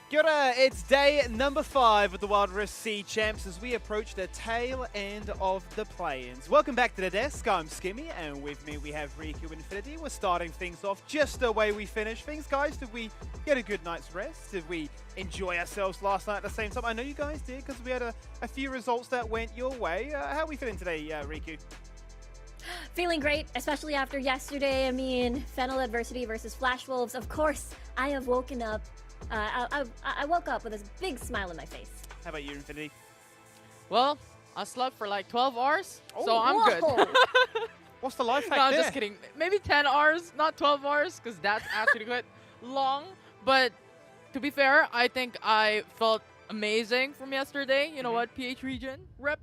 Kia ora, it's day number 5 of the Wild Rift Sea Champs as we approach the tail end of the play-ins. Welcome back to the desk, I'm Skimmy, and with me we have Riku Infinity. We're starting things off just the way we finished things, guys. Did we get a good night's rest? Did we enjoy ourselves last night at the same time? I know you guys did, because we had a few results that went your way. How are we feeling today, Riku? Feeling great, especially after yesterday. I mean, Fennel Adversity versus Flash Wolves. Of course, I have woken up. I woke up with a big smile on my face. How about you, Infinity? Well, I slept for like 12 hours, so Oh, I'm good. What's the life hack No, I'm there? just kidding. Maybe 10 hours, not 12 hours, because that's actually quite long. But to be fair, I think I felt amazing from yesterday. You know what? PH region, rep.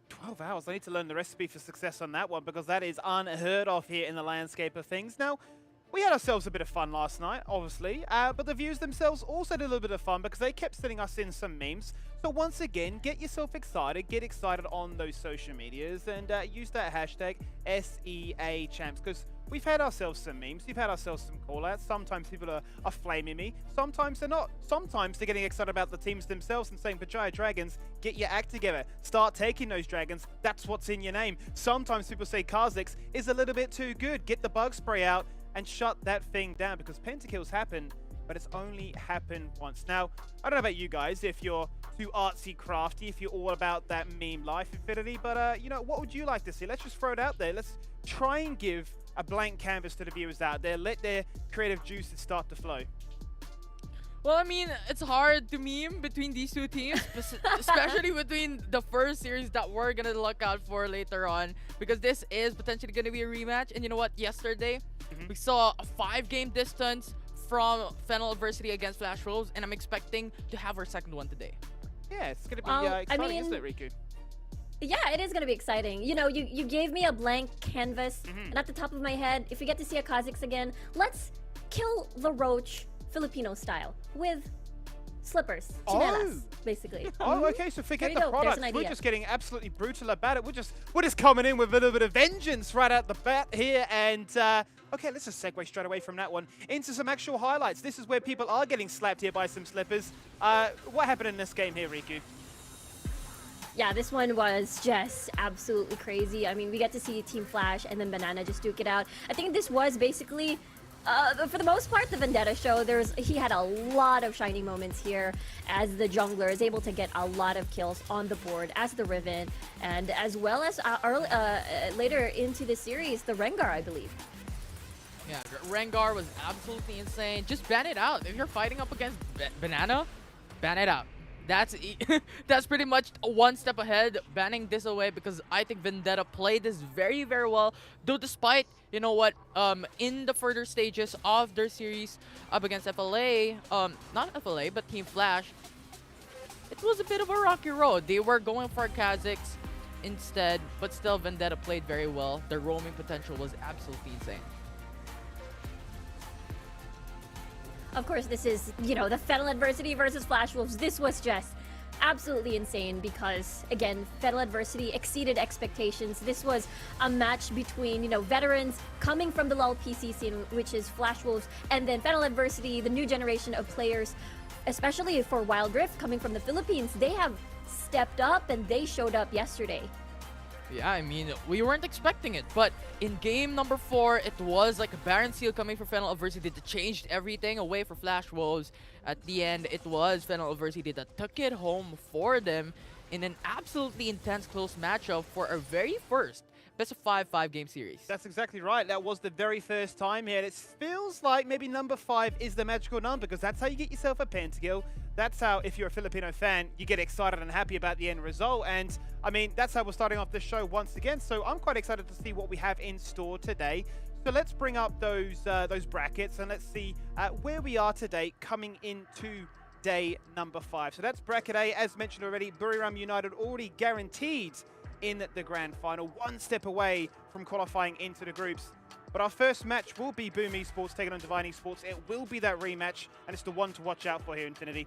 12 hours. I need to learn the recipe for success on that one because that is unheard of here in the landscape of things. Now, we had ourselves a bit of fun last night, obviously, but the viewers themselves also did a little bit of fun because they kept sending us in some memes. So once again, get yourself excited, get excited on those social medias and use that hashtag SEAChamps because we've had ourselves some memes, we've had ourselves some call-outs. Sometimes people are flaming me, sometimes they're not. Sometimes they're getting excited about the teams themselves and saying, Pachaya Dragons, get your act together. Start taking those dragons. That's what's in your name. Sometimes people say Kha'Zix is a little bit too good. Get the bug spray out and shut that thing down because pentakills happen, but it's only happened once. Now, I don't know about you guys, if you're too artsy crafty, if you're all about that meme life, Infinity, but you know, what would you like to see? Let's just throw it out there. Let's try and give a blank canvas to the viewers out there. Let their creative juices start to flow. Well, I mean, it's hard to meme between these two teams, especially between the first series that we're going to look out for later on, because this is potentially going to be a rematch. And you know what? Yesterday, we saw a 5-game distance from Fennel Adversity against Flash Wolves, and I'm expecting to have our second one today. Yeah, it's going to be Well, exciting, I mean, isn't it, Riku? Yeah, it is going to be exciting. You know, you gave me a blank canvas, and at the top of my head, if we get to see a Kha'Zix again, let's kill the roach Filipino style with slippers, chinelas, basically. Oh, okay. So forget Very the dope. There's products. an We're idea. just getting absolutely brutal about it. We're just coming in with a little bit of vengeance right out the bat here. And okay, let's just segue straight away from that one into some actual highlights. This is where people are getting slapped here by some slippers. What happened in this game here, Riku? Yeah, this one was just absolutely crazy. I mean, we get to see Team Flash and then Banana just duke it out. I think this was basically, for the most part, the Vendetta show. He had a lot of shining moments here as the jungler is able to get a lot of kills on the board as the Riven, and as well as later into the series, the Rengar, I believe. Yeah, Rengar was absolutely insane. Just ban it out. If you're fighting up against Banana, ban it out. That's pretty much one step ahead, banning this away, because I think Vendetta played this very, very well. Though despite, you know what, in the further stages of their series up against FLA, not FLA, but Team Flash, it was a bit of a rocky road. They were going for Kha'Zix instead, but still Vendetta played very well. Their roaming potential was absolutely insane. Of course, this is, you know, the Fennel Adversity versus Flash Wolves. This was just absolutely insane because, again, Fennel Adversity exceeded expectations. This was a match between, you know, veterans coming from the LoL PC scene, which is Flash Wolves, and then Fennel Adversity, the new generation of players, especially for Wild Rift coming from the Philippines. They have stepped up and they showed up yesterday. Yeah, I mean, we weren't expecting it, but in game number 4, it was like a Baron Seal coming for Fennel Adversity that changed everything away for Flash Wolves. At the end, it was Fennel Adversity that took it home for them in an absolutely intense close matchup for our very first best of 5-game series. That's exactly right. That was the very first time here. And it feels like maybe number 5 is the magical number because that's how you get yourself a pentakill. That's how, if you're a Filipino fan, you get excited and happy about the end result. And I mean, that's how we're starting off this show once again. So I'm quite excited to see what we have in store today. So let's bring up those brackets and let's see where we are today coming into day number 5. So that's bracket A, as mentioned already. Buriram United already guaranteed in the grand final, one step away from qualifying into the groups. But our first match will be Boom Esports taking on Divine Esports. It will be that rematch, and it's the one to watch out for here, Infinity.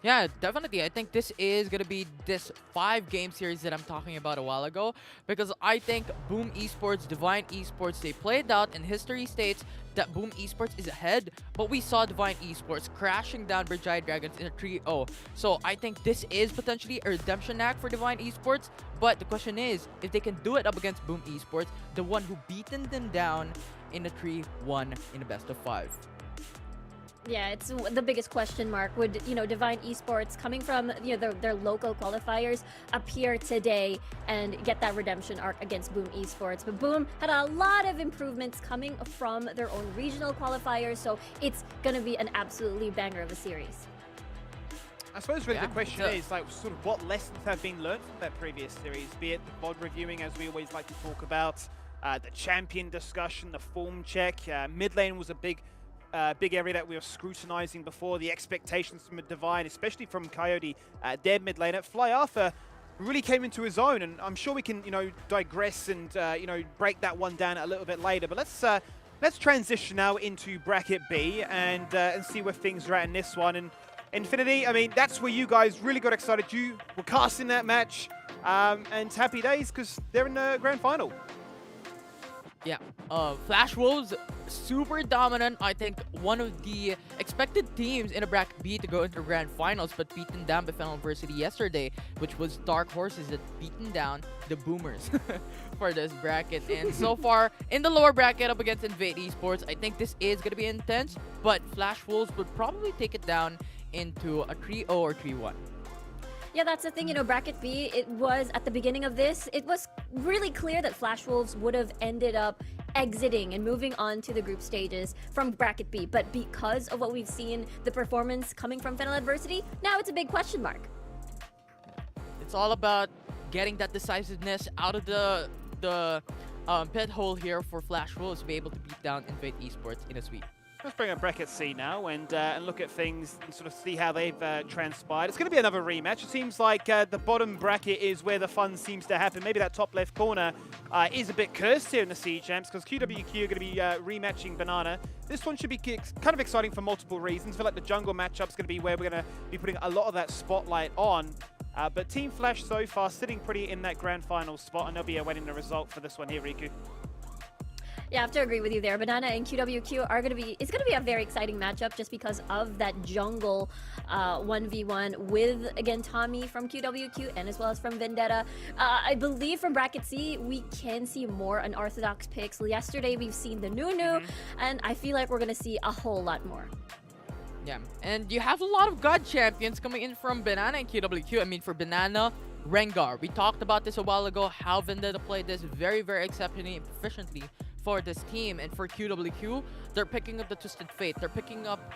Yeah, definitely. I think this is going to be this 5-game series that I'm talking about a while ago, because I think Boom Esports, Divine Esports, they played out, and history states that Boom Esports is ahead, but we saw Divine Esports crashing down Bridgeye Dragons in a 3-0. So I think this is potentially a redemption act for Divine Esports, but the question is, if they can do it up against Boom Esports, the one who beaten them down in a 3-1 in a best of 5. Yeah, it's the biggest question mark. Would, Divine Esports, coming from, their local qualifiers, appear today and get that redemption arc against Boom Esports? But Boom had a lot of improvements coming from their own regional qualifiers, so it's going to be an absolutely banger of a series. I suppose really the question is, like, sort of what lessons have been learned from that previous series, be it the VOD reviewing, as we always like to talk about, the champion discussion, the form check. Mid lane was a big area that we were scrutinizing before. The expectations from a Divine, especially from Coyote, their mid laner. Fly Arthur really came into his own, and I'm sure we can, digress and, break that one down a little bit later. But let's transition now into bracket B and see where things are at in this one. And Infinity, I mean, that's where you guys really got excited. You were casting that match, and happy days because they're in the grand final. Yeah, Flash Wolves, super dominant. I think one of the expected teams in a bracket B to go into grand finals, but beaten down by Fennel University yesterday, which was Dark Horses that beaten down the Boomers for this bracket. And so far, in the lower bracket up against Invate Esports, I think this is going to be intense, but Flash Wolves would probably take it down into a 3-0 or 3-1. Yeah, that's the thing, bracket B, it was, at the beginning of this, it was really clear that Flash Wolves would have ended up exiting and moving on to the group stages from bracket B. But because of what we've seen, the performance coming from Fennel Adversity, now it's a big question mark. It's all about getting that decisiveness out of the pit hole here for Flash Wolves to be able to beat down Invade Esports in a sweep. Let's bring up bracket C now and look at things and sort of see how they've transpired. It's going to be another rematch. It seems like the bottom bracket is where the fun seems to happen. Maybe that top left corner is a bit cursed here in the Sea Champs, because QWQ are going to be rematching Banana. This one should be kind of exciting for multiple reasons. I feel like the jungle matchup's going to be where we're going to be putting a lot of that spotlight on. But Team Flash so far sitting pretty in that grand final spot, and they'll be awaiting the result for this one here, Riku. Yeah, I have to agree with you there. Banana and QWQ are it's going to be a very exciting matchup just because of that jungle 1v1 with, again, Tommy from QWQ and as well as from Vendetta. I believe from bracket C, we can see more unorthodox picks. Yesterday, we've seen the Nunu, and I feel like we're going to see a whole lot more. Yeah, and you have a lot of God champions coming in from Banana and QWQ. I mean, for Banana, Rengar. We talked about this a while ago, how Vendetta played this very, very exceptionally and proficiently for this team. And for QWQ, they're picking up the Twisted Fate. They're picking up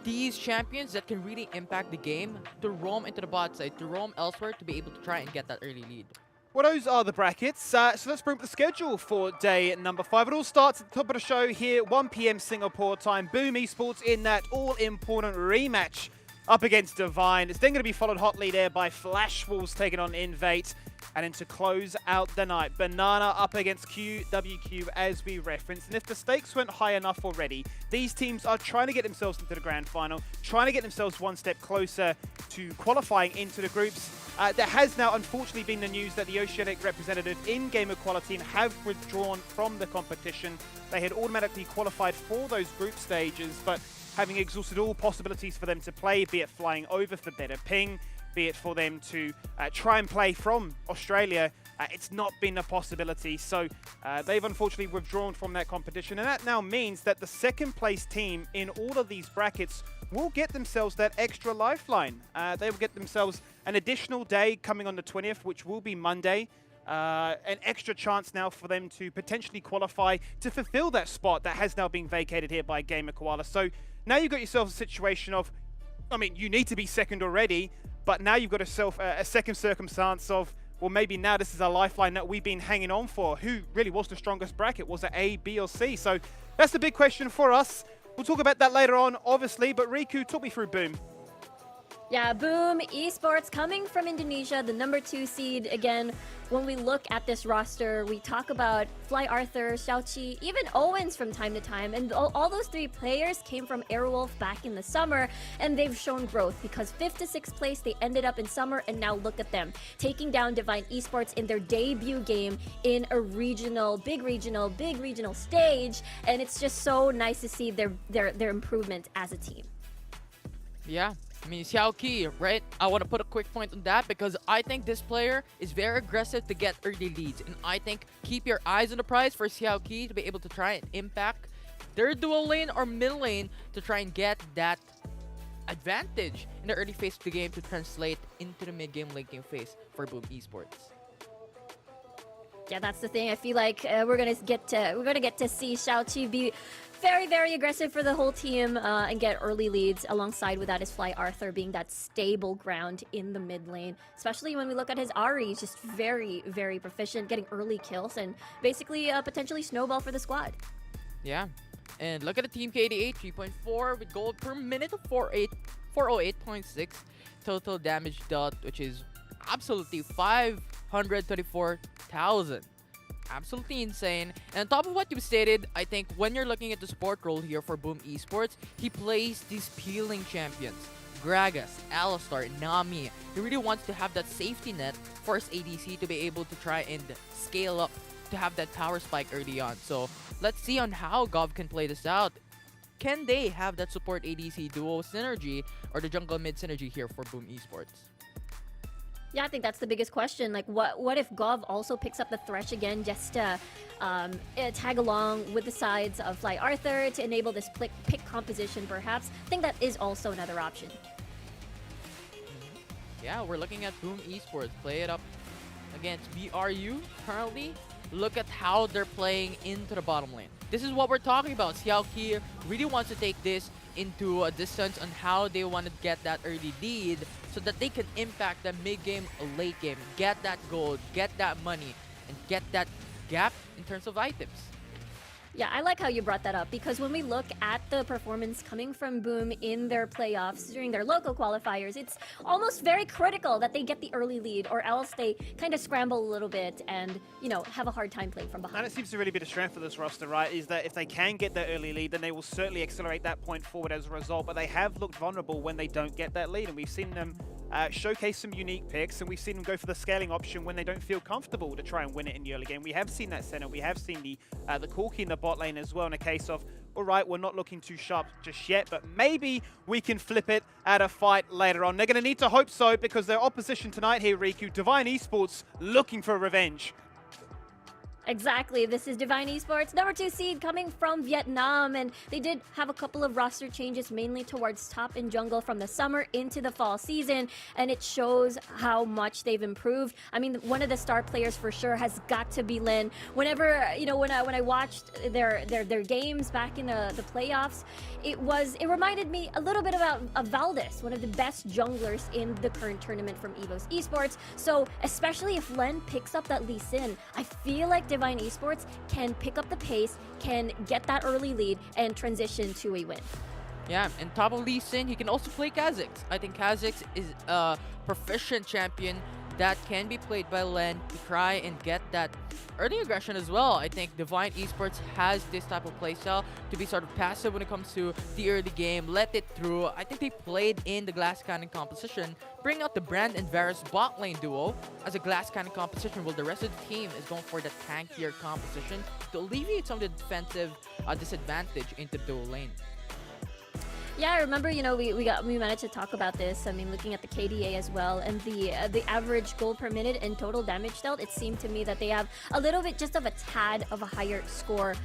these champions that can really impact the game to roam into the bot side, to roam elsewhere, to be able to try and get that early lead. Well, those are the brackets. So let's bring up the schedule for day number 5. It all starts at the top of the show here, 1 p.m. Singapore time. Boom Esports in that all-important rematch up against Divine. It's then going to be followed hotly there by Flash Wolves taking on Invate. And then to close out the night, Banana up against QWQ as we referenced. And if the stakes weren't high enough already, these teams are trying to get themselves into the grand final, trying to get themselves one step closer to qualifying into the groups. There has now unfortunately been the news that the Oceanic representative in Game Equality have withdrawn from the competition. They had automatically qualified for those group stages, but having exhausted all possibilities for them to play, be it flying over for better ping, be it for them to try and play from Australia, it's not been a possibility. So they've unfortunately withdrawn from that competition. And that now means that the second place team in all of these brackets will get themselves that extra lifeline. They will get themselves an additional day coming on the 20th, which will be Monday. An extra chance now for them to potentially qualify to fulfill that spot that has now been vacated here by Gamer Koala. So now you've got yourself a situation of, I mean, you need to be second already, but now you've got a second circumstance of, well, maybe now this is a lifeline that we've been hanging on for. Who really was the strongest bracket? Was it A, B, or C? So that's the big question for us. We'll talk about that later on, obviously, but Riku, talk me through Boom. Yeah, Boom Esports coming from Indonesia, the number 2 seed. Again, when we look at this roster, we talk about Fly Arthur, Xiaoqi, even Owens from time to time. And all those 3 players came from Airwolf back in the summer, and they've shown growth because 5th to 6th place, they ended up in summer, and now look at them, taking down Divine Esports in their debut game in a big regional stage. And it's just so nice to see their improvement as a team. Yeah. I mean, Xiao Qi, right? I want to put a quick point on that because I think this player is very aggressive to get early leads. And I think keep your eyes on the prize for Xiao Qi to be able to try and impact their dual lane or mid lane to try and get that advantage in the early phase of the game to translate into the mid game, late game phase for Boom Esports. Yeah, that's the thing. I feel like we're gonna get to see Xiaoqi be very aggressive for the whole team and get early leads. Alongside with that is Fly Arthur being that stable ground in the mid lane. Especially when we look at his Ahri, he's just very proficient, getting early kills and basically potentially snowball for the squad. Yeah, and look at the team KDA 3.4 with gold per minute of 408.6 total damage dealt, which is absolutely 524,000. Absolutely insane. And on top of what you stated, I think when you're looking at the support role here for Boom Esports, he plays these peeling champions. Gragas, Alistar, Nami. He really wants to have that safety net for his ADC to be able to try and scale up to have that power spike early on. So let's see on how Gov can play this out. Can they have that support ADC duo synergy or the jungle mid synergy here for Boom Esports? Yeah, I think that's the biggest question. Like, what if Gov also picks up the Thresh again just to tag along with the sides of Fly Arthur to enable this pick composition, perhaps? I think that is also another option. Yeah, we're looking at Boom Esports play it up against BRU currently. Look at how they're playing into the bottom lane. This is what we're talking about. Xiao Qi really wants to take this into a distance on how they want to get that early lead so that they can impact the mid-game, late game, get that gold, get that money, and get that gap in terms of items. Yeah, I like how you brought that up because when we look at the performance coming from Boom in their playoffs during their local qualifiers, it's almost very critical that they get the early lead or else they kind of scramble a little bit and, you know, have a hard time playing from behind. And it seems to really be the strength of this roster, right, is that if they can get that early lead, then they will certainly accelerate that point forward as a result, but they have looked vulnerable when they don't get that lead, and we've seen them showcase some unique picks, and we've seen them go for the scaling option when they don't feel comfortable to try and win it in the early game. We have seen that center, we have seen the Corki in the bot lane as well, in a case of, all right, we're not looking too sharp just yet, but maybe we can flip it at a fight later on. They're going to need to hope so because their opposition tonight here, Riku, Divine Esports, looking for revenge. Exactly. This is Divine Esports, number 2 seed coming from Vietnam, and they did have a couple of roster changes mainly towards top and jungle from the summer into the fall season, and it shows how much they've improved. I mean, one of the star players for sure has got to be Lin. Whenever, you know, when I watched their games back in the playoffs, it reminded me a little bit of Valdez, one of the best junglers in the current tournament from EVOS Esports. So especially if Len picks up that Lee Sin, I feel like Divine Esports can pick up the pace, can get that early lead, and transition to a win. Yeah, and top of Lee Sin, he can also play Kha'Zix. I think Kha'Zix is a proficient champion that can be played by Len to try and get that early aggression as well. I think Divine Esports has this type of playstyle to be sort of passive when it comes to the early game, let it through. I think they played in the Glass Cannon composition, bring out the Brand and Varus bot lane duo as a Glass Cannon composition, while the rest of the team is going for the tankier composition to alleviate some of the defensive disadvantage into the dual lane. Yeah, I remember, you know, we managed to talk about this. I mean, looking at the KDA as well, and the average gold per minute and total damage dealt, it seemed to me that they have a little bit just of a tad of a higher score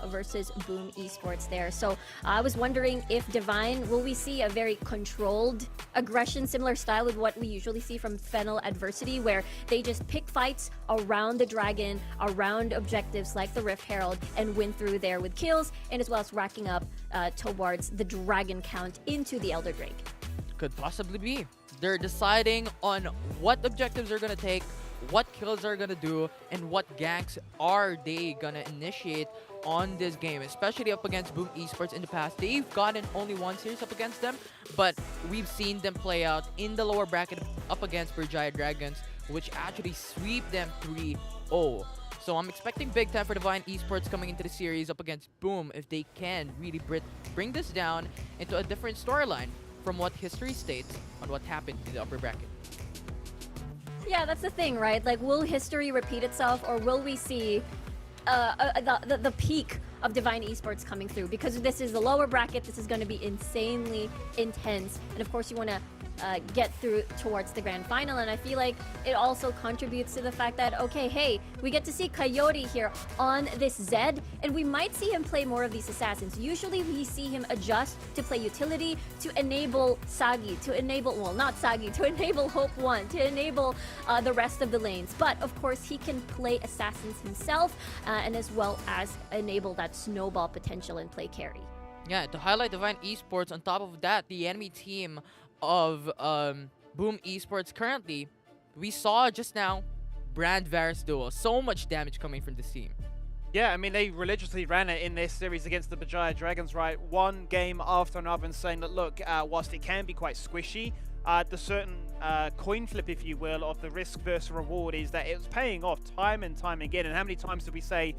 versus Boom Esports there. So I was wondering if Divine, will we see a very controlled aggression, similar style with what we usually see from Fennel Adversity, where they just pick fights around the dragon, around objectives like the Rift Herald, and win through there with kills, and as well as racking up towards the dragon count into the Elder Drake. Could possibly be. They're deciding on what objectives they're going to take, what kills are gonna do and what ganks are they gonna initiate on this game, especially up against Boom Esports in the past. They've gotten only one series up against them, but we've seen them play out in the lower bracket up against Riot Dragons, which actually sweep them 3-0. So I'm expecting big time for Divine Esports coming into the series up against Boom if they can really bring this down into a different storyline from what history states on what happened in the upper bracket. Yeah, that's the thing, right? Like, will history repeat itself, or will we see the peak of Divine Esports coming through? Because this is the lower bracket, this is going to be insanely intense, and of course you want to get through towards the grand final, and I feel like it also contributes to the fact that, okay, hey, we get to see Coyote here on this Zed, and we might see him play more of these assassins. Usually we see him adjust to play utility, to enable Sagi, to enable, well, not Sagi, to enable Hope 1, to enable the rest of the lanes. But of course he can play assassins himself, and as well as enable that snowball potential and play carry. Yeah, to highlight Divine Esports, on top of that, the enemy team of Boom Esports currently, we saw just now Brand Varus duo. So much damage coming from this team. Yeah, I mean, they religiously ran it in this series against the Bajaya Dragons, right? One game after another, and saying that, look, whilst it can be quite squishy, the certain coin flip, if you will, of the risk versus reward is that it's paying off time and time again. And how many times did we say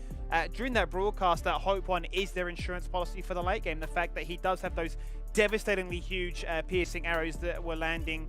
during that broadcast that Hope 1 is their insurance policy for the late game? The fact that he does have those devastatingly huge piercing arrows that were landing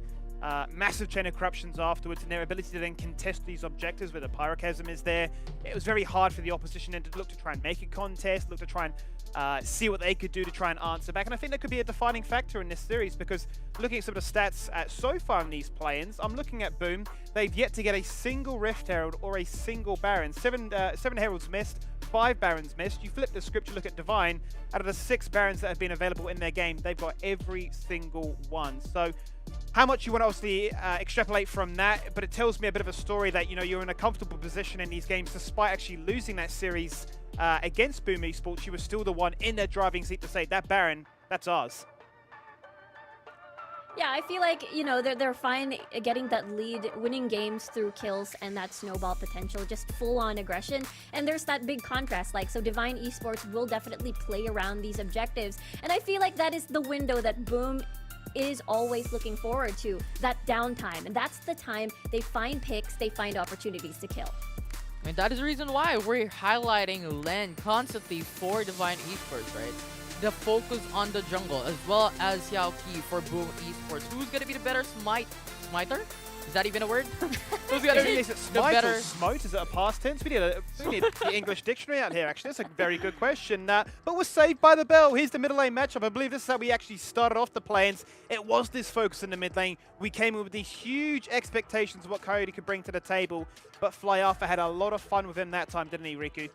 massive chain of corruptions afterwards, and their ability to then contest these objectives where the pyroclasm is there. It was very hard for the opposition and to look to try and make a contest, look to try and see what they could do to try and answer back. And I think that could be a defining factor in this series, because looking at some of the stats so far in these play-ins, I'm looking at Boom. They've yet to get a single Rift Herald or a single Baron. Seven Heralds missed, 5 Barons missed. You flip the script, you look at Divine, out of the 6 Barons that have been available in their game, they've got every single one. So how much you want to obviously extrapolate from that, but it tells me a bit of a story that, you know, you're in a comfortable position in these games. Despite actually losing that series against Boom Esports, you were still the one in their driving seat to say, that Baron, that's ours. Yeah, I feel like, you know, they're fine getting that lead, winning games through kills and that snowball potential, just full-on aggression. And there's that big contrast, like, so Divine Esports will definitely play around these objectives. And I feel like that is the window that Boom is always looking forward to, that downtime. And that's the time they find picks, they find opportunities to kill. And that is the reason why we're highlighting Len constantly for Divine Esports, right? The focus on the jungle, as well as Xiao Qi for Boom Esports. Who's gonna be the better smiter? Is that even a word? Who's gonna be Is it the smite better or smote? Is it a past tense? We need the English dictionary out here, actually. That's a very good question. But we're saved by the bell. Here's the middle lane matchup. I believe this is how we actually started off the play-ins. It was this focus in the mid lane. We came in with these huge expectations of what Coyote could bring to the table, but Fly Alpha had a lot of fun with him that time, didn't he, Riku?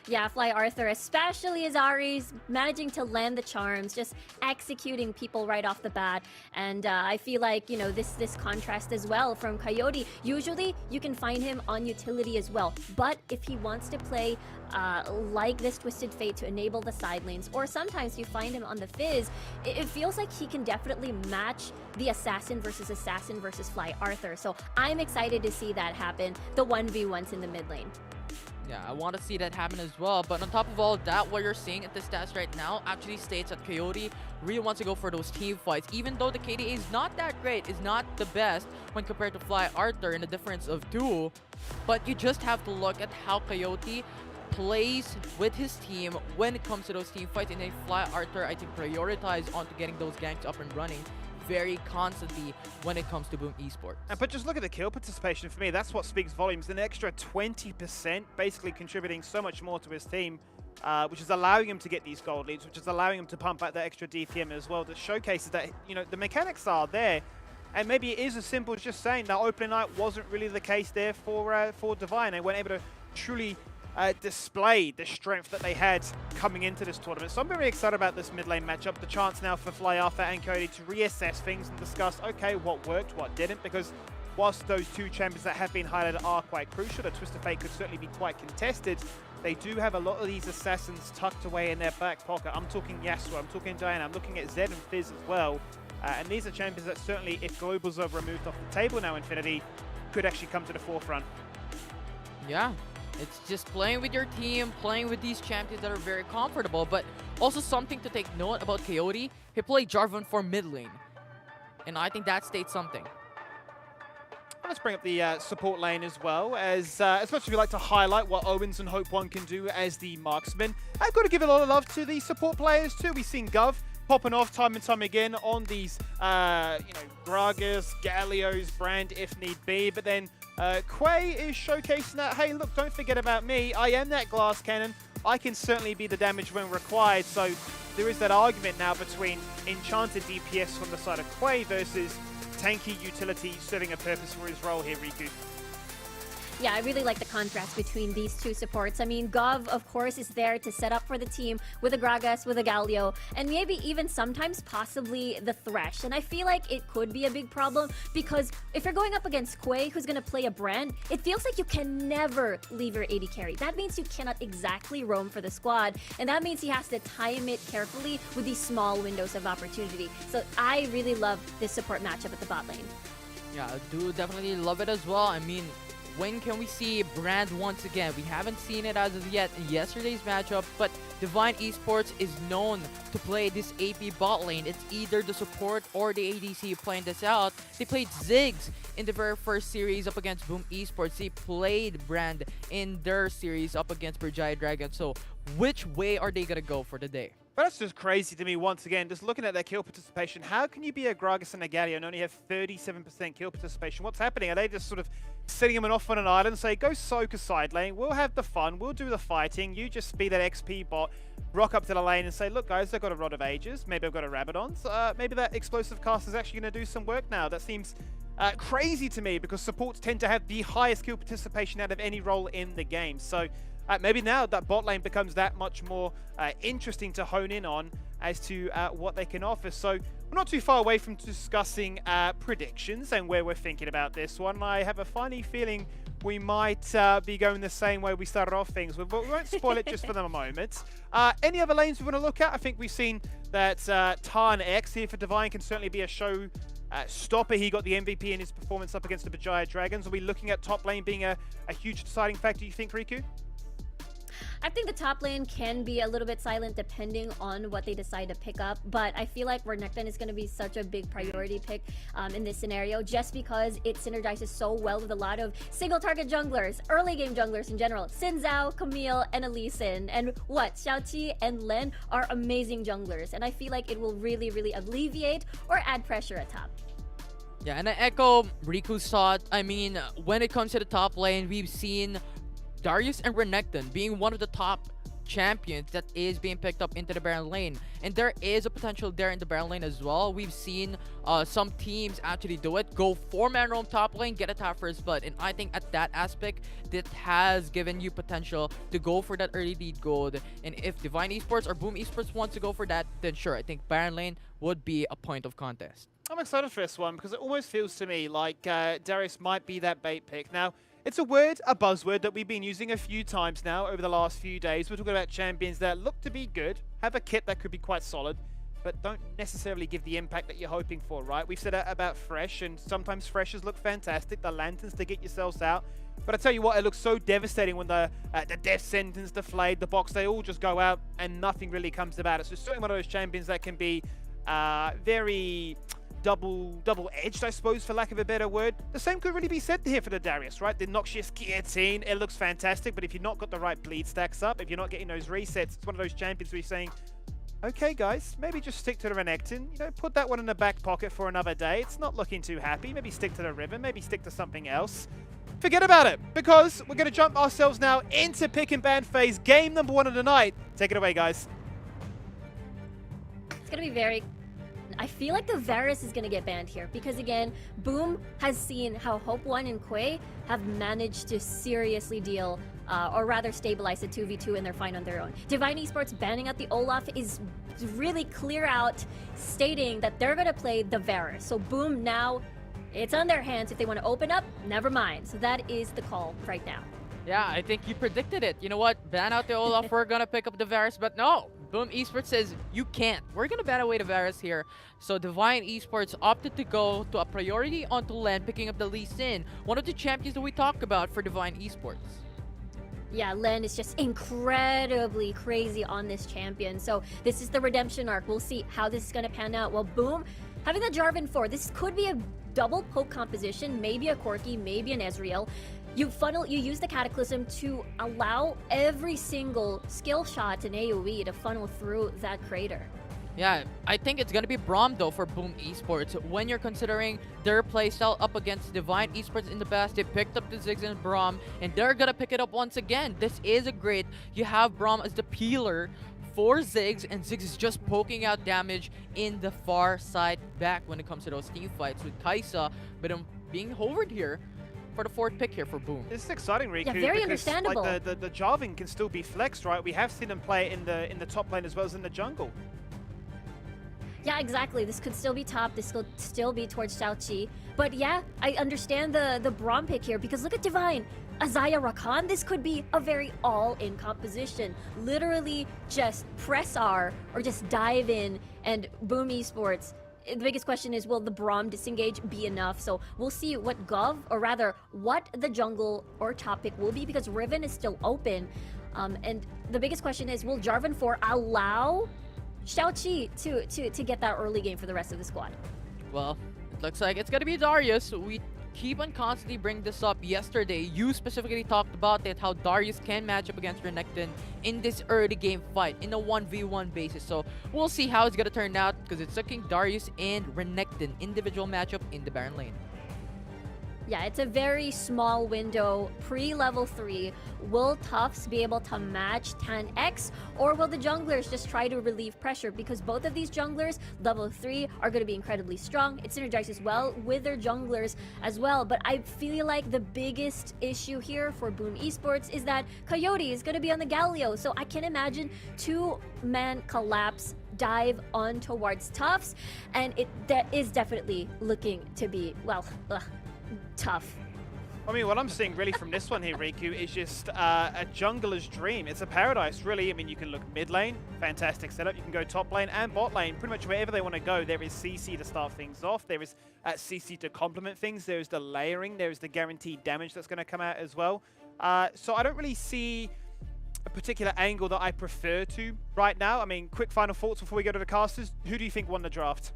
Yeah, Fly Arthur, especially as Ari's managing to land the charms, just executing people right off the bat. And I feel like, you know, this contrast as well from Coyote. Usually you can find him on utility as well, but if he wants to play like this Twisted Fate to enable the side lanes, or sometimes you find him on the Fizz, it feels like he can definitely match the assassin versus Fly Arthur. So I'm excited to see that happen, the 1v1s in the mid lane. Yeah, I want to see that happen as well. But on top of all that, what you're seeing at the stats right now actually states that Coyote really wants to go for those team fights. Even though the KDA is not that great, is not the best when compared to Fly Arthur in the difference of 2. But you just have to look at how Coyote plays with his team when it comes to those team fights. And then Fly Arthur, I think, prioritize onto getting those ganks up and running very constantly when it comes to Boom Esports. But just look at the kill participation for me. That's what speaks volumes. An extra 20%, basically contributing so much more to his team, which is allowing him to get these gold leads, which is allowing him to pump out that extra DPM as well. That showcases that, you know, the mechanics are there. And maybe it is as simple as just saying that opening night wasn't really the case there for Divine. They weren't able to truly display the strength that they had coming into this tournament. So I'm very excited about this mid lane matchup. The chance now for Fly Alpha and Cody to reassess things and discuss, okay, what worked, what didn't, because whilst those 2 champions that have been highlighted are quite crucial, the Twisted Fate could certainly be quite contested. They do have a lot of these assassins tucked away in their back pocket. I'm talking Yasuo, I'm talking Diana, I'm looking at Zed and Fizz as well. And these are champions that certainly, if Globals are removed off the table now, Infinity, could actually come to the forefront. Yeah, it's just playing with your team, playing with these champions that are very comfortable, but also something to take note about Coyote, he played Jarvan for mid lane. And I think that states something. Let's bring up the support lane as well, as much as we like to highlight what Owens and Hope One can do as the marksman, I've got to give a lot of love to the support players too. We've seen Gov popping off time and time again on these, Gragas, Galio's brand if need be, but then Quay is showcasing that, hey, look, don't forget about me. I am that glass cannon. I can certainly be the damage when required. So there is that argument now between enchanted DPS from the side of Quay versus tanky utility serving a purpose for his role here, Riku. Yeah, I really like the contrast between these two supports. I mean, Gov, of course, is there to set up for the team with a Gragas, with a Galio, and maybe even sometimes possibly the Thresh. And I feel like it could be a big problem because if you're going up against Quay, who's going to play a brand, it feels like you can never leave your AD carry. That means you cannot exactly roam for the squad, and that means he has to time it carefully with these small windows of opportunity. So I really love this support matchup at the bot lane. Yeah, I do definitely love it as well. I mean, when can we see Brand once again? We haven't seen it as of yet in yesterday's matchup, but Divine Esports is known to play this AP bot lane. It's either the support or the ADC playing this out. They played Ziggs in the very first series up against Boom Esports. They played Brand in their series up against Berjaya Dragon. So which way are they going to go for the day? But that's just crazy to me once again, just looking at their kill participation. How can you be a Gragas and a Galio and only have 37% kill participation? What's happening? Are they just sort of setting them off on an island and say, go soak a side lane, we'll have the fun, we'll do the fighting, you just be that XP bot, rock up to the lane and say, look guys, I've got a Rod of Ages, maybe I've got a Rabadons, maybe that explosive cast is actually going to do some work now. That seems crazy to me because supports tend to have the highest kill participation out of any role in the game. So maybe now that bot lane becomes that much more interesting to hone in on as to what they can offer. So we're not too far away from discussing predictions and where we're thinking about this one. I have a funny feeling we might be going the same way we started off things with, but we won't spoil it just for the moment. Any other lanes we want to look at? I think we've seen that Tarn X here for Divine can certainly be a show stopper. He got the MVP in his performance up against the Berjaya Dragons. Are we looking at top lane being a huge deciding factor, you think, Riku? I think the top lane can be a little bit silent depending on what they decide to pick up, but I feel like Renekton is going to be such a big priority pick in this scenario just because it synergizes so well with a lot of single target junglers, early game junglers in general. Xin Zhao, Camille, and Aleeson, and Xiaoqi and Len are amazing junglers, and I feel like it will really, really alleviate or add pressure at top. Yeah, and I echo Riku's thought. I mean, when it comes to the top lane, we've seen Darius and Renekton being one of the top champions that is being picked up into the Baron lane, and there is a potential there in the Baron lane as well. We've seen some teams actually do it, go 4-man roam top lane, get a top first blood, and I think at that aspect that has given you potential to go for that early lead gold. And if Divine Esports or Boom Esports wants to go for that, then sure, I think Baron lane would be a point of contest. I'm excited for this one because it almost feels to me like Darius might be that bait pick. Now, it's a buzzword that we've been using a few times now over the last few days. We're talking about champions that look to be good, have a kit that could be quite solid, but don't necessarily give the impact that you're hoping for, right? We've said that about Fresh, and sometimes Freshers look fantastic, the lanterns to get yourselves out. But I tell you what, it looks so devastating when the death sentence, the flayed, the box, they all just go out and nothing really comes about it. So it's certainly one of those champions that can be very double-edged, I suppose, for lack of a better word. The same could really be said here for the Darius, right? The Noxious Guillotine, it looks fantastic, but if you've not got the right bleed stacks up, if you're not getting those resets, it's one of those champions where you're saying, okay, guys, maybe just stick to the Renekton. You know, put that one in the back pocket for another day. It's not looking too happy. Maybe stick to the Riven, maybe stick to something else. Forget about it, because we're going to jump ourselves now into pick and ban phase, game number 1 of the night. Take it away, guys. It's going to be very... I feel like the Varus is going to get banned here because, again, Boom has seen how Hope One and Quay have managed to seriously deal, or rather stabilize the 2v2 in their fight on their own. Divine Esports banning out the Olaf is really clear out, stating that they're going to play the Varus. So Boom now, it's on their hands. If they want to open up, never mind. So that is the call right now. Yeah, I think you predicted it. You know what? Ban out the Olaf, we're gonna pick up the Varus, but no. Boom Esports says, you can't. We're gonna bat away the Varus here. So Divine Esports opted to go to a priority onto Len, picking up the Lee Sin, one of the champions that we talked about for Divine Esports. Yeah, Len is just incredibly crazy on this champion. So this is the redemption arc. We'll see how this is going to pan out. Well, Boom, having the Jarvan 4, this could be a double poke composition, maybe a Corki, maybe an Ezreal. You use the Cataclysm to allow every single skill shot in AoE to funnel through that crater. Yeah, I think it's going to be Braum, though, for Boom Esports. When you're considering their playstyle up against Divine Esports in the past, they picked up the Ziggs and Braum, and they're going to pick it up once again. This is a great... You have Braum as the peeler for Ziggs, and Ziggs is just poking out damage in the far side back when it comes to those team fights with Kai'Sa, but being hovered here for the 4th pick here for Boom. This is exciting, Riku. Yeah, very because, understandable. Like, the Jarvan can still be flexed, right? We have seen him play in the top lane as well as in the jungle. Yeah, exactly. This could still be top. This could still be towards Xiaoqi. But yeah, I understand the Braum pick here because look at Divine. Azaya Rakan, this could be a very all-in composition. Literally just press R or just dive in and Boom Esports. The biggest question is, will the Braum disengage be enough? So we'll see what Gov, or rather, what the jungle or top pick will be because Riven is still open. And the biggest question is, will Jarvan 4 allow Xiaoqi to get that early game for the rest of the squad? Well, it looks like it's gonna be Darius. We keep on constantly bringing this up. Yesterday, you specifically talked about it, how Darius can match up against Renekton in this early game fight, in a 1v1 basis. So we'll see how it's gonna turn out, because it's looking Darius and Renekton individual matchup in the Baron lane. Yeah, it's a very small window, pre-level 3. Will Tufts be able to match 10x, or will the junglers just try to relieve pressure? Because both of these junglers, level 3, are going to be incredibly strong. It synergizes well with their junglers as well. But I feel like the biggest issue here for Boom Esports is that Coyote is going to be on the Galio. So I can imagine 2-man collapse dive on towards Tufts, and that is definitely looking to be, well, tough. I mean, what I'm seeing really from this one here, Riku, is just a jungler's dream. It's a paradise, really. I mean, you can look mid lane, fantastic setup. You can go top lane and bot lane. Pretty much wherever they want to go, there is CC to start things off. There is CC to complement things. There is the layering. There is the guaranteed damage that's going to come out as well. So I don't really see a particular angle that I prefer to right now. I mean, quick final thoughts before we go to the casters. Who do you think won the draft?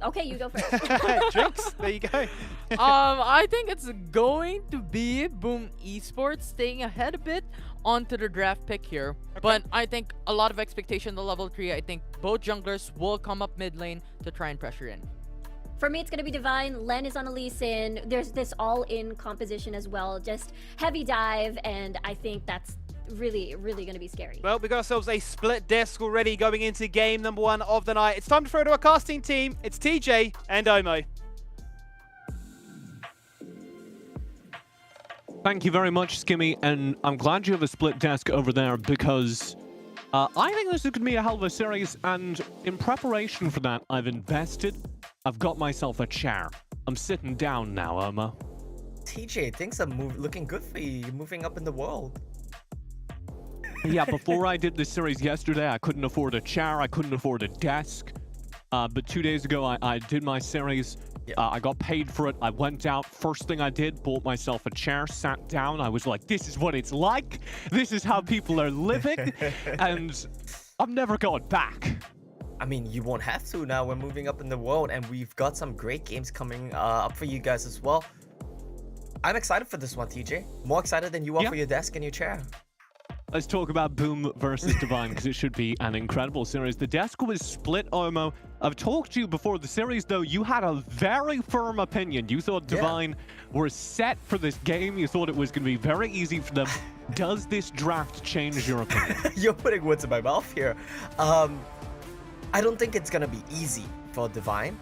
Okay, you go first. Drinks, there you go. I think it's going to be Boom Esports staying ahead a bit onto the draft pick here. Okay. But I think a lot of expectation to level 3. I think both junglers will come up mid lane to try and pressure in. For me, it's going to be Divine. Len is on a Lee Sin. There's this all-in composition as well. Just heavy dive, and I think that's really going to be scary. Well, we got ourselves a split desk already going into game number 1 of the night. It's time to throw to our casting team. It's TJ and Omo. Thank you very much, Skimmy, and I'm glad you have a split desk over there because I think this is going to be a hell of a series, and in preparation for that, I've got myself a chair. I'm sitting down now, Omo. TJ, things are looking good for you. You're moving up in the world. Yeah, before I did this series yesterday, I couldn't afford a chair, I couldn't afford a desk. But 2 days ago, I did my series. Yep. I got paid for it. I went out. First thing I did, bought myself a chair, sat down. I was like, this is what it's like. This is how people are living. And I'm never going back. I mean, you won't have to now. We're moving up in the world, and we've got some great games coming up for you guys as well. I'm excited for this one, TJ. More excited than you are for your desk and your chair. Let's talk about Boom versus Divine, because it should be an incredible series. The desk was split, Omo. I've talked to you before the series, though. You had a very firm opinion. You thought Divine were set for this game. You thought it was going to be very easy for them. Does this draft change your opinion? You're putting words in my mouth here. I don't think it's going to be easy for Divine.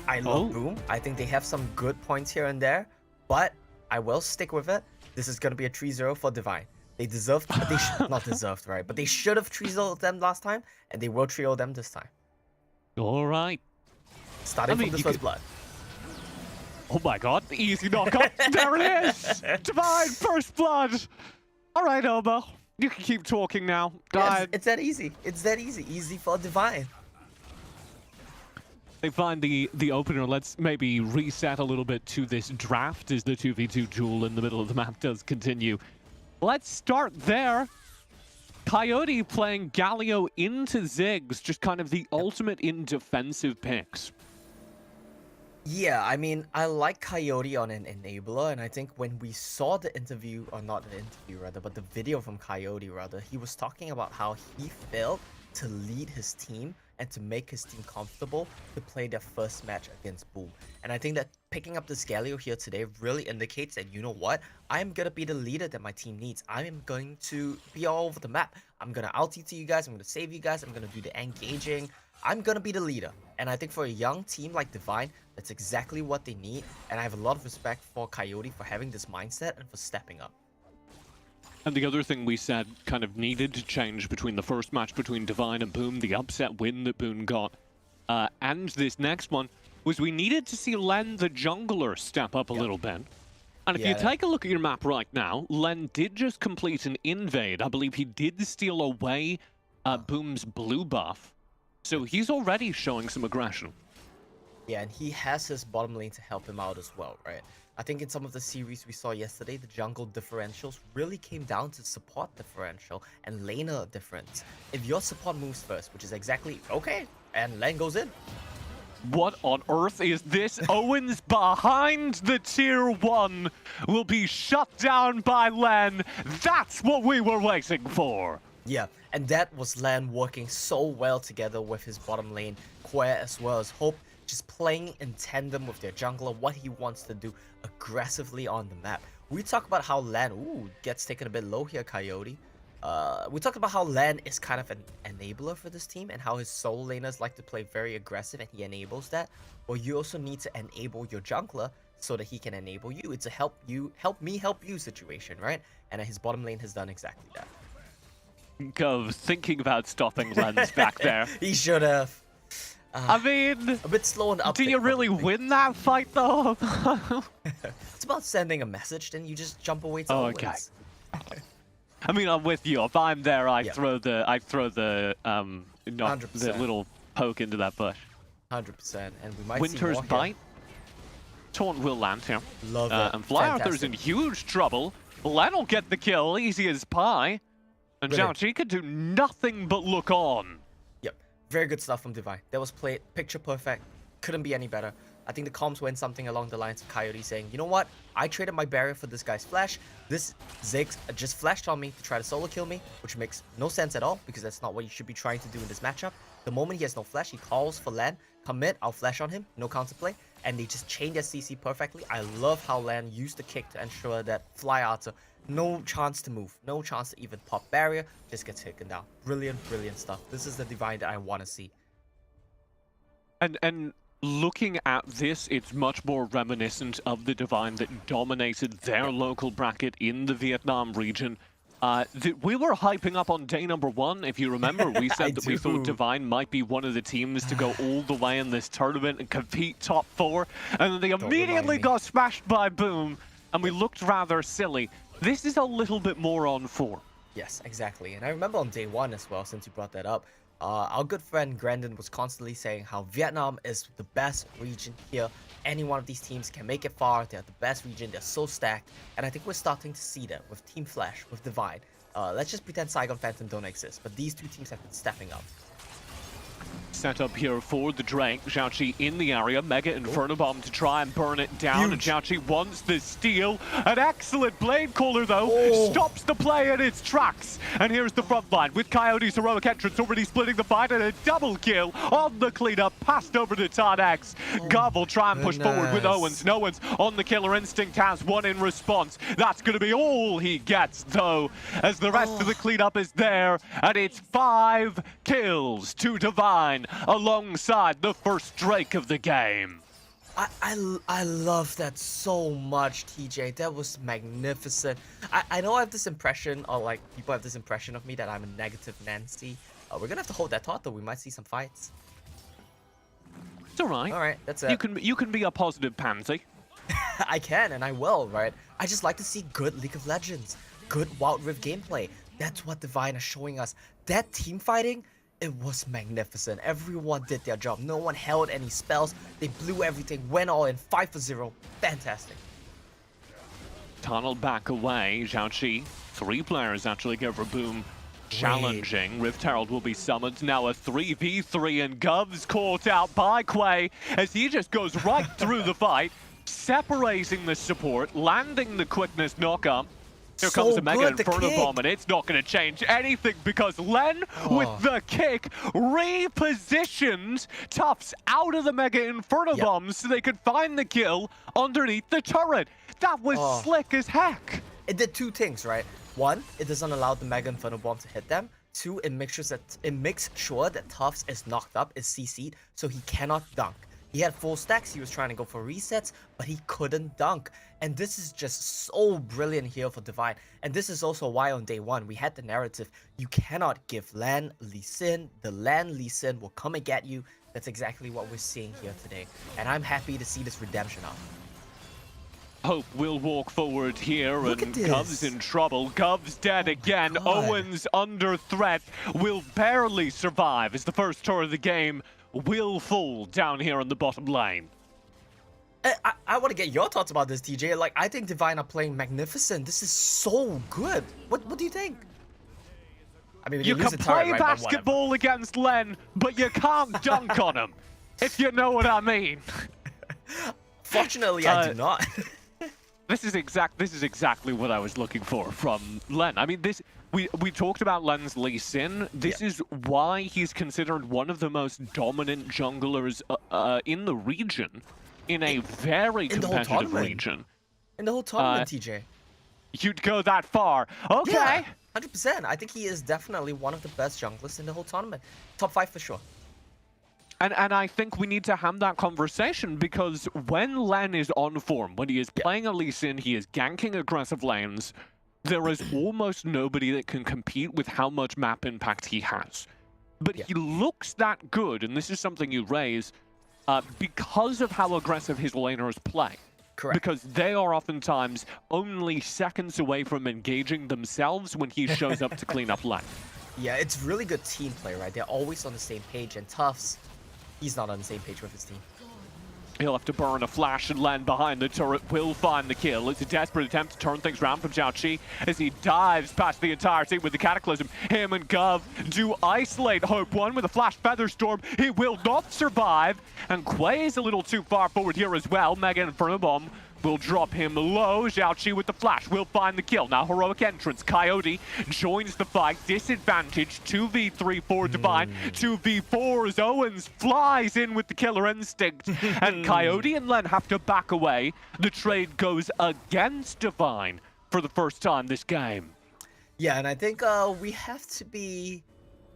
I love Boom. I think they have some good points here and there, but I will stick with it. This is going to be a 3-0 for Divine. They deserved, not deserved, right? But they should have 3-0'd them last time, and they will 3-0 them this time. All right. Starting from this first blood. Oh my god, easy knockout. There it is! Divine first blood! All right, Omo. You can keep talking now. Yeah, it's that easy. It's that easy. Easy for Divine. They find the opener. Let's maybe reset a little bit to this draft as the 2v2 duel in the middle of the map does continue. Let's start there. Coyote playing Galio into Ziggs, just kind of the ultimate in defensive picks. Yeah, I mean, I like Coyote on an enabler, and I think when we saw the interview, or not the interview rather, but the video from Coyote rather, he was talking about how he failed to lead his team and to make his team comfortable to play their first match against Boom. And I think that picking up this Galio here today really indicates that, you know what, I'm gonna be the leader that my team needs. I am going to be all over the map. I'm gonna out-TT you guys, I'm gonna save you guys, I'm gonna do the engaging. I'm gonna be the leader. And I think for a young team like Divine, that's exactly what they need. And I have a lot of respect for Coyote for having this mindset and for stepping up. And the other thing we said kind of needed to change between the first match between Divine and Boom, the upset win that Boom got, and this next one, was we needed to see Len the jungler step up a little bit. And if you take a look at your map right now, Len did just complete an invade. I believe he did steal away Boom's blue buff. So he's already showing some aggression. Yeah, and he has his bottom lane to help him out as well, right? I think in some of the series we saw yesterday, the jungle differentials really came down to support differential and laner difference. If your support moves first, which is exactly okay, and lane goes in. What on earth is this? Owens behind the tier 1 will be shut down by Len. That's what we were waiting for. Yeah, and that was Lan working so well together with his bottom lane, Quare as well as Hope, just playing in tandem with their jungler, what he wants to do aggressively on the map. We talk about how Lan, gets taken a bit low here, Coyote. We talked about how Lan is kind of an enabler for this team and how his solo laners like to play very aggressive and he enables that. Well, you also need to enable your jungler so that he can enable you. It's a help me help you situation, right? And his bottom lane has done exactly that. Of thinking about stopping Len's back there. He should have. I mean, a bit slow on the uptick. Do you really win that fight though? It's about sending a message, then you just jump away to okay. I mean, I'm with you. If I'm there, I throw the the little poke into that bush. 100%, and we might Winter's see more Bite. Taunt will land here. Love it. And Fly Arthur's in huge trouble. Len will get the kill, easy as pie. And Zhao Qi could do nothing but look on. Yep, very good stuff from Divine. That was played picture perfect. Couldn't be any better. I think the comms went something along the lines of Coyote saying, you know what? I traded my barrier for this guy's flash. This Ziggs just flashed on me to try to solo kill me, which makes no sense at all because that's not what you should be trying to do in this matchup. The moment he has no flash, he calls for Lan. Commit, I'll flash on him. No counterplay. And they just chain their CC perfectly. I love how Lan used the kick to ensure that Fly Arthur, no chance to move, no chance to even pop barrier, just gets taken down. Brilliant, brilliant stuff. This is the Divine that I want to see. And looking at this, it's much more reminiscent of the Divine that dominated their local bracket in the Vietnam region. We were hyping up on day number 1, if you remember. We said that we thought Divine might be one of the teams to go all the way in this tournament and compete top 4. And then they immediately got smashed by Boom, and we looked rather silly. This is a little bit more on 4. Yes, exactly. And I remember on day 1 as well, since you brought that up, our good friend Grandin was constantly saying how Vietnam is the best region here. Any one of these teams can make it far. They're the best region. They're so stacked. And I think we're starting to see that with Team Flash, with Divine. Let's just pretend Saigon Phantom don't exist. But these two teams have been stepping up. Set up here for the Drake. Zhao Qi in the area. Mega Inferno Bomb to try and burn it down. And Zhao Qi wants the steal. An excellent Blade Caller, though, stops the play in its tracks. And here's the front line with Coyote's heroic entrance already splitting the fight, and a double kill on the cleanup. Passed over to Tardex. Gav will try and push forward with Owens. And Owens on the Killer Instinct has one in response. That's going to be all he gets, though, as the rest of the cleanup is there. And it's 5 kills to Divine, alongside the first Drake of the game. I love that so much, TJ. That was magnificent. I know I have this impression, or like people have this impression of me that I'm a negative Nancy. We're gonna have to hold that thought, though. We might see some fights. It's alright. Alright, that's it. You can be a positive pansy. I can, and I will, right? I just like to see good League of Legends, good Wild Rift gameplay. That's what Divine is showing us. That team fighting, it was magnificent. Everyone did their job. No one held any spells. They blew everything, went all in 5-0. Fantastic. Tunnel back away. Zhao 3 players actually go for Boom. Challenging. Rift Herald will be summoned. Now a 3v3 and Gov's caught out by Quay as he just goes right through the fight, separating the support, landing the quickness knock-up. Here comes the Mega Inferno Bomb, and it's not going to change anything because Len, with the kick, repositioned Tufts out of the Mega Inferno Bomb so they could find the kill underneath the turret. That was slick as heck. It did 2 things, right? 1, it doesn't allow the Mega Inferno Bomb to hit them. 2, it makes sure that Tufts is knocked up, is CC'd, so he cannot dunk. He had full stacks, he was trying to go for resets, but he couldn't dunk. And this is just so brilliant here for Divine. And this is also why on day 1, we had the narrative, you cannot give Lan Lee Sin, the Lan Lee Sin will come and get you. That's exactly what we're seeing here today. And I'm happy to see this redemption up. Hope will walk forward here, Look and at this. Gov's in trouble. Gov's dead again. God. Owens under threat, will barely survive as the first turret of the game will fall down here in the bottom lane. I want to get your thoughts about this, TJ. Like, I think Divine are playing magnificent. This is so good. What do you think? I mean, You can play basketball against Len, but you can't dunk on him, if you know what I mean. Fortunately, I do not. This is exactly what I was looking for from Len. I mean, we talked about Len's Lee Sin. This is why he's considered one of the most dominant junglers in the region, in a very competitive region. In the whole tournament, TJ. You'd go that far. Okay. Yeah, 100%. I think he is definitely one of the best junglers in the whole tournament. Top 5 for sure. And I think we need to have that conversation because when Len is on form, when he is playing a Lee Sin, he is ganking aggressive lanes, there is almost nobody that can compete with how much map impact he has. But he looks that good, and this is something you raise, because of how aggressive his laners play. Correct. Because they are oftentimes only seconds away from engaging themselves when he shows up to clean up lane. Yeah, it's really good team play, right? They're always on the same page, and Tufts, he's not on the same page with his team. He'll have to burn a flash and land behind the turret, will find the kill. It's a desperate attempt to turn things around from Zhao as he dives past the entire team with the Cataclysm. Him and Gov do isolate Hope 1 with a flash feather storm. He will not survive, and Quay is a little too far forward here as well. Mega Inferno Bomb will drop him low. Zhao with the flash will find the kill. Now heroic entrance. Coyote joins the fight. Disadvantage. 2v3 for Divine. 2v4 as Owens flies in with the killer instinct. And Coyote and Len have to back away. The trade goes against Divine for the first time this game. Yeah, and I think we have to be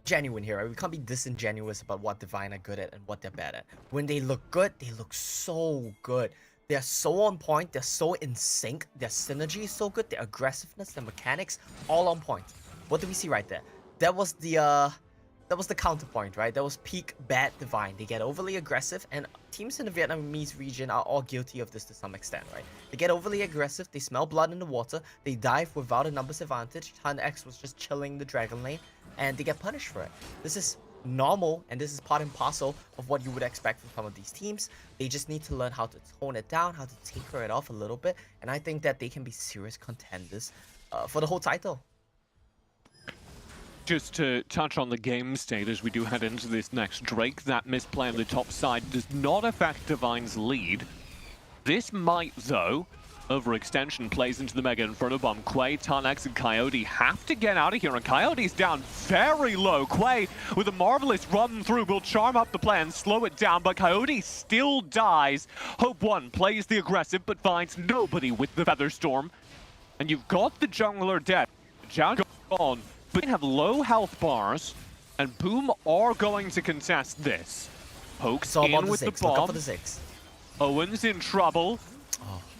genuine here, right? We can't be disingenuous about what Divine are good at and what they're bad at. When they look good, they look so good. They're so on point, they're so in sync, their synergy is so good, their aggressiveness, their mechanics, all on point. What do we see right there? That was the counterpoint, right? That was peak bad Divine. They get overly aggressive, and teams in the Vietnamese region are all guilty of this to some extent, right? They get overly aggressive, they smell blood in the water, they dive without a numbers advantage. Han X was just chilling the dragon lane, and they get punished for it. This is normal, and this is part and parcel of what you would expect from some of these teams. They just need to learn how to tone it down, how to tinker it off a little bit, and I think that they can be serious contenders for the whole title. Just to touch on the game state as we do head into this next Drake, that misplay on the top side does not affect Divine's lead. This might, though. Overextension plays into the Mega Inferno Bomb. Quay, Tarnex, and Coyote have to get out of here, and Coyote's down very low. Quay, with a marvelous run through, will charm up the play and slow it down, but Coyote still dies. Hope 1 plays the aggressive, but finds nobody with the Feather Storm. And you've got the jungler dead. Zhao gone, but they have low health bars, and Boom are going to contest this. Pokes in with the bomb. Look up for the 6. Owens in trouble.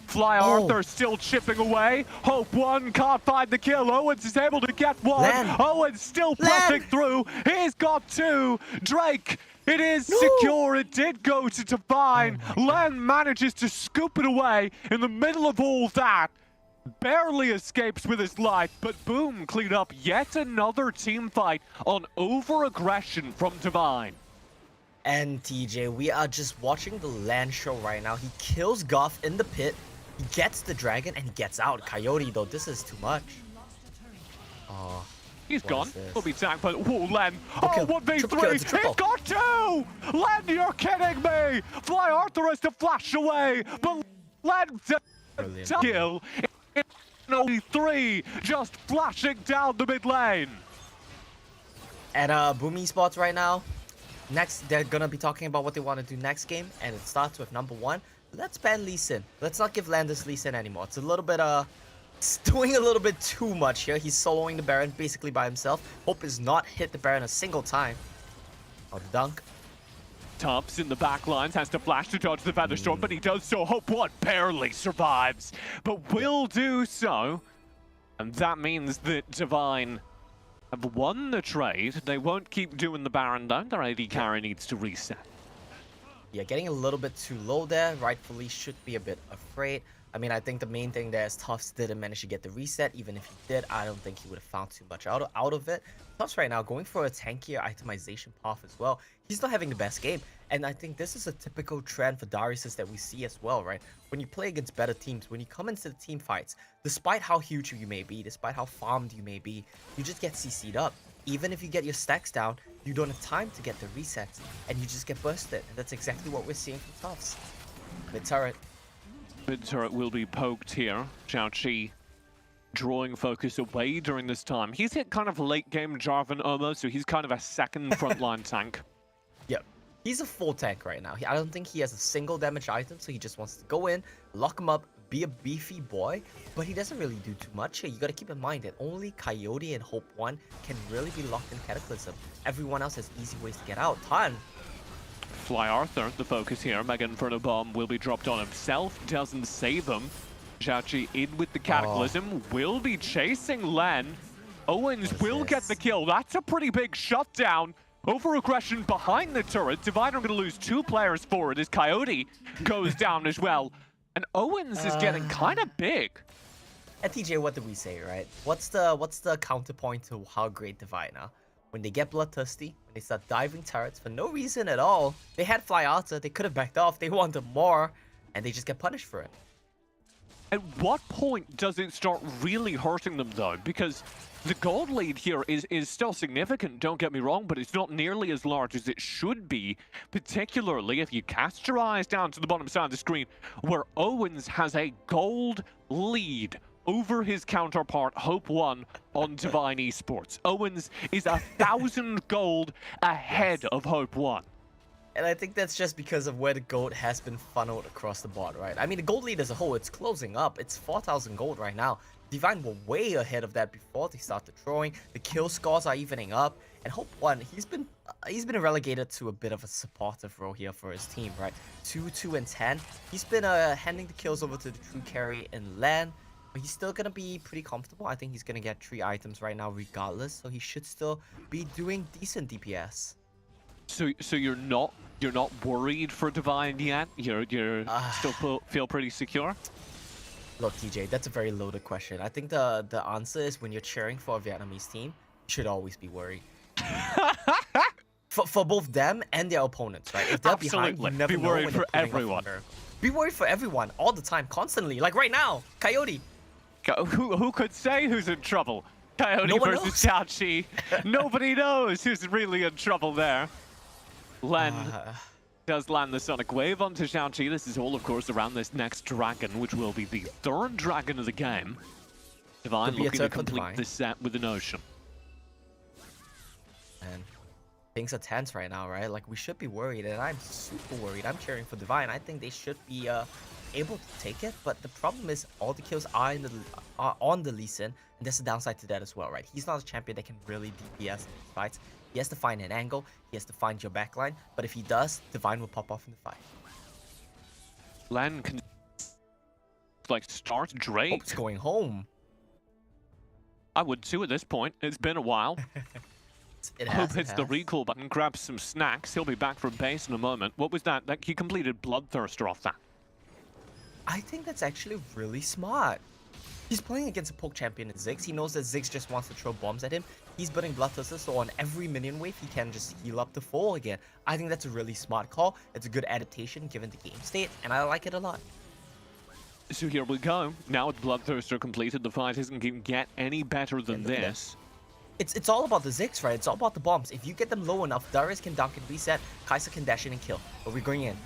Fly Arthur still chipping away. Hope 1 can't find the kill. Owens is able to get 1. Len. Owens still pressing through. He's got 2. Drake, it is secure. It did go to Divine. Len manages to scoop it away in the middle of all that. barely escapes with his life, but boom, clean up yet another team fight on over-aggression from Divine. And TJ, we are just watching the land show right now. He kills Goth in the pit, he gets the dragon, and he gets out. Coyote, though, this is too much. Oh, He's gone. He'll be tagged by Len. Okay, Oh, 1v3. triple kill, it's a triple. He's got two! Len, you're kidding me! Fly Arthur has to flash away, but Len Brilliant. kill in only 3, just flashing down the mid lane. And Boom Esports right now, next they're gonna be talking about what they want to do next game, and it starts with number 1. Let's ban Lee Sin. Let's not give Landis Lee Sin anymore. It's a little bit it's doing a little bit too much here. He's soloing the Baron basically by himself. Hope is not hit the Baron a single time. Oh, the dunk. Tubbs in the back lines has to flash to dodge the Featherstorm, but he does so. Hope One barely survives, but will do so. And that means that Divine have won the trade. They won't keep doing the Baron down. Their AD carry needs to reset. Yeah, getting a little bit too low there. Rightfully should be a bit afraid. I mean, I think the main thing there is Tufts didn't manage to get the reset. Even if he did, I don't think he would have found too much out of it. Tufts right now going for a tankier itemization path as well. He's not having the best game. And I think this is a typical trend for Darius that we see as well, right? When you play against better teams, when you come into the team fights, despite how huge you may be, despite how farmed you may be, you just get CC'd up. Even if you get your stacks down, you don't have time to get the resets, and you just get bursted. And that's exactly what we're seeing from Tufts. Mid turret. Mid turret will be poked here. Xiaoqi drawing focus away during this time. He's hit kind of late game Jarvan almost, so he's kind of a second frontline tank. Yep. He's a full tank right now. I don't think he has a single damage item, so he just wants to go in, lock him up, be a beefy boy, but he doesn't really do too much here. You gotta keep in mind that only Coyote and Hope One can really be locked in Cataclysm. Everyone else has easy ways to get out. Tan. Fly Arthur, the focus here. Mega Inferno Bomb will be dropped on himself, doesn't save him. Xiaoqi in with the Cataclysm, will be chasing Len. Owens will get the kill. That's a pretty big shutdown. Over-aggression behind the turret. Divine are going to lose 2 players for it as Coyote goes down as well. And Owens is getting kind of big. And TJ, what did we say, right? What's the counterpoint to how great Divine are? When they get bloodthirsty, when they start diving turrets for no reason at all, they had Fly Arthur, they could have backed off, they wanted more, and they just get punished for it. At what point does it start really hurting them though? Because the gold lead here is still significant, don't get me wrong, but it's not nearly as large as it should be, particularly if you cast your eyes down to the bottom side of the screen, where Owens has a gold lead over his counterpart, Hope One, on Divine Esports. Owens is 1,000 gold ahead of Hope One. And I think that's just because of where the gold has been funneled across the board, right? I mean, the gold lead as a whole, it's closing up. It's 4,000 gold right now. Divine were way ahead of that before they started throwing. The kill scores are evening up. And Hope One, he's been relegated to a bit of a supportive role here for his team, right? 2, 2, and 10. He's been handing the kills over to the true carry in LAN. But he's still gonna be pretty comfortable. I think he's gonna get 3 items right now regardless. So he should still be doing decent DPS. So you're not worried for Divine yet? You're still feel pretty secure? Look, TJ, that's a very loaded question. I think the answer is when you're cheering for a Vietnamese team, you should always be worried. for both them and their opponents, right? If they're Absolutely. behind, you never be know worried when for they're putting up a everyone. miracle. Be worried for everyone, all the time, constantly. Like right now, Coyote. Who could say who's in trouble? Coyote No one versus knows. Xiaoqi. Nobody knows who's really in trouble there. Len does land the Sonic Wave onto Xiaoqi. This is all, of course, around this next dragon, which will be the 3rd dragon of the game. Divine Could be a looking to third for complete Divine. this set with an Ocean. And things are tense right now, right? Like, we should be worried, and I'm super worried. I'm cheering for Divine. I think they should be able to take it, but the problem is all the kills are on the Lee Sin, and there's a downside to that as well, right? He's not a champion that can really DPS in these fights. He has to find an angle, he has to find your backline, but if he does, Divine will pop off in the fight. Len can start Drake. Hope's going home. I would too at this point. It's been a while. Hope hits the recall button, grabs some snacks. He'll be back from base in a moment. What was that? He completed Bloodthirster off that. I think that's actually really smart. He's playing against a poke champion in Ziggs. He knows that Ziggs just wants to throw bombs at him. He's building Bloodthirster, so on every minion wave, he can just heal up to full again. I think that's a really smart call. It's a good adaptation given the game state, and I like it a lot. So here we go. Now with Bloodthirster completed, the fight isn't going to get any better than this. It's all about the Ziggs, right? It's all about the bombs. If you get them low enough, Darius can dunk and reset, Kai'Sa can dash in and kill. But we're going in.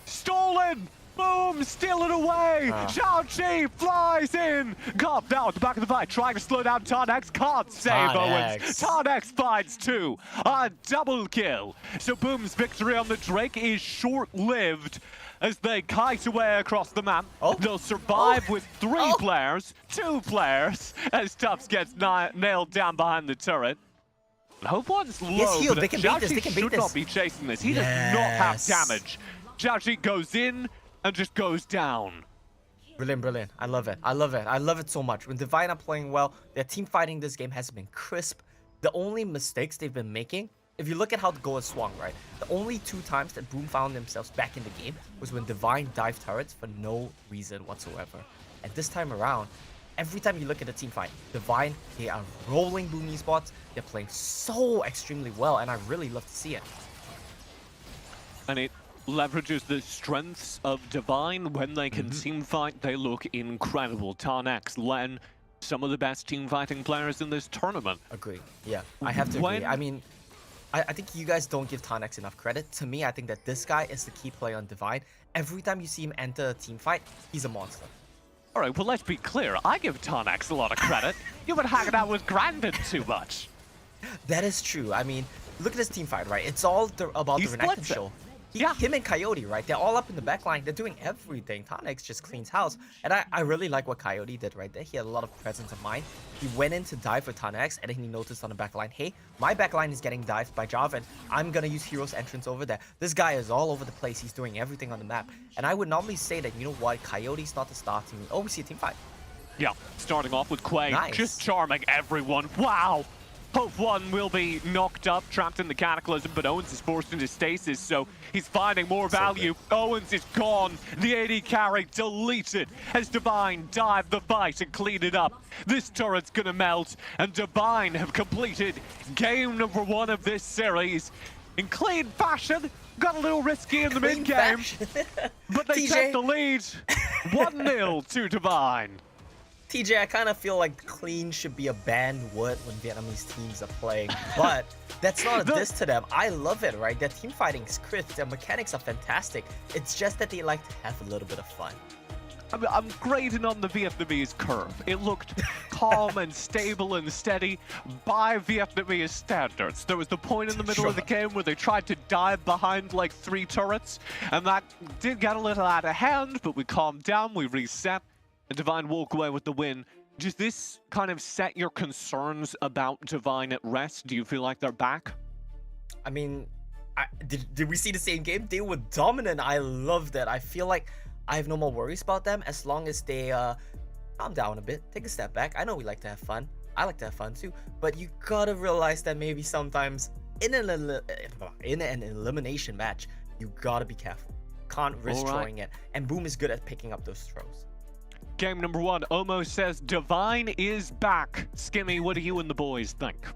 Stolen! Boom! Steal it away! Zhao Qi flies in! Carved now at the back of the fight, trying to slow down Tarnex. Can't save Owens. Tarnex finds 2. A double kill. So Boom's victory on the Drake is short-lived as they kite away across the map. They'll survive with 3 players, 2 players, as Tubbs gets nailed down behind the turret. Hope one's low, healed. but They can beat this. They can beat should this. not be chasing this. He does not have damage. Zhao Qi goes in and just goes down. Brilliant, brilliant. I love it. I love it. I love it so much. When Divine are playing well, their team fighting this game has been crisp. The only mistakes they've been making, if you look at how the goal is swung, right? The only 2 times that Boom found themselves back in the game was when Divine dived turrets for no reason whatsoever. And this time around, every time you look at the team fight, Divine, they are rolling Boom Esports. They're playing so extremely well, and I really love to see it. And it leverages the strengths of Divine. When they can team fight, they look incredible. Tarnex, Len, some of the best team fighting players in this tournament. Agree. Yeah, I have to agree. I mean, I think you guys don't give Tarnex enough credit. To me, I think that this guy is the key player on Divine. Every time you see him enter a team fight, he's a monster. All right, well, let's be clear. I give Tarnex a lot of credit. You've been hanging out with Grandin too much. That is true. I mean, look at this team fight, right? It's all about the Renekton show. Him and Coyote, right? They're all up in the back line. They're doing everything. Tarnex just cleans house. And I really like what Coyote did right there. He had a lot of presence of mind. He went in to dive for Tarnex, and then he noticed on the back line, hey, my back line is getting dived by Jarvan. I'm going to use Hero's entrance over there. This guy is all over the place. He's doing everything on the map. And I would normally say that, you know what, Coyote's not the star team. Oh, we see a team fight. Yeah, starting off with Quay, Nice. just charming everyone. Wow! Hope one will be knocked up, trapped in the Cataclysm, but Owens is forced into stasis, so he's finding more value. Owens is gone. The AD carry deleted as Divine dived the fight and cleaned it up. This turret's gonna melt, and Divine have completed game number 1 of this series in clean fashion. Got a little risky in the mid-game, but they take the lead. 1-0 to Divine. TJ, I kind of feel like clean should be a banned word when Vietnamese teams are playing, but that's not a diss to them. I love it, right? Their team fighting is crisp, their mechanics are fantastic. It's just that they like to have a little bit of fun. I'm grading on the Vietnamese curve. It looked calm and stable and steady by Vietnamese standards. There was the point in the middle of the game where they tried to dive behind like 3 turrets, and that did get a little out of hand, but we calmed down, we reset, and Divine walk away with the win. Does this kind of set your concerns about Divine at rest? Do you feel like they're back? I mean, did we see the same game? They were dominant. I love that. I feel like I have no more worries about them as long as they calm down a bit, take a step back. I know we like to have fun. I like to have fun too, but you gotta realize that maybe sometimes in an elimination match, you gotta be careful. Can't risk throwing it, and Boom is good at picking up those throws. Game number 1, Omo says Divine is back. Skimmy, what do you and the boys think?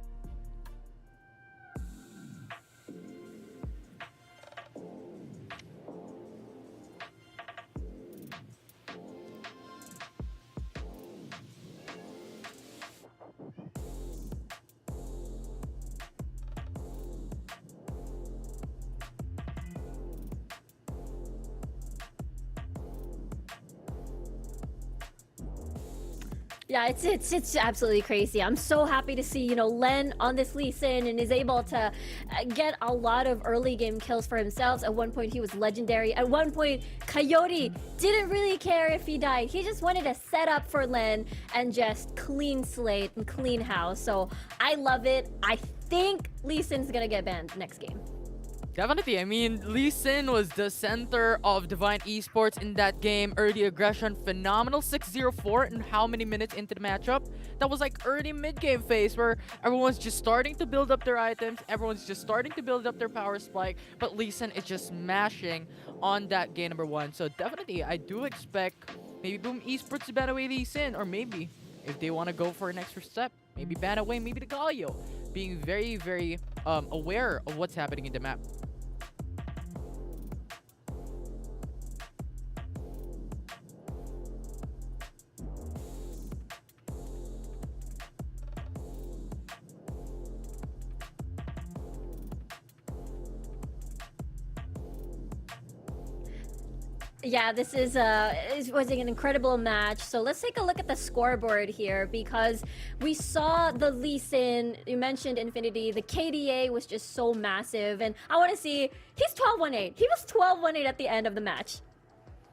Yeah, it's absolutely crazy. I'm so happy to see, you know, Len on this Lee Sin and is able to get a lot of early game kills for himself. At one point, he was legendary. At one point, Coyote didn't really care if he died. He just wanted to set up for Len and just clean slate and clean house. So I love it. I think Lee Sin's gonna get banned next game. Definitely. I mean, Lee Sin was the center of Divine Esports in that game. Early aggression, phenomenal. 6-0-4 in how many minutes into the matchup? That was like early mid-game phase where everyone's just starting to build up their items. Everyone's just starting to build up their power spike. But Lee Sin is just smashing on that game number 1. So definitely, I do expect maybe Boom Esports to ban away Lee Sin. Or maybe, if they want to go for an extra step, maybe ban away maybe the Galio. Being very, very aware of what's happening in the map. Yeah, this is was an incredible match. So let's take a look at the scoreboard here because we saw the Lee Sin, you mentioned Infinity, the KDA was just so massive, and I want to see, he's 12-1-8. He was 12-1-8 at the end of the match.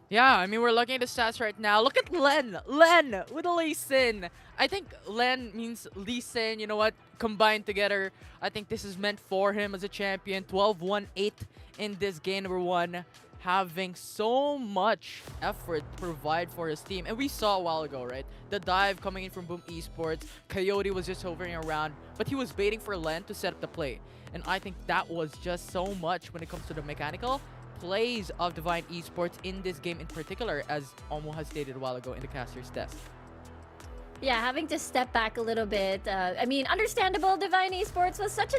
Yeah, I mean, we're looking at the stats right now. Look at Len! Len with a Lee Sin. I think Len means Lee Sin, you know what? Combined together, I think this is meant for him as a champion. 12-1-8 in this game number 1. Having so much effort to provide for his team. And we saw a while ago, right? The dive coming in from Boom Esports. Coyote was just hovering around, but he was waiting for Len to set up the play. And I think that was just so much when it comes to the mechanical plays of Divine Esports in this game in particular, as Omo has stated a while ago in the caster's test. Yeah, having to step back a little bit. I mean, understandable. Divine Esports was such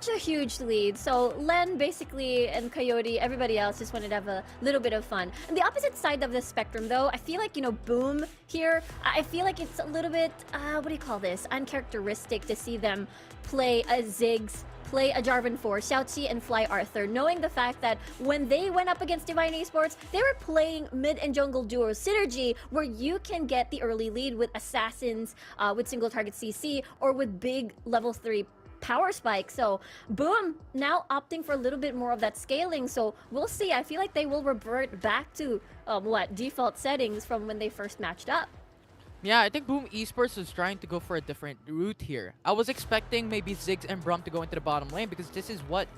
a huge lead. So Len basically and Coyote, everybody else just wanted to have a little bit of fun. On the opposite side of the spectrum, though, I feel like, you know, Boom here, I feel like it's a little bit, what do you call this? Uncharacteristic to see them play a Ziggs, play a Jarvan 4, Xiaoqi, and Fly Arthur, knowing the fact that when they went up against Divine Esports, they were playing mid and jungle duo synergy where you can get the early lead with assassins, with single target CC, or with big level 3 power spike. So Boom now opting for a little bit more of that scaling. So we'll see. I feel like they will revert back to default settings from when they first matched up. Yeah, I think Boom Esports was trying to go for a different route here. I was expecting maybe Ziggs and Braum to go into the bottom lane because this is what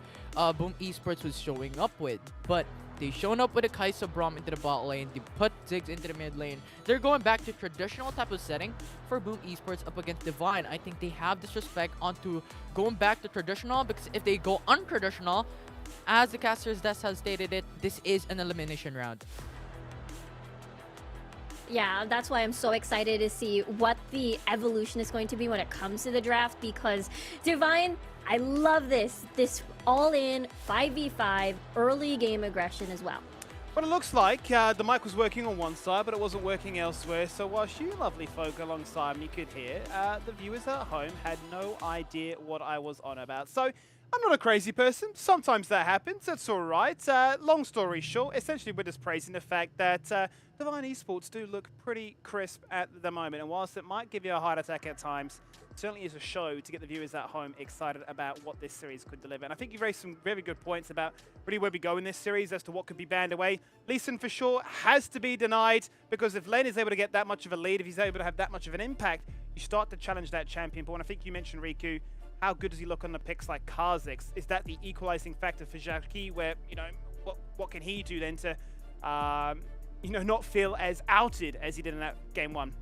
Boom Esports was showing up with. But they shown up with a Kai'Sa Braum into the bot lane. They put Ziggs into the mid lane. They're going back to traditional type of setting for Boom Esports up against Divine. I think they have disrespect onto going back to traditional because if they go untraditional, as the caster's desk has stated it, this is an elimination round. Yeah, that's why I'm so excited to see what the evolution is going to be when it comes to the draft, because Divine, I love this all-in 5v5 early game aggression as well. Well, it looks like the mic was working on one side, but it wasn't working elsewhere. So whilst you lovely folk alongside me could hear, the viewers at home had no idea what I was on about. So I'm not a crazy person. Sometimes that happens. That's all right. Long story short, essentially we're just praising the fact that Divine Esports do look pretty crisp at the moment. And whilst it might give you a heart attack at times, it certainly is a show to get the viewers at home excited about what this series could deliver. And I think you raised some very good points about really where we go in this series as to what could be banned away. Lee Sin for sure has to be denied, because if Len is able to get that much of a lead, if he's able to have that much of an impact, you start to challenge that champion. But when I think you mentioned Riku, how good does he look on the picks like Kha'Zix? Is that the equalizing factor for Xiaoqi, where, you know, what can he do then to, you know, not feel as outed as he did in that game 1?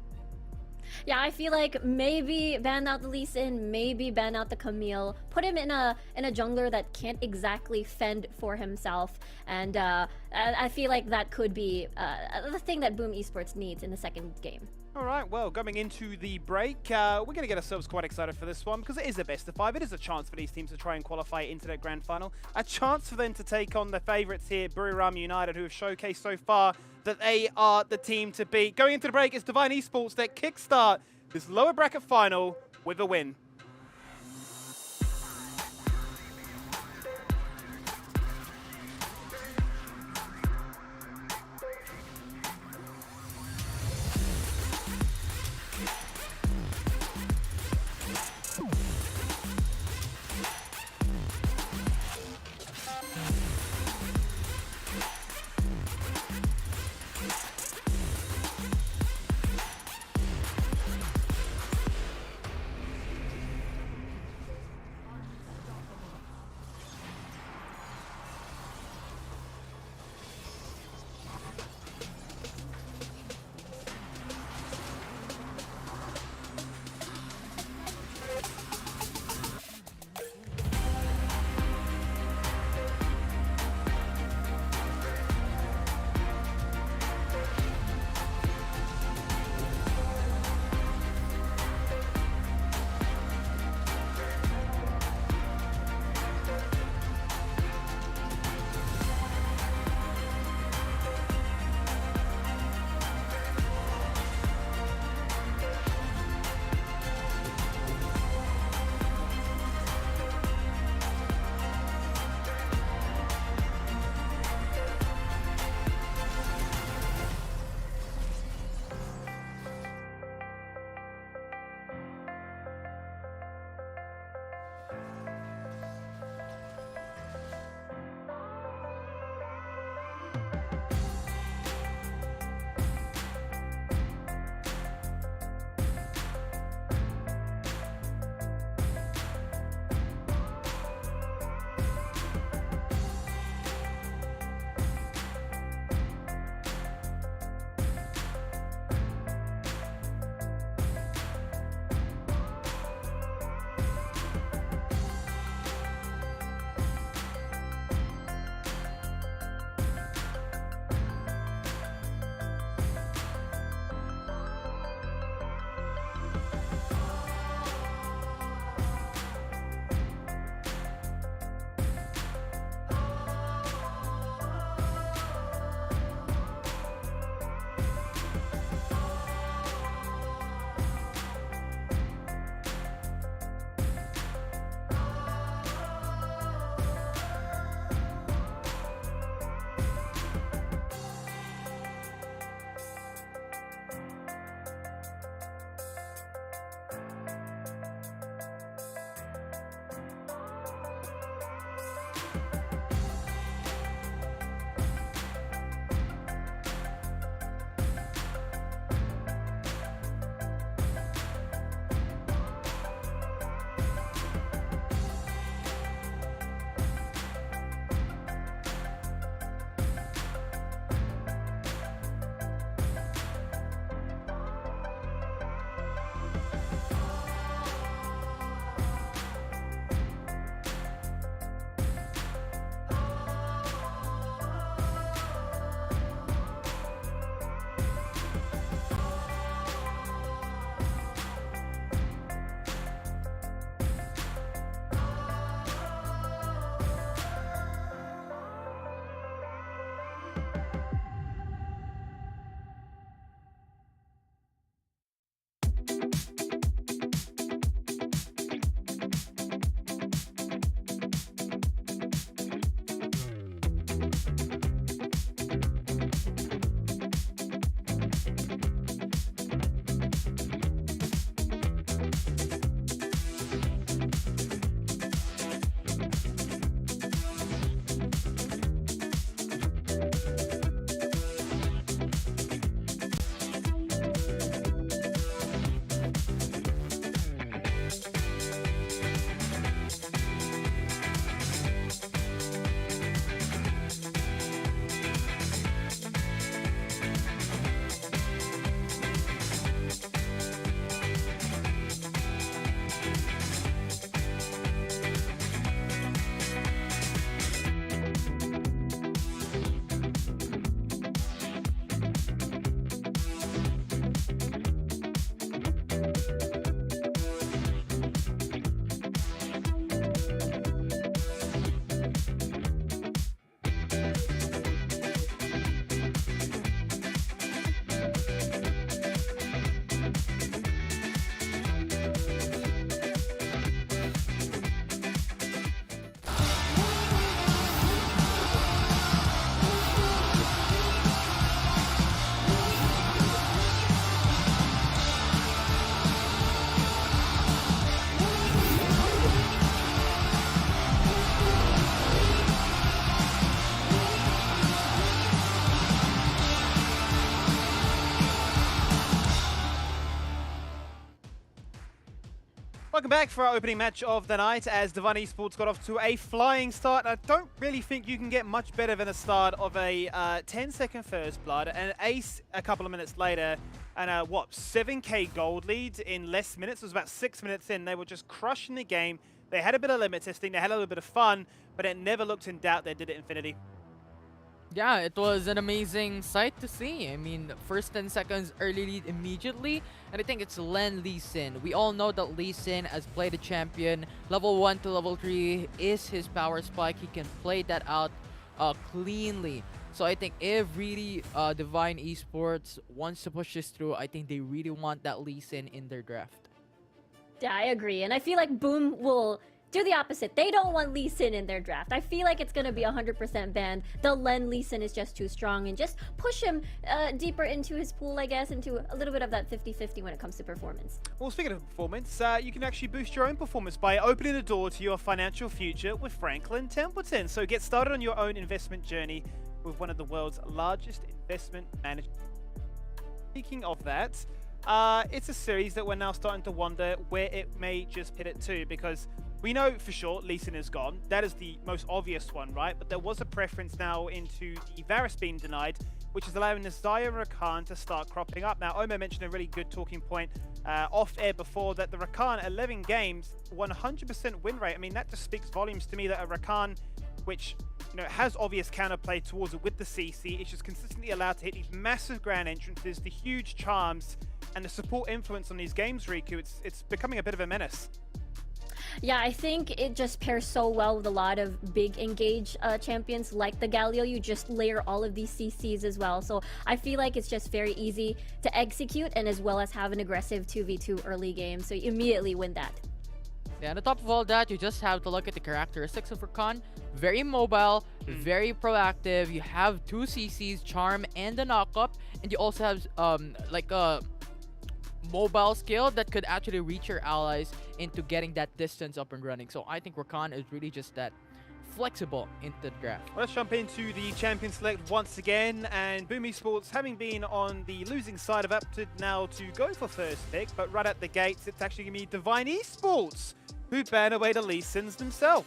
Yeah, I feel like maybe ban out the Lee Sin, maybe ban out the Camille, put him in a jungler that can't exactly fend for himself, and I feel like that could be the thing that Boom Esports needs in the second game. All right, well, going into the break, we're going to get ourselves quite excited for this one because it is a best of 5. It is a chance for these teams to try and qualify into that grand final. A chance for them to take on the favourites here, Buriram United, who have showcased so far that they are the team to beat. Going into the break, it's Divine Esports that kickstart this lower bracket final with a win. Welcome back for our opening match of the night as Divine Esports got off to a flying start. I don't really think you can get much better than the start of a 10-second first blood, and an ace a couple of minutes later, and a, 7k gold lead in less minutes. It was about 6 minutes in. They were just crushing the game. They had a bit of limit testing, they had a little bit of fun, but it never looked in doubt they did it Infinity. Yeah, it was an amazing sight to see. I mean, first 10 seconds early lead immediately, and I think it's Lee Sin. We all know that Lee Sin has played a champion. Level 1 to level 3 is his power spike. He can play that out cleanly. So I think if really Divine Esports wants to push this through, I think they really want that Lee Sin in their draft. Yeah, I agree. And I feel like Boom will do the opposite. They don't want Lee Sin in their draft. I feel like it's going to be 100% banned. They'll lend Lee Sin is just too strong and just push him deeper into his pool, I guess, into a little bit of that 50-50 when it comes to performance. Well, speaking of performance, you can actually boost your own performance by opening the door to your financial future with Franklin Templeton. So get started on your own investment journey with one of the world's largest investment managers. Speaking of that, it's a series that we're now starting to wonder where it may just pivot to, because we know for sure Lee Sin is gone. That is the most obvious one, right? But there was a preference now into the Varus being denied, which is allowing the Xayah and Rakan to start cropping up. Now, Omer mentioned a really good talking point off air before, that the Rakan 11 games, 100% win rate. I mean, that just speaks volumes to me, that a Rakan, which has obvious counterplay towards it with the CC, is just consistently allowed to hit these massive ground entrances, the huge charms, and the support influence on these games, Riku. It's becoming a bit of a menace. Yeah, I think it just pairs so well with a lot of big engage champions like the Galio. You just layer all of these CCs as well. So I feel like it's just very easy to execute, and as well as have an aggressive 2v2 early game. So you immediately win that. Yeah, and on top of all that, you just have to look at the characteristics of Rakan. Very mobile, very proactive. You have 2 CCs, Charm and the Knockup, and you also have like a mobile skill that could actually reach your allies into getting that distance up and running. So I think Rakan is really just that flexible into the draft. Let's jump into the champion select once again, and Boom Esports, having been on the losing side, have opted now to go for first pick, but right at the gates it's actually going to be Divine Esports who ban away the Lee Sins themselves.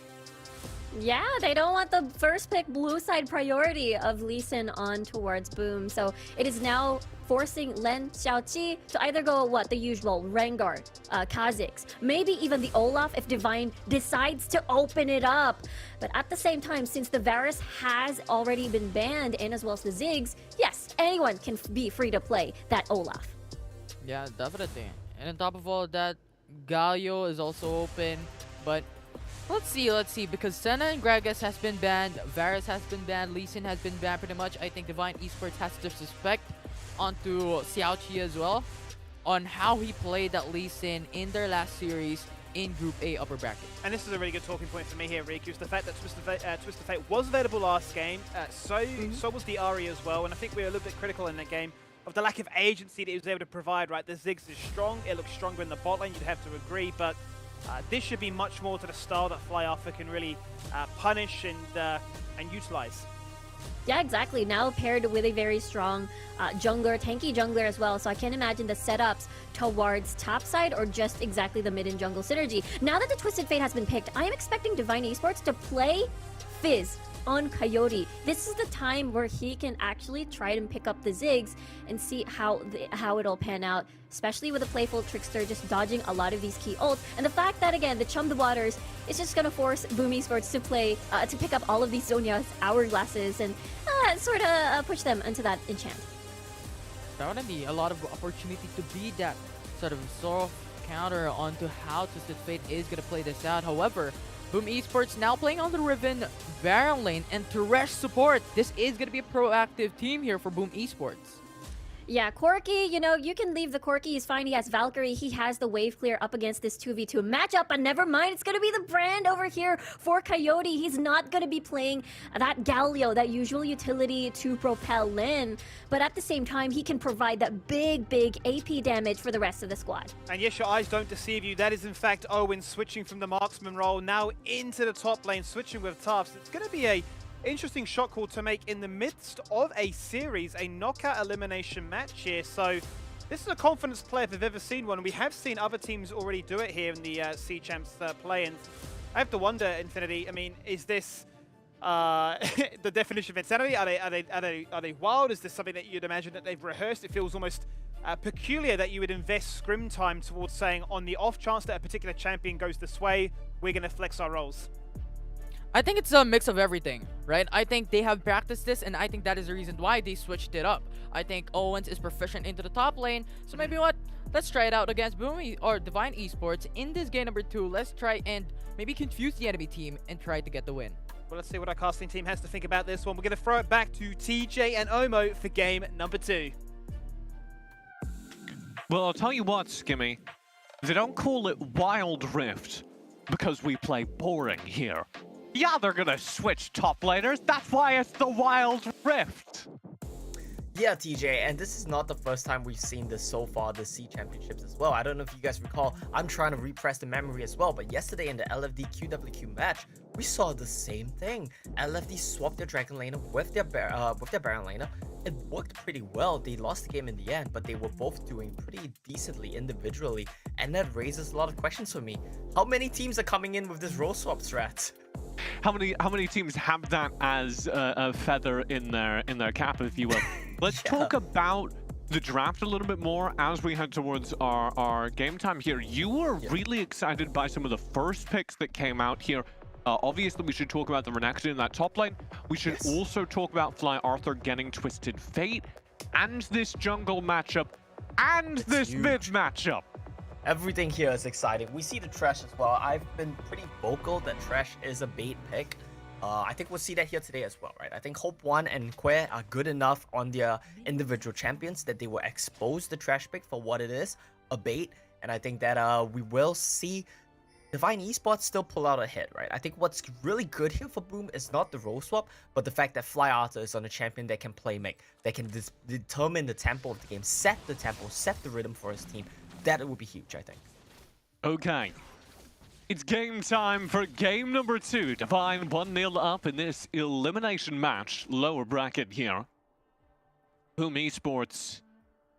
Yeah, they don't want the first pick blue side priority of Lee Sin on towards Boom. So it is now forcing Len Xiaoqi to either go the usual Rengar, Kha'Zix, maybe even the Olaf if Divine decides to open it up. But at the same time, since the Varus has already been banned, and as well as the Ziggs, yes, anyone can be free to play that Olaf. Yeah, definitely. And on top of all that, Galio is also open, but let's see, because Senna and Gragas has been banned, Varus has been banned, Lee Sin has been banned pretty much. I think Divine Esports has to suspect onto Xiaoqi as well on how he played that Lee Sin in their last series in Group A upper bracket. And this is a really good talking point for me here, Riku, is the fact that Twisted Fate was available last game, so was the Ari as well, and I think we were a little bit critical in that game of the lack of agency that he was able to provide, right? The Ziggs is strong, it looks stronger in the bot lane, you'd have to agree, but this should be much more to the style that Fly Alpha can really punish and utilize. Yeah, exactly. Now paired with a very strong jungler, tanky jungler as well. So I can't imagine the setups towards top side or just exactly the mid and jungle synergy. Now that the Twisted Fate has been picked, I am expecting Divine Esports to play Fizz on Coyote. This is the time where he can actually try and pick up the Ziggs and see how it'll pan out, especially with a playful Trickster just dodging a lot of these key ults. And the fact that, again, the Chum the Waters is just going to force Boom Esports to play, to pick up all of these Zhonya's hourglasses and sort of push them into that enchant. There would be a lot of opportunity to be that sort of soft counter onto how Twisted Fate is going to play this out. However, Boom Esports now playing on the Riven Baron lane and Thresh support. This is going to be a proactive team here for Boom Esports. Yeah, Corki, you can leave the Corki. He's fine. He has Valkyrie. He has the wave clear up against this 2v2 matchup. But never mind. It's going to be the brand over here for Coyote. He's not going to be playing that Galio, that usual utility to propel in. But at the same time, he can provide that big AP damage for the rest of the squad. And yes, your eyes don't deceive you. That is, in fact, Owen switching from the marksman role now into the top lane, switching with Tufts. It's going to be a interesting shot call to make in the midst of a series, a knockout elimination match here. So This is a confidence play if I've ever seen one. We have seen other teams already do it here in the C Champs play, and I have to wonder, Infinity. I mean, is this the definition of insanity? Are they wild? Is this something that you'd imagine that they've rehearsed? It feels almost peculiar that you would invest scrim time towards saying, on the off chance that a particular champion goes this way, we're going to flex our roles. I think it's a mix of everything, right? I think they have practiced this, and I think that is the reason why they switched it up. I think Owens is proficient into the top lane, so maybe what? Let's try it out against Divine Esports in this game number 2. Let's try and maybe confuse the enemy team and try to get the win. Well, let's see what our casting team has to think about this one. We're going to throw it back to TJ and Omo for game number 2. Well, I'll tell you what, Skimmy. They don't call it Wild Rift because we play boring here. Yeah, they're gonna switch top laners. That's why it's the Wild Rift. Yeah, TJ, and this is not the first time we've seen this so far, the C Championships as well. I don't know if you guys recall, I'm trying to repress the memory as well, but yesterday in the LFD QWQ match, we saw the same thing. LFD swapped their Dragon laner with their Baron laner. It worked pretty well. They lost the game in the end, but they were both doing pretty decently individually, and that raises a lot of questions for me. How many teams are coming in with this role swap strat? How many teams have that as a feather in their cap, if you will? Let's talk about the draft a little bit more as we head towards our game time here. You were really excited by some of the first picks that came out here. Obviously, we should talk about the Renekton in that top lane. We should also talk about Fly Arthur getting Twisted Fate, and this jungle matchup, and this mid matchup. Everything here is exciting. We see the Thresh as well. I've been pretty vocal that Thresh is a bait pick. I think we'll see that here today as well, right? I think Hope 1 and Quare are good enough on their individual champions that they will expose the Thresh pick for what it is, a bait. And I think that we will see Divine Esports still pull out a hit, right? I think what's really good here for Boom is not the role swap, but the fact that Fly Arthur is on a champion that can play make, that can determine the tempo of the game, set the tempo, set the rhythm for his team. That would be huge, I think. Okay. It's game time for game number 2. Divine 1-0 up in this elimination match. Lower bracket here. Boom Esports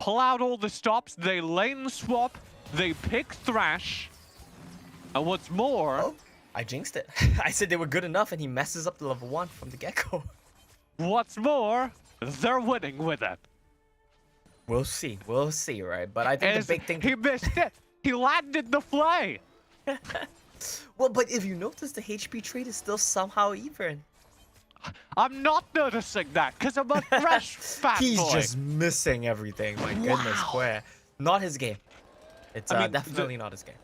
pull out all the stops. They lane swap. They pick Thresh. And what's more... Oh, I jinxed it. I said they were good enough and he messes up the level 1 from the get-go. What's more, they're winning with it. We'll see, right? But I think the big thing... He missed it! He landed the flay! Well, but if you notice, the HP trade is still somehow even. I'm not noticing that, because I'm a Thresh fanboy. He's just missing everything, my goodness, Square. Not his game. It's definitely not his game.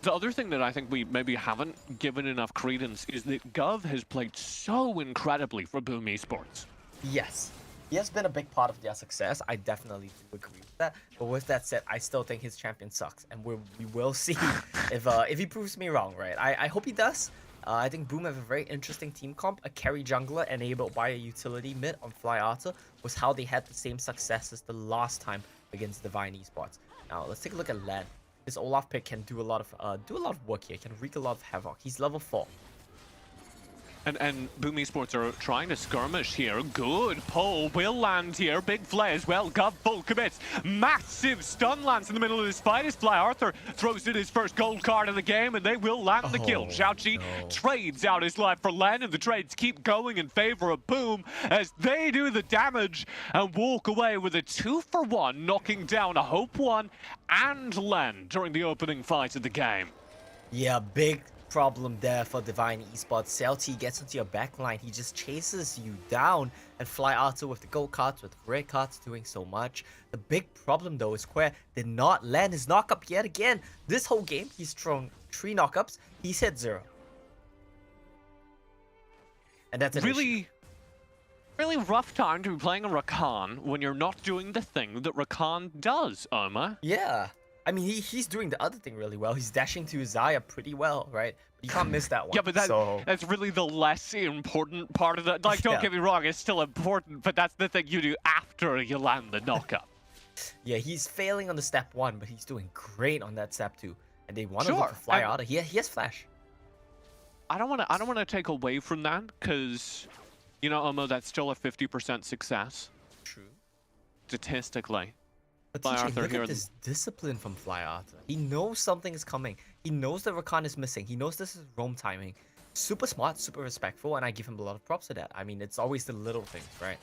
The other thing that I think we maybe haven't given enough credence is that Gov has played so incredibly for Boom Esports. Yes. He has been a big part of their success. I definitely do agree with that. But with that said, I still think his champion sucks. And we will see if he proves me wrong, right? I hope he does. I think Boom have a very interesting team comp. A carry jungler enabled by a utility mid on Fly Arthur was how they had the same success as the last time against Divine Esports. Now, let's take a look at Len. This Olaf pick can do a lot of work here. Can wreak a lot of havoc. He's level 4. And Boom Esports are trying to skirmish here. Good pull will land here. Big Flay as well. Gov full commits. Massive stun lands in the middle of this fight as Fly Arthur throws in his first gold card of the game, and they will land the kill. Xiaoqi trades out his life for Len, and the trades keep going in favor of Boom as they do the damage and walk away with a 2-for-1, knocking down a Hope 1 and Len during the opening fight of the game. Yeah, big problem there for Divine Esports. CLT gets into your backline, he just chases you down, and Fly Arthur with the gold cards, with the red cards doing so much. The big problem though is Square did not land his knockup yet again. This whole game, he's thrown 3 knockups, he's hit 0. And that's an issue. Really rough time to be playing a Rakan when you're not doing the thing that Rakan does, Oma. Yeah. I mean, he's doing the other thing really well. He's dashing to Zaya pretty well, right? But you can't miss that one. Yeah, but that's really the less important part of that. Like, don't get me wrong, it's still important, but that's the thing you do after you land the knockup. Yeah, he's failing on the step 1, but he's doing great on that step 2. And they want to look for Fly Arthur. He has flash. I don't want to take away from that, because, you know, Omo, that's still a 50% success. True. Statistically. But Fly TJ, Arthur look here. at this discipline from Fly Arthur. He knows something is coming. He knows the Rakan is missing. He knows this is roam timing. Super smart, super respectful, and I give him a lot of props to that. I mean, it's always the little things, right?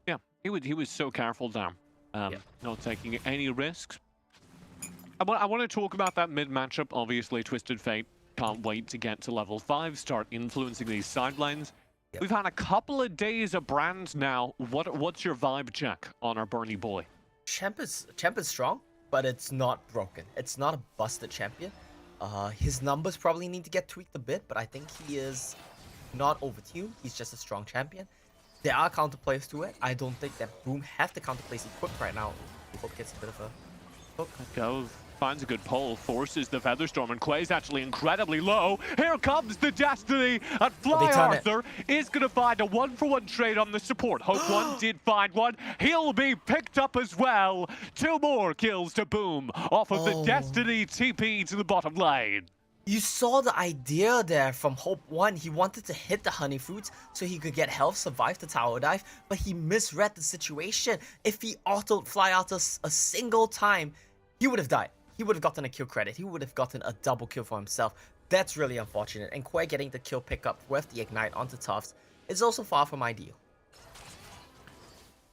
Yeah, he was so careful there. Not taking any risks. I want to talk about that mid matchup. Obviously, Twisted Fate can't wait to get to level 5, start influencing these side lanes. Yep. We've had a couple of days of brands now. What's your vibe check on our Bernie boy? Champ is strong, but it's not broken. It's not a busted champion. His numbers probably need to get tweaked a bit, but I think he is not overtuned. He's just a strong champion. There are counterplays to it. I don't think that Boom has the counterplays equipped right now. I hope gets a bit of a hook. Go. Finds a good pull, forces the Featherstorm, and Quay's actually incredibly low. Here comes the Destiny, and Fly Arthur is going to find a 1-for-1 trade on the support. Hope One did find one. He'll be picked up as well. 2 more kills to Boom off of the Destiny TP to the bottom lane. You saw the idea there from Hope One. He wanted to hit the honey fruits so he could get health, survive the tower dive, but he misread the situation. If he autoed Fly Arthur a single time, he would have died. He would have gotten a kill credit. He would have gotten a double kill for himself. That's really unfortunate. And Quay getting the kill pickup with the Ignite onto Tufts is also far from ideal.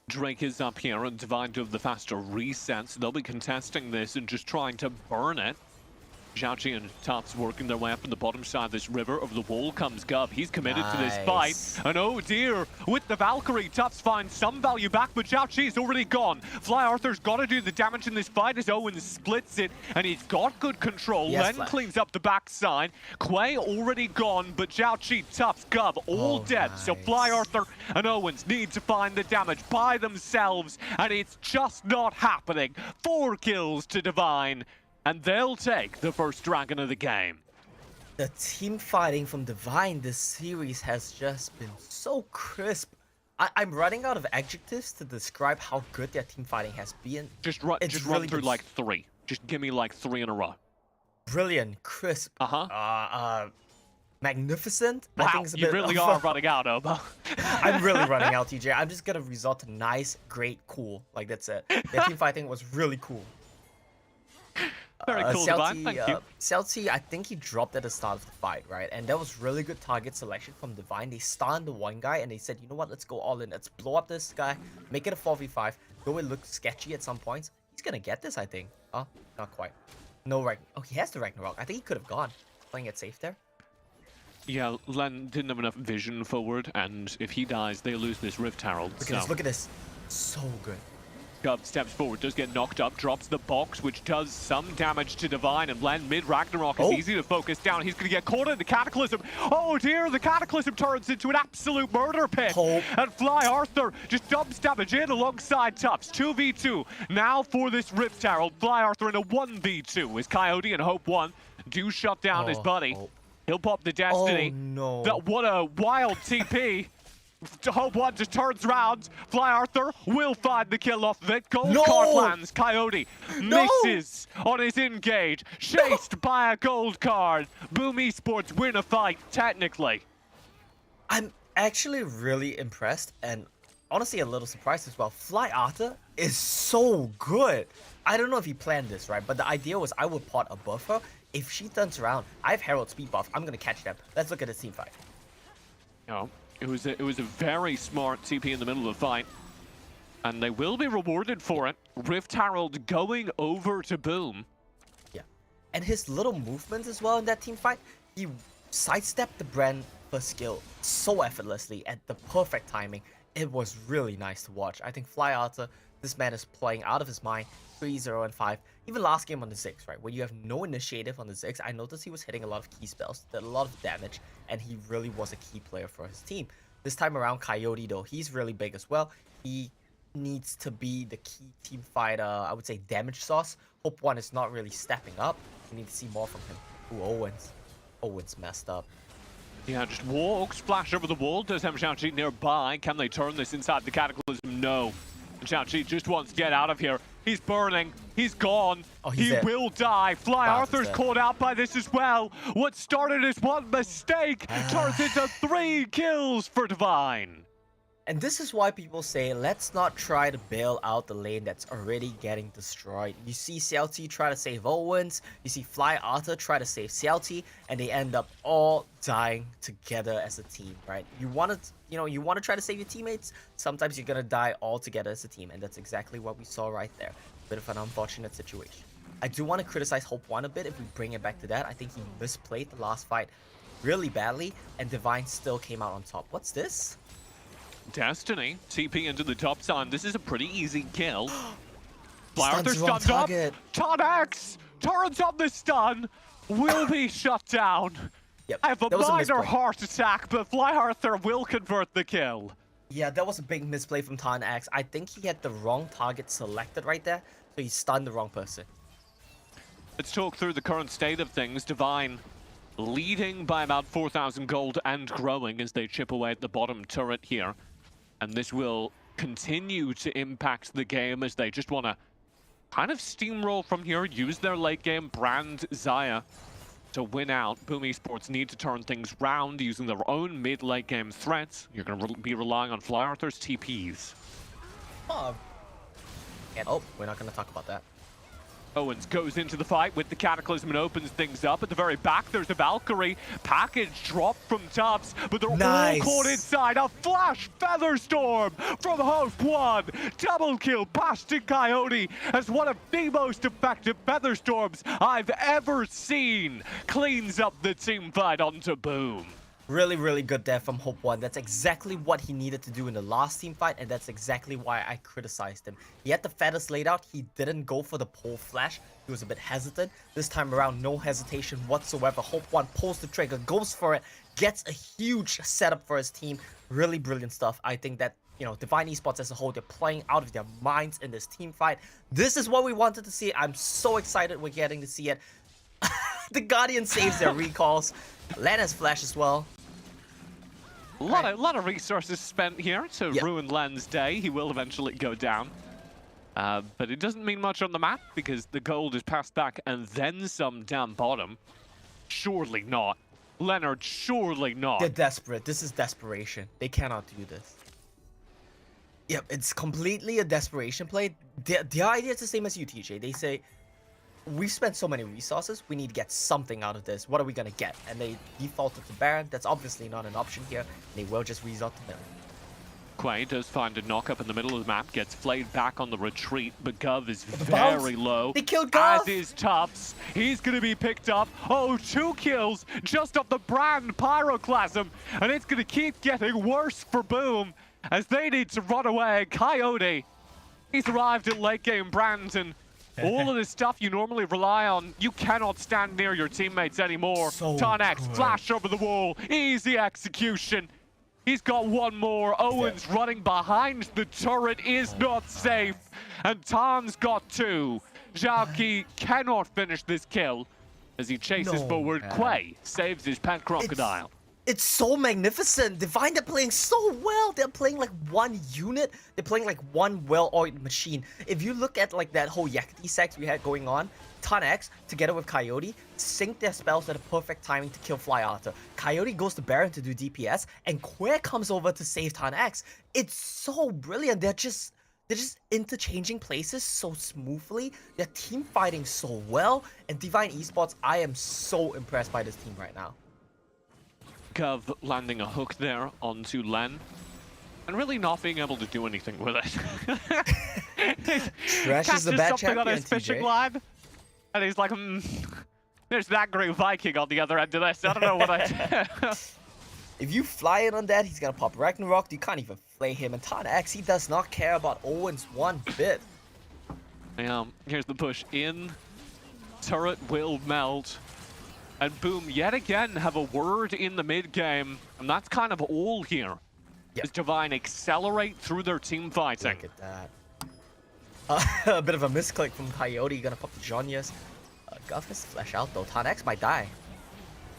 Drake is up here, and Divine do have the faster resets. They'll be contesting this and just trying to burn it. Xiaoqi and Tufts working their way up on the bottom side of this river. Over the wall comes Gub. He's committed to this fight. And oh dear, with the Valkyrie, Tufts finds some value back, but Xiaoqi's already gone. Fly Arthur's got to do the damage in this fight as Owen splits it, and he's got good control. Len cleans up the backside. Quay already gone, but Xiaoqi, Tufts, Gub all dead. Nice. So Fly Arthur and Owens need to find the damage by themselves, and it's just not happening. 4 kills to Divine. And they'll take the first dragon of the game. The team fighting from Divine this series has just been so crisp. I'm running out of adjectives to describe how good their team fighting has been. Just run through like 3. Just give me like 3 in a row. Brilliant, crisp, magnificent. Wow, I think it's a you bit really are running out, Oba. I'm really running out, TJ. I'm just gonna resort to nice, great, cool. Like that's it. Their team fighting was really cool. Very cool, Divine, thank you. Celti, I think he dropped at the start of the fight, right? And that was really good target selection from Divine. They stunned the one guy and they said, you know what, let's go all in. Let's blow up this guy, make it a 4v5, though it looks sketchy at some points. He's gonna get this, I think. Oh, not quite. No Ragnarok. Oh, he has the Ragnarok. I think he could have gone. Playing it safe there. Yeah, Len didn't have enough vision forward, and if he dies, they lose this Rift Herald. Look at this. So good. Gub steps forward, does get knocked up, drops the box, which does some damage to Divine, and Len mid-Ragnarok is easy to focus down. He's going to get caught in the Cataclysm. Oh dear, the Cataclysm turns into an absolute murder pit. And Fly Arthur just dumps damage in alongside Tufts. 2v2 now for this Rift Herald. Fly Arthur in a 1v2 as Coyote and Hope One do shut down his buddy. He'll pop the Destiny. Oh no. What a wild TP. Hope One just turns around. Fly Arthur will find the kill off of it. Gold card lands. Coyote misses on his engage. Chased by a gold card. Boom Esports win a fight, technically. I'm actually really impressed and honestly a little surprised as well. Fly Arthur is so good. I don't know if he planned this, right? But the idea was I would pot above her. If she turns around, I have Herald speed buff. I'm going to catch them. Let's look at the team fight. Oh. It was a very smart TP in the middle of the fight, and they will be rewarded for it. Rift Herald going over to Boom. Yeah, and his little movements as well in that team fight, he sidestepped the Brand for skill so effortlessly at the perfect timing. It was really nice to watch. I think Fly Arthur, this man is playing out of his mind. 3-0 and 5. Even last game on the Ziggs, right, where you have no initiative on the Ziggs, I noticed he was hitting a lot of key spells, did a lot of damage, and he really was a key player for his team. This time around, Coyote, though, he's really big as well. He needs to be the key team fighter, I would say damage source. Hope One is not really stepping up. We need to see more from him. Ooh, Owens. Owens messed up. Yeah, just walks, flash over the wall. Does have Xiaoqi nearby. Can they turn this inside the Cataclysm? No. Xiaoqi just wants to get out of here. He's burning. He's gone. He will die. Fly Arthur's caught out by this as well. What started as one mistake turns into 3 kills for Divine. And this is why people say, let's not try to bail out the lane that's already getting destroyed. You see CLT try to save Owens, you see Fly Arthur try to save CLT, and they end up all dying together as a team, right? You want to try to save your teammates, sometimes you're gonna die all together as a team, and that's exactly what we saw right there. Bit of an unfortunate situation. I do want to criticize Hope One a bit if we bring it back to that. I think he misplayed the last fight really badly, and Divine still came out on top. What's this? Destiny TP into the top side. This is a pretty easy kill. Fly Stuns Arthur the wrong stunned up. target. Todd X turns on the stun. Will be shut down. Yep, I have a that was a minor misplay. heart attack, but Fly Arthur will convert the kill. Yeah, that was a big misplay from Tan X. I think he had the wrong target selected right there, so he stunned the wrong person. Let's talk through the current state of things. Divine leading by about 4,000 gold and growing as they chip away at the bottom turret here. And this will continue to impact the game as they just want to kind of steamroll from here, use their late game brand Xayah to win out. Boom Esports need to turn things round using their own mid-late game threats. You're going to be relying on Fly Arthur's TPs. Oh. And, oh, we're not going to talk about that. Owens goes into the fight with the Cataclysm and opens things up. At the very back, there's a Valkyrie. Package drop from Tubbs, but they're all caught inside. A flash Featherstorm from Hope One. Double kill Bastion Coyote as one of the most effective Featherstorms I've ever seen. Cleans up the team fight onto Boom. Really, really good there from Hope One. That's exactly what he needed to do in the last team fight, and that's exactly why I criticized him. He had the feathers laid out. He didn't go for the pole flash. He was a bit hesitant. This time around, no hesitation whatsoever. Hope One pulls the trigger, goes for it, gets a huge setup for his team. Really brilliant stuff. I think that, you know, Divine Esports as a whole, they're playing out of their minds in this team fight. This is what we wanted to see. I'm so excited we're getting to see it. The Guardian saves their recalls. Lana's flash as well. A lot of resources spent here to ruin Len's day. He will eventually go down. But it doesn't mean much on the map because the gold is passed back and then some down bottom. Surely not. Leonard, surely not. They're desperate. This is desperation. They cannot do this. Yep, it's completely a desperation play. The idea is the same as you, TJ. They say, we've spent so many resources, we need to get something out of this. What are we going to get? And they defaulted to Baron. That's obviously not an option here. They will just resort to Baron. Quay does find a knock up in the middle of the map, gets flayed back on the retreat, but Gov is very low. They killed Gov! As is Tubbs. He's going to be picked up. Oh, 2 kills just off the brand Pyroclasm, and it's going to keep getting worse for Boom as they need to run away. Coyote, he's arrived at late game brand, and all of the stuff you normally rely on, you cannot stand near your teammates anymore. So Tonex, good. flash over the wall, easy execution. He's got one more. Owens running behind the turret is not safe. And Tan's got 2. Zhao cannot finish this kill as he chases forward. Quay saves his pet crocodile. It's so magnificent. Divine, they're playing so well. They're playing like one unit. They're playing like one well-oiled machine. If you look at like that whole Yakety sex we had going on, Tan X, together with Coyote, sync their spells at a perfect timing to kill Fly Arthur. Coyote goes to Baron to do DPS, and Quay comes over to save Tan X. It's so brilliant. They're just interchanging places so smoothly. They're team fighting so well. And Divine Esports, I am so impressed by this team right now. Gov landing a hook there onto Len, and really not being able to do anything with it. Trash is the bad something on champion, his fishing TJ. line, and he's like, there's that great Viking on the other end of this. I don't know what I do. If you fly in on that, he's gonna pop Ragnarok. You can't even flay him. And Tan X, he does not care about Owens one bit. Here's the push in. Turret will melt. And Boom, yet again, have a word in the mid-game. And that's kind of all here. Yep. As Divine accelerate through their team fighting. Look at that. A bit of a misclick from Coyote. Gonna pop the Jonyas. Gov has to flash out though. Tan X might die.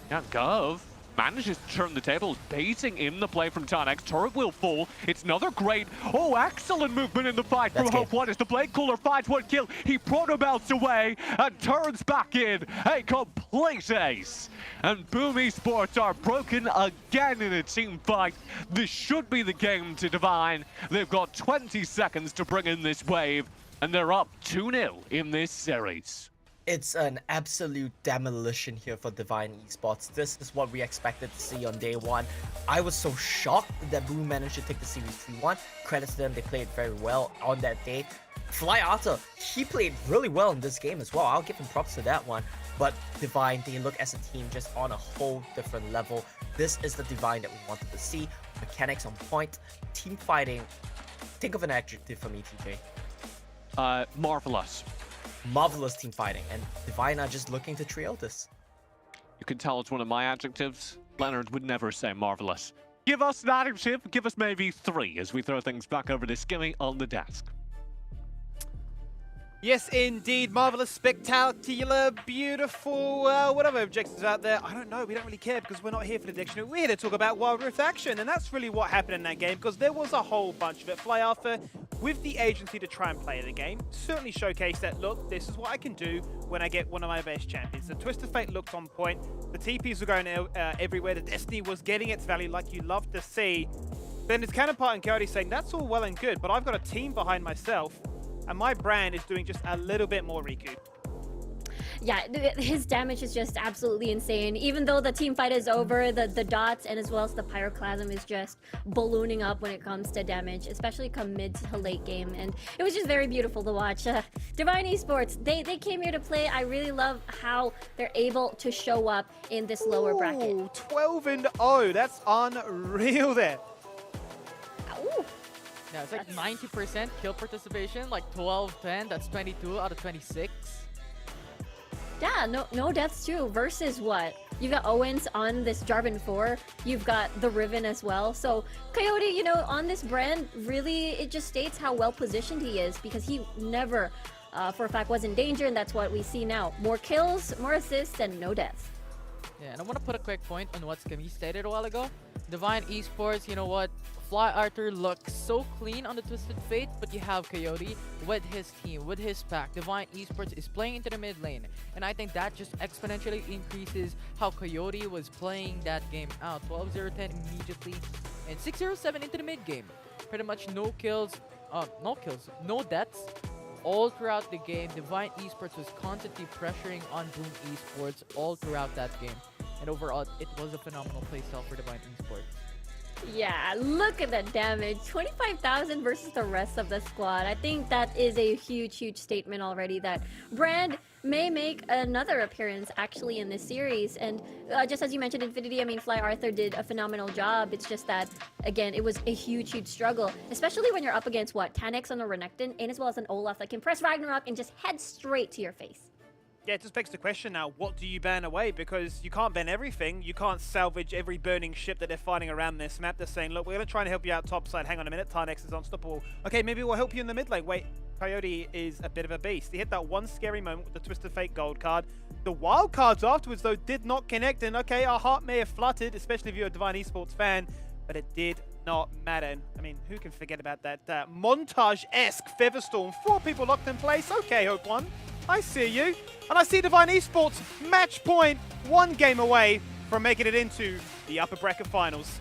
Yeah, Gov manages to turn the tables, baiting in the play from Tarnex. Turret will fall. It's another great, excellent movement in the fight from Hope One as the Blade Cooler finds one kill. He proto-belts away and turns back in. A complete ace. And Boom Esports are broken again in a team fight. This should be the game to Divine. They've got 20 seconds to bring in this wave, and they're up 2-0 in this series. It's an absolute demolition here for Divine Esports. This is what we expected to see on day one. I was so shocked that Boom managed to take the series 3-1. Credits to them, they played very well on that day. Fly Arthur, he played really well in this game as well. I'll give him props to that one. But Divine, they look as a team just on a whole different level. This is the Divine that we wanted to see. Mechanics on point, team fighting. Think of an adjective for me, TJ. Marvelous. Marvelous team fighting, and Divine are just looking to trio this. You can tell it's one of my adjectives. Leonard would never say marvelous. Give us an adjective, give us maybe 3 as we throw things back over to Skimmy on the desk. Yes, indeed. Marvelous, spectacular, beautiful. What other objectives out there? I don't know. We don't really care because we're not here for the dictionary. We're here to talk about Wild Rift action, and that's really what happened in that game because there was a whole bunch of it. Fly Arthur, with the agency to try and play the game, certainly showcased that, look, this is what I can do when I get one of my best champions. The Twisted Fate looked on point. The TPs were going everywhere. The Destiny was getting its value like you love to see. Then his counterpart in Coyote saying, that's all well and good, but I've got a team behind myself. And my brand is doing just a little bit more recoup. Yeah, his damage is just absolutely insane. Even though the team fight is over, the dots and as well as the pyroclasm is just ballooning up when it comes to damage, especially come mid to late game. And it was just very beautiful to watch. Divine Esports, they came here to play. I really love how they're able to show up in this lower bracket. 12-0. That's unreal there. Ooh. Yeah, it's like 90% kill participation, like 12-10, that's 22 out of 26. Yeah, no deaths too. Versus what? You've got Owens on this Jarvan 4. You've got the Riven as well. So Coyote, you know, on this brand, really, it just states how well positioned he is because he never, for a fact, was in danger, and that's what we see now. More kills, more assists, and no deaths. Yeah, and I want to put a quick point on what Skimmy stated a while ago. Divine Esports, you know what? Fly Arthur looks so clean on the Twisted Fate, but you have Coyote with his team, with his pack. Divine Esports is playing into the mid lane, and I think that just exponentially increases how Coyote was playing that game out. 12-0-10 immediately, and 6-0-7 into the mid game. Pretty much no deaths. All throughout the game, Divine Esports was constantly pressuring on Boom Esports all throughout that game. And overall, it was a phenomenal playstyle for Divine Esports. Yeah, look at that damage. 25,000 versus the rest of the squad. I think that is a huge statement already that Brand may make another appearance actually in this series. And just as you mentioned, Infinity, I mean, Fly Arthur did a phenomenal job. It's just that, again, it was a huge struggle, especially when you're up against, what, Tanex on a Renekton, and as well as an Olaf that can press Ragnarok and just head straight to your face. Yeah, it just begs the question now, what do you ban away? Because you can't ban everything. You can't salvage every burning ship that they're fighting around this map. They're saying, look, we're going to try and help you out topside. Hang on a minute, Tarnex is unstoppable. Okay, maybe we'll help you in the mid lane. Wait, Coyote is a bit of a beast. He hit that one scary moment with the Twisted Fate gold card. The wild cards afterwards, though, did not connect. And okay, our heart may have fluttered, especially if you're a Divine Esports fan, but it did not matter. And, I mean, who can forget about that montage-esque Featherstorm? 4 people locked in place. Okay, Hope One, I see you. And I see Divine Esports match point, 1 game away from making it into the upper bracket finals.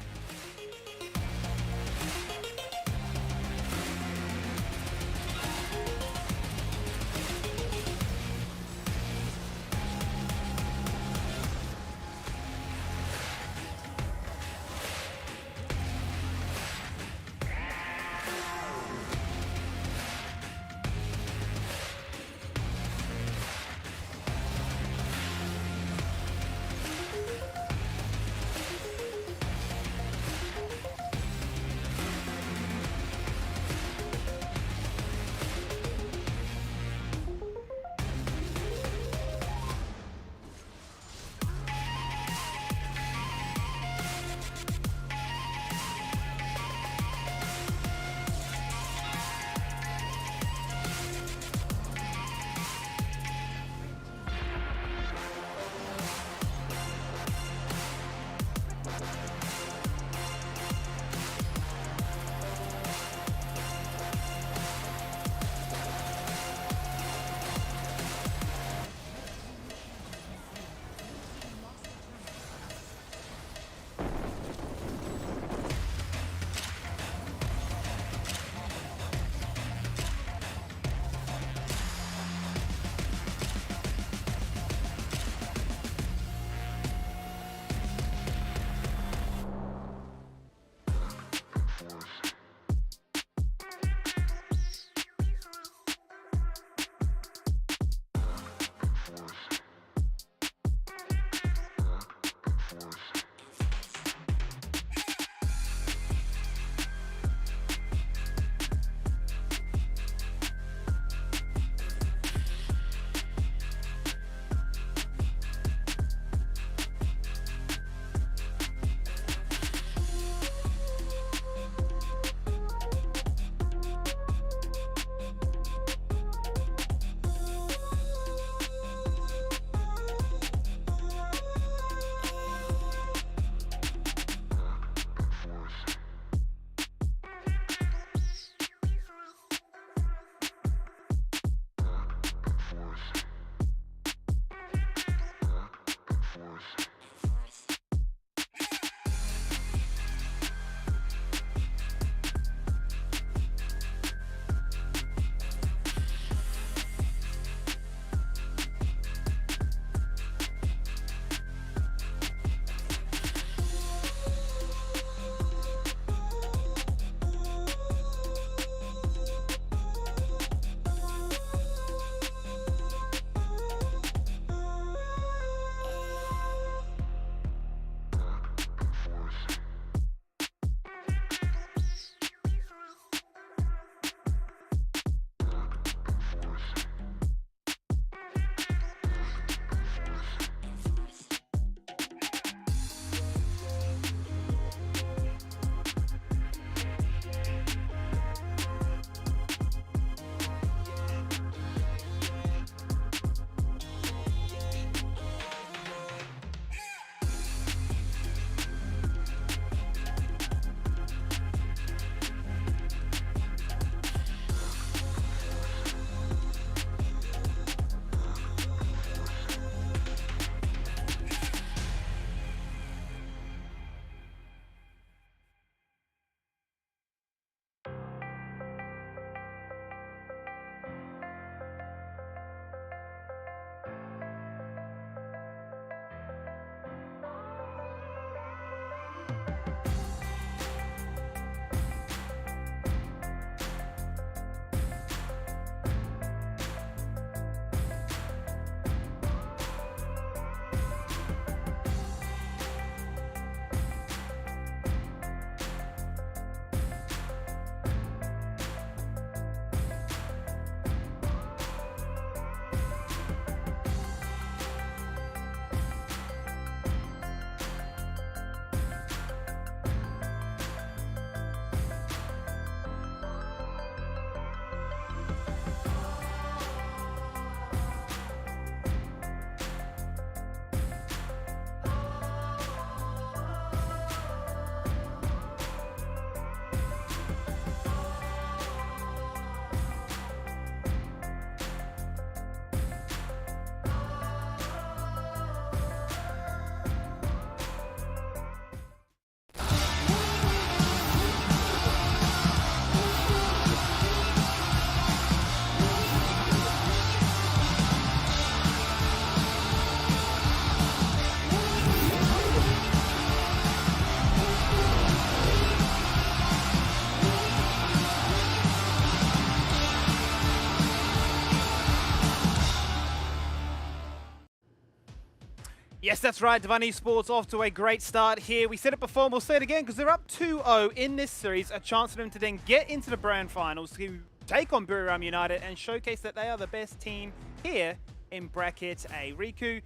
Yes, that's right. Divine Esports off to a great start here. We said it before, and we'll say it again, because they're up 2-0 in this series. A chance for them to then get into the brand finals to take on Buriram United and showcase that they are the best team here in bracket A. Riku,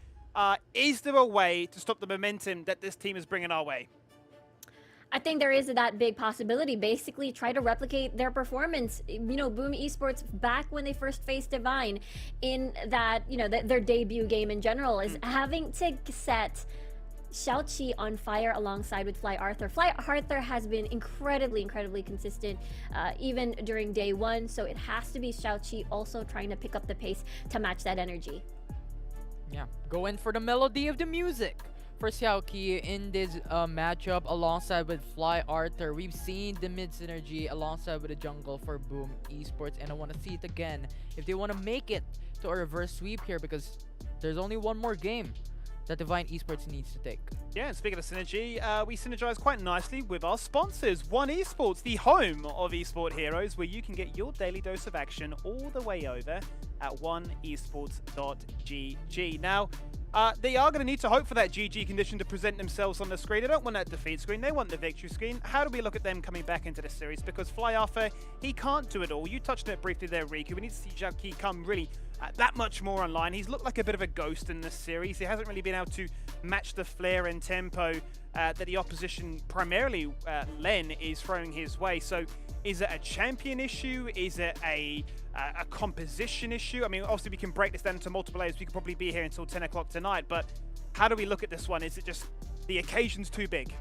is there a way to stop the momentum that this team is bringing our way? I think there is that big possibility. Basically, try to replicate their performance. You know, Boom Esports back when they first faced Divine in that, you know, their debut game in general is having to set Xiaoqi on fire alongside with Fly Arthur. Fly Arthur has been incredibly consistent even during day one. So it has to be Xiaoqi also trying to pick up the pace to match that energy. Yeah, go in for the melody of the music for Xiaoqi in this matchup alongside with Fly Arthur. We've seen the mid synergy alongside with the jungle for Boom Esports, and I want to see it again if they want to make it to a reverse sweep here, because there's only one more game that Divine Esports needs to take. Yeah, and speaking of synergy, we synergize quite nicely with our sponsors, One Esports, the home of esport heroes, where you can get your daily dose of action all the way over at oneesports.gg. Now, they are going to need to hope for that GG condition to present themselves on the screen. They don't want that defeat screen, they want the victory screen. How do we look at them coming back into the series? Because Fly Arthur, he can't do it all. You touched on it briefly there, Riku. We need to see Xiaoqi come really that much more online. He's looked like a bit of a ghost in this series. He hasn't really been able to match the flair and tempo that the opposition, primarily Len, is throwing his way. So is it a champion issue? Is it a composition issue? I mean, obviously we can break this down into multiple layers. We could probably be here until 10 o'clock tonight, but how do we look at this one? Is it just the occasion's too big?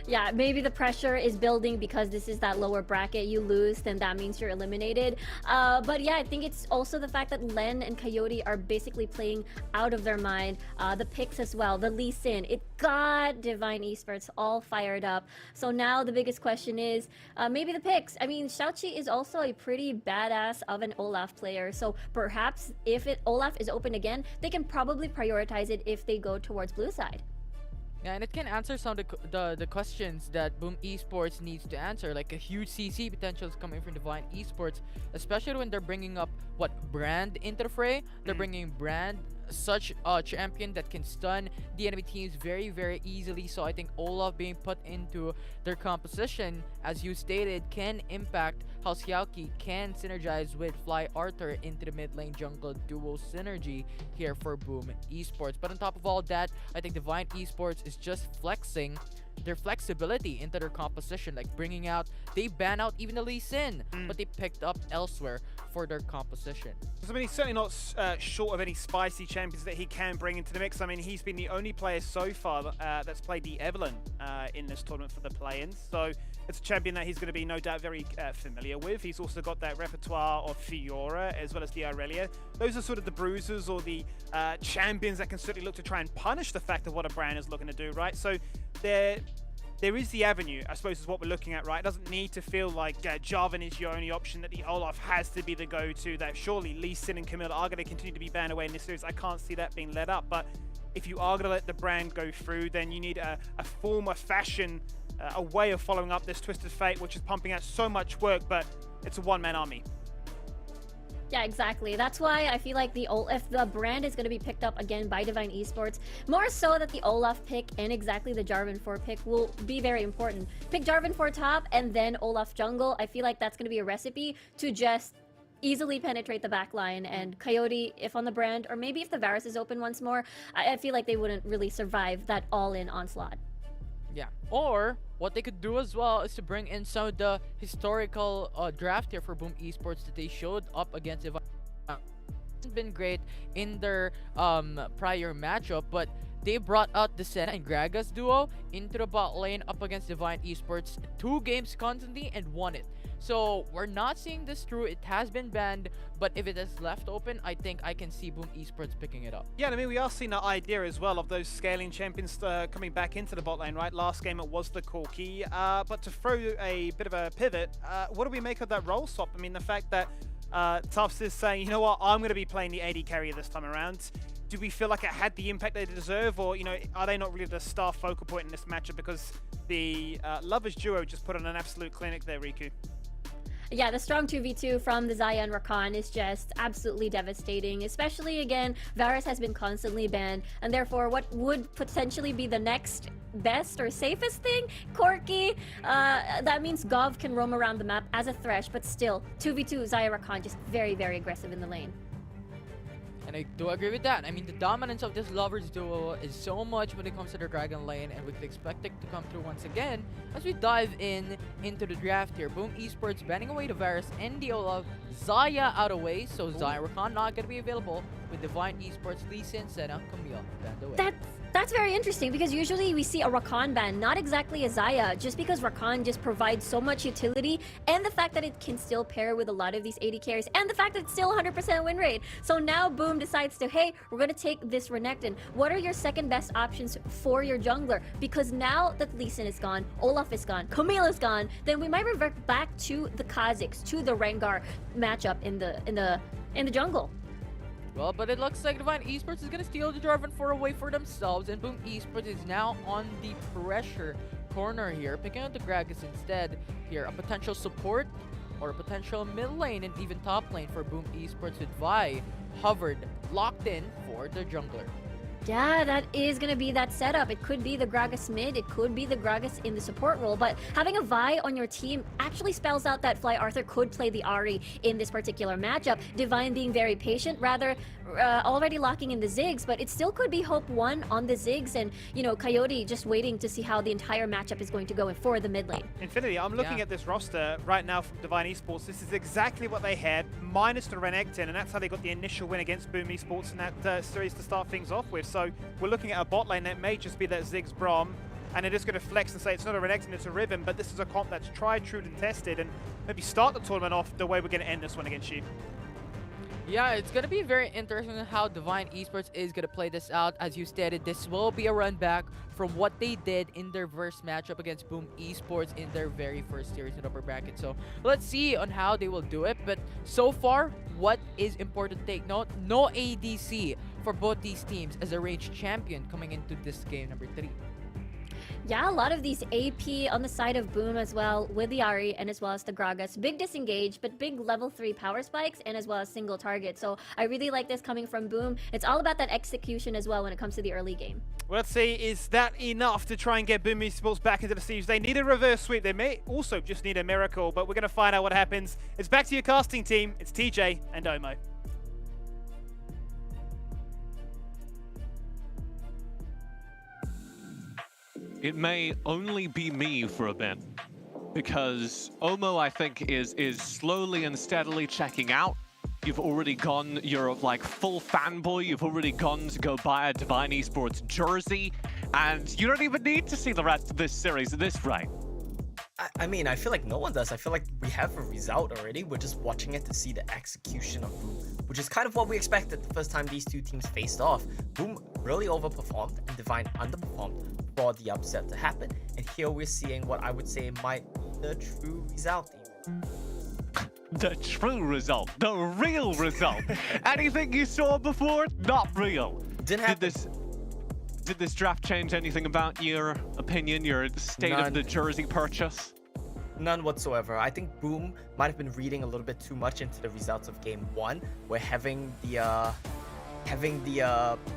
Yeah, maybe the pressure is building because this is that lower bracket. You lose, then that means you're eliminated. But yeah, I think it's also the fact that Len and Coyote are basically playing out of their mind. The picks as well, the Lee Sin, it got Divine Esports all fired up. So now the biggest question is maybe the picks. I mean, Xiaoqi is also a pretty badass of an Olaf player. So perhaps if Olaf is open again, they can probably prioritize it if they go towards blue side. Yeah, and it can answer some of the questions that Boom Esports needs to answer, like a huge CC potential is coming from Divine Esports, especially when they're bringing up Brand into the fray. They're bringing Brand, such a champion that can stun the enemy teams very easily. So I think Olaf being put into their composition, as you stated, can impact how Xiaoqi can synergize with Fly Arthur into the mid lane jungle duo synergy here for Boom Esports. But on top of all that, I think Divine Esports is just flexing their flexibility into their composition, like bringing out, they ban out even the Lee Sin, but they picked up elsewhere for their composition. I mean, he's certainly not short of any spicy champions that he can bring into the mix. I mean, he's been the only player so far that's played the Evelyn in this tournament for the play-ins. So it's a champion that he's going to be no doubt very familiar with. He's also got that repertoire of Fiora as well as the Aurelia. Those are sort of the bruisers or the champions that can certainly look to try and punish the fact of what a brand is looking to do, right? So there is the avenue, I suppose, is what we're looking at, right? It doesn't need to feel like Jarvan is your only option, that the Olaf has to be the go-to, that surely Lee Sin and Camilla are going to continue to be banned away in this series. I can't see that being let up, but if you are going to let the brand go through, then you need a form, a fashion, a way of following up this Twisted Fate, which is pumping out so much work, but it's a one-man army. Yeah, exactly. That's why I feel like if the brand is going to be picked up again by Divine Esports, more so that the Olaf pick and exactly the Jarvan 4 pick will be very important. Pick Jarvan 4 top and then Olaf jungle. I feel like that's going to be a recipe to just easily penetrate the backline, and Coyote, if on the brand, or maybe if the Varus is open once more, I feel like they wouldn't really survive that all-in onslaught. Yeah, or what they could do as well is to bring in some of the historical draft here for Boom Esports that they showed up against Divine. Hasn't been great in their prior matchup, but they brought out the Senna and Gragas duo into the bot lane up against Divine Esports 2 games constantly and won it. So we're not seeing this through. It has been banned, but if it is left open, I think I can see Boom Esports picking it up. Yeah, I mean, we are seeing that idea as well of those scaling champions coming back into the bot lane, right? Last game it was the Corki, but to throw a bit of a pivot, what do we make of that role swap? I mean, the fact that Tufts is saying, you know what, I'm going to be playing the AD carrier this time around. Do we feel like it had the impact they deserve, or, you know, are they not really the star focal point in this matchup because the Lovers duo just put on an absolute clinic there, Riku? Yeah, the strong 2v2 from the Xayah and Rakan is just absolutely devastating. Especially, again, Varus has been constantly banned, and therefore what would potentially be the next best or safest thing? Corki. That means Gov can roam around the map as a Thresh, but still, 2v2 Xayah Rakan just very, very aggressive in the lane. And I do agree with that. I mean, the dominance of this Lovers duo is so much when it comes to the Dragon lane, and we could expect it to come through once again as we dive into the draft here. Boom Esports banning away the Varus and the Olaf. Xayah out of way, so Xayah Rakan not going to be available with Divine Esports, Lee Sin, Senna, Camille banned away. That's very interesting because usually we see a Rakan ban, not exactly a Xayah, just because Rakan just provides so much utility, and the fact that it can still pair with a lot of these AD carries, and the fact that it's still 100% win rate. So now Boom decides to, hey, we're going to take this Renekton. What are your second best options for your jungler? Because now that Lee Sin is gone, Olaf is gone, Camille is gone, then we might revert back to the Kha'Zix, to the Rengar matchup in the jungle. Well, but it looks like Divine Esports is going to steal the Jarvan 4 away for themselves, and Boom Esports is now on the pressure corner here, picking out the Gragas instead here. A potential support or a potential mid lane and even top lane for Boom Esports with Vi hovered, locked in for the jungler. Yeah, that is going to be that setup. It could be the Gragas mid, it could be the Gragas in the support role, but having a Vi on your team actually spells out that Fly Arthur could play the Ahri in this particular matchup. Divine being very patient, rather already locking in the Ziggs, but it still could be Hope 1 on the Ziggs, and, you know, Coyote just waiting to see how the entire matchup is going to go for the mid lane. Infinity, I'm looking at this roster right now from Divine Esports. This is exactly what they had, minus the Renekton, and that's how they got the initial win against Boom Esports in that series to start things off with. So we're looking at a bot lane that may just be that Ziggs Braum, and it is going to flex and say it's not a Renekton, it's a Riven, but this is a comp that's tried, true, and tested, and maybe start the tournament off the way we're going to end this one against you. Yeah, it's going to be very interesting how Divine Esports is going to play this out. As you stated, this will be a run back from what they did in their first matchup against Boom Esports in their very first series in upper bracket. So let's see on how they will do it. But so far, what is important to take note, no ADC for both these teams as a ranged champion coming into this game number 3. Yeah, a lot of these AP on the side of Boom as well, with the Ahri and as well as the Gragas. Big disengage, but big level 3 power spikes and as well as single target. So I really like this coming from Boom. It's all about that execution as well when it comes to the early game. Well, let's see, is that enough to try and get Boom Esports back into the siege? They need a reverse sweep. They may also just need a miracle, but we're going to find out what happens. It's back to your casting team. It's TJ and Omo. It may only be me for a bit, because Omo, I think, is slowly and steadily checking out. You've already gone, you're like full fanboy, you've already gone to go buy a Divine Esports jersey, and you don't even need to see the rest of this series at this rate. I mean, I feel like no one does. I feel like we have a result already. We're just watching it to see the execution of Boom, which is kind of what we expected the first time these two teams faced off. Boom really overperformed and Divine underperformed for the upset to happen. And here we're seeing what I would say might be the true result. The true result, the real result. Anything you saw before, not real. Didn't happen. Did this draft change anything about your opinion, your state of the jersey purchase? None whatsoever. I think Boom might have been reading a little bit too much into the results of game 1, where having the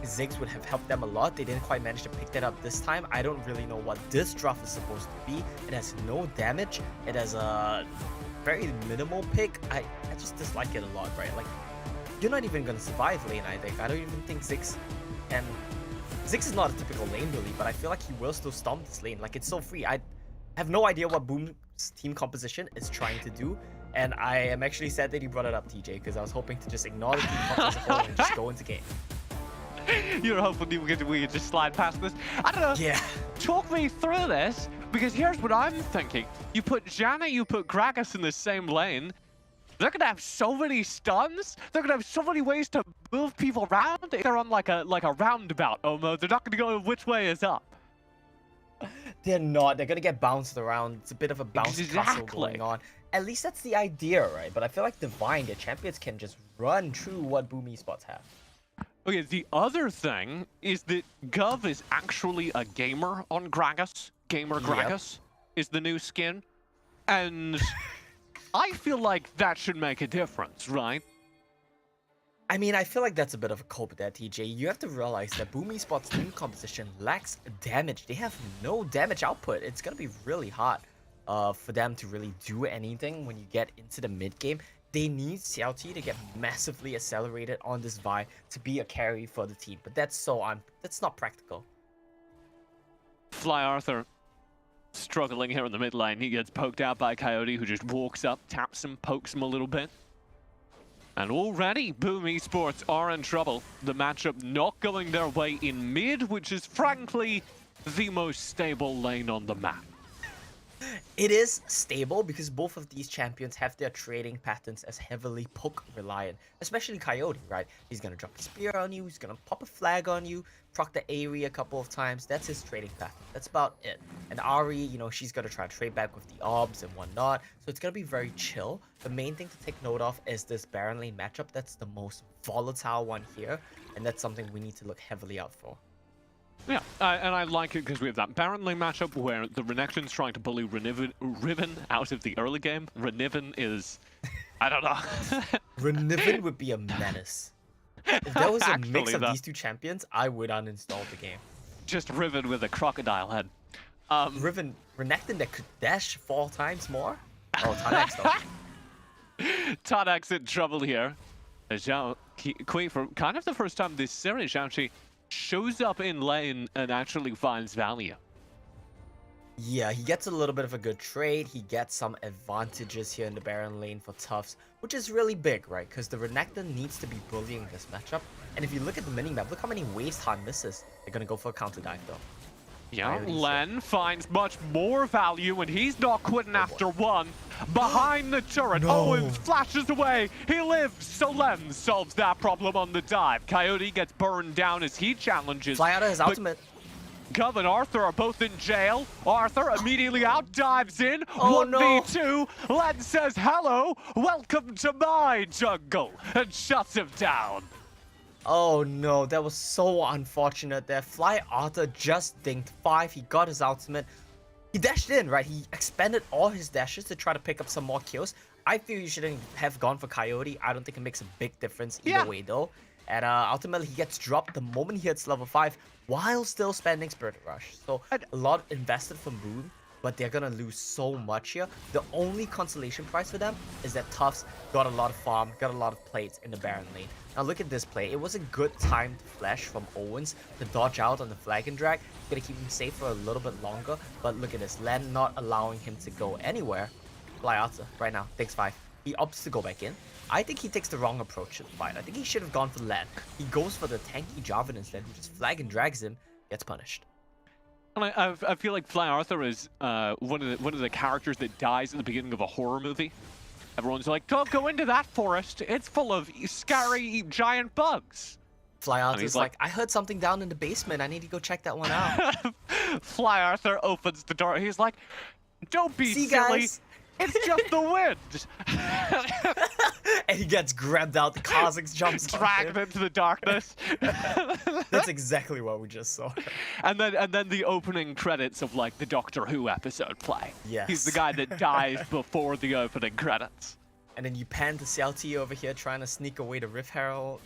Ziggs would have helped them a lot. They didn't quite manage to pick that up this time. I don't really know what this draft is supposed to be. It has no damage. It has a very minimal pick. I just dislike it a lot, right? Like, you're not even gonna survive lane, I think. I don't even think Ziggs is not a typical lane really, but I feel like he will still stomp this lane. Like, it's so free. I have no idea what Boom's team composition is trying to do, and I am actually sad that he brought it up, TJ, because I was hoping to just ignore the team comp as a whole and just go into game. You're hoping we could just slide past this? I don't know. Yeah. Talk me through this, because here's what I'm thinking. You put Janna, you put Gragas in the same lane. They're gonna have so many stuns. They're gonna have so many ways to move people around. They're on like a roundabout, Omo. They're not gonna go which way is up. They're not. They're gonna get bounced around. It's a bit of a bounce castle going on. At least that's the idea, right? But I feel like Divine, their champions, can just run through what Boom Esports have. Okay, the other thing is that Gov is actually a gamer on Gragas. Gamer Gragas is the new skin. And I feel like that should make a difference, right? I mean, I feel like that's a bit of a cope there, TJ. You have to realize that Boom Esports team composition lacks damage. They have no damage output. It's gonna be really hard for them to really do anything when you get into the mid game. They need CLT to get massively accelerated on this Vi to be a carry for the team, but that's not practical. Fly Arthur struggling here in the mid lane. He gets poked out by Coyote, who just walks up, taps him, pokes him a little bit. And already Boom Esports are in trouble. The matchup not going their way in mid, which is frankly the most stable lane on the map. It is stable because both of these champions have their trading patterns as heavily poke reliant, especially Coyote, right? He's gonna drop a spear on you, he's gonna pop a flag on you, proc the Aerie a couple of times. That's his trading pattern. That's about it. And Ari, you know, she's gonna try to trade back with the orbs and whatnot, so it's gonna be very chill. The main thing to take note of is this Baron lane matchup. That's the most volatile one here, and that's something we need to look heavily out for. Yeah, and I like it because we have that Baron lane matchup where the Renekton's trying to bully Riven out of the early game. Riven is, I don't know. Riven would be a menace. If there was a Actually, mix of these two champions, I would uninstall the game. Just Riven with a crocodile head. Renekton that could dash 4 times more? Oh, Tanax though. Tanax in trouble here. Zhao Kui, for kind of the first time this series, actually shows up in lane and actually finds value. Yeah, he gets a little bit of a good trade. He gets some advantages here in the Baron lane for Tufts, which is really big, right? Because the Renekton needs to be bullying this matchup. And if you look at the minimap, look how many waste time misses. They're gonna go for a counter dive though. Yeah, Len finds much more value, and he's not quitting after one. Behind the turret, Owens flashes away. He lives, so Len solves that problem on the dive. Coyote gets burned down as he challenges. Fly out of his ultimate. Gov and Arthur are both in jail. Arthur immediately out dives in. Oh, 1v2. Len says, hello, welcome to my jungle, and shuts him down. Oh no, that was so unfortunate there. Fly Arthur just dinked 5. He got his ultimate. He dashed in, right? He expended all his dashes to try to pick up some more kills. I feel you shouldn't have gone for Coyote. I don't think it makes a big difference either way though. And ultimately he gets dropped the moment he hits level 5 while still spending Spirit Rush. So a lot invested from Boom, but they're gonna lose so much here. The only consolation prize for them is that Tufts got a lot of farm, got a lot of plates in the Baron lane. Now look at this play. It was a good timed flash from Owens to dodge out on the flag and drag. Gonna keep him safe for a little bit longer, but look at this. Len not allowing him to go anywhere. Fly Arthur right now, takes 5. He opts to go back in. I think he takes the wrong approach to the fight. I think he should have gone for Len. He goes for the tanky Jarvan instead, who just flag and drags him, gets punished. And I feel like Fly Arthur is one of the characters that dies at the beginning of a horror movie. Everyone's like, don't go into that forest. It's full of scary giant bugs. Fly Arthur's like, I heard something down in the basement. I need to go check that one out. Fly Arthur opens the door. He's like, don't be See, silly. guys? It's just the wind. And he gets grabbed out. The Kha'Zix jumps dragged into the darkness. That's exactly what we just saw. And then the opening credits of like the Doctor Who episode play. Yes. He's the guy that dies before the opening credits. And then you pan to CLT over here trying to sneak away the Rift Herald.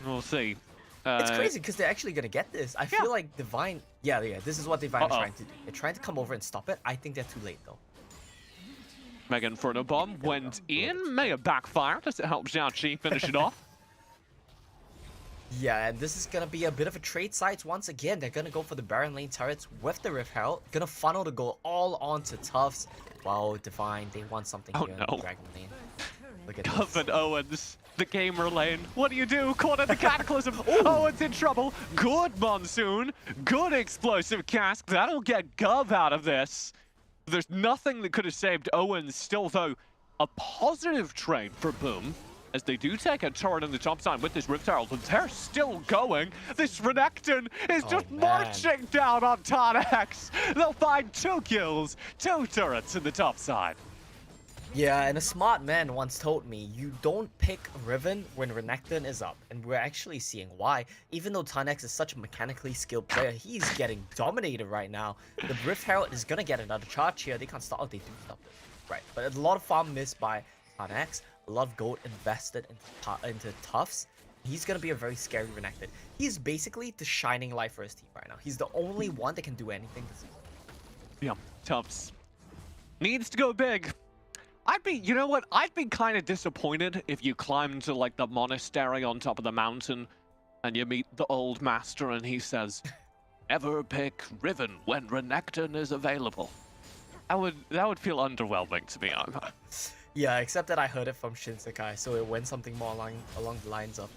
We'll see. It's crazy because they're actually gonna get this. I feel like Divine. Yeah. This is what Divine is trying to do. They're trying to come over and stop it. I think they're too late though. Mega Inferno Bomb went in, may have backfired as it helps Zhao Qi finish it off. Yeah, and this is gonna be a bit of a trade sites once again. They're gonna go for the Baron lane turrets with the Rift Herald. Gonna funnel the goal all onto Tufts. Wow, Divine, they want something here in the Dragon lane. Look at this. And Owens, the gamer lane. What do you do? Caught in the Cataclysm. Owens in trouble. Good Monsoon. Good explosive cask. That'll get Gov out of this. There's nothing that could have saved Owens. Still, though, a positive trade for Boom, as they do take a turret in the top side with this Rift Herald, and they're still going. This Renekton is just marching down on Tanax. They'll find 2 kills, 2 turrets in the top side. Yeah, and a smart man once told me, you don't pick Riven when Renekton is up. And we're actually seeing why. Even though Tanex is such a mechanically skilled player, he's getting dominated right now. The Rift Herald is gonna get another charge here. They can't stop. Oh, they do stop it. Right, but a lot of farm missed by Tanex. A lot of gold invested into Tufts. He's gonna be a very scary Renekton. He's basically the shining light for his team right now. He's the only one that can do anything this season. Yeah, Tufts needs to go big. You know what? I'd be kind of disappointed if you climbed to like the monastery on top of the mountain and you meet the old master and he says, "Ever pick Riven when Renekton is available." That would feel underwhelming to me. Yeah, except that I heard it from Shinsekai, so it went something more along the lines of,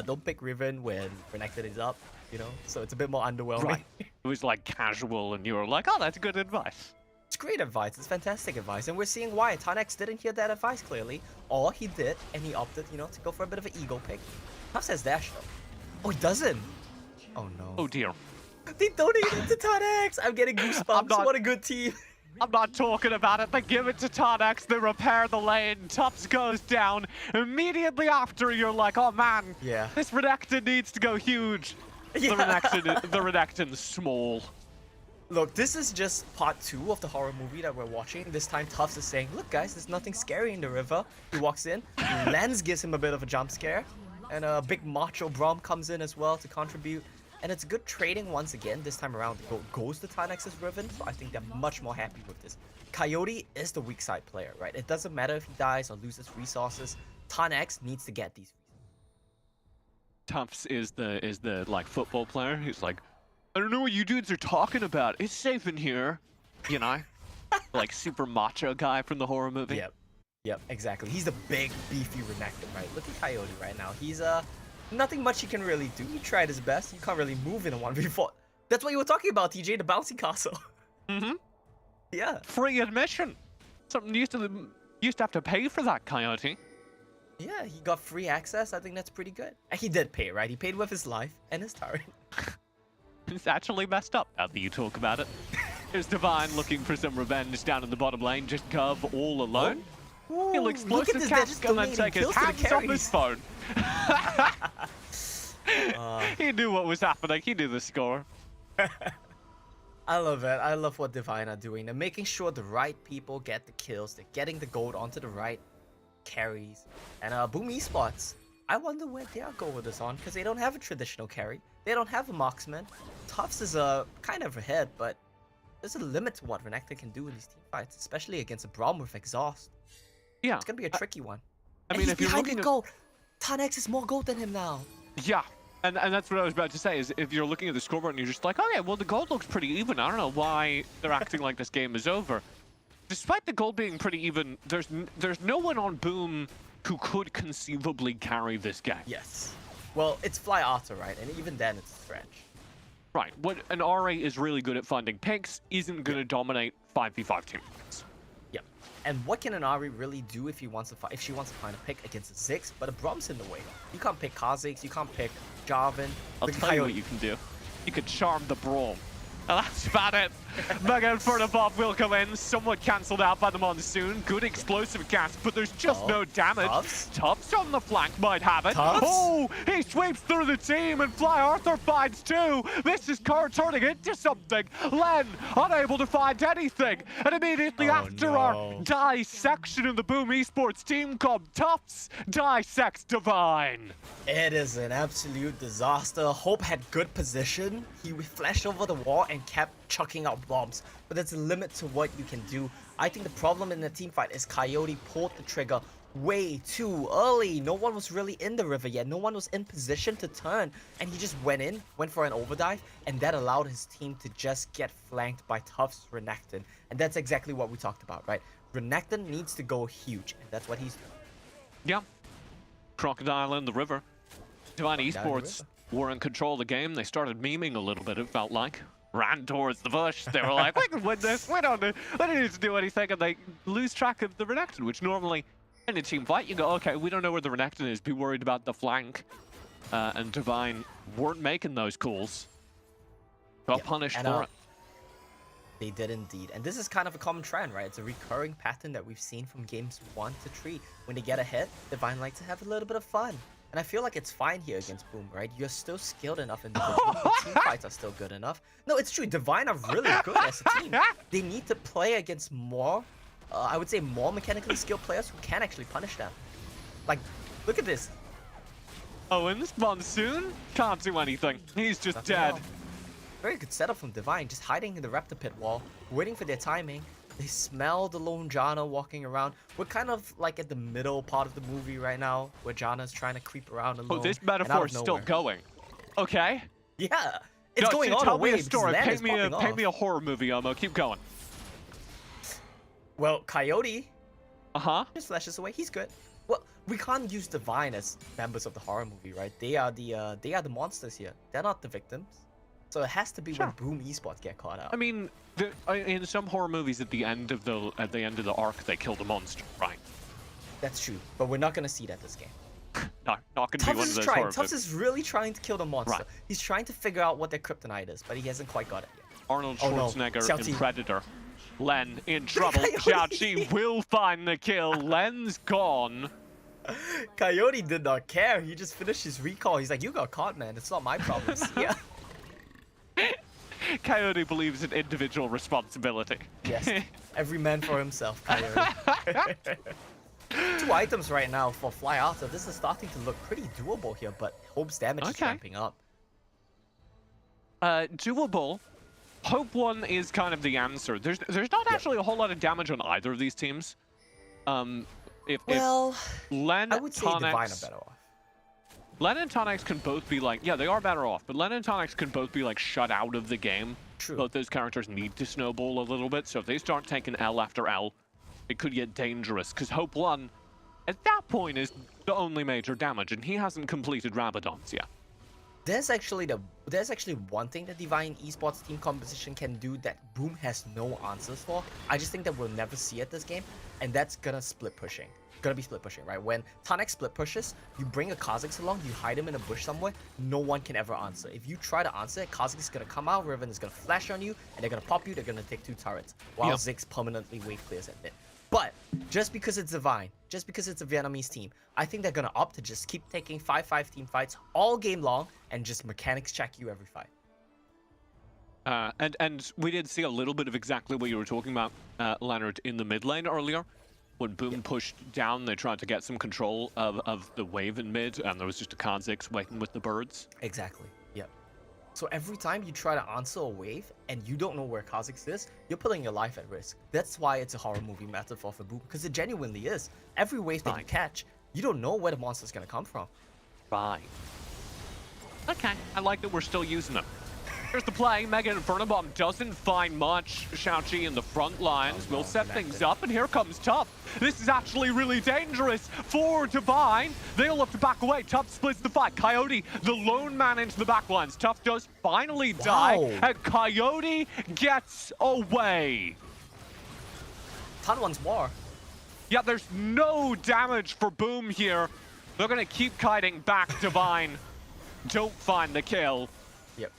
don't pick Riven when Renekton is up, you know? So it's a bit more underwhelming. Right. It was like casual and you were like, oh, that's good advice. It's great advice, it's fantastic advice, and we're seeing why. Tanex didn't hear that advice clearly, or he did, and he opted, you know, to go for a bit of an ego pick. Tufts has dash though. Oh, he doesn't! Oh no. Oh dear. They donated to Tanex! I'm getting goosebumps, what a good team! I'm not talking about it. They give it to Tanex, they repair the lane, Tufts goes down. Immediately after, you're like, oh man, yeah, this Renekton needs to go huge. Yeah. The Renekton's small. Look, this is just part 2 of the horror movie that we're watching. This time Tufts is saying, look guys, there's nothing scary in the river. He walks in, Lens gives him a bit of a jump scare, and a big macho Braum comes in as well to contribute. And it's good trading once again. This time around, the gold goes to Tanex's Riven, so I think they're much more happy with this. Coyote is the weak side player, right? It doesn't matter if he dies or loses resources. Tanex needs to get these. Tufts is the like football player. He's like, I don't know what you dudes are talking about. It's safe in here, you know, like super macho guy from the horror movie. Yep, exactly. He's the big beefy Renekton, right? Look at Coyote right now. He's nothing much he can really do. He tried his best. You can't really move in a 1v4. That's what you were talking about, TJ, the bouncy castle. Mm-hmm. Yeah. Free admission. Something used to have to pay for that, Coyote. Yeah, he got free access. I think that's pretty good. And he did pay, right? He paid with his life and his turret. It's actually messed up now that you talk about it. There's Divine looking for some revenge down in the bottom lane. Just Gov all alone. Ooh, He'll explosive cast and then take his hands off his phone. He knew what was happening. He knew the score. I love it. I love what Divine are doing. They're making sure the right people get the kills. They're getting the gold onto the right carries. And Boom Esports, I wonder where their gold is on, because they don't have a traditional carry. They don't have a marksman. Tufts is kind of ahead, but there's a limit to what Renekton can do in these team fights, especially against a Braum with exhaust. Yeah. It's gonna be a tricky one. I mean, if you're looking at gold, Tanex is more gold than him now. Yeah. And that's what I was about to say, is if you're looking at the scoreboard and you're just like, okay, well, the gold looks pretty even. I don't know why they're acting like this game is over. Despite the gold being pretty even, there's no one on Boom who could conceivably carry this game. Yes. Well, it's Fly Arthur, right? And even then, it's a stretch. Right. What an RA is really good at finding picks isn't going to dominate 5v5 teams. Yeah. And what can an Ari really do if she wants to find a pick against a Ziggs? But a Braum's in the way. You can't pick Kha'Zix, you can't pick Jarvan. I'll tell you what you can do. You can charm the Braum. And that's about it. Mega Inferno Bob will go in, somewhat cancelled out by the Monsoon. Good explosive cast, but there's just no damage. Tufts on the flank might have it. Tufts? Oh, he sweeps through the team and Fly Arthur finds two. This is turning into something. Len, unable to find anything. And immediately after our dissection of the Boom Esports team called Tufts dissects Divine. It is an absolute disaster. Hope had good position. He flashed over the wall and kept chucking out bombs. But there's a limit to what you can do. I think the problem in the team fight is Coyote pulled the trigger way too early. No one was really in the river yet. No one was in position to turn. And he just went for an overdive. And that allowed his team to just get flanked by Tufts Renekton. And that's exactly what we talked about, right? Renekton needs to go huge. And that's what he's doing. Yeah. Crocodile in the river. Divine Esports were in control of the game. They started memeing a little bit, it felt like. Ran towards the bush. They were like, we can win this. We don't need to do anything. And they lose track of the Renekton, which normally in a team fight, you go, okay, we don't know where the Renekton is. Be worried about the flank. And Divine weren't making those calls. Got punished for it. They did indeed. And this is kind of a common trend, right? It's a recurring pattern that we've seen from games 1 to 3. When they get ahead, Divine like to have a little bit of fun. And I feel like it's fine here against Boom, right? You're still skilled enough individually. The team fights are still good enough. No, it's true. Divine are really good as a team. They need to play against more, I would say more mechanically skilled players who can actually punish them. Like, look at this. Owens, Monsoon, can't do anything. He's just Nothing dead. wrong. Very good setup from Divine, just hiding in the Raptor pit wall, waiting for their timing. They smell the lone Janna walking around. We're kind of like at the middle part of the movie right now, where Janna's trying to creep around alone. Oh, this and out metaphor of is still nowhere. going. Okay. Yeah, it's No, going on tell away. me a because story. land Paint is me popping a off. horror movie, Omo. Keep going. Well, Coyote Uh-huh. just flashes away. He's good. Well, we can't use Divine as members of the horror movie, right? They are the monsters here. They're not the victims. So it has to be Sure. when Boom Esports get caught out. I mean, in some horror movies, at the end of the arc, they kill the monster, right? That's true, but we're not gonna see that this game. No, not gonna be one Tubbs of is those trying. horror Tubbs movies. is really trying to kill the monster. Right. He's trying to figure out what their kryptonite is, but he hasn't quite got it yet. Arnold Oh, no. Schwarzenegger Xiao in Qi. Predator. Len in trouble. Coyote. Xiao Qi will find the kill. Len's gone. Coyote did not care. He just finished his recall. He's like, "You got caught, man. It's not my problem." Yeah. Coyote believes in individual responsibility. Yes. Every man for himself, Coyote. 2 items right now for Fly Arthur. This is starting to look pretty doable here, but Hope's damage is Okay. ramping up. Doable. Hope 1 is kind of the answer. There's not actually a whole lot of damage on either of these teams. If Well, Len, I would say Divine are Tonix, better off. Len and Tonix can both be like, yeah, they are better off, but Len and Tonix can both be like shut out of the game. True. Both those characters need to snowball a little bit, so if they start taking L after L, it could get dangerous, because Hope 1, at that point, is the only major damage, and he hasn't completed Rabadons yet. There's actually one thing that Divine Esports team composition can do that Boom has no answers for. I just think that we'll never see it this game, and that's gonna split pushing. Gonna be split pushing, right? When Tonix split pushes, you bring a Kha'Zix along, you hide him in a bush somewhere, no one can ever answer. If you try to answer it, Kha'Zix is gonna come out, Riven is gonna flash on you, and they're gonna pop you, they're gonna take 2 turrets, while Yep. Ziggs permanently wave clears at mid. But just because it's Divine, just because it's a Vietnamese team, I think they're gonna opt to just keep taking 5-5 team fights all game long and just mechanics check you every fight. And we did see a little bit of exactly what you were talking about, Leonard, in the mid lane earlier. When Boom pushed down, they tried to get some control of the wave in mid, and there was just a Kha'Zix waiting with the birds. Exactly. Yep. So every time you try to answer a wave and you don't know where Kha'Zix is, you're putting your life at risk. That's why it's a horror movie metaphor for Boom, because it genuinely is. Every wave that you Right. catch, you don't know where the monster's gonna come from. Fine. Okay, I like that we're still using them. Here's the play. Mega Inferno Bomb doesn't find much. Xiaoqi in the front lines will set things up, and here comes Tuff. This is actually really dangerous for Divine. They'll look to back away. Tuff splits the fight. Coyote, the lone man into the back lines. Tuff does finally die, Wow. and Coyote gets away. Ton wants more. Yeah, there's no damage for Boom here. They're gonna keep kiting back. Divine don't find the kill. Yep.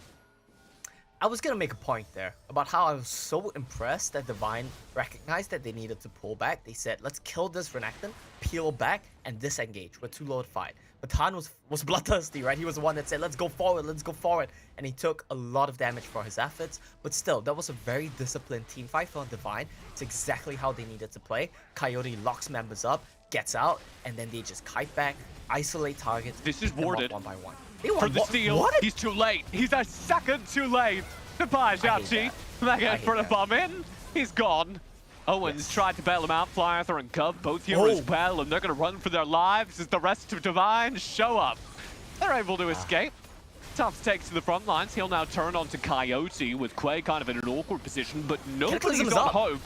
I was gonna make a point there about how I was so impressed that Divine recognized that they needed to pull back. They said, let's kill this Renekton, peel back, and disengage. We're too low to fight. But Tan was bloodthirsty, right? He was the one that said, let's go forward, let's go forward. And he took a lot of damage for his efforts. But still, that was a very disciplined team fight for Divine. It's exactly how they needed to play. Coyote locks members up, gets out, and then they just kite back, isolate targets. This is and walk warded. one by one. They For want the what? steal, What? he's too late. He's a second too late. Goodbye, Xiaoqi. I Mega hate for the that. bomb in. He's gone. Owens Yes. tried to bail him out. Fly Arthur and Cub both here Oh. as well, and they're going to run for their lives as the rest of Divine show up. They're able to escape. Tufts takes to the front lines. He'll now turn onto Coyote with Quay kind of in an awkward position, but nobody's Cataclysm's got up. Hope.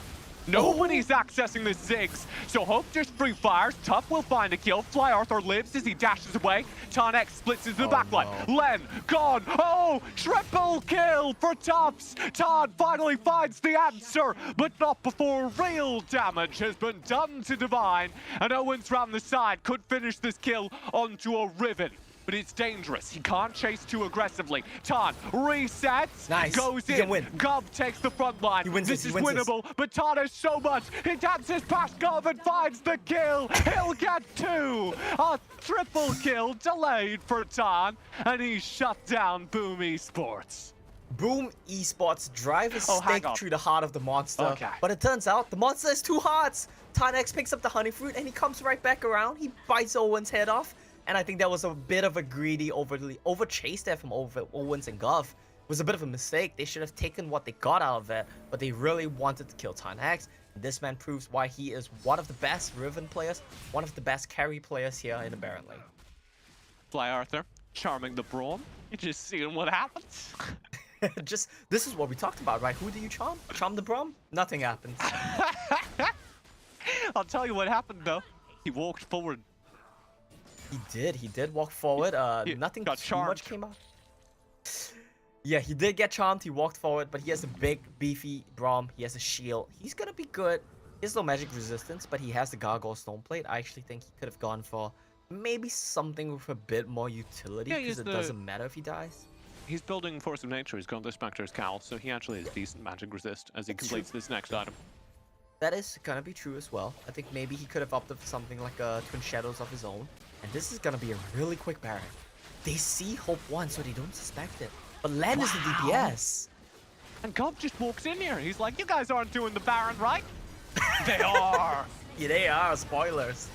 Nobody's accessing the Ziggs, so Hope just free fires. Tuff will find a kill. Fly Arthur lives as he dashes away. Tarnek splits into the backline. no. Len, gone. Oh, triple kill for Tufts. Todd finally finds the answer, but not before real damage has been done to Divine. And Owens round the side could finish this kill onto a Riven. but it's dangerous. He can't chase too aggressively. Tan resets, Nice. goes He can in. win. Gov takes the front line. He wins This this, is he wins this. winnable, but Tan has so much. He dances past Gov and finds the kill. He'll get 2. A triple kill delayed for Tan, and he shut down Boom Esports. Boom Esports drive a Oh, hang stake on. through the heart of the monster. Okay. But it turns out the monster has 2 hearts. Tanex picks up the honey fruit and he comes right back around. He bites Owen's head off. And I think that was a bit of a greedy, over chase there from Owens and Gov. It was a bit of a mistake. They should have taken what they got out of it, but they really wanted to kill Tanex. This man proves why he is one of the best Riven players, one of the best carry players here in the Baron lane. Fly Arthur, charming the Braum. You're just seeing what happens. This is what we talked about, right? Who do you charm? Charm the Braum? Nothing happens. I'll tell you what happened though. He walked forward. He did walk forward. He Nothing got too much came out. Yeah, he did get charmed. He walked forward, but he has a big, beefy Braum. He has a shield. He's gonna be good. He has no magic resistance, but he has the Gargoyle Stoneplate. I actually think he could have gone for maybe something with a bit more utility, Yeah, because he's it the- doesn't matter if he dies. He's building Force of Nature. He's got the Spectre's Cowl, so he actually has decent magic resist as he It's completes this next item. That is gonna be true as well. I think maybe he could have opted for something like a Twin Shadows of his own. And this is gonna be a really quick Baron. They see Hope 1, so they don't suspect it. But Len is the DPS. And Gov just walks in here. He's like, you guys aren't doing the Baron, right? They are. Yeah, they are. Spoilers.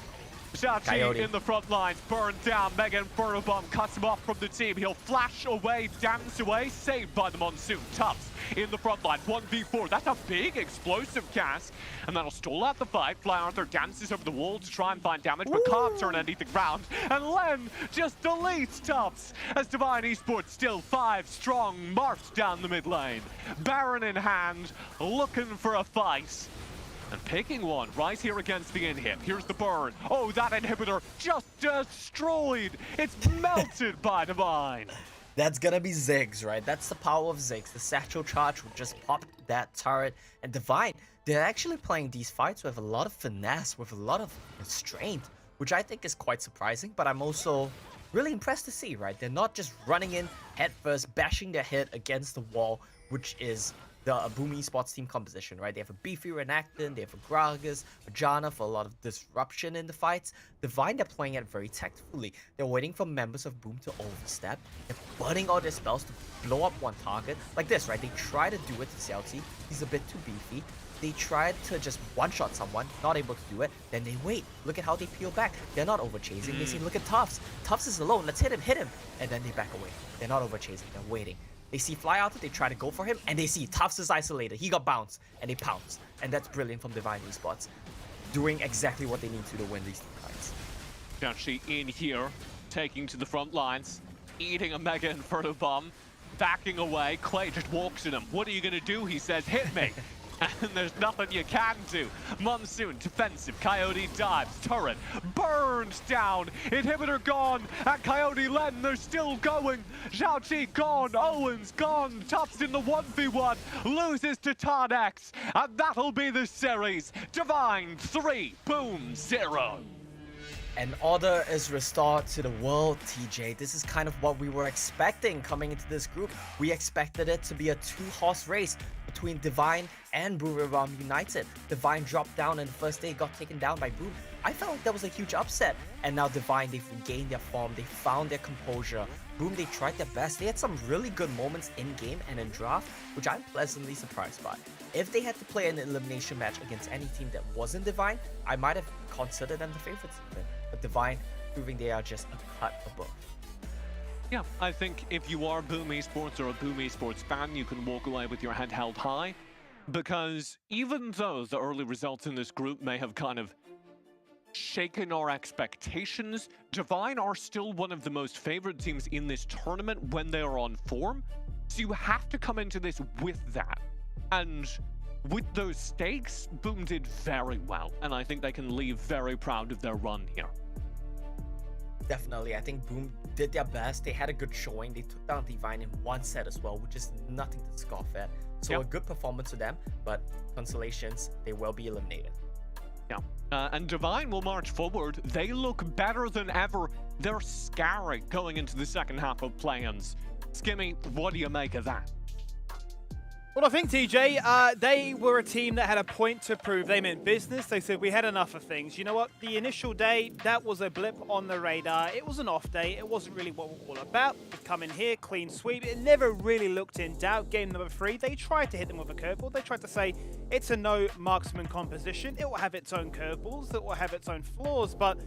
Xiaoqi Coyote. in the front lines, burned down. Mega Inferno Bomb cuts him off from the team. He'll flash away, dance away, saved by the Monsoon. Tufts in the front line, 1v4. That's a big explosive cast, and that'll stall out the fight. Fly Arthur dances over the wall to try and find damage, but can't turn anything round. And Len just deletes Tufts as Divine Esports still 5 strong, marched down the mid lane. Baron in hand, looking for a fight. And picking one right here against the inhib. Here's the burn. Oh, that inhibitor just destroyed. It's melted by Divine. That's gonna be Ziggs, right? That's the power of Ziggs. The satchel charge will just pop that turret. And Divine, they're actually playing these fights with a lot of finesse, with a lot of strength, which I think is quite surprising, but I'm also really impressed to see, right? They're not just running in headfirst, bashing their head against the wall, which is the Boom Esports team composition, right? They have a beefy Renekton, they have a Gragas, a Janna for a lot of disruption in the fights. Divine, they're playing it very tactfully. They're waiting for members of Boom to overstep. They're burning all their spells to blow up one target. Like this, right? They try to do it to Xiaoqi. He's a bit too beefy. They tried to just one-shot someone, not able to do it. Then they wait. Look at how they peel back. They're not over-chasing. They say, look at Tufts. Tufts is alone. Let's hit him. And then they back away. They're not over-chasing. They're waiting. They see Fly Out, they try to go for him, and they see Tufts is isolated. He got bounced, and they pounce. And that's brilliant from Divine Esports. Doing exactly what they need to win these fights. Xiaoqi in here, taking to the front lines, eating a Mega Inferno Bomb, backing away. Clay just walks at him. What are you going to do? He says, hit me. And there's nothing you can do. Monsoon, defensive. Coyote dives. Turret burns down. Inhibitor gone. And Coyote Len, they're still going. Xiaoqi gone. Owens gone. Tufts in the 1v1. Loses to Tarnex. And that'll be the series. Divine 3, Boom 0. And order is restored to the world, TJ. This is kind of what we were expecting coming into this group. We expected it to be a 2-horse race between Divine and Boom United. Divine dropped down in the first day, got taken down by Boom. I felt like that was a huge upset. And now Divine, they've regained their form. They found their composure. Boom, they tried their best. They had some really good moments in-game and in draft, which I'm pleasantly surprised by. If they had to play an elimination match against any team that wasn't Divine, I might have considered them the favorites. But Divine proving they are just a cut above. Yeah, I think if you are Boom Esports or a Boom Esports fan, you can walk away with your head held high. Because even though the early results in this group may have kind of shaken our expectations, Divine are still one of the most favored teams in this tournament when they are on form. So you have to come into this with that. And with those stakes, Boom did very well. And I think they can leave very proud of their run here. Definitely, I think Boom did their best. They had a good showing. They took down Divine in one set as well, which is nothing to scoff at. So a good performance to them, but consolations, they will be eliminated. Yeah, and Divine will march forward. They look better than ever they're scary going into the second half of play-ins. Skimmy, what do you make of that? Well, I think, TJ, they were a team that had a point to prove. They meant business. They said, we had enough of things. You know what? The initial day, that was a blip on the radar. It was an off day. It wasn't really what we're all about. We come in here, clean sweep. It never really looked in doubt. Game number 3, they tried to hit them with a curveball. They tried to say, it's a no marksman composition. It will have its own curveballs. It will have its own flaws. But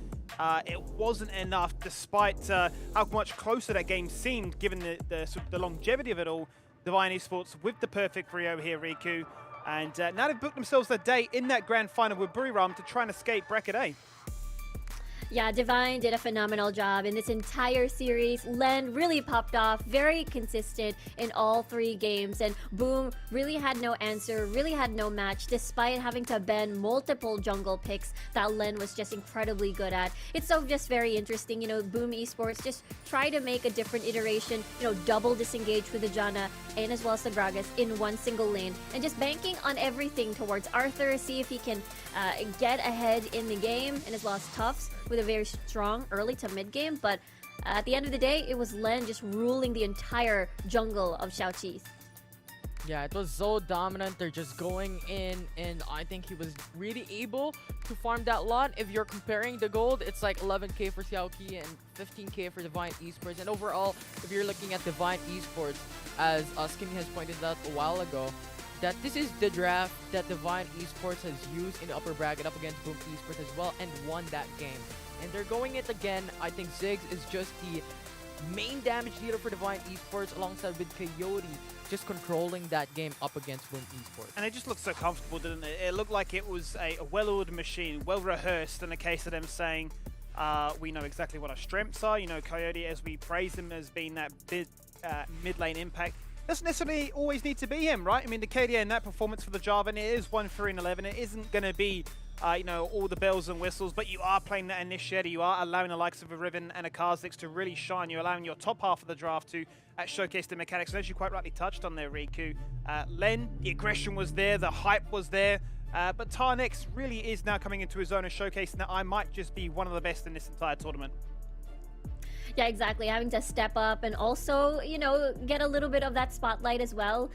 it wasn't enough, despite how much closer that game seemed, given the longevity of it all. Divine Esports with the perfect Rio here, Riku. And now they've booked themselves a day in that grand final with Buriram to try and escape bracket A. Yeah, Divine did a phenomenal job in this entire series. Len really popped off, very consistent in all 3 games, and Boom really had no answer, really had no match, despite having to bend multiple jungle picks that Len was just incredibly good at. It's so just very interesting, you know, Boom Esports just try to make a different iteration, you know, double disengage with the Janna and as well as the Gragas in one single lane, and just banking on everything towards Arthur, see if he can get ahead in the game, and as well as Tufts with a very strong early to mid game. But at the end of the day, it was Len just ruling the entire jungle of Xiaoqi. Yeah, it was so dominant. They're just going in, and I think he was really able to farm that lot. If you're comparing the gold, it's like 11k for Xiaoqi and 15k for Divine Esports. And overall, if you're looking at Divine Esports, as Skinny has pointed out a while ago, that this is the draft that Divine Esports has used in the upper bracket up against Boom Esports as well, and won that game. And they're going it again. I think Ziggs is just the main damage dealer for Divine Esports, alongside with Coyote just controlling that game up against Boom Esports. And it just looked so comfortable, didn't it? It looked like it was a well-oiled machine, well-rehearsed, in a case of them saying, we know exactly what our strengths are. You know, Coyote, as we praise him as being that mid-lane impact, doesn't necessarily always need to be him, right? I mean, the KDA in that performance for the Jarvan, it is 1-3-11. It isn't going to be, you know, all the bells and whistles, but you are playing that initiator. You are allowing the likes of a Riven and a Kha'Zix to really shine. You're allowing your top half of the draft to showcase the mechanics. And as you quite rightly touched on there, Riku, Len, the aggression was there, the hype was there, but Tarnex really is now coming into his own and showcasing that I might just be one of the best in this entire tournament. Yeah, exactly. Having to step up and also, you know, get a little bit of that spotlight as well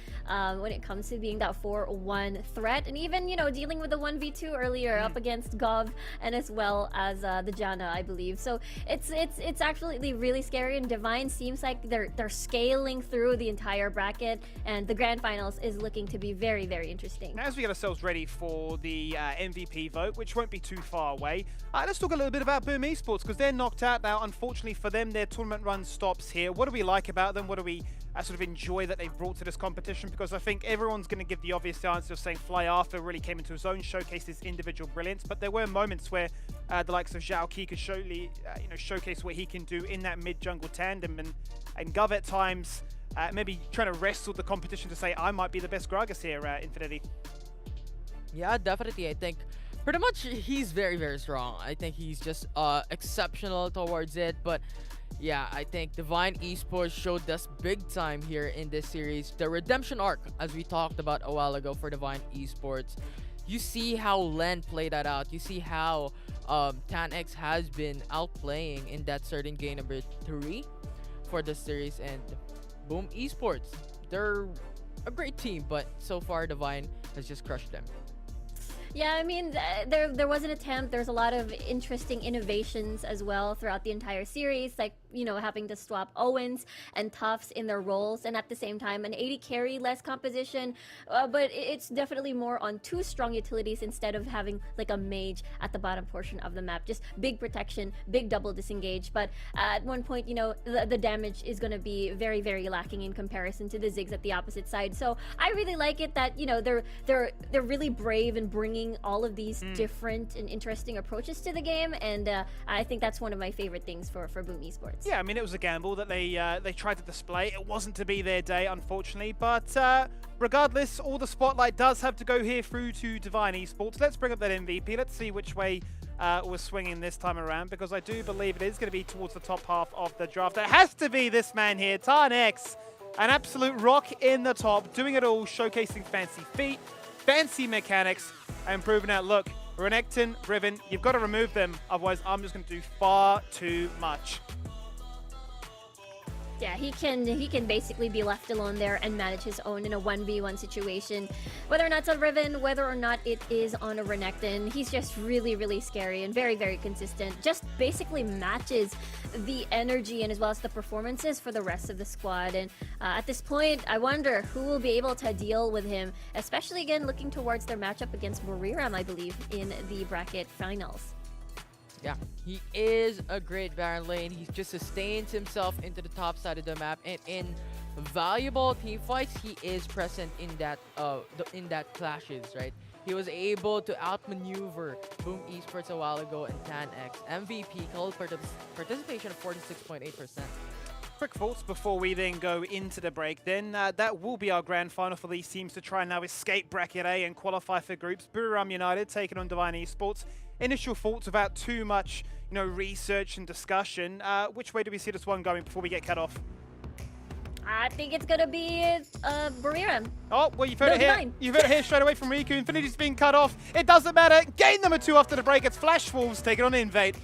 when it comes to being that 4-1 threat. And even, you know, dealing with the 1v2 earlier up against Gov and as well as the Janna, I believe. So it's absolutely really scary, and Divine seems like they're scaling through the entire bracket, and the grand finals is looking to be very, very interesting. As we get ourselves ready for the MVP vote, which won't be too far away, let's talk a little bit about Boom Esports, because they're knocked out now. Unfortunately for them, their tournament run stops here. What do we like about them? What do we sort of enjoy that they've brought to this competition? Because I think everyone's going to give the obvious answer of saying Fly Arthur really came into his own, showcased his individual brilliance, but there were moments where the likes of Zhao Qi could showcase what he can do in that mid-jungle tandem, and Gov at times maybe trying to wrestle the competition to say, I might be the best Gragas here, Infinity. Yeah, definitely. I think pretty much he's very, very strong. I think he's just exceptional towards it. But yeah, I think Divine Esports showed us big time here in this series. The redemption arc, as we talked about a while ago for Divine Esports. You see how Len played that out. You see how TanX has been outplaying in that certain game number 3 for the series. And Boom Esports, they're a great team, but so far Divine has just crushed them. Yeah, I mean, there was an attempt. There's a lot of interesting innovations as well throughout the entire series, like, you know, having to swap Owens and Tufts in their roles, and at the same time an 80 carry less composition, but it's definitely more on 2 strong utilities instead of having like a mage at the bottom portion of the map. Just big protection, big double disengage, but at one point, you know, the damage is going to be very, very lacking in comparison to the Ziggs at the opposite side. So I really like it that, you know, they're really brave in bringing all of these different and interesting approaches to the game, and I think that's one of my favorite things for Boom Esports. Yeah, I mean, it was a gamble that they tried to display. It wasn't to be their day, unfortunately, but regardless, all the spotlight does have to go here through to Divine Esports. Let's bring up that MVP. Let's see which way we're swinging this time around, because I do believe it is going to be towards the top half of the draft. It has to be this man here, Tarnex, an absolute rock in the top, doing it all, showcasing fancy feet, fancy mechanics, and proving out, look, Renekton, Riven, you've got to remove them, otherwise I'm just going to do far too much. Yeah, he can basically be left alone there and manage his own in a 1v1 situation. Whether or not it's a Riven, whether or not it is on a Renekton, he's just really, really scary and very, very consistent. Just basically matches the energy and as well as the performances for the rest of the squad. And at this point, I wonder who will be able to deal with him, especially again looking towards their matchup against Buriram, I believe, in the bracket finals. Yeah, he is a great Baron lane. He just sustains himself into the top side of the map, and in valuable team fights, he is present in that clashes, right? He was able to outmaneuver Boom Esports a while ago in TanX. MVP called participation of 46.8%. Quick thoughts before we then go into the break. Then that will be our grand final for these teams to try and now escape bracket A and qualify for groups. Buriram United taking on Divine Esports. Initial thoughts without too much, research and discussion. Which way do we see this one going before we get cut off? I think it's gonna be Buriram. Oh, well, you've heard it here. Divine. You've heard it here straight away from Riku. Infinity's being cut off. It doesn't matter. Gain number 2 after the break. It's Flash Wolves taking on Invate.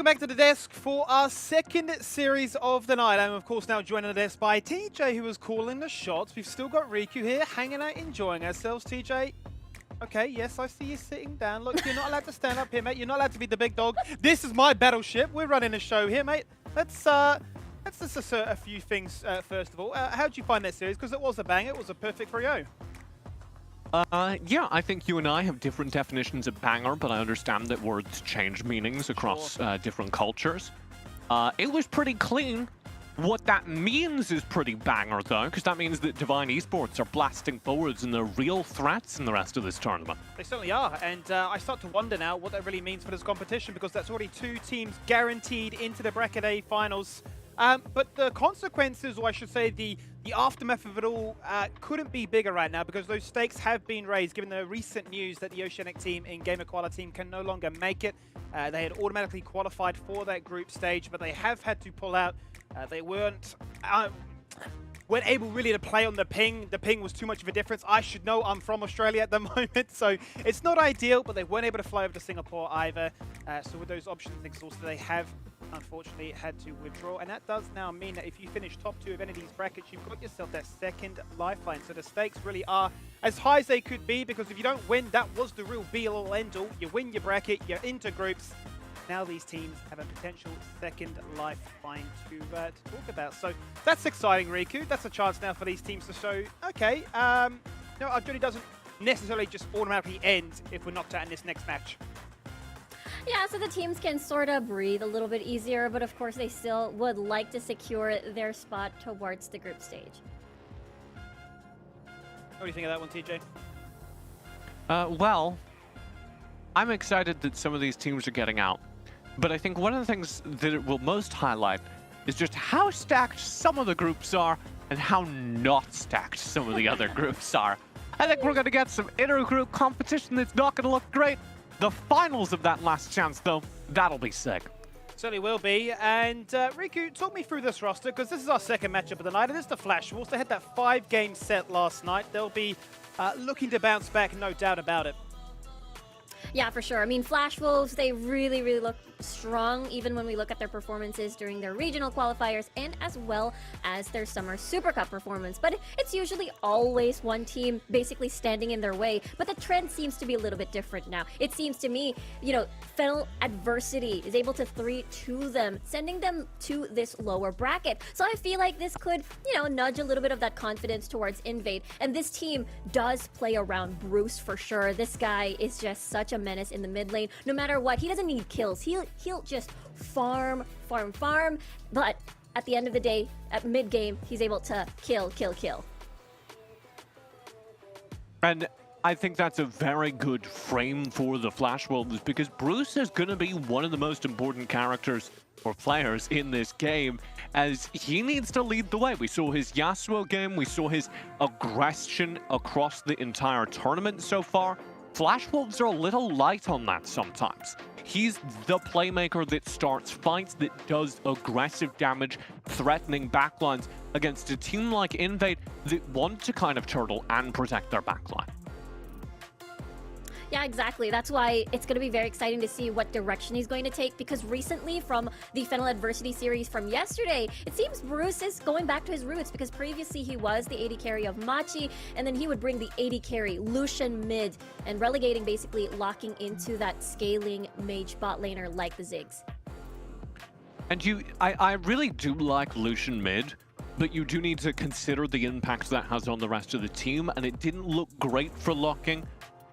welcome back to the desk for our second series of the night. I'm of course now joined on the desk by TJ, who was calling the shots. We've still got Riku here, hanging out, enjoying ourselves. TJ, okay, yes, I see you sitting down. Look, you're not allowed to stand up here, mate. You're not allowed to be the big dog. This is my battleship. We're running a show here, mate. Let's just assert a few things first of all. How did you find that series? Because it was a bang. It was a perfect 3-0. Yeah, I think you and I have different definitions of banger, but I understand that words change meanings across different cultures. It was pretty clean. What that means is pretty banger, though, because that means that Divine Esports are blasting forwards and they're real threats in the rest of this tournament. They certainly are, and I start to wonder now what that really means for this competition, because that's already 2 teams guaranteed into the Bracket A finals. But the consequences, or I should say the aftermath of it all, couldn't be bigger right now, because those stakes have been raised given the recent news that the Oceanic team in Game Equality team can no longer make it. They had automatically qualified for that group stage, but they have had to pull out. They weren't able really to play on the ping. The ping was too much of a difference. I should know, I'm from Australia at the moment, so it's not ideal, but they weren't able to fly over to Singapore either. So with those options exhausted, they have unfortunately had to withdraw, and that does now mean that if you finish top 2 of any of these brackets, you've got yourself that second lifeline. So the stakes really are as high as they could be, because if you don't win, that was the real be-all end-all. You win your bracket, you're into groups. Now these teams have a potential second lifeline to talk about. So that's exciting, Riku. That's a chance now for these teams to show, okay, no, our journey doesn't necessarily just automatically end if we're knocked out in this next match. Yeah, so the teams can sort of breathe a little bit easier, but of course they still would like to secure their spot towards the group stage. What do you think of that one, TJ? Well, I'm excited that some of these teams are getting out. But I think one of the things that it will most highlight is just how stacked some of the groups are and how not stacked some of the other groups are. I think we're going to get some inter-group competition that's not going to look great. The finals of that last chance, though, that'll be sick. Certainly will be. And Riku, talk me through this roster, because this is our second matchup of the night. It is the Flash Wolves. They had that 5-game set last night. They'll be looking to bounce back, no doubt about it. Yeah, for sure. I mean, Flash Wolves, they really, really look strong, even when we look at their performances during their regional qualifiers and as well as their Summer Super Cup performance. But it's usually always one team basically standing in their way. But the trend seems to be a little bit different now. It seems to me, you know, Fennel Adversity is able to 3-2 them, sending them to this lower bracket. So I feel like this could, you know, nudge a little bit of that confidence towards Invate. And this team does play around Bruce for sure. This guy is just such a menace in the mid lane. No matter what, he doesn't need kills. He'll just farm. But at the end of the day, at mid game, he's able to kill. And I think that's a very good frame for the Flash Wolves, because Bruce is going to be one of the most important characters or players in this game, as he needs to lead the way. We saw his Yasuo game, we saw his aggression across the entire tournament so far. Flash Wolves are a little light on that sometimes. He's the playmaker that starts fights, that does aggressive damage, threatening backlines against a team like Invate that want to kind of turtle and protect their backline. Yeah, exactly. That's why it's going to be very exciting to see what direction he's going to take, because recently from the Fennel Adversity series from yesterday, it seems Bruce is going back to his roots, because previously he was the AD carry of Machi, and then he would bring the AD carry Lucian mid and relegating, basically locking into that scaling mage bot laner like the Ziggs. And I really do like Lucian mid, but you do need to consider the impact that has on the rest of the team, and it didn't look great for locking.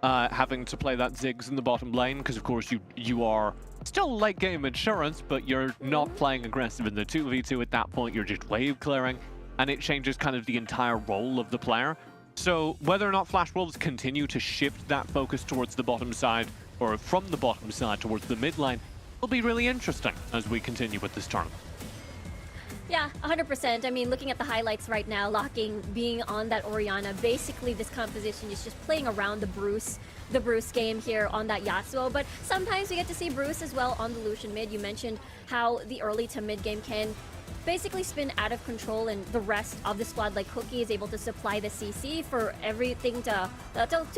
Having to play that Ziggs in the bottom lane, because of course you are still late game insurance, but you're not playing aggressive in the 2v2 at that point. You're just wave clearing, and it changes kind of the entire role of the player. So whether or not Flash Wolves continue to shift that focus towards the bottom side, or from the bottom side towards the mid lane, will be really interesting as we continue with this tournament. Yeah, 100%. I mean, looking at the highlights right now, Locking being on that Orianna, basically this composition is just playing around the Bruce game here on that Yasuo, but sometimes we get to see Bruce as well on the Lucian mid. You mentioned how the early to mid game can basically spin out of control, and the rest of the squad, like Cookie, is able to supply the CC for everything to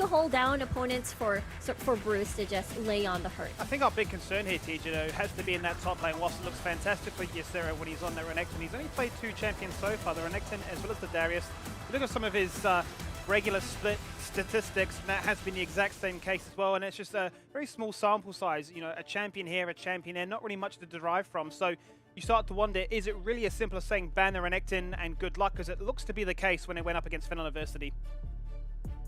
hold down opponents for Bruce to just lay on the hurt. I think our big concern here, TJ, though, has to be in that top lane. Whilst it looks fantastic for Ysera when he's on the Renekton, he's only played 2 champions so far, the Renekton as well as the Darius. Look at some of his regular split statistics, and that has been the exact same case as well, and it's just a very small sample size. You know, a champion here, a champion there, not really much to derive from. So you start to wonder, is it really as simple as saying ban the Renekton and good luck, because it looks to be the case when it went up against Fennel University.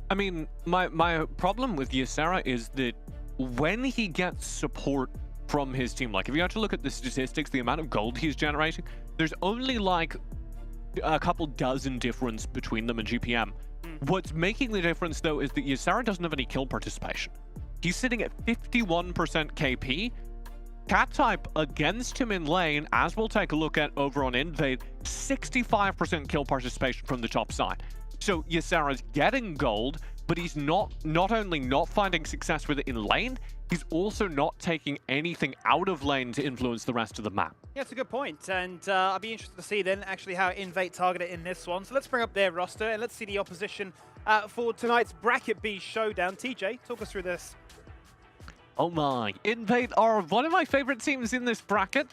I mean, my problem with Ysera is that when he gets support from his team, like if you have to look at the statistics, the amount of gold he's generating, there's only like a couple dozen difference between them in GPM. What's making the difference, though, is that Ysera doesn't have any kill participation. He's sitting at 51% KP. Cat type against him in lane, as we'll take a look at over on Invade, 65% kill participation from the top side. So Ysera's getting gold, but he's not only not finding success with it in lane, he's also not taking anything out of lane to influence the rest of the map. Yeah, it's a good point, and I'll be interested to see then actually how Invate target it in this one. So let's bring up their roster and let's see the opposition for tonight's Bracket B showdown. TJ, talk us through this. Oh my, Invate are one of my favorite teams in this bracket,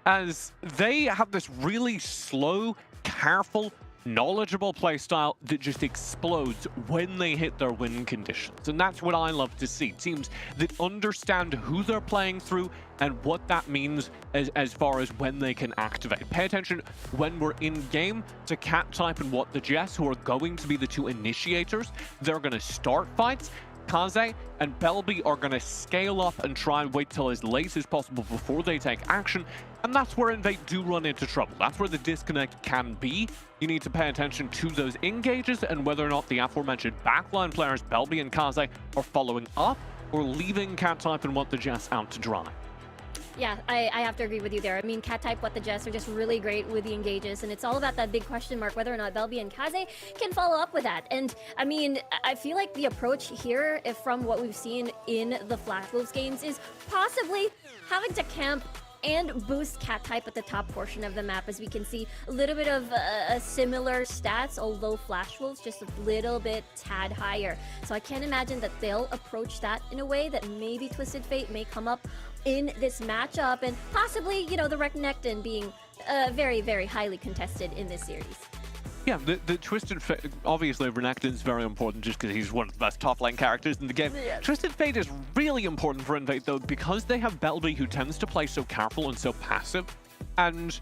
as they have this really slow, careful, knowledgeable playstyle that just explodes when they hit their win conditions. And that's what I love to see. Teams that understand who they're playing through and what that means as far as when they can activate. Pay attention when we're in game to Cat Type and What the Jess, who are going to be the 2 initiators. They're going to start fights. Kaze and Belby are going to scale up and try and wait till as late as possible before they take action, and that's where Invate do run into trouble. That's where the disconnect can be. You need to pay attention to those engages and whether or not the aforementioned backline players Belby and Kaze are following up or leaving Cat Type and What the Jess out to dry. Yeah, I have to agree with you there. I mean, Cat Type, What the Jess are just really great with the engages, and it's all about that big question mark whether or not Belby and Kaze can follow up with that. And I mean, I feel like the approach here, if from what we've seen in the Flash Wolves games, is possibly having to camp and boost Cat Type at the top portion of the map, as we can see a little bit of similar stats, although Flash Wolves just a little bit tad higher. So I can't imagine that they'll approach that in a way that maybe Twisted Fate may come up in this matchup, and possibly, you know, the Renekton being very, very highly contested in this series. Yeah, the Twisted Fate, obviously Renekton's very important just because he's one of the best top lane characters in the game. Yes. Twisted Fate is really important for Invate, though, because they have Belby, who tends to play so careful and so passive, and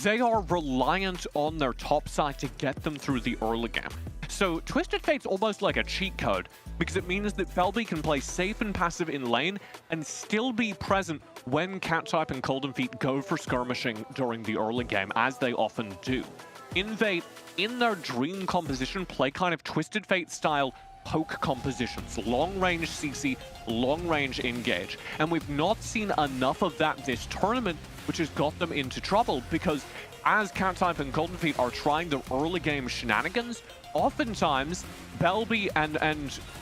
they are reliant on their top side to get them through the early game. So Twisted Fate's almost like a cheat code, because it means that Belby can play safe and passive in lane and still be present when Cat Type and Golden Feet go for skirmishing during the early game, as they often do. Invate, in their dream composition, play kind of Twisted Fate style poke compositions, long range CC, long range engage. And we've not seen enough of that this tournament, which has got them into trouble, because as Cat Type and Golden Feet are trying their early game shenanigans, oftentimes Belby and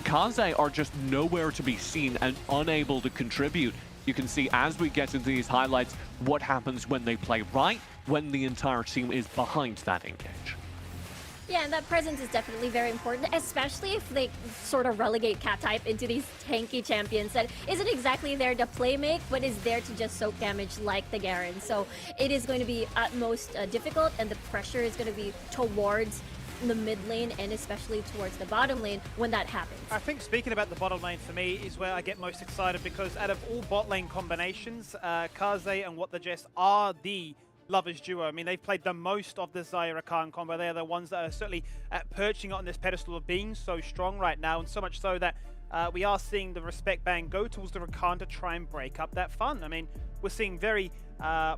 Kaze are just nowhere to be seen and unable to contribute. You can see as we get into these highlights what happens when they play right, when the entire team is behind that engage. Yeah, and that presence is definitely very important, especially if they sort of relegate Cat Type into these tanky champions that isn't exactly there to play make, but is there to just soak damage like the Garen. So it is going to be at most difficult, and the pressure is going to be towards the mid lane and especially towards the bottom lane when that happens. I think speaking about the bottom lane for me is where I get most excited, because out of all bot lane combinations, Kaze and What the Jess are the lovers duo. I mean, they've played the most of the Zyra Khan combo. They're the ones that are certainly perching on this pedestal of being so strong right now, and so much so that we are seeing the respect ban go towards the Rakan to try and break up that fun. I mean, we're seeing very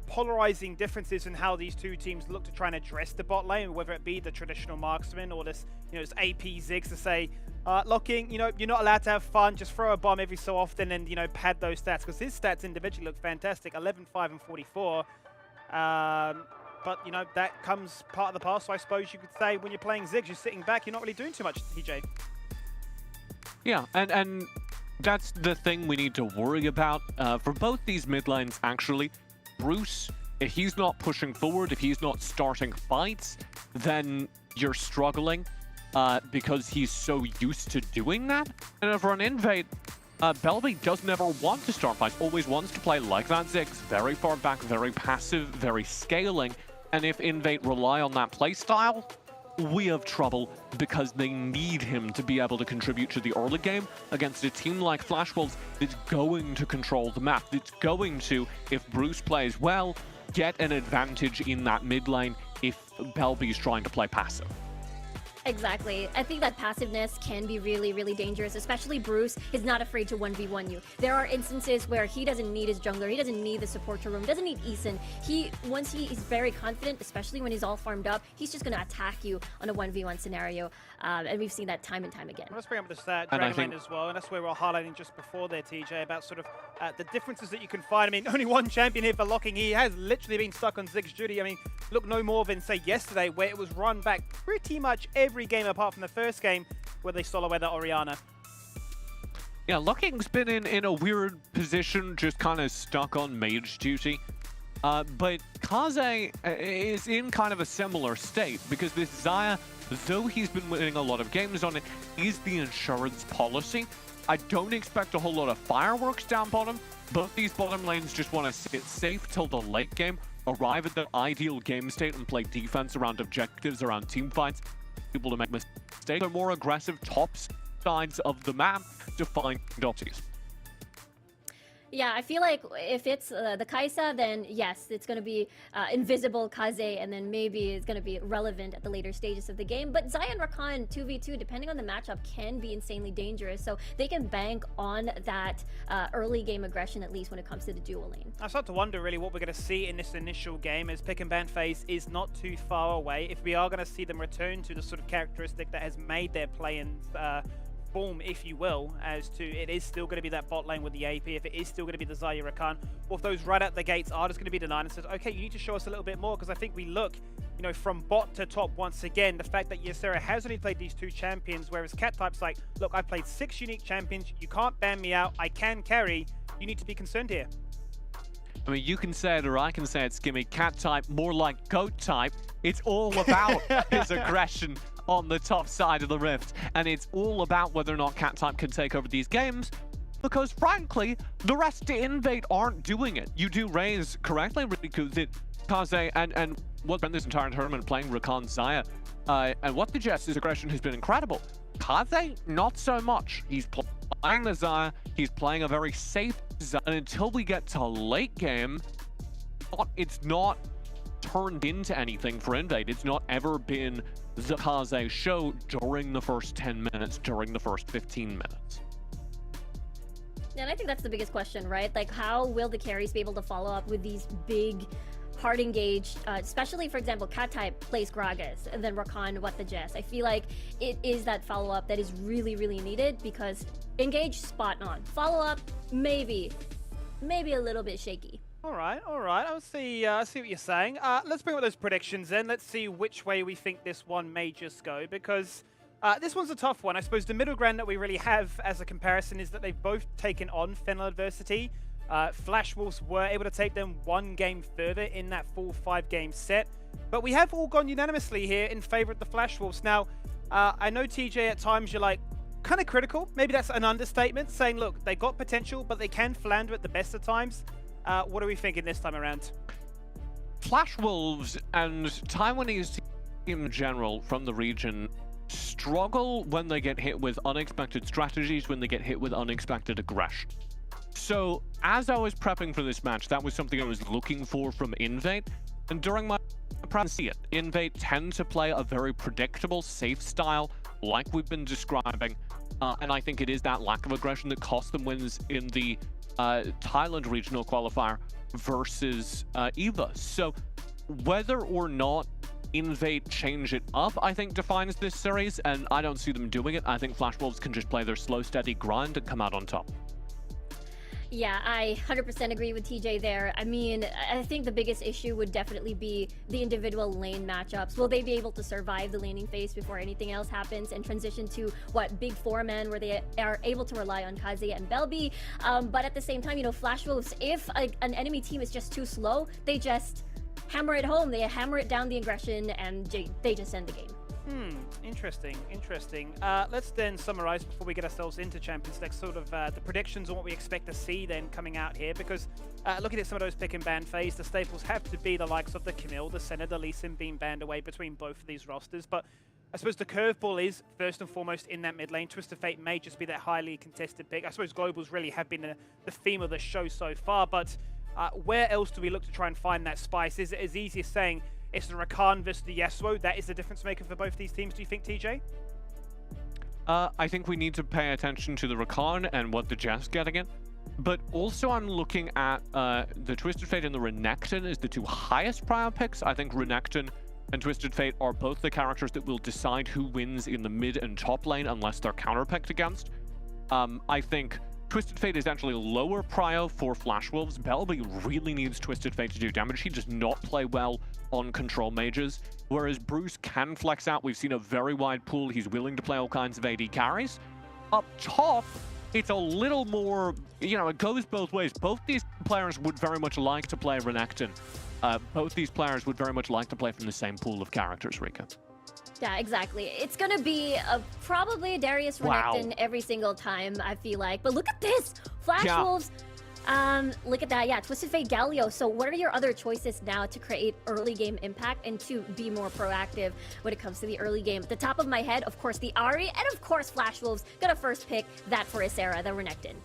polarizing differences in how these two teams look to try and address the bot lane, whether it be the traditional marksman or this, you know, this AP Ziggs to say, locking, you know, you're not allowed to have fun, just throw a bomb every so often and, you know, pad those stats, because his stats individually look fantastic, 11, 5, and 44. But, you know, that comes part of the past, so I suppose you could say when you're playing Ziggs, you're sitting back, you're not really doing too much, TJ. Yeah, and that's the thing we need to worry about for both these mid lanes, actually. Bruce If he's not pushing forward, if he's not starting fights, then you're struggling because he's so used to doing that. And over on Invade, Belby doesn't ever want to start fights, always wants to play like that Ziggs, very far back, very passive, very scaling. And if Invade rely on that playstyle, we have trouble because they need him to be able to contribute to the early game against a team like Flash Wolves that's going to control the map, that's going to, if Bruce plays well, get an advantage in that mid lane if Belby's trying to play passive. Exactly. I think that passiveness can be really, really dangerous, especially Bruce is not afraid to 1v1 you. There are instances where he doesn't need his jungler, he doesn't need the support to roam, doesn't need Eason. Once he is very confident, especially when he's all farmed up, he's just going to attack you on a 1v1 scenario. And we've seen that time and time again. Let's bring up the stat Dragon Lane as well, and that's where we're highlighting just before there, TJ, about sort of the differences that you can find. I mean, only one champion here for locking. He has literally been stuck on Ziggs' duty. I mean, look no more than, say, yesterday, where it was run back pretty much every game apart from the first game where they stole away that Orianna. Yeah, Locking's been in a weird position, just kind of stuck on mage duty. But Kaze is in kind of a similar state, because this Xayah, though he's been winning a lot of games on it, is the insurance policy. I don't expect a whole lot of fireworks down bottom, but these bottom lanes just want to sit safe till the late game, arrive at the ideal game state and play defense around objectives, around team fights, people to make mistakes. They're more aggressive top sides of the map to find opportunities. Yeah, I feel like if it's the Kai'Sa, then yes, it's going to be invisible Kaze, and then maybe it's going to be relevant at the later stages of the game. But Xayah and Rakan 2v2, depending on the matchup, can be insanely dangerous. So they can bank on that early game aggression, at least when it comes to the dual lane. I start to wonder really what we're going to see in this initial game, as pick and ban phase is not too far away. If we are going to see them return to the sort of characteristic that has made their play-in form, if you will, as to it is still going to be that bot lane with the AP, if it is still going to be the Xayah Rakan, or if those right out the gates are just going to be denied and says, okay, you need to show us a little bit more, because I think we look, you know, from bot to top once again, the fact that Ysera has only played these two champions, whereas Cat Type's like, look, I've played 6 unique champions, you can't ban me out, I can carry, you need to be concerned here. I mean, you can say it or I can say it, Skimmy. Cat Type, more like Goat Type. It's all about his aggression on the top side of the rift, and it's all about whether or not Cat Type can take over these games, because frankly, the rest of Invade aren't doing it. You do raise correctly, Kaze, and what spent this entire tournament playing Rakan Xayah, and what the Jess's aggression has been incredible. Kaze, not so much. He's playing the Xayah, he's playing a very safe Xayah, and until we get to late game, it's not turned into anything for Invade. It's not ever been the Kaze show during the first 10 minutes, during the first 15 minutes. And I think that's the biggest question, right? Like, how will the carries be able to follow up with these big, hard engaged, especially, for example, Cat Type plays Gragas, and then Rakan, what the Jess. I feel like it is that follow-up that is really, really needed, because engage, spot on. Follow-up, maybe a little bit shaky. All right. I see what you're saying. Let's bring up those predictions then. Let's see which way we think this one may just go, because this one's a tough one. I suppose the middle ground that we really have as a comparison is that they've both taken on Fennel adversity. Flash Wolves were able to take them one game further in that full 5-game set, but we have all gone unanimously here in favor of the Flash Wolves. Now, I know, TJ, at times you're like kind of critical. Maybe that's an understatement, saying, look, they got potential, but they can flounder at the best of times. What are we thinking this time around? Flash Wolves and Taiwanese team in general from the region struggle when they get hit with unexpected strategies, when they get hit with unexpected aggression. So as I was prepping for this match, that was something I was looking for from Invate, and during my prep, see it. Invate tend to play a very predictable, safe style, like we've been describing, and I think it is that lack of aggression that cost them wins in the Thailand regional qualifier versus EVA. So whether or not Invade change it up, I think defines this series, and I don't see them doing it. I think Flash Wolves can just play their slow, steady grind and come out on top. Yeah, I 100% agree with TJ there. I mean, I think the biggest issue would definitely be the individual lane matchups. Will they be able to survive the laning phase before anything else happens and transition to what big four-man where they are able to rely on Kaze and Belby? But at the same time, you know, Flash Wolves, if an enemy team is just too slow, they just hammer it home. They hammer it down the aggression and they just end the game. Interesting. Let's then summarize before we get ourselves into Champions League, sort of the predictions on what we expect to see then coming out here, because looking at some of those pick and ban phase, the staples have to be the likes of the Camille, the Senna, the Lee Sin being banned away between both of these rosters. But I suppose the curveball is, first and foremost, in that mid lane. Twisted Fate may just be that highly contested pick. I suppose Globals really have been the theme of the show so far, but where else do we look to try and find that spice? Is it as easy as saying it's the Rakan versus the Yasuo? That is the difference maker for both these teams, do you think, TJ? I think we need to pay attention to the Rakan and what the Jeff's getting in. But also I'm looking at the Twisted Fate and the Renekton as the two highest prior picks. I think Renekton and Twisted Fate are both the characters that will decide who wins in the mid and top lane unless they're counterpicked against. I think Twisted Fate is actually lower prio for Flash Wolves. Belby really needs Twisted Fate to do damage. He does not play well on control mages, whereas Bruce can flex out. We've seen a very wide pool. He's willing to play all kinds of AD carries. Up top, it's a little more, you know, it goes both ways. Both these players would very much like to play Renekton. Both these players would very much like to play from the same pool of characters, Rika. Yeah, exactly. It's gonna be probably a Darius Renekton every single time, I feel like. But look at this! Flash Wolves! Look at that. Yeah, Twisted Fate Galio. So what are your other choices now to create early game impact and to be more proactive when it comes to the early game? At the top of my head, of course, the Ahri, and of course, Flash Wolves. Gonna first pick that for Ysera, the Renekton.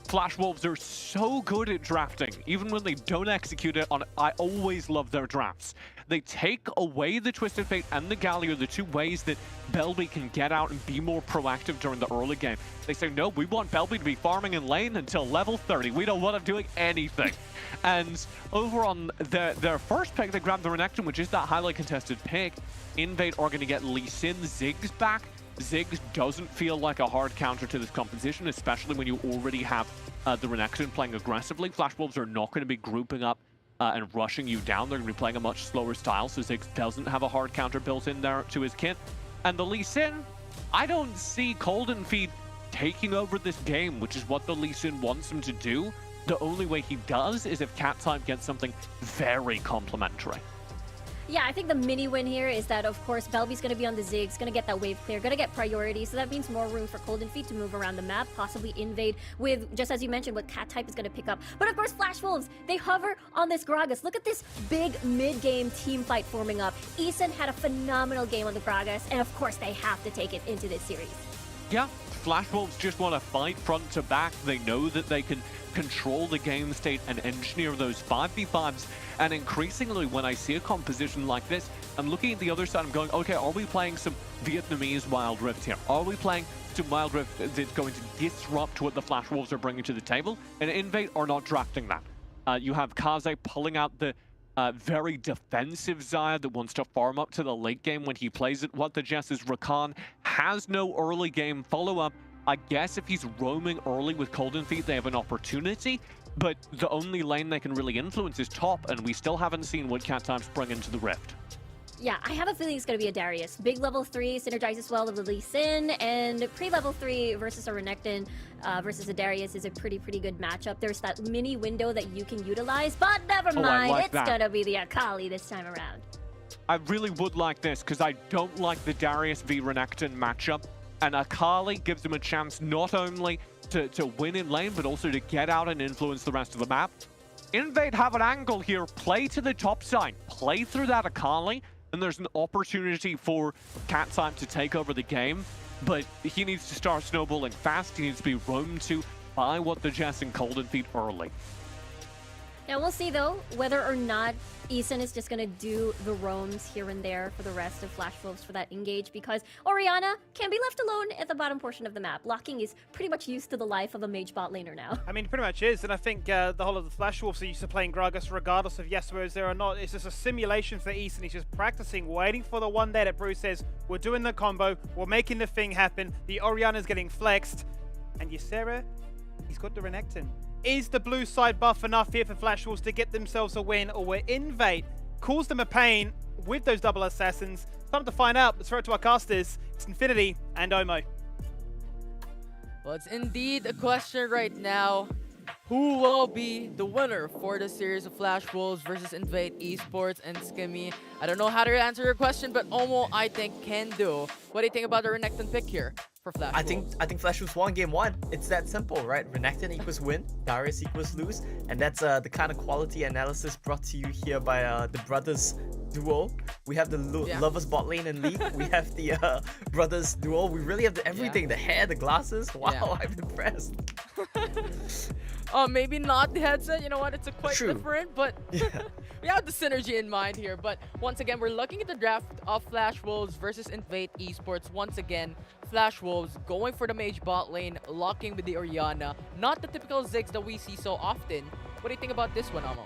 Flash Wolves are so good at drafting. Even when they don't execute it on, I always love their drafts. They take away the Twisted Fate and the Galio, the two ways that Belby can get out and be more proactive during the early game. They say, no, we want Belby to be farming in lane until level 30. We don't want him doing anything. And over on their first pick, they grabbed the Renekton, which is that highly contested pick. Invate are going to get Lee Sin, Ziggs back. Ziggs doesn't feel like a hard counter to this composition, especially when you already have the Renekton playing aggressively. Flash Wolves are not going to be grouping up and rushing you down. They're going to be playing a much slower style, so Ziggs doesn't have a hard counter built in there to his kit. And the Lee Sin, I don't see Golden Feet taking over this game, which is what the Lee Sin wants him to do. The only way he does is if Cat Type gets something very complimentary. Yeah, I think the mini win here is that, of course, Belby's going to be on the Ziggs, going to get that wave clear, going to get priority, so that means more room for Golden Feet to move around the map, possibly invade with, just as you mentioned, what Cat Type is going to pick up. But of course, Flash Wolves, they hover on this Gragas. Look at this big mid-game team fight forming up. Eason had a phenomenal game on the Gragas, and of course, they have to take it into this series. Yeah, Flash Wolves just want to fight front to back. They know that they can control the game state and engineer those 5v5s. And increasingly, when I see a composition like this, I'm looking at the other side, I'm going, okay, are we playing some Vietnamese Wild Rift here? Are we playing some Wild Rift that's going to disrupt what the Flash Wolves are bringing to the table? And Invate are not drafting that. You have Kaze pulling out the very defensive Xayah that wants to farm up to the late game when he plays it. What the Jess is Rakan has no early game follow-up. I guess if he's roaming early with Golden Feet, they have an opportunity, but the only lane they can really influence is top, and we still haven't seen what Cat Types bring into the Rift. Yeah, I have a feeling it's going to be a Darius. Big level 3 synergizes well with the Lee Sin, and pre-level 3 versus a Renekton versus a Darius is a pretty good matchup. There's that mini window that you can utilize, but never mind, it's going to be the Akali this time around. I really would like this, because I don't like the Darius v Renekton matchup. And Akali gives him a chance not only to win in lane, but also to get out and influence the rest of the map. Invade have an angle here. Play to the top side. Play through that Akali, and there's an opportunity for Cat Type to take over the game. But he needs to start snowballing fast. He needs to be roamed to by what the Jess and Golden Feet early. Now we'll see though whether or not Eason is just gonna do the roams here and there for the rest of Flash Wolves for that engage, because Orianna can be left alone at the bottom portion of the map. Locking is pretty much used to the life of a mage bot laner now. I mean, pretty much is, and I think the whole of the Flash Wolves are used to playing Gragas regardless of Yasuo is there or not. It's just a simulation for Eason. He's just practicing, waiting for the one day that Bruce says, we're doing the combo, we're making the thing happen, the Orianna's getting flexed, and Ysera, he's got the Renekton. is the blue side buff enough here for Flash Wolves to get themselves a win, or will Invate cause them a pain with those double assassins? Time to find out. Let's throw it to our casters. It's Infinity and Omo. Well, it's indeed a question right now. Who will be the winner for the series of Flash Wolves versus Invade Esports and Skimmy? I don't know how to answer your question, but Omo, I think, can do. What do you think about the Renekton pick here for Flash Wolves? I think Flash Wolves won game 1. It's that simple, right? Renekton equals win, Darius equals lose, and that's the kind of quality analysis brought to you here by the brothers duo. We have the lovers bot lane and League. We have the brothers duo. We really have everything: the hair, the glasses. Wow, I'm impressed. Maybe not the headset. You know what? It's quite True. different, but we have the synergy in mind here. But once again, we're looking at the draft of Flash Wolves versus Invade Esports. Once again, Flash Wolves going for the mage bot lane, locking with the Orianna. Not the typical Ziggs that we see so often. What do you think about this one, Amo?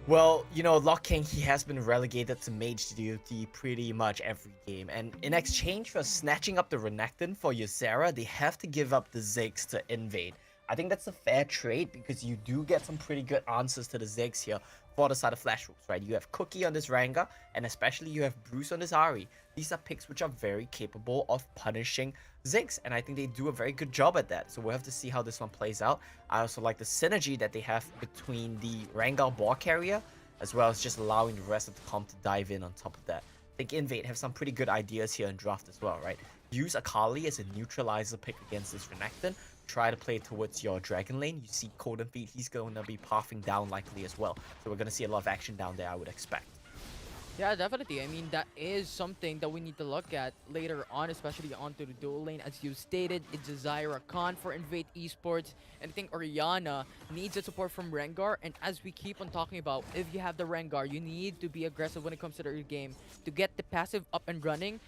Well, you know, Lock King, he has been relegated to mage duty pretty much every game. And in exchange for snatching up the Renekton for Ysera, they have to give up the Ziggs to Invade. I think that's a fair trade because you do get some pretty good answers to the Ziggs here for the side of Flash Wolves, right? You have Cookie on this Rengar, and especially you have Bruce on this Ahri. These are picks which are very capable of punishing Ziggs, and I think they do a very good job at that. So we'll have to see how this one plays out. I also like the synergy that they have between the Rengar ball carrier, as well as just allowing the rest of the comp to dive in on top of that. I think Invade have some pretty good ideas here in draft as well, right? Use Akali as a neutralizer pick against this Renekton. Try to play towards your Dragon Lane. You see Cold Feet, he's going to be pathing down likely as well. So we're going to see a lot of action down there, I would expect. Yeah, definitely. I mean, that is something that we need to look at later on, especially onto the dual lane. As you stated, it's a Zyra Khan for Invade Esports, and I think Orianna needs a support from Rengar. And as we keep on talking about, if you have the Rengar, you need to be aggressive when it comes to the early game to get the passive up and running.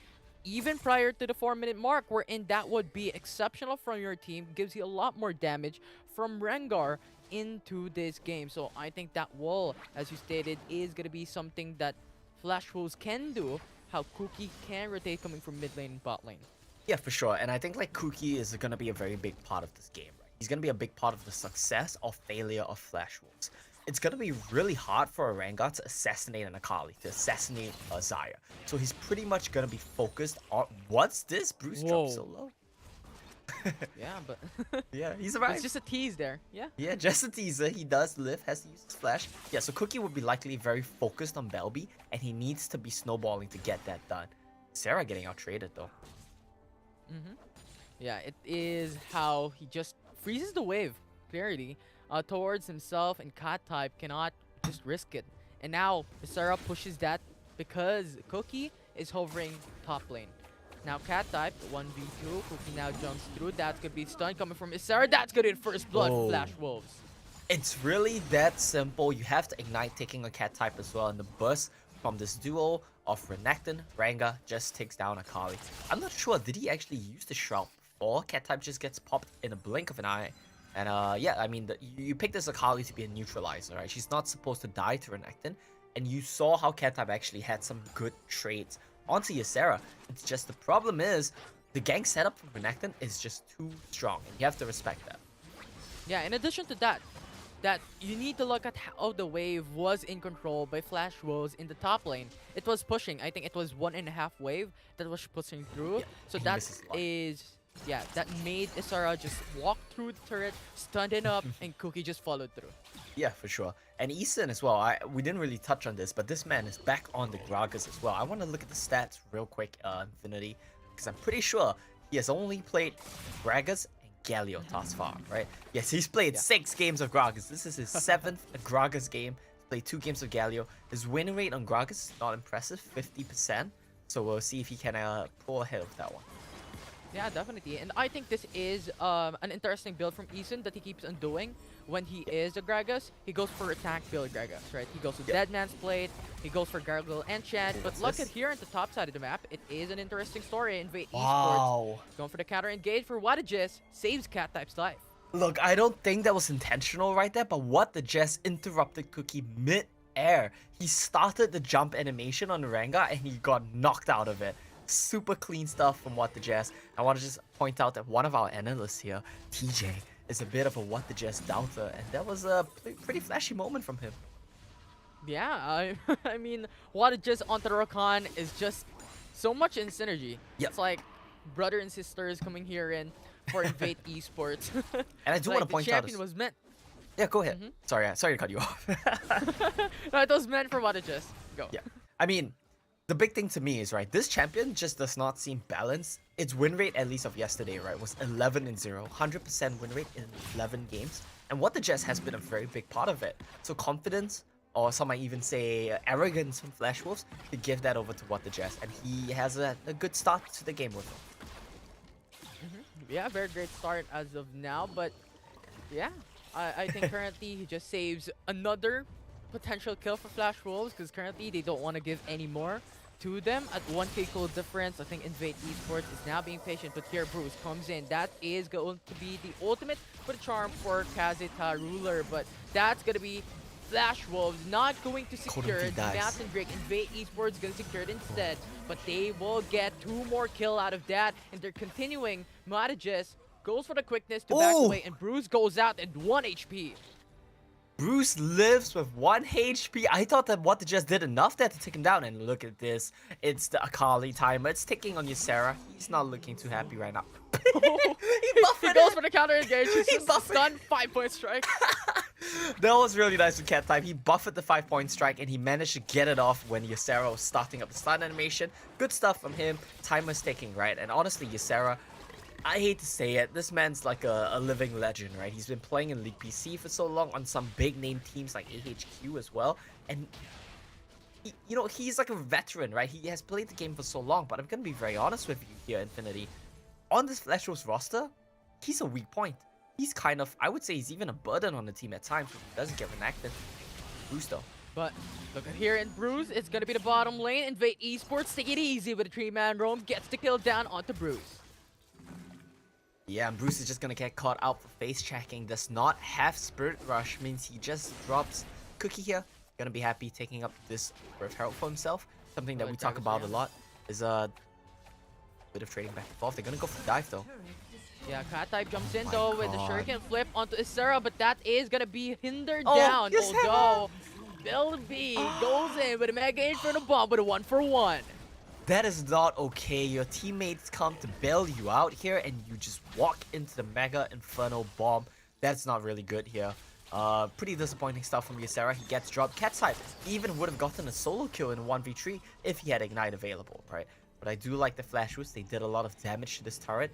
Even prior to the 4-minute mark, wherein that would be exceptional from your team, gives you a lot more damage from Rengar into this game. So I think that will, as you stated, is going to be something that Flash Wolves can do, how Cookie can rotate coming from mid lane and bot lane. Yeah, for sure. And I think like Cookie is going to be a very big part of this game, right? He's going to be a big part of the success or failure of Flash Wolves. It's going to be really hard for a Rengar to assassinate an Akali, to assassinate a Zyra. So he's pretty much going to be focused on... What's this? Bruce dropped so low. Yeah, but Yeah, he's arrived. it's just a tease there. Yeah. Yeah, just a teaser. He does live, has to use his flash. Yeah, so Cookie would be likely very focused on Belby, and he needs to be snowballing to get that done. Sarah getting out traded though. Yeah, it is how he just freezes the wave, clearly, towards himself, and Cat type cannot just risk it. And now, Sarah pushes that because Cookie is hovering top lane. Now Cat type, 1v2, Cookie now jumps through. That's gonna be stun coming from Isara. That's gonna be first blood for Flash Wolves. It's really that simple. You have to ignite taking a Cat type as well, and the burst from this duo of Renekton, Rengar just takes down Akali. I'm not sure, did he actually use the Shroud before? Cat type just gets popped in a blink of an eye. And yeah, I mean, you pick this Akali to be a neutralizer, right? She's not supposed to die to Renekton. And you saw how Cat type actually had some good trades onto Ysera. It's just the problem is the gank setup from Renekton is just too strong, and you have to respect that. Yeah, in addition to that, you need to look at how the wave was in control by Flash Wolves in the top lane. It was pushing. I think it was 1.5 wave that was pushing through. Yeah, so that made Isara just walk through the turret, stunned it up, and Cookie just followed through. Yeah, for sure. And Eason as well, we didn't really touch on this, but this man is back on the Gragas as well. I want to look at the stats real quick, Infinity, because I'm pretty sure he has only played Gragas and Galio thus far, right? Yes, he's played 6 games of Gragas. This is his 7th Gragas game. He's played 2 games of Galio. His win rate on Gragas is not impressive, 50%. So we'll see if he can pull ahead of that one. Yeah, definitely. And I think this is an interesting build from Eason that he keeps on doing when he is the Gragas. He goes for attack build Gragas, right? He goes with Dead Man's Blade, he goes for Gargle and Chant. But look at here at the top side of the map, it is an interesting story. Invade Esports going for the counter engage for Wadages, saves Cat type's life. Look, I don't think that was intentional right there, but what the Jess interrupted Cookie mid-air. He started the jump animation on the Rengar and he got knocked out of it. Super clean stuff from What the Jazz. I want to just point out that one of our analysts here, TJ, is a bit of a what the Jess doubter, and that was a pretty flashy moment from him. Yeah, I mean, what just onto Rakan is just so much in synergy. Yep. It's like brother and sisters coming here in for Invade Esports. And I do want to point the out. champion was meant. Yeah, go ahead. Sorry to cut you off. No, it was meant for what it just go. Yeah, I mean, the big thing to me is, right, this champion just does not seem balanced. Its win rate, at least of yesterday, right, was 11-0, 100% win rate in 11 games. And what the Jess has been a very big part of it. So confidence, or some might even say arrogance from Flash Wolves, to give that over to what the Jess. And he has a good start to the game with him. Yeah, very great start as of now, but yeah, I think currently he just saves another potential kill for Flash Wolves because currently they don't want to give any more to them at 1k goal difference. I think Invade Esports is now being patient, but here Bruce comes in. That is going to be the ultimate for the charm for Kazeta Ruler, but that's going to be Flash Wolves not going to secure it. Mountain Drake, Invade Esports going to secure it instead, but they will get 2 more kill out of that, and they're continuing. Matages goes for the quickness to back away, and Bruce goes out at 1 HP. Bruce lives with 1 HP. I thought that what they just did enough there to take him down, and look at this. It's the Akali timer. It's ticking on Ysera. He's not looking too happy right now. He goes for the counter engage. He's stunned 5-point strike. That was really nice with Cat Type. He buffed the 5-point strike and he managed to get it off when Ysera was starting up the stun animation. Good stuff from him. Timer's ticking, right? And honestly, Ysera, I hate to say it, this man's like a living legend, right? He's been playing in League PC for so long on some big name teams like AHQ as well. And you know, he's like a veteran, right? He has played the game for so long, but I'm gonna be very honest with you here, Infinity. On this Flash Wolves roster, he's a weak point. He's kind of, I would say he's even a burden on the team at times when he doesn't get enacted. Bruce though. But look at here in Bruce, it's gonna be the bottom lane. Invade Esports, take it easy with a 3-man roam, gets the kill down onto Bruce. Yeah, and Bruce is just gonna get caught out for face checking. Does not have Spirit Rush, means he just drops Cookie here. Gonna be happy taking up this Rift Herald for himself. Something that we talk about a lot is a bit of trading back and forth. They're gonna go for the dive though. Yeah, Cat Type jumps in though with the Shuriken flip onto Ysera, but that is gonna be hindered Oh, down. yes, Although Bill B goes in with a Mega Inferno Bomb with a 1-for-1. That is not okay. Your teammates come to bail you out here and you just walk into the Mega Inferno Bomb. That's not really good here. Pretty disappointing stuff from Ysera. He gets dropped. Cat Type even would have gotten a solo kill in 1v3 if he had Ignite available, right? But I do like the Flash Wolves. They did a lot of damage to this turret.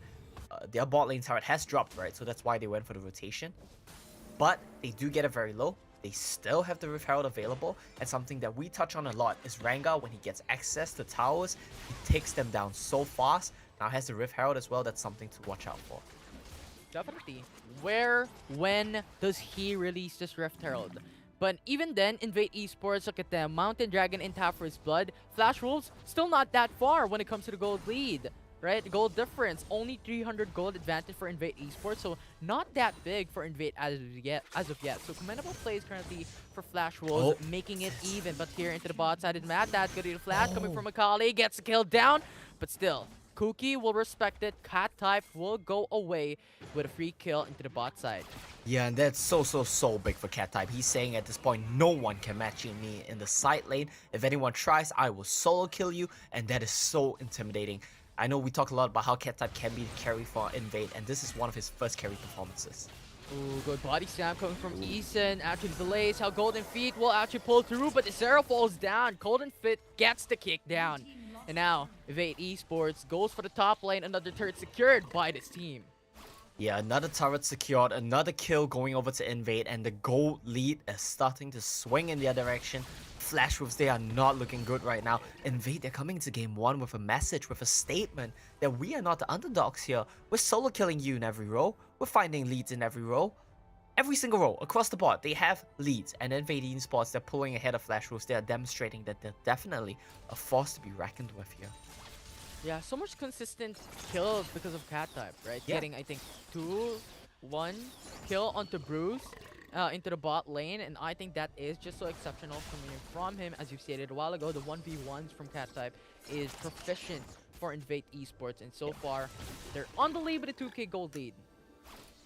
Their bot lane turret has dropped, right? So that's why they went for the rotation. But they do get it very low. They still have the Rift Herald available. And something that we touch on a lot is Rengar, when he gets access to towers, he takes them down so fast. Now has the Rift Herald as well. That's something to watch out for. Definitely. When does he release this Rift Herald? But even then, Invade Esports, look at them. Mountain Dragon in tap for his blood. Flash Wolves, still not that far when it comes to the gold lead. Right, gold difference, only 300 gold advantage for Invade Esports, so not that big for Invade as of yet. So commendable plays currently for Flash Wolves, making it even. But here into the bot side is Matt. That's gonna be the flash coming from Akali, gets the kill down, but still, Cookie will respect it. Cat Type will go away with a free kill into the bot side. Yeah, and that's so big for Cat Type. He's saying at this point, no one can match me in the side lane. If anyone tries, I will solo kill you, and that is so intimidating. I know we talk a lot about how Cat Type can be the carry for Invade, and this is one of his first carry performances. Ooh, good body slam coming from Eason. Actually delays how Golden Feet will actually pull through, but Ysera falls down. Golden Feet gets the kick down. And now, Invade Esports goes for the top lane. Another turret secured by this team. Yeah, another turret secured, another kill going over to Invade, and the gold lead is starting to swing in their direction. Flash Wolves, they are not looking good right now. Invade, they're coming to game 1 with a message, with a statement that we are not the underdogs here. We're solo killing you in every row. We're finding leads in every row. Every single row, across the board, they have leads. And Invade Esports, they're pulling ahead of Flash Wolves. They are demonstrating that they're definitely a force to be reckoned with here. Yeah, so much consistent kills because of Cat Type, right? Yeah. Getting, I think, 2-1 kill onto Bruce. Into the bot lane, and I think that is just so exceptional coming from him. As you stated a while ago, the 1v1s from Cat Type is proficient for Invade Esports, and so far they're on the lead with a 2k gold lead.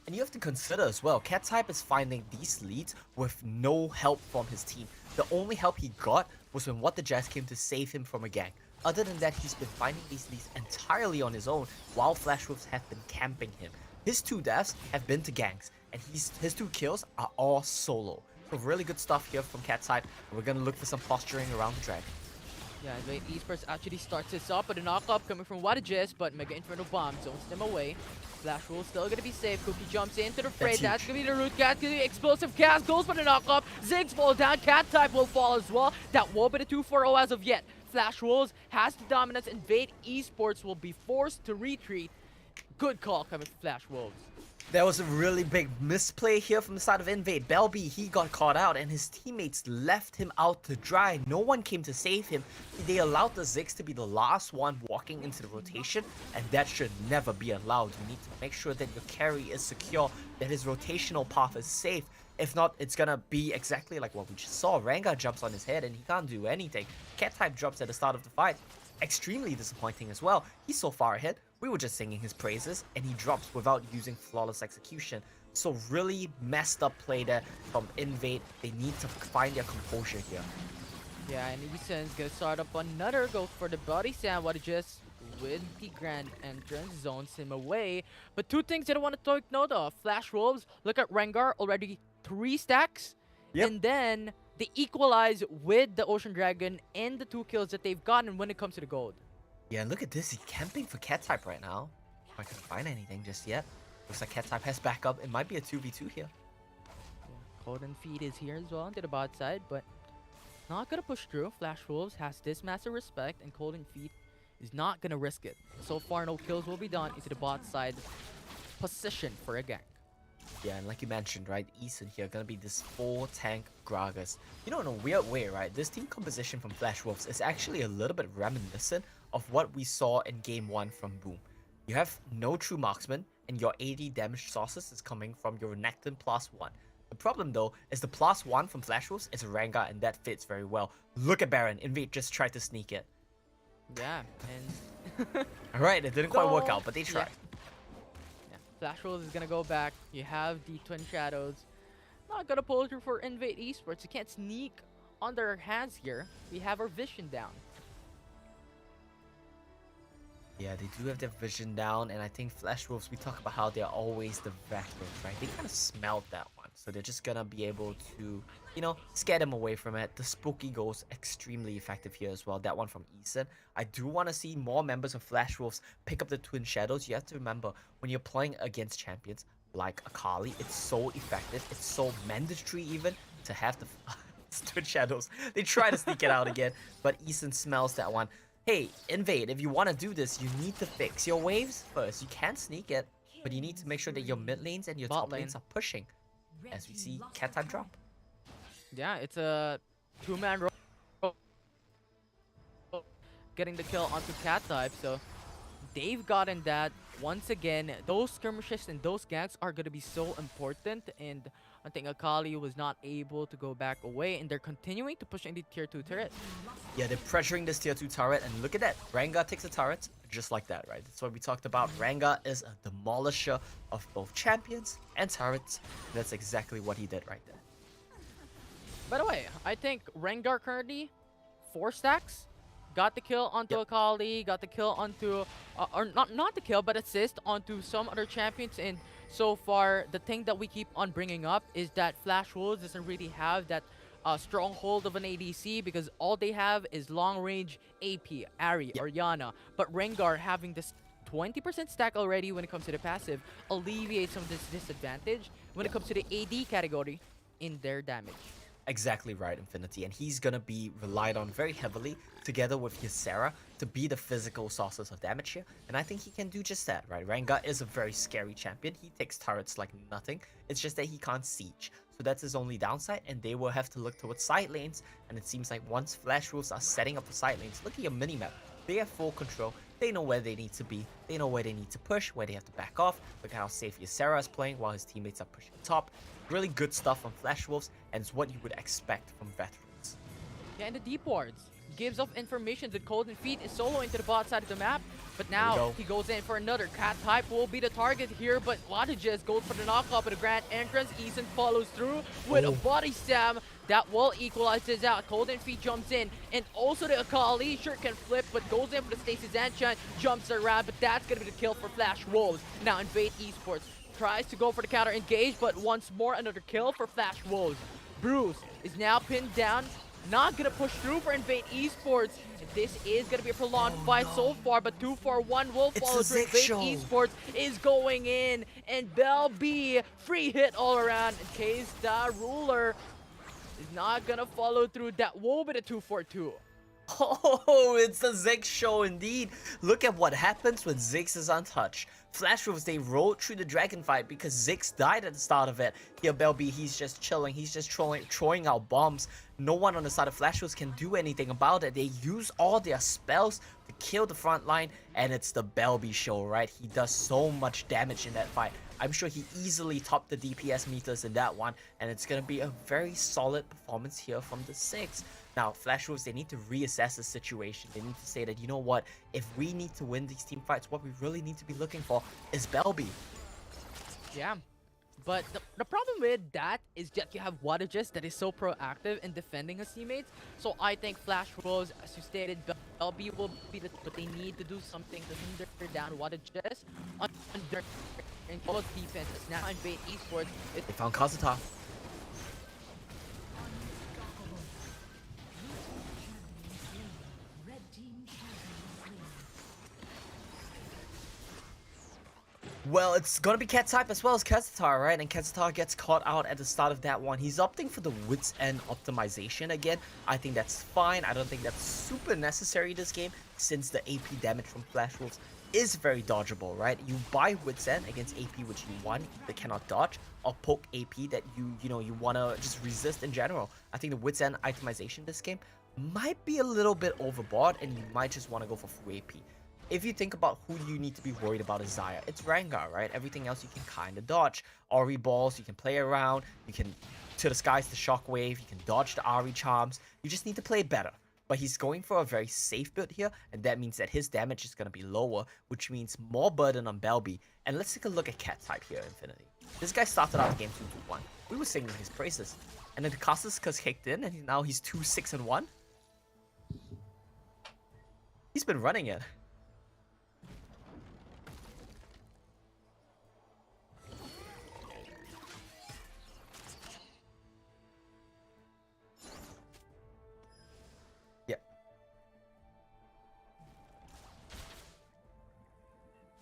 And you have to consider as well, Cat-Type is finding these leads with no help from his team. The only help he got was when What the Jazz came to save him from a gank. Other than that, he's been finding these leads entirely on his own, while Flash Wolves have been camping him. His 2 deaths have been to ganks, and his 2 kills are all solo. So really good stuff here from Cat-Type, and we're gonna look for some posturing around the dragon. Yeah, Invate Esports actually starts this up, but a knock-up coming from Wadajis, but Mega Inferno Bomb zones them away. Flash Wolf still gonna be safe. Cookie jumps into the fray. That's gonna be the root cat. Gonna be explosive cast. Goes for the knock-up. Ziggs fall down. Cat-Type will fall as well. That won't be the 2-4-0 as of yet. Flash Wolves has the dominance. Invade Esports will be forced to retreat. Good call coming from Flash Wolves. There was a really big misplay here from the side of Invade. Belby, he got caught out and his teammates left him out to dry. No one came to save him. They allowed the Ziggs to be the last one walking into the rotation, and that should never be allowed. You need to make sure that your carry is secure, that his rotational path is safe. If not, it's gonna be exactly like what we just saw. Rengar jumps on his head and he can't do anything. Cat-Type drops at the start of the fight. Extremely disappointing as well. He's so far ahead. We were just singing his praises, and he drops without using flawless execution. So really messed up play there from Invade. They need to find their composure here. Yeah, and Eason's gonna start up another go for the body sand. What just with the grand entrance zones him away. But 2 things that I want to take note of. Flash Wolves, look at Rengar, already 3 stacks. Yep. And then they equalize with the Ocean Dragon and the 2 kills that they've gotten when it comes to the gold. Yeah, look at this. He's camping for Cat-Type right now. I can't find anything just yet. Looks like Cat-Type has backup. It might be a 2v2 here. Yeah, Golden Feet is here as well to the bot side, but not gonna push through. Flash Wolves has this massive respect, and Golden Feet is not gonna risk it. So far, no kills will be done into the bot side position for a gank. Yeah, and like you mentioned, right, Eason here gonna be this 4-tank Gragas. You know, in a weird way, right, this team composition from Flash Wolves is actually a little bit reminiscent of what we saw in Game 1 from Boom. You have no true marksman, and your AD damage sources is coming from your Nectin +1. The problem, though, is the +1 from Flash Wolves is a Rengar, and that fits very well. Look at Baron. Invade just tried to sneak it. Yeah, and Alright, it didn't quite work out, but they tried. Yeah, Flash Wolves is gonna go back. You have the Twin Shadows. Not gonna pull through for Invade Esports. You can't sneak on their hands here. We have our vision down. Yeah, they do have their vision down, and I think Flash Wolves, we talk about how they're always the veterans, right? They kind of smelled that one, so they're just gonna be able to, you know, scare them away from it. The Spooky goes extremely effective here as well, that one from Eason. I do want to see more members of Flash Wolves pick up the Twin Shadows. You have to remember, when you're playing against champions like Akali, it's so effective, it's so mandatory even to have the Twin Shadows. They try to sneak it out again, but Eason smells that one. Hey, Invade, if you want to do this, you need to fix your waves first. You can't sneak it, but you need to make sure that your mid lanes and your top lanes are pushing. As we see Cat-Type drop. Yeah, it's a 2-man roll. Getting the kill onto Cat-Type, so they've gotten that. Once again, those skirmishes and those ganks are going to be so important, and I think Akali was not able to go back away, and they're continuing to push in the tier 2 turret. Yeah, they're pressuring this tier 2 turret, and look at that. Rengar takes a turret just like that, right? That's what we talked about. Rengar is a demolisher of both champions and turrets. That's exactly what he did right there. By the way, I think Rengar currently 4 stacks. Got the kill onto Akali, got the kill onto, or not the kill, but assist onto some other champions. And so far, the thing that we keep on bringing up is that Flash Wolves doesn't really have that stronghold of an ADC, because all they have is long-range AP, Ahri, or Yana. But Rengar having this 20% stack already when it comes to the passive alleviates some of this disadvantage when it comes to the AD category in their damage. Exactly right, Infinity, and he's gonna be relied on very heavily together with his Sarah to be the physical sources of damage here, and I think he can do just that, right? Rengar is a very scary champion. He takes turrets like nothing. It's just that he can't siege, so that's his only downside, and they will have to look towards side lanes, and it seems like once Flash Wolves are setting up the side lanes, look at your minimap. They have full control. They know where they need to be. They know where they need to push, where they have to back off. Look at how safe Ysera is playing while his teammates are pushing top. Really good stuff from Flash Wolves, and it's what you would expect from veterans. Yeah, and the deep wards gives off information that Golden Feet is solo into the bot side of the map. But There we now go. he goes in for another. Cat type will be the target here, but Wadages goes for the knockoff with a grand entrance. Eason follows through with a body slam that will equalize this out. Golden Feet jumps in, and also the Akali sure can flip, but goes in for the Stasis Enchant, jumps around, but that's gonna be the kill for Flash Wolves. Now Invade Esports tries to go for the counter engage, but once more another kill for Flash Wolves. Bruce is now pinned down, not gonna push through for Invade Esports. This is gonna be a prolonged fight so far, but 2-4-1 will follow the through. Zig Invade show. Esports is going in, and Bell B free hit all around. In case the ruler is not gonna follow through, that will be the 2-4-2. Oh, it's the Ziggs show indeed. Look at what happens when Ziggs is untouched. Flash Wolves, they rode through the dragon fight because Ziggs died at the start of it. Here, Belby, he's just chilling. He's just throwing out bombs. No one on the side of Flash Wolves can do anything about it. They use all their spells to kill the front line, and it's the Belby show, right? He does so much damage in that fight. I'm sure he easily topped the DPS meters in that one, and it's going to be a very solid performance here from the Six. Now, Flash Wolves, they need to reassess the situation. They need to say that, you know what, if we need to win these team fights, what we really need to be looking for is Belby. Yeah, but the problem with that is that you have Wadages that is so proactive in defending his teammates. So I think Flash Wolves, as you stated, Belby will be the, but they need to do something to hinder down Wadages under in both defenses. Now Invade Esports is They found Kazuta. Well, it's gonna be Cat type as well as Kazuta, right? And Kazuta gets caught out at the start of that one. He's opting for the Wits End optimization again. I think that's fine. I don't think that's super necessary this game, since the AP damage from Flash Wolves is very dodgeable, right? You buy Wits End against AP which you want that cannot dodge, or poke AP that you wanna just resist in general. I think the Wits End itemization this game might be a little bit overboard, and you might just want to go for full AP. If you think about who you need to be worried about is Xayah, it's Rengar, right? Everything else you can kind of dodge. Ori balls, you can play around, you can to the skies the shockwave, you can dodge the Ari charms. You just need to play better. But he's going for a very safe build here, and that means that his damage is going to be lower, which means more burden on Belby. And let's take a look at Cat type here, Infinity. This guy started out the game 2-1. We were singing his praises. And then the Costas kicked in, and now he's 2-6-1. He's been running it.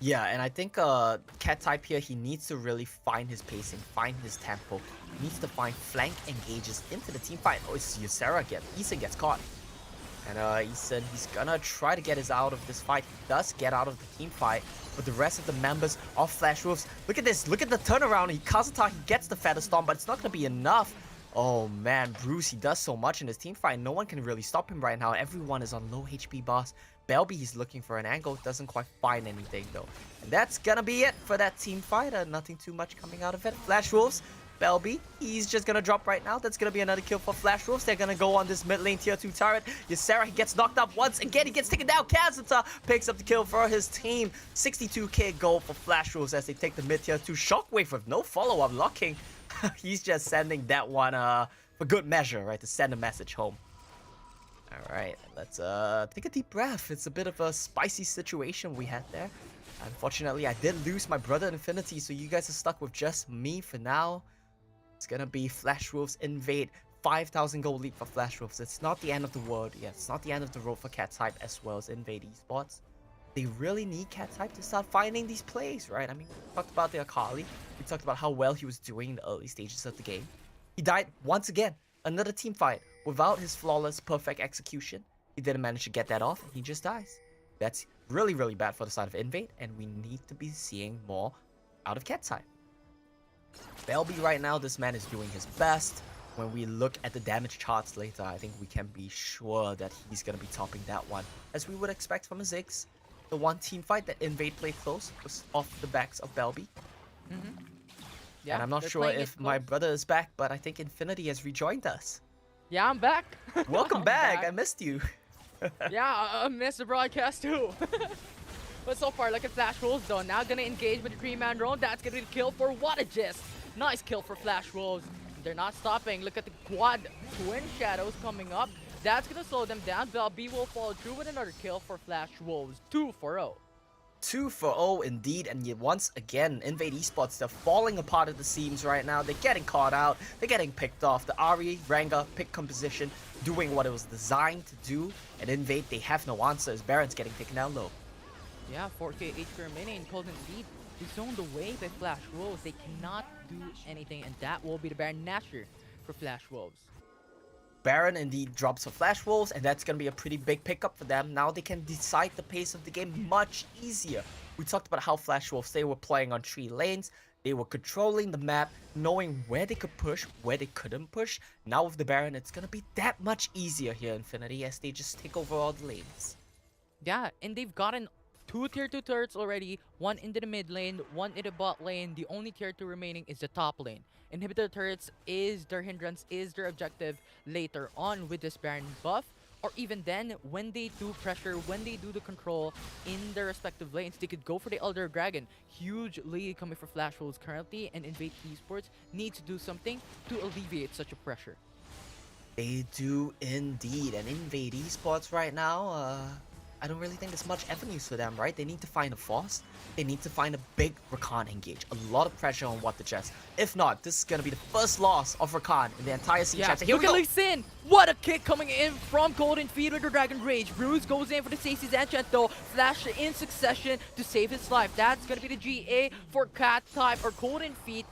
Yeah, and I think Cat type here, he needs to really find his pacing, find his tempo. He needs to find flank engages into the team fight. Oh, it's Ysera again. Eason gets caught. And Eason, he's gonna try to get his out of this fight. He does get out of the team fight, but the rest of the members of Flash Wolves, look at this, look at the turnaround. Kazuta, he gets the Feather Storm, but it's not gonna be enough. Oh man, Bruce, he does so much in this team fight. No one can really stop him right now. Everyone is on low HP boss. Belby, he's looking for an angle, doesn't quite find anything though. And that's gonna be it for that team fight. Nothing too much coming out of it. Flash Wolves, Belby, he's just gonna drop right now. That's gonna be another kill for Flash Wolves. They're gonna go on this mid lane tier 2 turret. Ysera, he gets knocked up once again. He gets taken down. Kazuta picks up the kill for his team. 62k gold for Flash Wolves as they take the mid tier 2. Shockwave with no follow-up locking. He's just sending that one for good measure, right? To send a message home. Alright, let's take a deep breath. It's a bit of a spicy situation we had there. Unfortunately, I did lose my brother Infinity, so you guys are stuck with just me for now. It's gonna be Flash Wolves Invade. 5,000 gold lead for Flash Wolves. It's not the end of the world. Yeah, it's not the end of the road for Cat type as well as Invade Esports. They really need Cat type to start finding these plays, right? I mean, we talked about the Akali. We talked about how well he was doing in the early stages of the game. He died once again. Another team fight. Without his flawless, perfect execution, he didn't manage to get that off, and he just dies. That's really, really bad for the side of Invade, and we need to be seeing more out of Cat type. Belby right now, this man is doing his best. When we look at the damage charts later, I think we can be sure that he's going to be topping that one, as we would expect from a Ziggs. The one team fight that Invade played close was off the backs of Belby. Yeah, and I'm not sure if my brother is back, but I think Infinity has rejoined us. Yeah, I'm back. Welcome back. I missed you. Yeah, I missed the broadcast too. But so far, look at Flash Wolves though. Now gonna engage with the 3-man drone. That's gonna be the kill for Wadages. Nice kill for Flash Wolves. They're not stopping. Look at the quad twin shadows coming up. That's gonna slow them down. Belby will follow through with another kill for Flash Wolves. 2 for 0. 2 for 0 indeed, and yet once again, Invade Esports, they're falling apart at the seams right now. They're getting caught out, they're getting picked off. The Ari, Rengar pick composition doing what it was designed to do, and Invade, they have no answers. Baron's getting taken down low. Yeah, 4k HP remaining. Golden Feet is zoned away by Flash Wolves. They cannot do anything, and that will be the Baron Nashor for Flash Wolves. Baron indeed drops for Flash Wolves, and that's going to be a pretty big pickup for them. Now they can decide the pace of the game much easier. We talked about how Flash Wolves, they were playing on 3 lanes. They were controlling the map, knowing where they could push, where they couldn't push. Now with the Baron, it's going to be that much easier here, Infinity, as they just take over all the lanes. Yeah, and they've gotten 2 tier 2 turrets already, 1 into the mid lane, 1 in the bot lane. The only tier 2 remaining is the top lane. Inhibitor turrets is their hindrance, is their objective later on with this Baron buff. Or even then, when they do pressure, when they do the control in their respective lanes, they could go for the Elder Dragon. Huge lead coming for Flash Wolves currently, and Invade Esports need to do something to alleviate such a pressure. They do indeed, and Invade Esports right now, I don't really think there's much avenues for them, right? They need to find a force. They need to find a big Rakan engage. A lot of pressure on Wadages. If not, this is going to be the first loss of Rakan in the entire Siege chapter. Here we go! Sin! What a kick coming in from Golden Feet with the Dragon Rage. Bruce goes in for the Stacy's enchant though. Flash in succession to save his life. That's going to be the GA for Cat type or Golden Feet.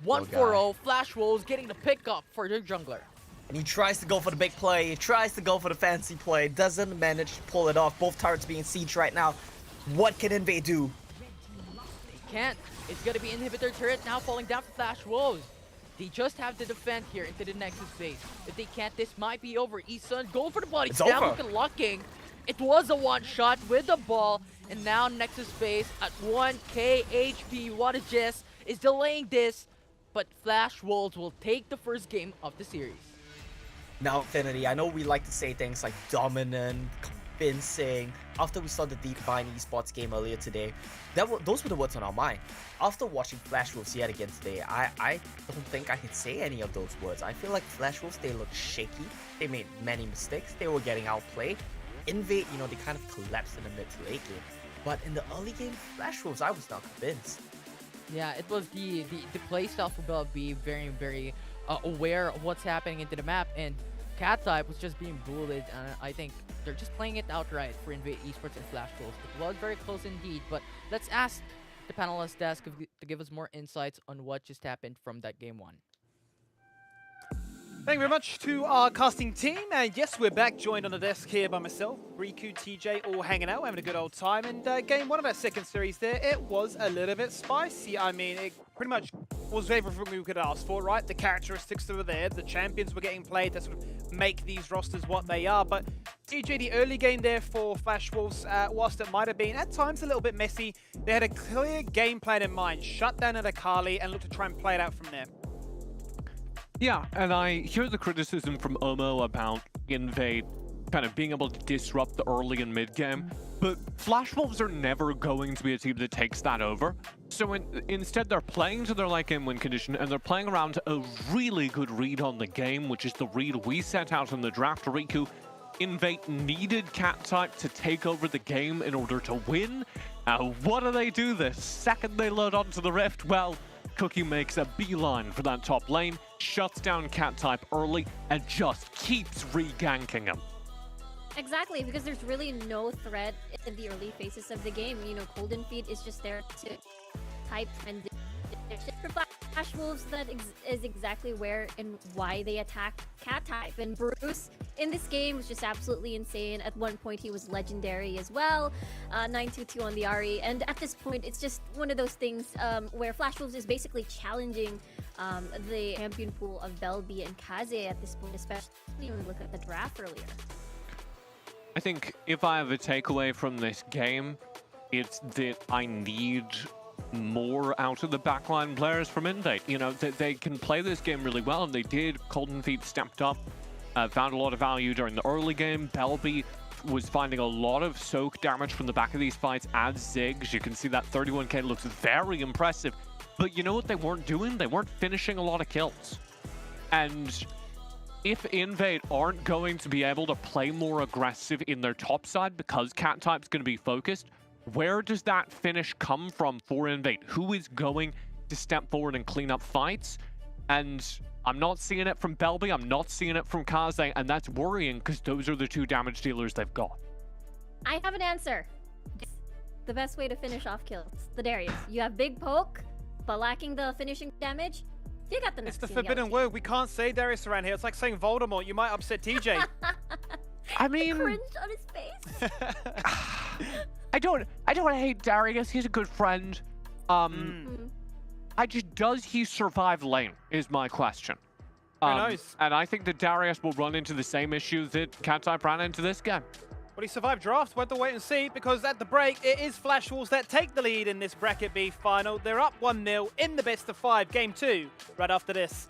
1-4-0. Flash Wolves getting the pickup for their jungler. And he tries to go for the big play, he tries to go for the fancy play, doesn't manage to pull it off. Both turrets being sieged right now. What can Invade do? They can't. It's gonna be Inhibitor turret now falling down for Flash Wolves. They just have to defend here into the Nexus phase. If they can't, this might be over. Esun going for the body. It's down, over. looking locking. It was a one-shot with the ball, and now Nexus phase at 1k HP. Wadages is delaying this, but Flash Wolves will take the first game of the series. Now, Infinity, I know we like to say things like dominant, convincing. After we saw the Divine Esports game earlier today, those were the words on our mind. After watching Flash Wolves yet again today, I don't think I can say any of those words. I feel like Flash Wolves, they look shaky. They made many mistakes. They were getting outplayed. Invade, you know, they kind of collapsed in the mid to late game. But in the early game, Flash Wolves, I was not convinced. Yeah, it was the playstyle for Belby very aware of what's happening into the map, and Cat type was just being bullied, and I think they're just playing it outright for Invade Esports and Flash Wolves. It was very close indeed, but let's ask the panelist desk to give us more insights on what just happened from that game 1. Thank you very much to our casting team, and yes, we're back, joined on the desk here by myself, Riku, TJ, all hanging out, having a good old time. And game 1 of our second series there, it was a little bit spicy. I mean, it pretty much was everything we could ask for, right? The characteristics that were there, the champions were getting played that sort of make these rosters what they are. But TJ, the early game there for Flash Wolves, whilst it might have been at times a little bit messy, they had a clear game plan in mind, shut down at Akali and look to try and play it out from there. Yeah, and I hear the criticism from Omo about Invade kind of being able to disrupt the early and mid game, but Flash Wolves are never going to be a team that takes that over. So instead, they're playing to their late game win condition, and they're playing around a really good read on the game, which is the read we set out in the draft. Riku, Invade needed Cat type to take over the game in order to win. What do they do the second they load onto the Rift? Well, Cookie makes a beeline for that top lane, shuts down Cat type early, and just keeps re-ganking him. Exactly, because there's really no threat in the early phases of the game. You know, Golden Feet is just there to type and for Flash Wolves. That is exactly where and why they attack Cat type. And Bruce in this game was just absolutely insane. At one point, he was legendary as well. 922 on the Ari. And at this point, it's just one of those things where Flash Wolves is basically challenging the champion pool of Belby and Kaze at this point, especially when we look at the draft earlier. I think if I have a takeaway from this game, it's that I need more out of the backline players from Invate. You know, they can play this game really well, and they did. Golden Feet stepped up, found a lot of value during the early game. Belby was finding a lot of soak damage from the back of these fights as Ziggs. You can see that 31k looks very impressive. But you know what they weren't doing? They weren't finishing a lot of kills. And if Invate aren't going to be able to play more aggressive in their top side because cat type's going to be focused, where does that finish come from for Invate? Who is going to step forward and clean up fights? And I'm not seeing it from Belby, I'm not seeing it from Kaze, and that's worrying because those are the two damage dealers they've got. I have an answer. It's the best way to finish off kills. The Darius. You have big poke, but lacking the finishing damage. You got the next It's the team, forbidden team. word. We can't say Darius around here. It's like saying Voldemort. You might upset TJ. I mean, Cringe on his face. I don't hate Darius. He's a good friend. Does he survive lane? Is my question. Who knows? And I think that Darius will run into the same issues that Cattype ran into this game. But he survived draft. We'll have to wait and see, because at the break, it is Flash Wolves that take the lead in this Bracket B final. They're up 1-0 in the best of 5, game 2, right after this.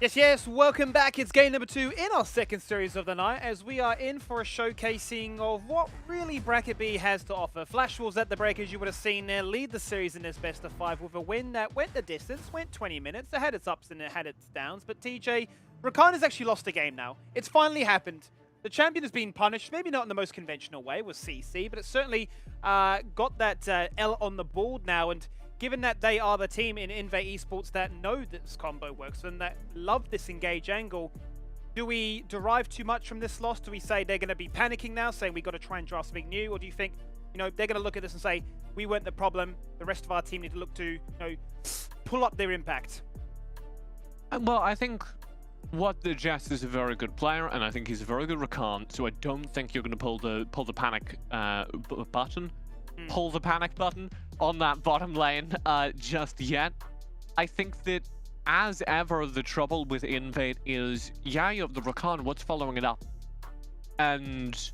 Yes, yes, welcome back. It's game number 2 in our second series of the night as we are in for a showcasing of what really Bracket B has to offer. Flash Wolves at the break, as you would have seen there, lead the series in this best of 5 with a win that went the distance, went 20 minutes. It had its ups and it had its downs, but TJ, Rakan has actually lost a game now. It's finally happened. The champion has been punished, maybe not in the most conventional way with CC, but it certainly got that L on the board now, and given that they are the team in Invate Esports that know this combo works and that love this engage angle, do we derive too much from this loss? Do we say they're going to be panicking now, saying we've got to try and draft something new? Or do you think, they're going to look at this and say, we weren't the problem, the rest of our team need to look to, pull up their impact? Well, I think what the Jess is a very good player, and I think he's a very good Rakan, so I don't think you're going to pull the panic button. Pull the panic button on that bottom lane just yet. I think that, as ever, the trouble with Invade is, yeah, you have the Rakan, what's following it up? And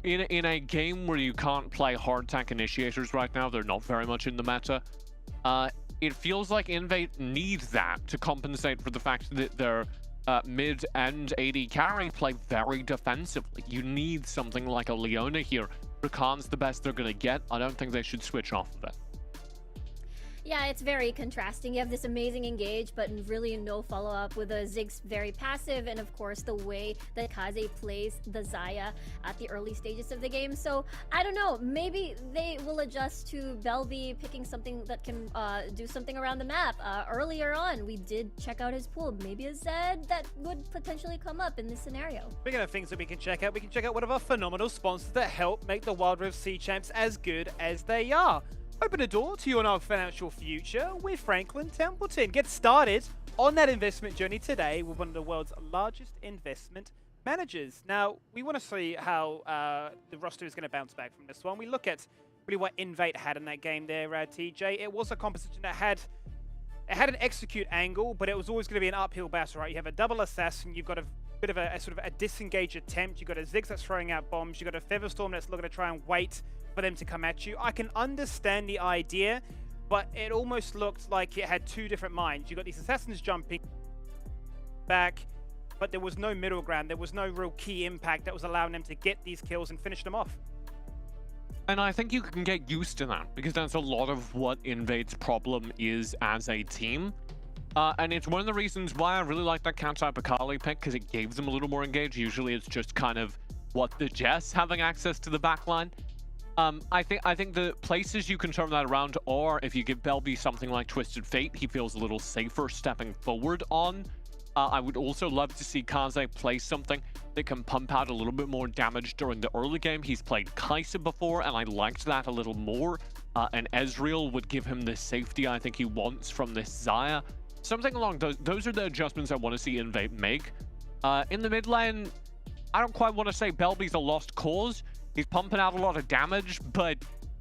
in a game where you can't play hard tank initiators right now, they're not very much in the meta, it feels like Invade need that to compensate for the fact that their mid and AD carry play very defensively. You need something like a Leona here. Rakan's the best they're going to get. I don't think they should switch off of it. Yeah, it's very contrasting. You have this amazing engage, but really no follow-up with a Ziggs very passive, and of course the way that Kaze plays the Xayah at the early stages of the game. So, I don't know, maybe they will adjust to Belby picking something that can do something around the map. Earlier on, we did check out his pool. Maybe a Zed that would potentially come up in this scenario. Speaking of things that we can check out one of our phenomenal sponsors that help make the Wild Rift Sea Champs as good as they are. Open a door to your financial future with Franklin Templeton. Get started on that investment journey today with one of the world's largest investment managers. Now, we want to see how the roster is going to bounce back from this one. We look at really what Invate had in that game there, TJ. It was a composition that had an execute angle, but it was always going to be an uphill battle, right? You have a double assassin, you've got a bit of a sort of a disengage attempt, you've got a Ziggs that's throwing out bombs, you've got a Featherstorm that's looking to try and wait for them to come at you. I can understand the idea, but it almost looked like it had two different minds. You got these assassins jumping back, but there was no middle ground. There was no real key impact that was allowing them to get these kills and finish them off. And I think you can get used to that, because that's a lot of what Invade's problem is as a team. And it's one of the reasons why I really like that Kansai Bakali pick, because it gives them a little more engage. Usually it's just kind of what the Jess having access to the backline. I think the places you can turn that around are if you give Belby something like Twisted Fate, he feels a little safer stepping forward on. I would also love to see Kaze play something that can pump out a little bit more damage during the early game. He's played Kai'Sa before, and I liked that a little more. And Ezreal would give him the safety I think he wants from this Xayah. Something along those are the adjustments I want to see Invade make. In the mid lane, I don't quite want to say Belby's a lost cause. He's pumping out a lot of damage, but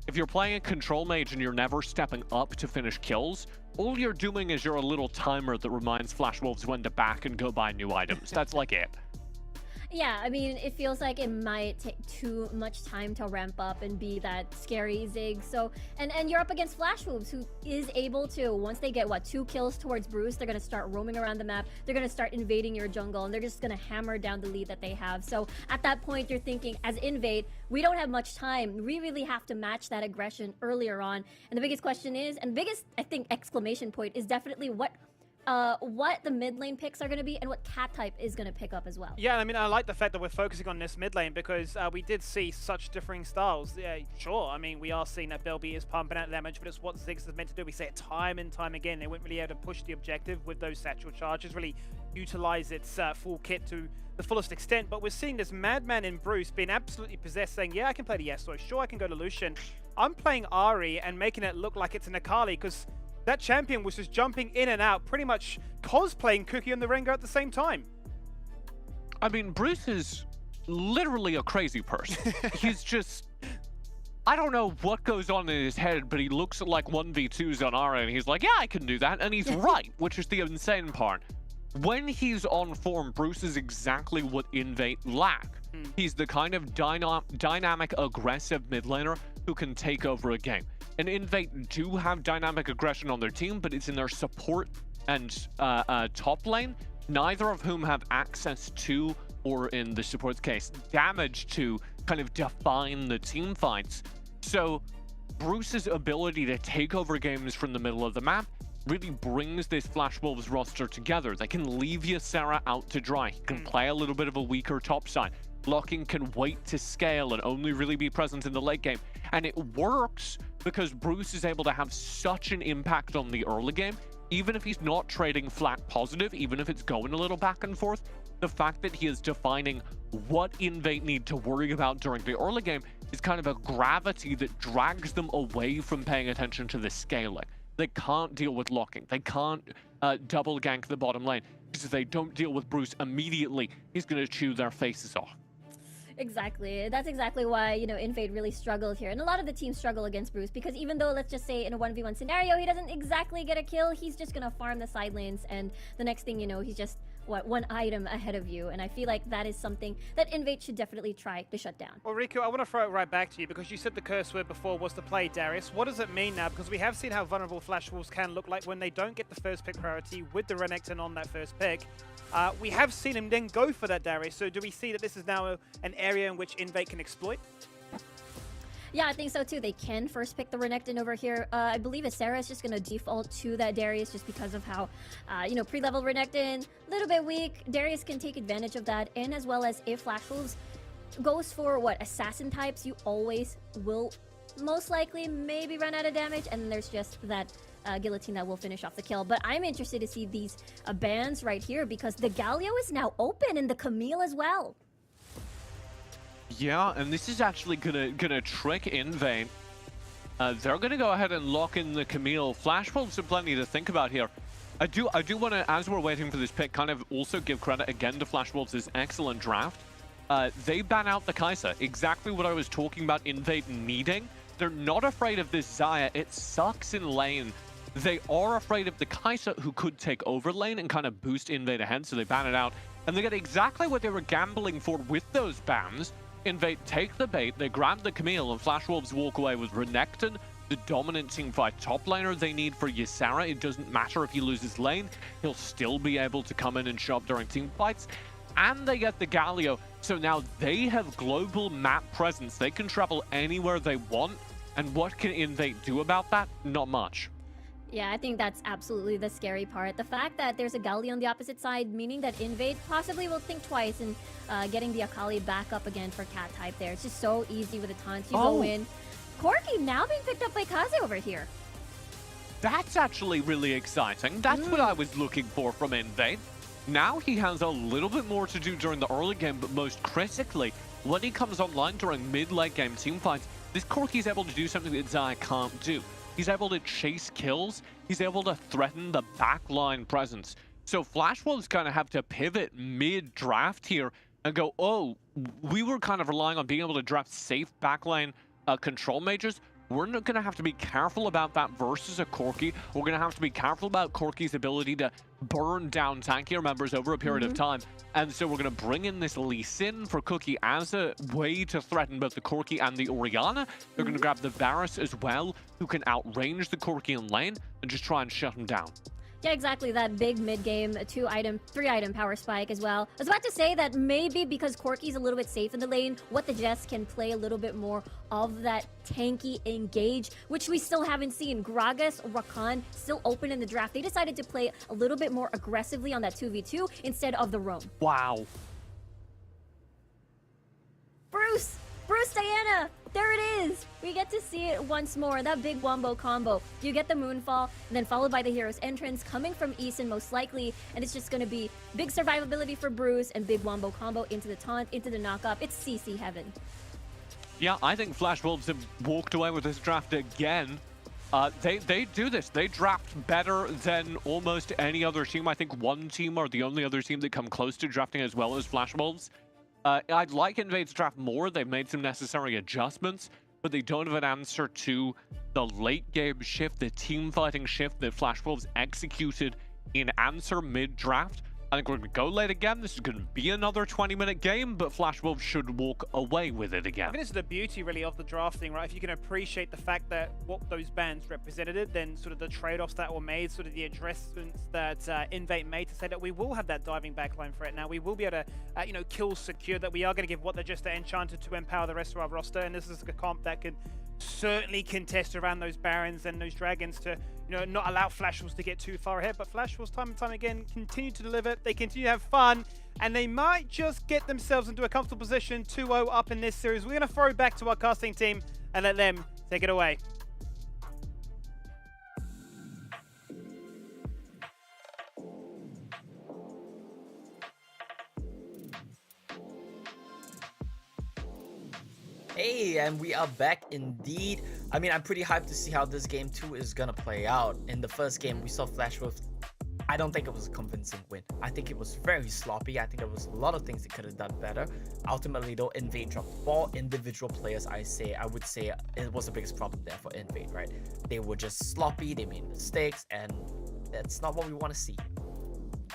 if you're playing a control mage and you're never stepping up to finish kills, all you're doing is you're a little timer that reminds Flash Wolves when to back and go buy new items. That's like it. Yeah, I mean, it feels like it might take too much time to ramp up and be that scary Zig. So, and you're up against Flash Wolves, who is able to, once they get, 2 kills towards Bruce, they're going to start roaming around the map, they're going to start invading your jungle, and they're just going to hammer down the lead that they have. So, at that point, you're thinking, as Invade, we don't have much time. We really have to match that aggression earlier on. And the biggest question is, and biggest, I think, exclamation point is definitely what the mid lane picks are going to be and what cat type is going to pick up as well. Yeah, I mean, I like the fact that we're focusing on this mid lane because we did see such differing styles. Yeah, sure, I mean, we are seeing that Belby is pumping out damage, but it's what Ziggs is meant to do. We say it time and time again. They weren't really able to push the objective with those satchel charges, really utilize its full kit to the fullest extent. But we're seeing this madman in Bruce being absolutely possessed, saying, yeah, I can play the Yasuo. Sure, I can go to Lucian. I'm playing Ahri and making it look like it's an Akali because that champion was just jumping in and out, pretty much cosplaying Cookie and the Rengar at the same time. I mean, Bruce is literally a crazy person. He's just... I don't know what goes on in his head, but he looks at like 1v2s on Ara and he's like, yeah, I can do that. And he's right, which is the insane part. When he's on form, Bruce is exactly what Invate lack. He's the kind of dynamic, aggressive mid laner who can take over a game. And Invate do have dynamic aggression on their team, but it's in their support and top lane neither of whom have access to, or in the support's case, damage to kind of define the team fights. So Bruce's ability to take over games from the middle of the map really brings this Flash Wolves roster together. They can leave Ysera out to dry. He can play a little bit of a weaker top side. Locking can wait to scale and only really be present in the late game. And it works because Bruce is able to have such an impact on the early game, even if he's not trading flat positive, even if it's going a little back and forth. The fact that he is defining what Invate need to worry about during the early game is kind of a gravity that drags them away from paying attention to the scaling. They can't deal with locking. They can't double gank the bottom lane. Because if they don't deal with Bruce immediately, he's going to chew their faces off. Exactly. That's exactly why, you know, Invade really struggled here. And a lot of the teams struggle against Bruce because even though, let's just say in a 1v1 scenario, he doesn't exactly get a kill, he's just going to farm the side lanes. And the next thing you know, he's just, what, one item ahead of you. And I feel like that is something that Invade should definitely try to shut down. Well, Riku, I want to throw it right back to you because you said the curse word before was to play Darius. What does it mean now? Because we have seen how vulnerable Flash Wolves can look like when they don't get the first pick priority with the Renekton on that first pick. We have seen him then go for that Darius, so do we see that this is now an area in which Invate can exploit? Yeah, I think so too. They can first pick the Renekton over here. I believe Ysera is just going to default to that Darius just because of how, you know, pre-level Renekton, a little bit weak. Darius can take advantage of that, and as well as if Flash Wolves goes for, what, assassin types, you always will most likely maybe run out of damage, and then there's just that guillotine that will finish off the kill. But I'm interested to see these bans right here because the Galio is now open and the Camille as well. Yeah, and this is actually gonna trick Invade. They're gonna go ahead and lock in the Camille. Flash Wolves have plenty to think about here. I do want to, as we're waiting for this pick, kind of also give credit again to Flash Wolves' excellent draft. They ban out the Kai'Sa, exactly what I was talking about Invade needing. They're not afraid of this Xayah. It sucks in lane. They are afraid of the Kai'Sa, who could take over lane and kind of boost Invade ahead, so they ban it out. And they get exactly what they were gambling for with those bans. Invade take the bait, they grab the Camille, and Flash Wolves walk away with Renekton, the dominant teamfight top laner they need for Ysera. It doesn't matter if he loses lane, he'll still be able to come in and show up during team fights. And they get the Galio, so now they have global map presence. They can travel anywhere they want. And what can Invade do about that? Not much. Yeah, I think that's absolutely the scary part. The fact that there's a Galio on the opposite side, meaning that Invade possibly will think twice in getting the Akali back up again for cat type there. It's just so easy with the taunts. You go in. Corki now being picked up by Kaze over here. That's actually really exciting. That's what I was looking for from Invade. Now he has a little bit more to do during the early game, but most critically, when he comes online during mid-late game teamfights, this Corki is able to do something that Xayah can't do. He's able to chase kills. He's able to threaten the backline presence. So Flash Wolves kind of have to pivot mid-draft here and go, oh, we were kind of relying on being able to draft safe backline control mages. We're not going to have to be careful about that versus a Corki. We're going to have to be careful about Corki's ability to burn down tankier members over a period of time. And so we're going to bring in this Lee Sin for Cookie as a way to threaten both the Corki and the Orianna. They're going to grab the Varus as well, who can outrange the Corki in lane and just try and shut him down. Yeah, exactly. That big mid-game 3-item power spike as well. I was about to say that maybe because Corki's a little bit safe in the lane, What the Jess can play a little bit more of that tanky engage, which we still haven't seen. Gragas, Rakan still open in the draft. They decided to play a little bit more aggressively on that 2v2 instead of the roam. Wow. Bruce Diana! There it is! We get to see it once more, that big wombo combo. You get the Moonfall, and then followed by the hero's entrance, coming from Eason most likely, and it's just gonna be big survivability for Bruce, and big wombo combo into the taunt, into the knock-up. It's CC heaven. Yeah, I think Flash Wolves have walked away with this draft again. They do this. They draft better than almost any other team. I think one team are the only other team that come close to drafting as well as Flash Wolves. I'd like Invade's draft more. They've made some necessary adjustments, but they don't have an answer to the late game shift, the team fighting shift that Flash Wolves executed in answer mid-draft. I think we're going to go late again. This is going to be another 20-minute game, but Flash Wolves should walk away with it I again. think this is the beauty really of the drafting, right? If you can appreciate the fact that what those bans represented, then sort of the trade-offs that were made, sort of the adjustments that Invate made to say that we will have that diving backline threat now. We will be able to, kill secure, that we are going to give what they're just Enchanted to empower the rest of our roster, and this is a comp that can certainly contest around those Barons and those Dragons to, not allow Flash Wolves to get too far ahead. But Flash Wolves, time and time again, continue to deliver. They continue to have fun, and they might just get themselves into a comfortable position, 2-0 up in this series. We're going to throw back to our casting team and let them take it away. Hey, and we are back indeed. I mean, I'm pretty hyped to see how this game 2 is gonna play out. In the first game, we saw Flash Wolves. I don't think it was a convincing win. I think it was very sloppy. I think there was a lot of things they could have done better. Ultimately, though, Invade dropped the ball. Individual players, I would say it was the biggest problem there for Invade, right? They were just sloppy, they made mistakes, and that's not what we want to see.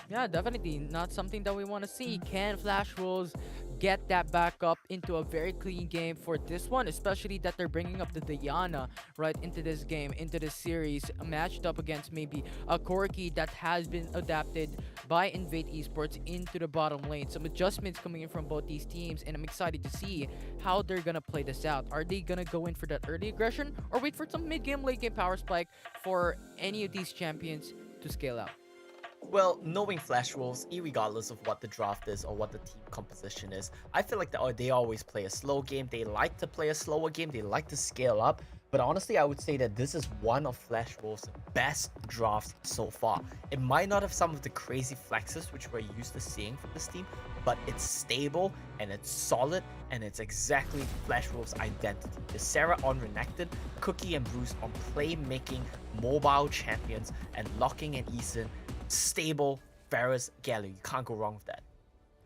Yeah, definitely not something that we want to see. Can Flash Wolves get that back up into a very clean game for this one, especially that they're bringing up the Diana right into this game, into this series, matched up against maybe a Corki that has been adapted by Invate Esports into the bottom lane. Some adjustments coming in from both these teams, and I'm excited to see how they're gonna play this out. Are they gonna go in for that early aggression, or wait for some mid-game, late-game power spike for any of these champions to scale out? Well, knowing Flash Wolves, irregardless of what the draft is or what the team composition is, I feel like they always play a slow game. They like to play a slower game. They like to scale up. But honestly, I would say that this is one of Flash Wolves' best drafts so far. It might not have some of the crazy flexes which we're used to seeing from this team, but it's stable and it's solid, and it's exactly Flash Wolves' identity. The Sarah on Renekton, Cookie and Bruce on playmaking mobile champions, and locking and Eason. Stable, Varus, Galio. You can't go wrong with that.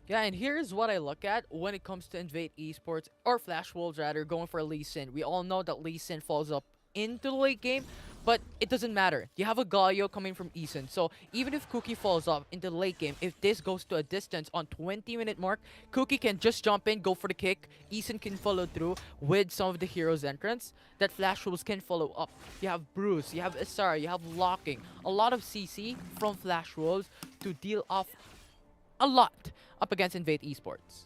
Yeah, and here's what I look at when it comes to Invade Esports, or Flash Wolves rather, going for a Lee Sin. We all know that Lee Sin falls up into the late game, but it doesn't matter. You have a Galio coming from Eason, so even if Cookie falls up into the late game, if this goes to a distance on 20-minute mark, Cookie can just jump in, go for the kick. Eason can follow through with some of the heroes' entrance that Flash Wolves can follow up. You have Bruce, you have Isara, you have Locking. A lot of CC from Flash Wolves to deal off a lot up against Invade Esports.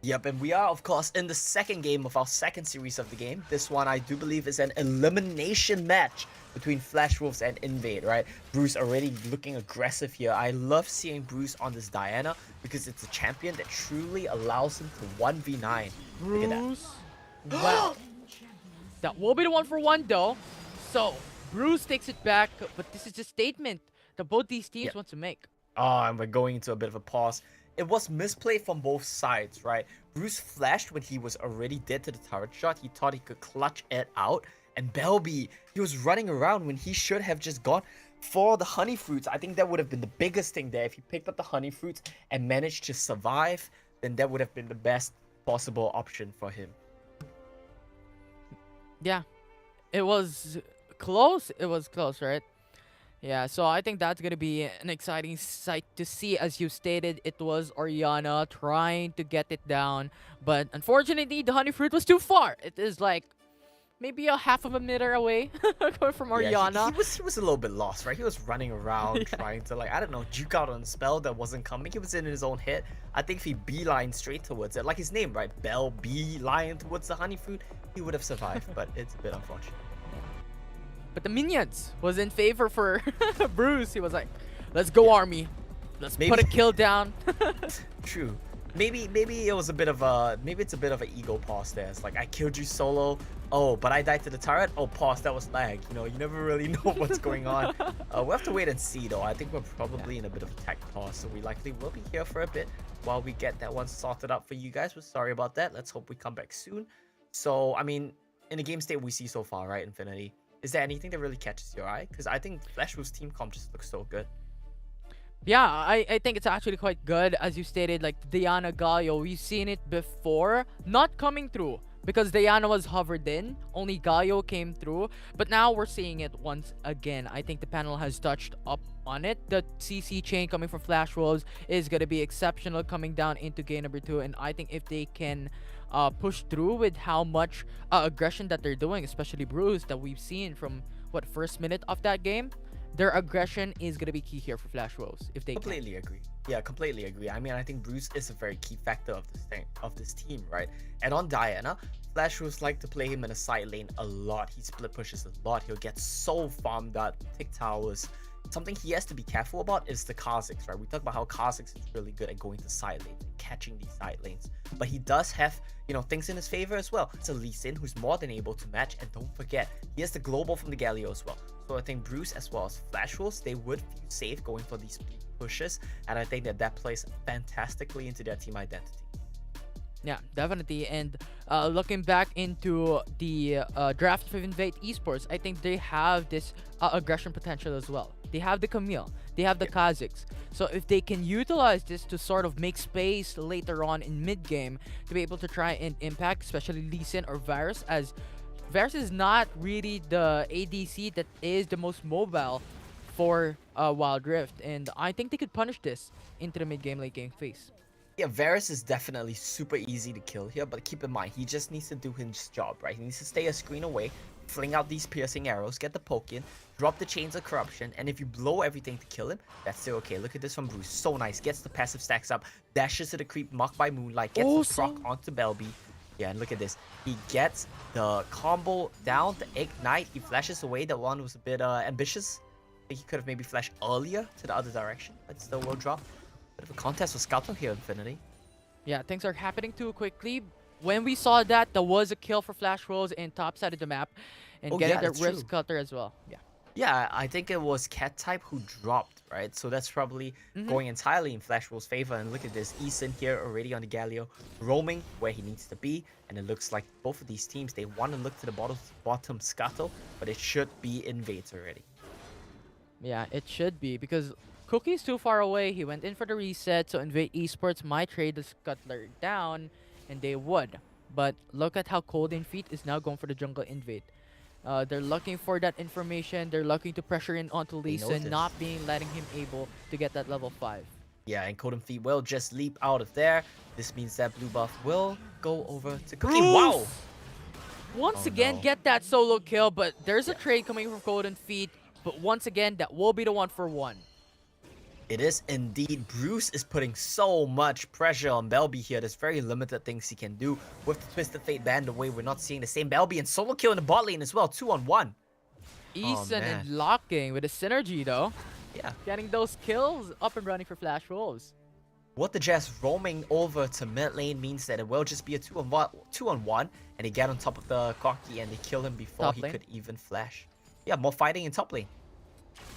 Yep, and we are, of course, in the second game of our second series of the game. This one, I do believe, is an elimination match between Flash Wolves and Invade, right? Bruce already looking aggressive here. I love seeing Bruce on this Diana because it's a champion that truly allows him to 1v9. Look at that. Bruce. Wow. That will be the 1-for-1 though. So, Bruce takes it back, but this is a statement that both these teams want to make. Oh, and we're going into a bit of a pause. It was misplay from both sides, right? Bruce flashed when he was already dead to the turret shot. He thought he could clutch it out. And Belby, he was running around when he should have just gone for the honey fruits. I think that would have been the biggest thing there. If he picked up the honey fruits and managed to survive, then that would have been the best possible option for him. Yeah. It was close. It was close, right? Yeah, so I think that's going to be an exciting sight to see. As you stated, it was Orianna trying to get it down. But unfortunately, the honey fruit was too far. It is like maybe a half of a meter away from Orianna. Yeah, he was a little bit lost, right? He was running around trying to, like, I don't know, juke out on a spell that wasn't coming. He was in his own head. I think if he beeline straight towards it, like his name, right? Bell beeline towards the honey fruit, he would have survived, but it's a bit unfortunate. But the minions was in favor for Bruce. He was like, let's go army. Let's put a kill down. True. Maybe it was a bit of a, maybe it's a bit of an ego pause there. It's like, I killed you solo. Oh, but I died to the turret. Oh, pause. That was lag. You know, you never really know what's going on. We'll have to wait and see, though. I think we're probably in a bit of a tech pause, so we likely will be here for a bit while we get that one sorted out for you guys. We're sorry about that. Let's hope we come back soon. So, I mean, in the game state we see so far, right, Infinity? Is there anything that really catches your eye? Because I think Flash Wolves team comp just looks so good. Yeah, I think it's actually quite good. As you stated, like Diana Galio, we've seen it before. Not coming through, because Diana was hovered in. Only Galio came through. But now we're seeing it once again. I think the panel has touched up on it. The CC chain coming from Flash Wolves is going to be exceptional coming down into game number 2. And I think if they can push through with how much aggression that they're doing, especially Bruce that we've seen from what first minute of that game, their aggression is going to be key here for Flash Wolves if they Completely agree. Yeah, completely agree. I mean, I think Bruce is a very key factor of this team, right? And on Diana, Flash Wolves like to play him in a side lane a lot. He split pushes a lot. He'll get so farmed that tick towers. Something he has to be careful about is the Kha'Zix, right? We talk about how Kha'Zix is really good at going to side lanes and catching these side lanes. But he does have, things in his favor as well. It's a Lee Sin who's more than able to match. And don't forget, he has the global from the Galio as well. So I think Bruce as well as Flash Wolves, they would feel safe going for these pushes. And I think that plays fantastically into their team identity. Yeah, definitely. And looking back into the draft of Invate Esports, I think they have this aggression potential as well. They have the Camille, they have the Kha'Zix. So if they can utilize this to sort of make space later on in mid-game to be able to try and impact, especially Lee Sin or Varus, as Varus is not really the ADC that is the most mobile for Wild Rift. And I think they could punish this into the mid-game, late-game phase. Yeah, Varus is definitely super easy to kill here, but keep in mind, he just needs to do his job, right? He needs to stay a screen away, fling out these piercing arrows, get the poke in, drop the chains of corruption, and if you blow everything to kill him, that's still okay. Look at this from Bruce, so nice. Gets the passive stacks up, dashes to the creep, mocked by Moonlight, gets the proc onto Belby. Yeah, and look at this. He gets the combo down, the Ignite, he flashes away. That one was a bit ambitious. I think he could have maybe flashed earlier to the other direction, but still will drop. Bit of a contest with Scouter here, Infinity. Yeah, things are happening too quickly. When we saw that, there was a kill for Flash Wolves in top side of the map. And getting the Rift Cutter as well. Yeah. Yeah, I think it was Cat type who dropped, right? So that's probably going entirely in Flash Wolves' favor. And look at this, Eason here already on the Galio, roaming where he needs to be. And it looks like both of these teams, they want to look to the bottom scuttle, but it should be Invade already. Yeah, it should be, because Cookie's too far away. He went in for the reset, so Invade Esports might trade the Scuttler down, and they would. But look at how Cold and Feet is now going for the jungle Invade. They're looking for that information. They're looking to pressure in onto Lee Sin, not letting him able to get that level 5. Yeah, and Cold and Feet will just leap out of there. This means that blue buff will go over to Cookie. Wow! Once again, get that solo kill, but there's a trade coming from Cold and Feet. But once again, that will be the 1-for-1. It is indeed. Bruce is putting so much pressure on Belby here. There's very limited things he can do with the Twisted Fate banned away. We're not seeing the same Belby, and solo kill in the bot lane as well. 2-on-1. Eason and locking with a synergy though. Yeah. Getting those kills up and running for Flash Wolves. What the Jazz roaming over to mid lane means that it will just be a 2-on-1, and they get on top of the Cocky and they kill him before he could even flash. Yeah, more fighting in top lane.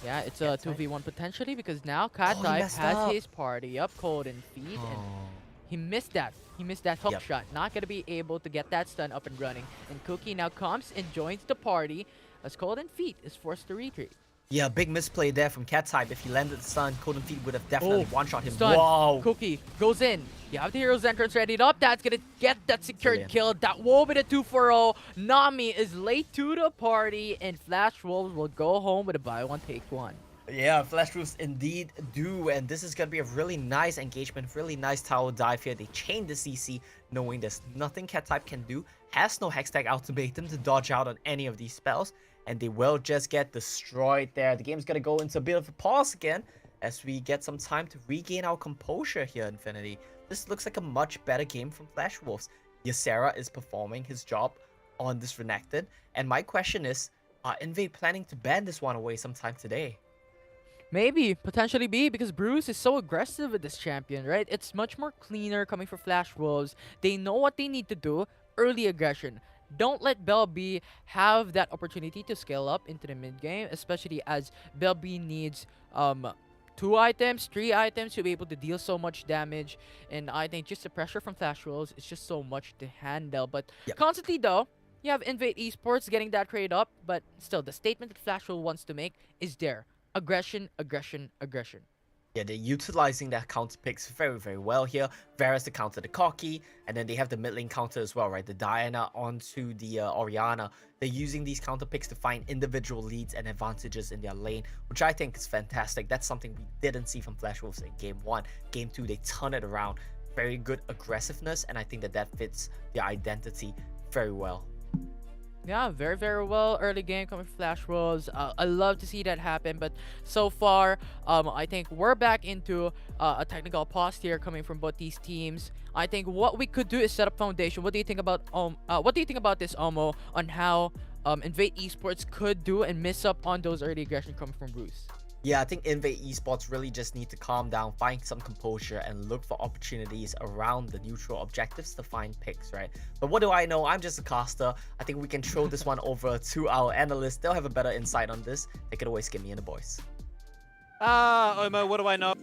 Yeah, it's a 2v1 potentially, because now Cat Type has his party up, Cold and Feet, and he missed that. He missed that hook shot. Not gonna be able to get that stun up and running. And Cookie now comes and joins the party as Cold and Feet is forced to retreat. Yeah, big misplay there from Cat Type. If he landed the stun, Cold and Feet would have definitely one-shot him. Stun. Wow! Cookie goes in. You have the hero's entrance ready up. That's gonna get that secured kill. That will be the 2-for-0. Nami is late to the party, and Flash Wolves will go home with a buy one, take one. Yeah, Flash Wolves indeed do, and this is gonna be a really nice engagement, really nice tower dive here. They chain the CC, knowing there's nothing Cat Type can do, has no Hextech ultimatum to dodge out on any of these spells, and they will just get destroyed there. The game's gonna go into a bit of a pause again, as we get some time to regain our composure here, Infinity. This looks like a much better game from Flash Wolves. Ysera is performing his job on this Renekton, and my question is, are Invade planning to ban this one away sometime today? Maybe, potentially be, because Bruce is so aggressive with this champion, right? It's much more cleaner coming for Flash Wolves. They know what they need to do. Early aggression. Don't let Belby have that opportunity to scale up into the mid game, especially as Belby needs 2 items, 3 items to be able to deal so much damage. And I think just the pressure from Flash Wolves is just so much to handle. But constantly though, you have Invade Esports getting that trade up, but still the statement that Flash Wolves wants to make is there. Aggression, aggression, aggression. Yeah, they're utilizing their counter picks very, very well here. Varus to counter the Corki, and then they have the mid lane counter as well, right? The Diana onto the Orianna. They're using these counter picks to find individual leads and advantages in their lane, which I think is fantastic. That's something we didn't see from Flash Wolves in Game 1. Game 2, they turn it around. Very good aggressiveness, and I think that fits their identity very well. Yeah, very, very well. Early game coming from Flash Wolves. I love to see that happen, but so far, I think we're back into a technical pause here coming from both these teams. I think what we could do is set up foundation. What do you think about this, Omo, on how Invate Esports could do and miss up on those early aggression coming from Bruce? Yeah, I think Invate Esports really just need to calm down, find some composure, and look for opportunities around the neutral objectives to find picks, right? But what do I know? I'm just a caster. I think we can throw this one over to our analysts. They'll have a better insight on this. They could always give me and the boys. Omo, what do I know?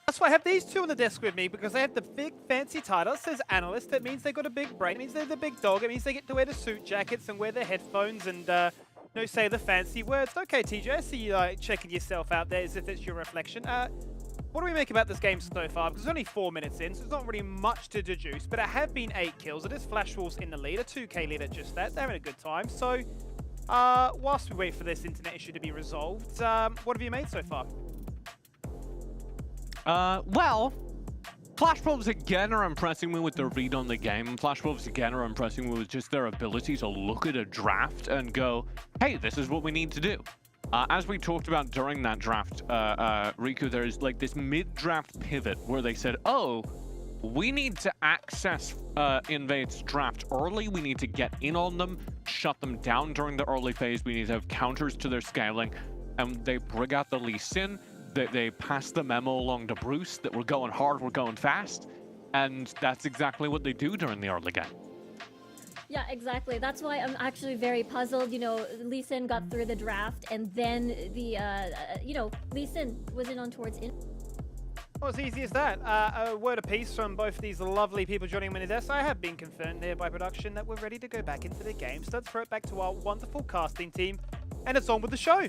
That's why I have these two on the desk with me, because they have the big fancy title. It says analyst. That means they got a big brain. It means they're the big dog. It means they get to wear the suit jackets and wear their headphones and say the fancy words. Okay, TJ, I see you checking yourself out there as if it's your reflection. What do we make about this game so far? Because it's only 4 minutes in, so there's not really much to deduce, but it have been 8 kills. It is Flash Wolves in the lead, a 2k lead at just that. They're having a good time. So, whilst we wait for this internet issue to be resolved, what have you made so far? Well, Flash Wolves again are impressing me with their read on the game. Flash Wolves again are impressing me with just their ability to look at a draft and go, hey, this is what we need to do. As we talked about during that draft, Riku, there's like this mid-draft pivot where they said, oh, we need to access Invade's draft early. We need to get in on them, shut them down during the early phase. We need to have counters to their scaling. And they bring out the Lee Sin. They pass the memo along to Bruce that we're going hard, we're going fast. And that's exactly what they do during the early game. Yeah, exactly. That's why I'm actually very puzzled. You know, Lee Sin got through the draft, and then the, Lee Sin was in on towards in. Well, it's easy as that. A word of peace from both of these lovely people joining me in this. I have been confirmed here by production that we're ready to go back into the game. So let's throw it back to our wonderful casting team, and it's on with the show.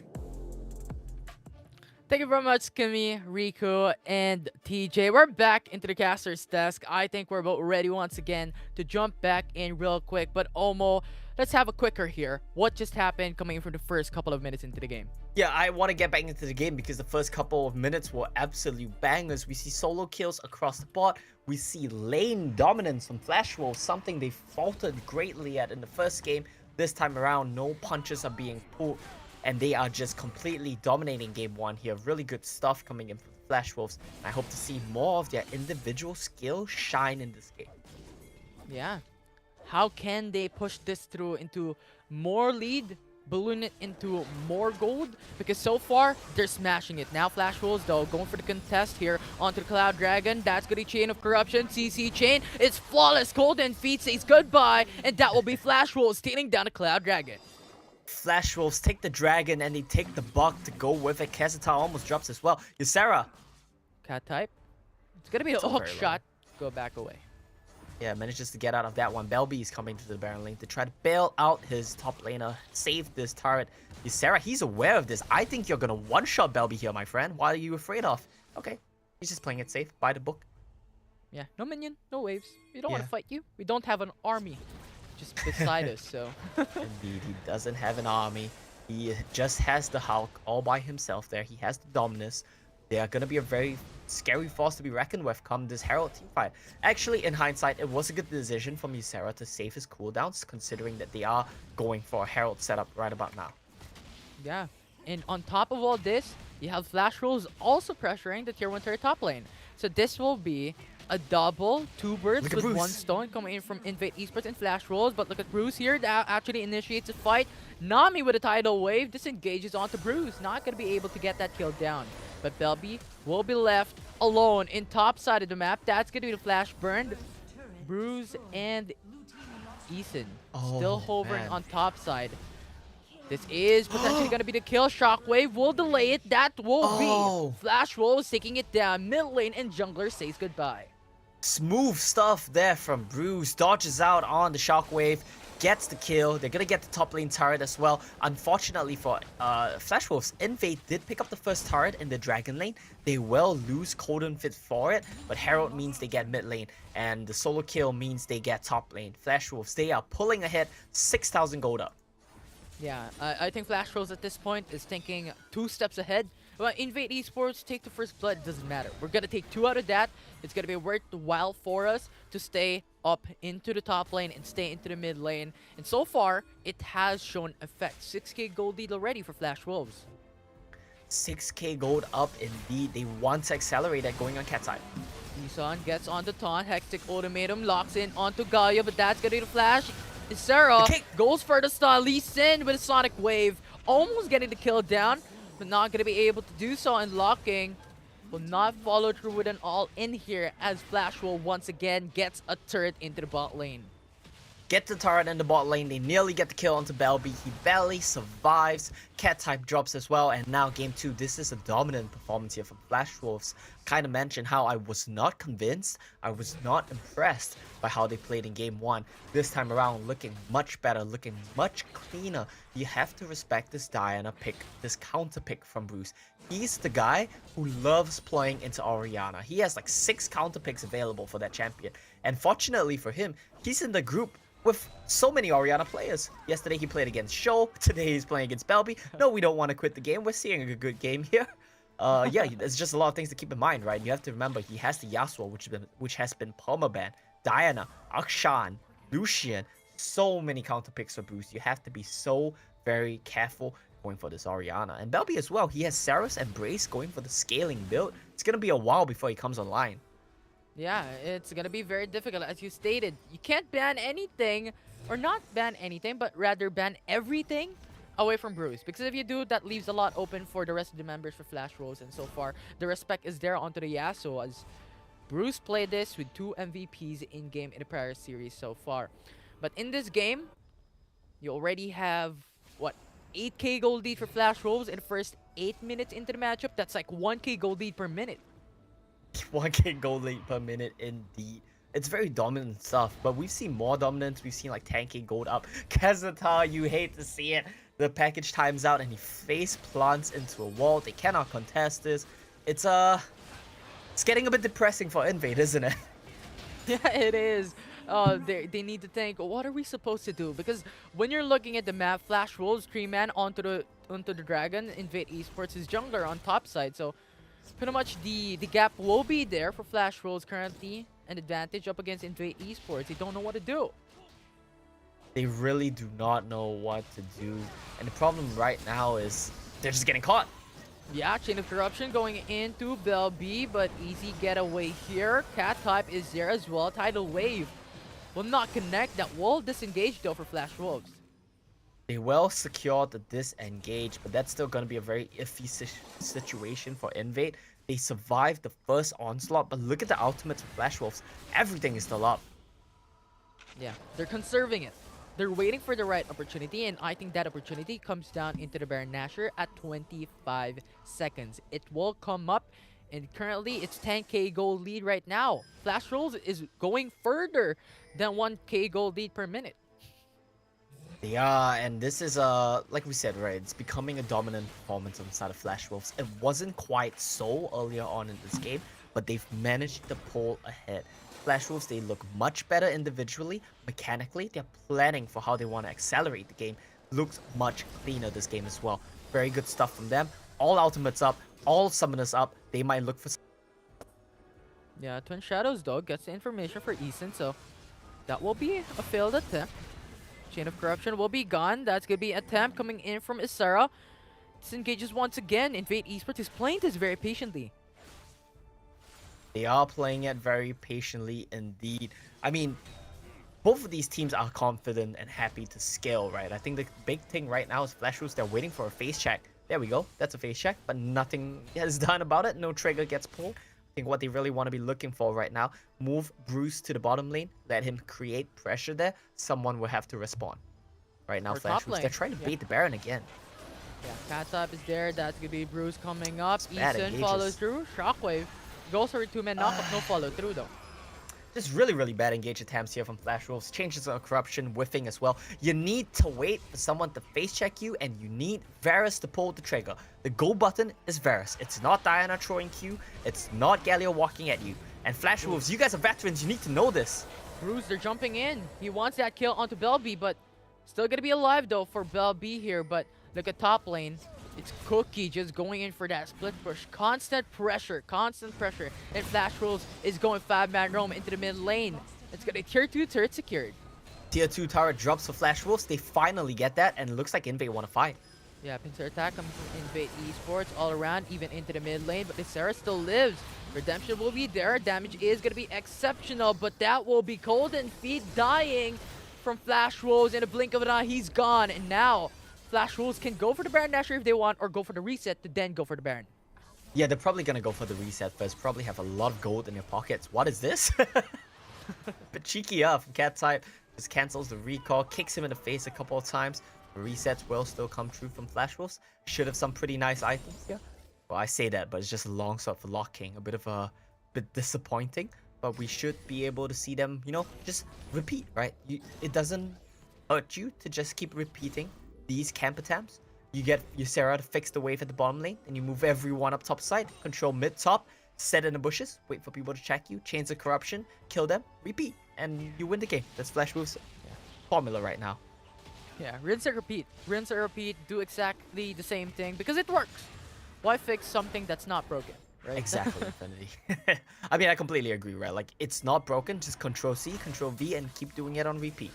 Thank you very much, Kimmy, Riku, and TJ. We're back into the caster's desk. I think we're about ready once again to jump back in real quick. But Omo, let's have a quicker here. What just happened coming from the first couple of minutes into the game? Yeah, I want to get back into the game because the first couple of minutes were absolute bangers. We see solo kills across the board. We see lane dominance from Flash Wolves, something they faltered greatly at in the first game. This time around, no punches are being pulled, and they are just completely dominating game 1 here. Really good stuff coming in from Flash Wolves. I hope to see more of their individual skill shine in this game. Yeah. How can they push this through into more lead, balloon it into more gold? Because so far, they're smashing it. Now Flash Wolves, though, going for the contest here onto the Cloud Dragon. That's going to be Chain of Corruption. CC Chain. It's flawless. Golden Feet says goodbye. And that will be Flash Wolves stealing down the Cloud Dragon. Flash Wolves take the dragon and they take the buck to go with it. Keseta almost drops as well. Ysera. Cat type. It's going to be a hook shot. Go back away. Yeah, manages to get out of that one. Belby is coming to the Baron lane to try to bail out his top laner, save this turret. Ysera, he's aware of this. I think you're going to one-shot Belby here, my friend. What are you afraid of? Okay, he's just playing it safe. By the book. Yeah, no minion, no waves. We don't want to fight you. We don't have an army just beside us, so. Indeed, he doesn't have an army. He just has the Hulk all by himself there. He has the Dominus. They are going to be a very scary force to be reckoned with come this Herald teamfight. Actually, in hindsight, it was a good decision from Ysera to save his cooldowns, considering that they are going for a Herald setup right about now. Yeah, and on top of all this, you have Flash Wolves also pressuring the tier 1 turret top lane. So this will be a double, 2 birds with 1 stone coming in from Invate Esports and Flash Wolves. But look at Bruce here, that actually initiates a fight. Nami with a tidal wave disengages onto Bruce, not going to be able to get that kill down. But Belby will be left alone in top side of the map. That's going to be the flash burned. Bruce and Eason still hovering on top side. This is potentially going to be the kill. Shockwave will delay it. That will be Flash Wolves taking it down. Mid lane and jungler says goodbye. Smooth stuff there from Bruce. Dodges out on the Shockwave. gets the kill. They're gonna get the top lane turret as well. Unfortunately for Flash Wolves, Invate did pick up the first turret in the Dragon lane. They will lose Cold Fit for it, but Herald means they get mid lane, and the solo kill means they get top lane. Flash Wolves, they are pulling ahead, 6,000 gold up. Yeah, I think Flash Rose at this point is thinking 2 steps ahead. Well, Invade Esports, take the first blood, it doesn't matter. We're gonna take 2 out of that. It's gonna be worthwhile for us to stay up into the top lane and stay into the mid lane. And so far, it has shown effect. 6k gold lead already for Flash Wolves. 6k gold up indeed. They want to accelerate that going on cat side. Nissan gets onto Taunt, Hectic Ultimatum, locks in onto Gaia, but that's gonna be the flash. Sarah goes for the stun, Lee Sin with a Sonic Wave, almost getting the kill down, but not gonna be able to do so, and locking will not follow through with an all-in here as Flash Wolf once again gets a turret into the bot lane. Get the turret in the bot lane. They nearly get the kill onto Belby. He barely survives. Cat type drops as well. And now game 2. This is a dominant performance here from Flash Wolves. Kind of mentioned how I was not convinced. I was not impressed by how they played in game 1. This time around, looking much better, looking much cleaner. You have to respect this Diana pick, this counter pick from Bruce. He's the guy who loves playing into Orianna. He has like 6 counter picks available for that champion. And fortunately for him, he's in the group with so many Orianna players. Yesterday he played against Show, today he's playing against Belby. No, we don't want to quit the game. We're seeing a good game here. Yeah, there's just a lot of things to keep in mind, right? You have to remember he has the Yasuo, which has been permabanned. Diana, Akshan, Lucian, so many counter picks for Bruce. You have to be so very careful going for this Orianna. And Belby as well, he has Saros and Brace going for the scaling build. It's gonna be a while before he comes online. Yeah, it's gonna be very difficult, as you stated. You can't ban anything, or not ban anything, but rather ban everything away from Bruce. Because if you do, that leaves a lot open for the rest of the members for Flash Rose. And so far, the respect is there onto the Yasuo, as Bruce played this with 2 MVPs in-game in the prior series so far. But in this game, you already have, what, 8k gold lead for Flash Rose in the first 8 minutes into the matchup. That's like 1k gold lead per minute. 1k gold lead per minute indeed. It's very dominant stuff, but we've seen more dominance. We've seen like 10k gold up. Kazata, you hate to see it. The package times out and he face plants into a wall. They cannot contest this. It's getting a bit depressing for Invade, isn't it? Yeah, it is. They need to think, what are we supposed to do? Because when you're looking at the map, Flash rolls 3-man onto the Dragon. Invade Esports is jungler on top side, so pretty much the gap will be there for Flash Rolls currently. An advantage up against Invade Esports. They don't know what to do. They really do not know what to do. And the problem right now is they're just getting caught. Yeah, Chain of Corruption going into Belby, but easy getaway here. Cat type is there as well. Tidal Wave will not connect. That will disengage though for Flash Wolves. They will secure the disengage, but that's still going to be a very iffy situation for Invade. They survived the first onslaught, but look at the ultimates for Flash Wolves. Everything is still up. Yeah, they're conserving it. They're waiting for the right opportunity, and I think that opportunity comes down into the Baron Nashor at 25 seconds. It will come up, and currently it's 10k gold lead right now. Flash Rolls is going further than 1k gold lead per minute. Yeah, and this is like we said, right, it's becoming a dominant performance on the side of Flash Wolves. It wasn't quite so earlier on in this game, but they've managed to pull ahead. Flash Wolves, they look much better individually. Mechanically, they're planning for how they want to accelerate the game. Looks much cleaner this game as well. Very good stuff from them. All ultimates up, all summoners up. They might look for... Yeah, Twin Shadows though gets the information for Eason, so that will be a failed attempt. Chain of Corruption will be gone. That's going to be an attempt coming in from Isara. Disengages once again. Invade Esports is playing this very patiently. They are playing it very patiently indeed. I mean, both of these teams are confident and happy to scale, right? I think the big thing right now is Flash Wolves, they're waiting for a face check. There we go. That's a face check, but nothing is done about it. No trigger gets pulled. I think what they really want to be looking for right now, move Bruce to the bottom lane, let him create pressure there. Someone will have to respond. Right now, Or Flash top Wolves, lane. they're trying to bait the Baron again. Yeah, Cat Type is there. That's going to be Bruce coming up. Bad Eason engages. follows through. Shockwave goes for a 2-man knockup. No follow through though. Just really bad engage attempts here from Flash Wolves. Changes of corruption, whiffing as well. You need to wait for someone to face check you, and you need Varus to pull the trigger. The go button is Varus. It's not Diana throwing Q. It's not Galio walking at you. And Flash Wolves, you guys are veterans. You need to know this. Bruce, they're jumping in. He wants that kill onto Bell B, but still gonna be alive though for Bell B here. But look at top lane. It's Cookie just going in for that split push. Constant pressure. And Flash Wolves is going 5-man roam into the mid lane. It's gonna tier 2 turret secured. Tier 2 turret drops for Flash Wolves. They finally get that, and it looks like Invate want to fight. Yeah, pincer attack comes from Invate Esports all around, even into the mid lane, but the Sarah still lives. Redemption will be there. Damage is gonna be exceptional, but that will be Cold and Feet dying from Flash Wolves. In a blink of an eye, he's gone. And now Flash Wolves can go for the Baron Dasher if they want, or go for the reset to then go for the Baron. Yeah, they're probably gonna go for the reset first. Probably have a lot of gold in their pockets. What is this? But cheeky from Cat type. Just cancels the recall, kicks him in the face a couple of times. The resets will still come true from Flash Wolves. Should have some pretty nice items here. Well, I say that, but it's just a long shot for locking. A bit disappointing. But we should be able to see them, you know, just repeat, right? It doesn't hurt you to just keep repeating these camp attempts. You get your Sarah to fix the wave at the bottom lane, and you move everyone up top side, control mid top, set in the bushes, wait for people to check you, chains of corruption, kill them, repeat, and you win the game. That's Flash Wolves' formula right now. Yeah, rinse and repeat. Rinse and repeat, do exactly the same thing because it works. Why fix something that's not broken, right? Exactly, Infinity. I mean, I completely agree, right? Like, it's not broken, just Control C, Control V, and keep doing it on repeat.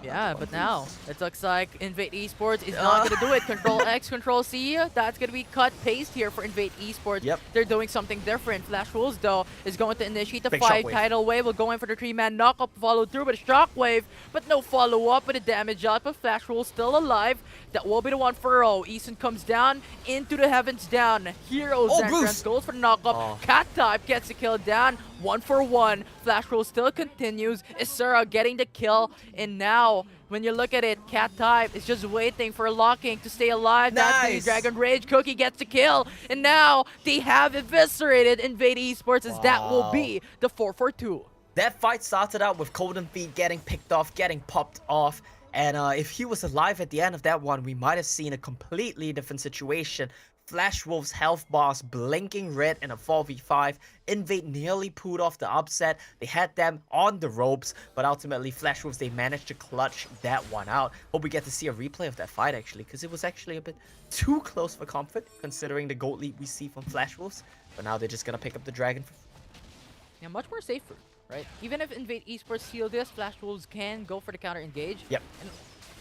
Yeah, but now it looks like Invate Esports is not going to do it. Control X, Control C, that's going to be cut paste here for Invate Esports. Yep. They're doing something different. Flash Wolves, though, is going to initiate the Big 5 shockwave. tidal wave. Will go in for the 3-man knock-up, follow through with a shockwave, but no follow-up with a damage out. But Flash Wolves still alive. That will be the one for Earl. Eason comes down into the heavens down. Heroes entrance goes for the knock-up. Cat type gets the kill down. 1 for 1. Flash Wolves still continues. Isura getting the kill, and now when you look at it, Cat type is just waiting for locking to stay alive. That's the Dragon Rage. Cookie gets the kill, and now they have eviscerated Invade Esports as that will be the 4-for-2. That fight started out with Cold and Feet getting picked off, getting popped off. And if he was alive at the end of that one, we might have seen a completely different situation. Flash Wolves' health bars blinking red in a 4v5. Invade nearly pulled off the upset. They had them on the ropes, but ultimately Flash Wolves, they managed to clutch that one out. Hope we get to see a replay of that fight actually, because it was actually a bit too close for comfort considering the gold lead we see from Flash Wolves. But now they're just gonna pick up the dragon. Yeah, much more safer, right? Even if Invade Esports seal this, Flash Wolves can go for the counter engage. Yep. And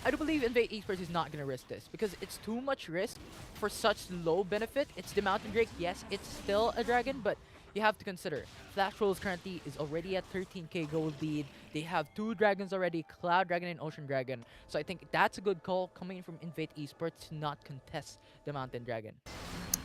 I do believe Invade Esports is not going to risk this because it's too much risk for such low benefit. It's the Mountain Drake. Yes, it's still a dragon, but you have to consider Flash Wolves currently is already at 13k gold lead. They have 2 dragons already, Cloud Dragon and Ocean Dragon. So I think that's a good call coming from Invade Esports to not contest the Mountain Dragon.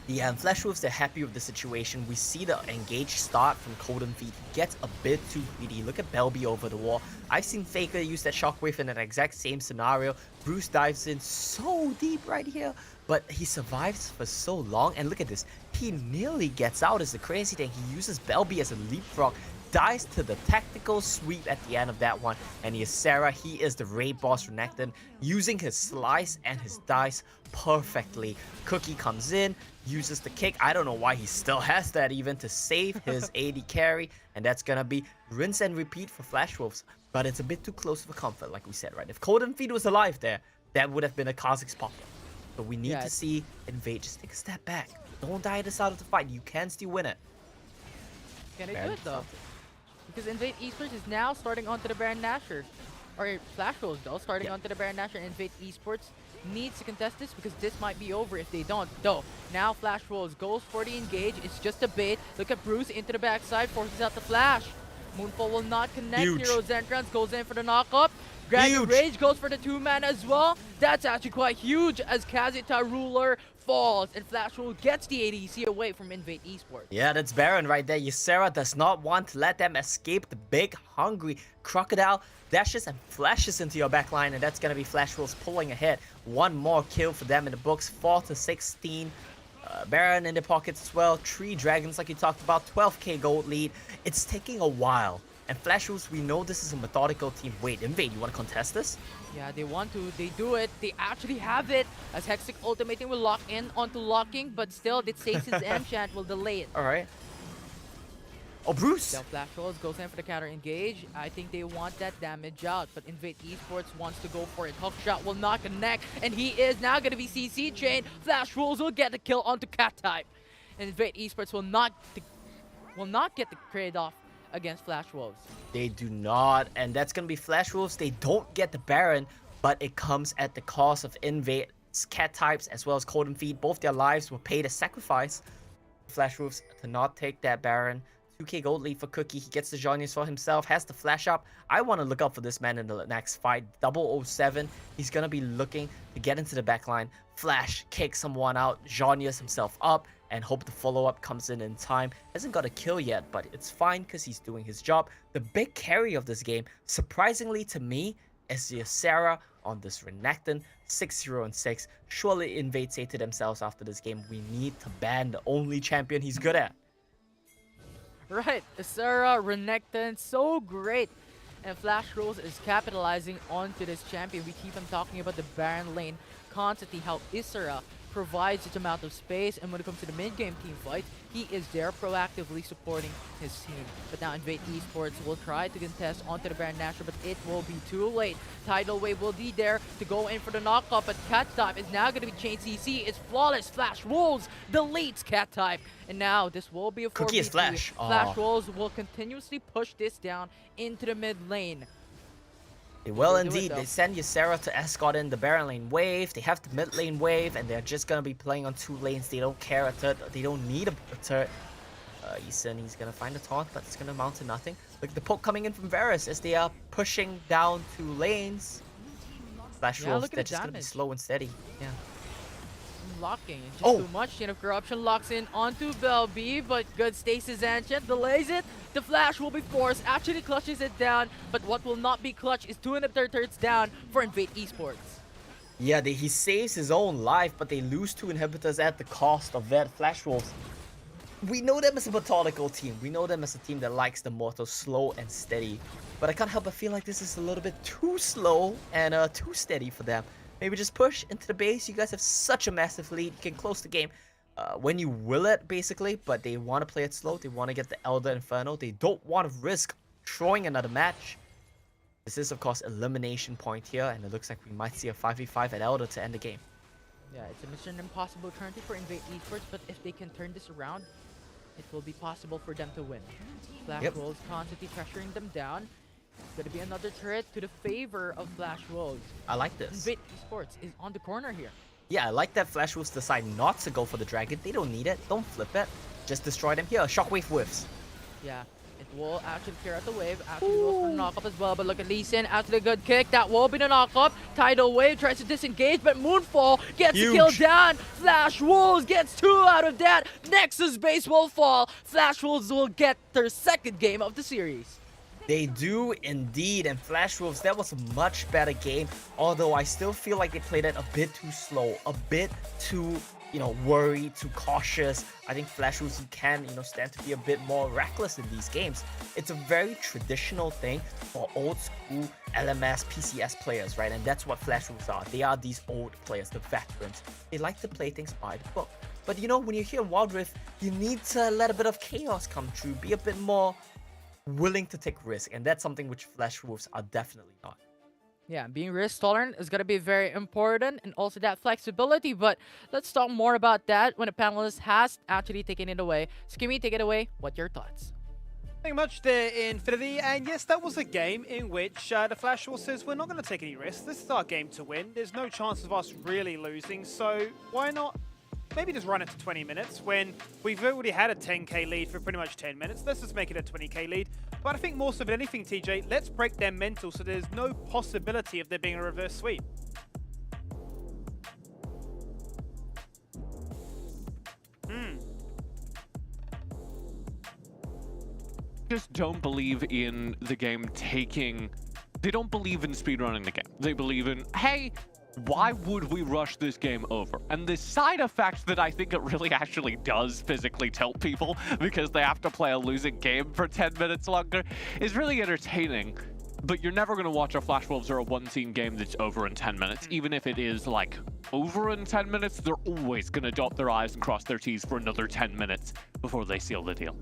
Yeah, and Flash Wolves, they're happy with the situation. We see the engage start from Cold and Feet. He gets a bit too greedy. Look at Belby over the wall. I've seen Faker use that shockwave in an exact same scenario. Bruce dives in so deep right here, but he survives for so long. And look at this. He nearly gets out is the crazy thing. He uses Belby as a leapfrog. Dies to the tactical sweep at the end of that one. And here's Sarah. He is the raid boss Renekton, using his slice and his dice perfectly. Cookie comes in, uses the kick. I don't know why he still has that even to save his AD carry. And that's gonna be rinse and repeat for Flash Wolves. But it's a bit too close for comfort, like we said, right? If Cold and Feet was alive there, that would have been a Kha'Zix pop. But we need to see Invade just take a step back. Don't die at the start of the fight. You can still win it. Can they do it though? Because Invade Esports is now starting onto the Baron Nashor. Or Flash Wolves though, starting onto the Baron Nashor. And Invade Esports needs to contest this because this might be over if they don't. Though, now Flash Wolves goes for the engage. It's just a bait. Look at Bruce into the backside, forces out the flash. Moonfall will not connect. Hero's entrance goes in for the knock-up. Dragon Rage goes for the 2-man as well. That's actually quite huge as Kazita Ruler falls and Flash Wolves gets the ADC away from Invade Esports. Yeah, that's Baron right there. Ysera does not want to let them escape the big, hungry crocodile. Dashes and flashes into your backline, and that's going to be Flash Wolves pulling ahead. One more kill for them in the books, 4-16. Baron in the pockets as well. 3 dragons like you talked about, 12k gold lead. It's taking a while And Flash Wolves, we know this is a methodical team. Wait, Invade, you want to contest this? Yeah, they want to. They do it. They actually have it. As Hextech ultimating will lock in onto locking, but still, the Stasis enchant will delay it. All right. Oh, Bruce! Now Flash Rolls goes in for the counter engage. I think they want that damage out, but Invate Esports wants to go for it. Hook shot will not connect, and he is now going to be CC chain. Flash Rolls will get the kill onto Cat type. And Invate Esports will not get the trade-off against Flash Wolves. They do not, and that's going to be Flash Wolves. They don't get the Baron, but it comes at the cost of Invade's Cat types as well as Cold and Feed. Both their lives were paid as sacrifice. Flash Wolves to not take that Baron. 2k gold lead for Cookie. He gets the Zhonya's for himself, has the flash up. I want to look out for this man in the next fight. 007. He's going to be looking to get into the backline. Flash, kick someone out, Zhonya's himself up, and hope the follow-up comes in time. Hasn't got a kill yet, but it's fine because he's doing his job. The big carry of this game, surprisingly to me, is the Sarah on this Renekton. 6-0 and 6. Surely Invade say to themselves after this game, we need to ban the only champion he's good at. Right, Isara, Renekton, so great. And Flash Rolls is capitalizing onto this champion. We keep on talking about the Baron lane constantly, how Isara provides such amount of space, and when it comes to the mid-game team fight, he is there proactively supporting his team. But now Invade Esports will try to contest onto the Baron Nashor, but it will be too late. Tidal Wave will be there to go in for the knockup, but Cat type is now going to be chain CC. It's flawless. Flash Wolves deletes Cat type, and now this will be a 4v3. Cookie is Flash. Flash Wolves will continuously push this down into the mid lane. They will They do it, indeed. though. They send Ysera to escort in the Baron lane wave. They have the mid lane wave, and they're just gonna be playing on 2 lanes. They don't care a third. They don't need a third. Eason, he's gonna find a taunt, but it's gonna amount to nothing. Look, the poke coming in from Varus as they are pushing down 2 lanes. Flash Yeah, Wolves, look at they're the just gonna be damage. slow and steady. Yeah. Locking. It's just Oh. too much. Chain of Corruption locks in onto Belby, but good Stasis Ancient delays it. The Flash will be forced, actually clutches it down, but what will not be clutch is 2 inhibitors down for Invade Esports. Yeah, he saves his own life, but they lose 2 inhibitors at the cost of that. Flash Wolves, we know them as a methodical team. We know them as a team that likes the motto slow and steady. But I can't help but feel like this is a little bit too slow and too steady for them. Maybe just push into the base. You guys have such a massive lead. You can close the game when you will it, basically. But they want to play it slow. They want to get the Elder Inferno. They don't want to risk throwing another match. This is, of course, elimination point here. And it looks like we might see a 5v5 at Elder to end the game. Yeah, it's a mission impossible currently for Invade Esports, but if they can turn this around, it will be possible for them to win. Flash Wolves constantly pressuring them down. It's going to be another turret to the favor of Flash Wolves. I like this. Invade Esports is on the corner here. Yeah, I like that Flash Wolves decide not to go for the dragon. They don't need it. Don't flip it. Just destroy them. Here, Shockwave whiffs. Yeah, it will actually clear out the wave. Actually goes for the knockup as well, but look at Lee Sin. Actually a good kick. That will be the knockup. Tidal Wave tries to disengage, but Moonfall gets the kill down. Flash Wolves gets 2 out of that. Nexus base will fall. Flash Wolves will get their 2nd game of the series. They do indeed, and Flash Wolves, that was a much better game, although I still feel like they played it a bit too slow, a bit too, worried, too cautious. I think Flash Wolves can, stand to be a bit more reckless in these games. It's a very traditional thing for old school LMS, PCS players, right? And that's what Flash Wolves are. They are these old players, the veterans. They like to play things by the book. But when you're here in Wild Rift, you need to let a bit of chaos come true, be a bit more willing to take risk, and that's something which Flash Wolves are definitely not. Yeah, being risk tolerant is going to be very important, and also that flexibility. But let's talk more about that when a panelist has actually taken it away. Skimmy, take it away. What your thoughts? Nothing much there, Infinity, and yes, that was a game in which the Flash Wolves says we're not going to take any risks. This is our game to win. There's no chance of us really losing, so why not maybe just run it to 20 minutes when we've already had a 10k lead for pretty much 10 minutes. Let's just make it a 20k lead. But I think more so than anything, TJ, let's break their mental so there's no possibility of there being a reverse sweep. Just don't believe in the game taking... They don't believe in speedrunning the game. They believe in, hey, why would we rush this game over? And the side effect that I think it really actually does physically tilt people because they have to play a losing game for 10 minutes longer is really entertaining. But you're never going to watch a Flash Wolves or a one-team game that's over in 10 minutes. Even if it is, like, over in 10 minutes, they're always going to dot their I's and cross their T's for another 10 minutes before they seal the deal.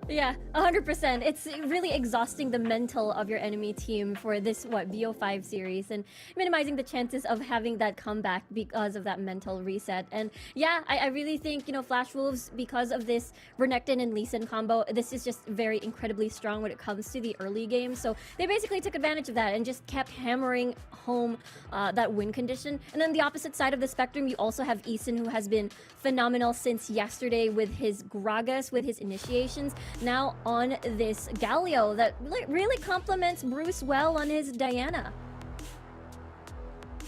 Yeah, 100%. It's really exhausting the mental of your enemy team for this, BO5 series, and minimizing the chances of having that comeback because of that mental reset. And yeah, I really think, Flash Wolves, because of this Renekton and Lee Sin combo, this is just very incredibly strong when it comes to the early game. So they basically took advantage of that and just kept hammering home that win condition. And then the opposite side of the spectrum, you also have Eason, who has been phenomenal since yesterday with his Gragas, with his initiations. Now on this Galio that really complements Bruce well on his Diana.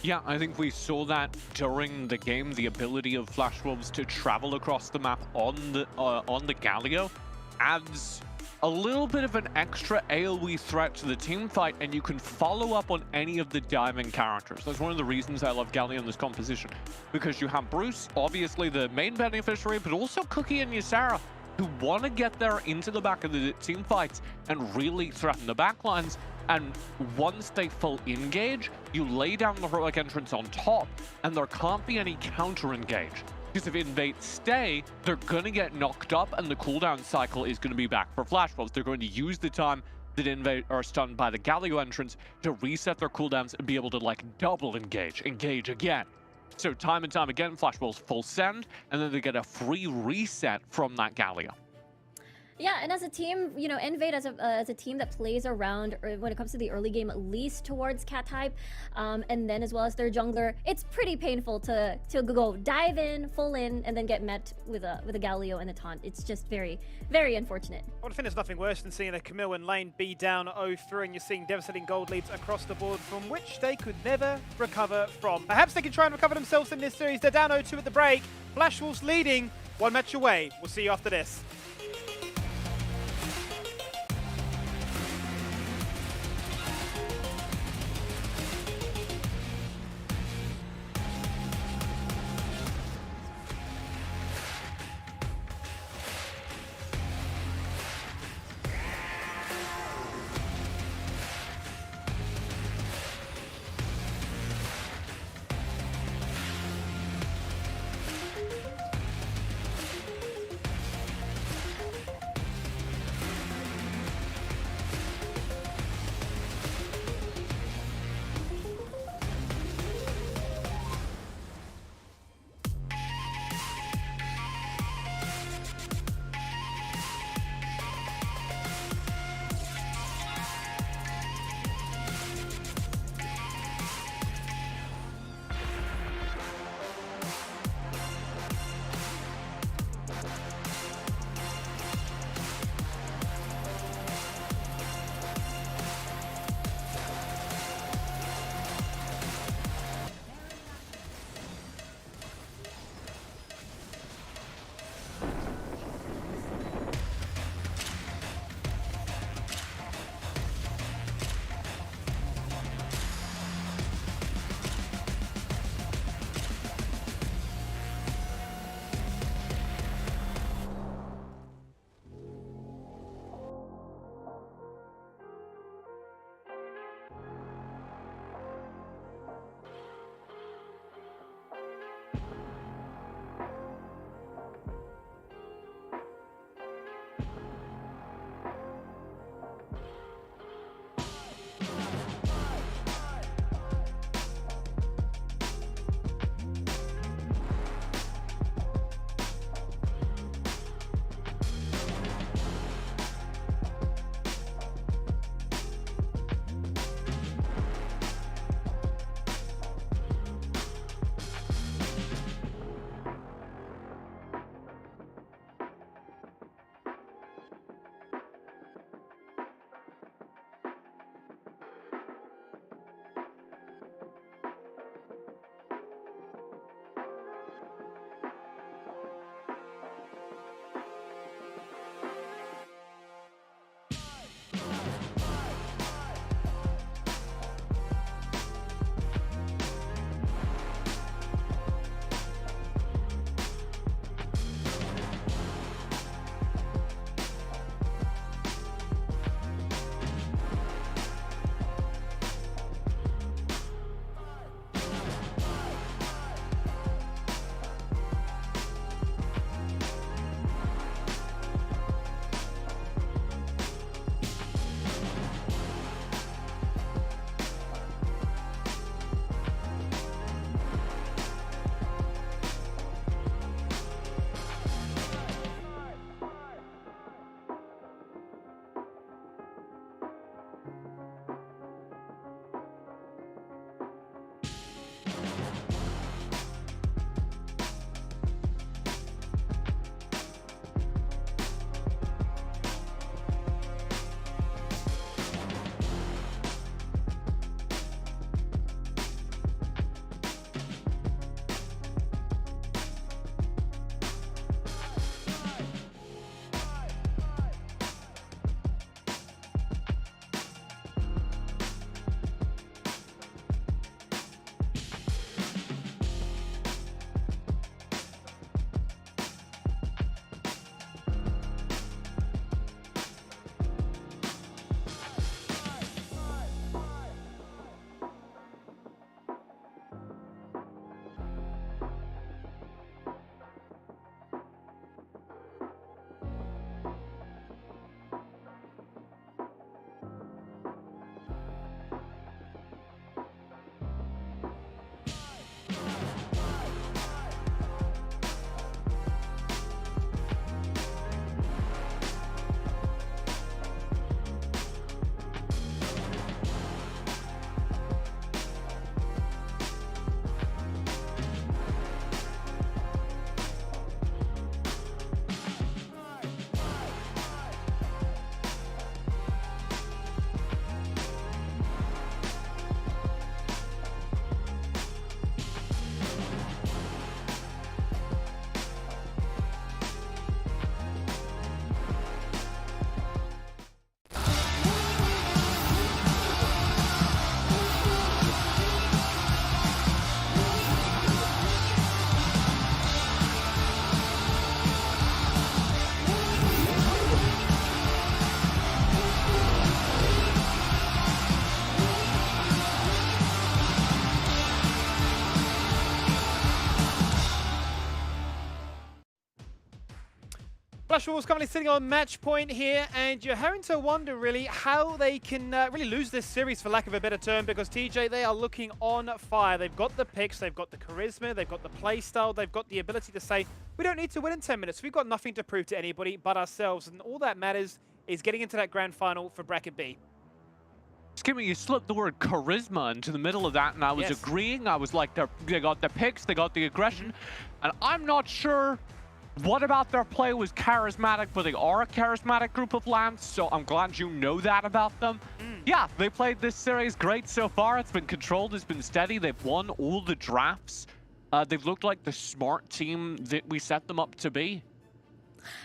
Yeah, I think we saw that during the game, the ability of Flash Wolves to travel across the map on the Galio adds a little bit of an extra AoE threat to the team fight, and you can follow up on any of the diving characters. That's one of the reasons I love Galio in this composition, because you have Bruce, obviously the main beneficiary, but also Cookie and Ysera, who want to get there into the back of the team fights and really threaten the backlines. And once they full engage, you lay down the heroic entrance on top, and there can't be any counter engage. Because if Invate stay, they're going to get knocked up, and the cooldown cycle is going to be back for Flash Wolves. They're going to use the time that Invate are stunned by the Galio entrance to reset their cooldowns and be able to, like, double engage again. So time and time again, Flash Wolves full send, and then they get a free reset from that Galio. Yeah, and as a team, Invate as a team that plays around, when it comes to the early game, at least towards cat type, and then as well as their jungler, it's pretty painful to go dive in, full in, and then get met with a Galio and a taunt. It's just very, very unfortunate. I would think there's nothing worse than seeing a Camille and lane be down 0-3, and you're seeing devastating gold leads across the board from which they could never recover from. Perhaps they can try and recover themselves in this series. They're down 0-2 at the break. Flash Wolves leading one match away. We'll see you after this. Flash Wolves currently sitting on match point here, and you're having to wonder really how they can really lose this series, for lack of a better term, because TJ, they are looking on fire. They've got the picks, they've got the charisma, they've got the play style, they've got the ability to say, we don't need to win in 10 minutes. We've got nothing to prove to anybody but ourselves, and all that matters is getting into that grand final for Bracket B. Excuse me, you slipped the word charisma into the middle of that, and I was agreeing. I was like, they got the picks, they got the aggression, and I'm not sure what about their play was charismatic, but they are a charismatic group of Lance, so I'm glad you know that about them. Yeah, they played this series great so far. It's been controlled, it's been steady. They've won all the drafts. They've looked like the smart team that we set them up to be.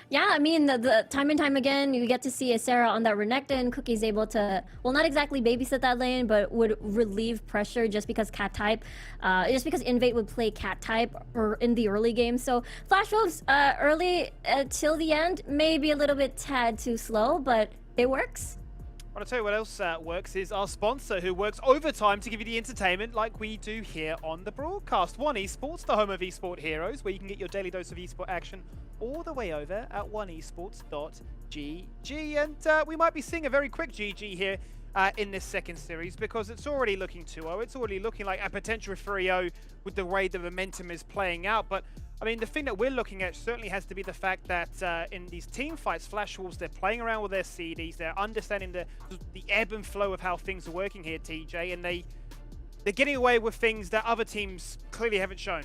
Yeah, I mean, the time and time again, you get to see a Sarah on that Renekton. Cookie's able to, well, not exactly babysit that lane, but would relieve pressure just because just because Invate would play cat type or in the early game. So Flash Wolves early till the end, maybe a little bit tad too slow, but it works. I want to tell you what else works is our sponsor, who works overtime to give you the entertainment like we do here on the broadcast. One Esports, the home of esport heroes, where you can get your daily dose of esport action all the way over at oneesports.gg. And we might be seeing a very quick GG here in this second series, because it's already looking 2-0. It's already looking like a potential 3-0 with the way the momentum is playing out. But I mean, the thing that we're looking at certainly has to be the fact that in these team fights, Flash Wolves, they're playing around with their CDs, they're understanding the ebb and flow of how things are working here, TJ, and they're getting away with things that other teams clearly haven't shown.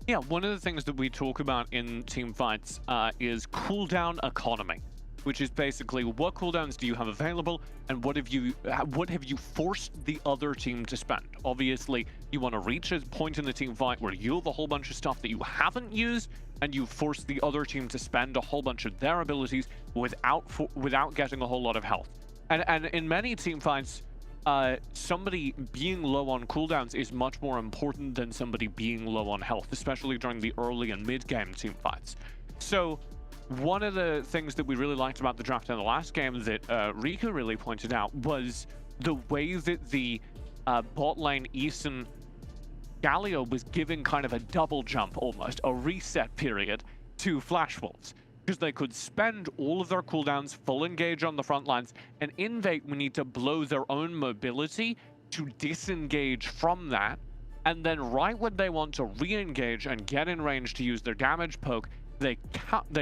Yeah, one of the things that we talk about in team fights is cooldown economy, which is basically what cooldowns do you have available and what have you forced the other team to spend. Obviously, you want to reach a point in the team fight where you have a whole bunch of stuff that you haven't used, and you force the other team to spend a whole bunch of their abilities without getting a whole lot of health. And in many team fights, somebody being low on cooldowns is much more important than somebody being low on health, especially during the early and mid-game team fights. So one of the things that we really liked about the draft in the last game that Riku really pointed out was the way that the bot lane Eason Galio was giving kind of a double jump, almost a reset period to Flash Wolves, because they could spend all of their cooldowns, full engage on the front lines, and Invate would need to blow their own mobility to disengage from that, and then right when they want to re-engage and get in range to use their damage poke, they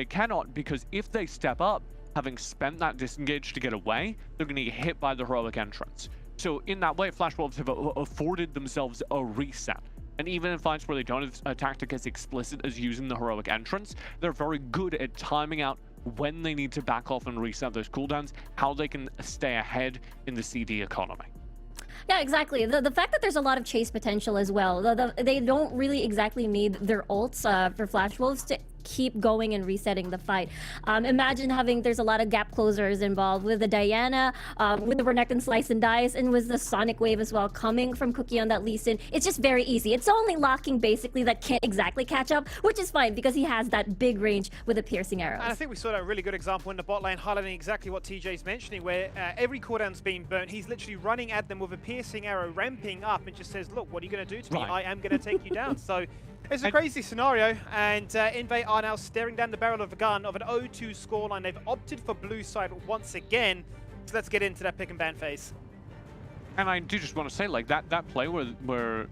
cannot, because if they step up, having spent that disengage to get away, they're going to get hit by the heroic entrance. So in that way, Flash Wolves have afforded themselves a reset. And even in fights where they don't have a tactic as explicit as using the heroic entrance, they're very good at timing out when they need to back off and reset those cooldowns, how they can stay ahead in the CD economy. Yeah, exactly. The fact that there's a lot of chase potential as well. They don't really exactly need their ults for Flash Wolves to keep going and resetting the fight. Imagine there's a lot of gap closers involved with the Diana, with the Renekton Slice and Dice, and with the Sonic Wave as well coming from Cookie on that Lee Sin. It's just very easy. It's only Locking basically that can't exactly catch up, which is fine because he has that big range with the piercing arrows. And I think we saw that really good example in the bot lane, highlighting exactly what TJ's mentioning, where every cooldown's being burnt. He's literally running at them with a piercing arrow, ramping up, and just says, look, what are you going to do to me? I am going to take you down. So it's a crazy scenario, and Invate are now staring down the barrel of a gun of an 0-2 scoreline. They've opted for blue side once again, so let's get into that pick and ban phase. And I do just want to say, like, that play where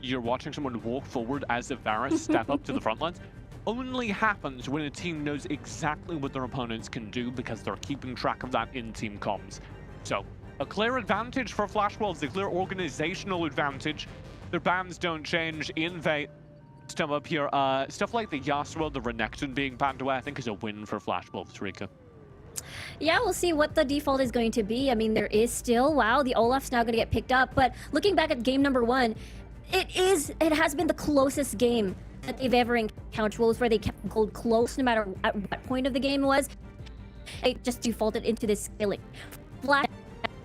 you're watching someone walk forward as a Varus step up to the front lines only happens when a team knows exactly what their opponents can do because they're keeping track of that in team comms. So a clear advantage for Flash Wolves, a clear organizational advantage. Their bans don't change. Invade stuff up here. Stuff like the Yasuo, the Renekton being banned away, I think is a win for Flash Wolves, Rika. Yeah, we'll see what the default is going to be. I mean, there is still, wow, the Olaf's now going to get picked up. But looking back at game number 1, it has been the closest game that they've ever encountered. Wolves where they kept gold close no matter at what point of the game it was. They just defaulted into this skilling. Flash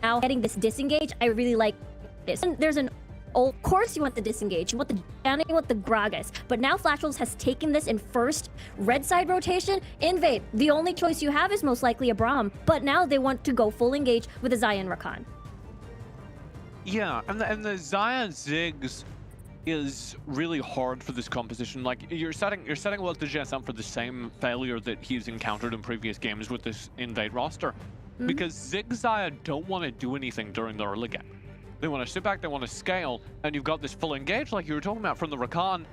now getting this disengage, I really like this. And there's of course you want the disengage, you want the Diana, you want the Gragas, but now Flash Wolves has taken this in first red side rotation. Invade, the only choice you have is most likely a Braum, but now they want to go full engage with a Xayah and Rakan. Yeah, and the Xayah Ziggs is really hard for this composition. Like you're setting World of GS up for the same failure that he's encountered in previous games with this Invade roster. Because Zigzaya don't want to do anything during the early game. They want to sit back, they want to scale, and you've got this full engage like you were talking about from the Rakan.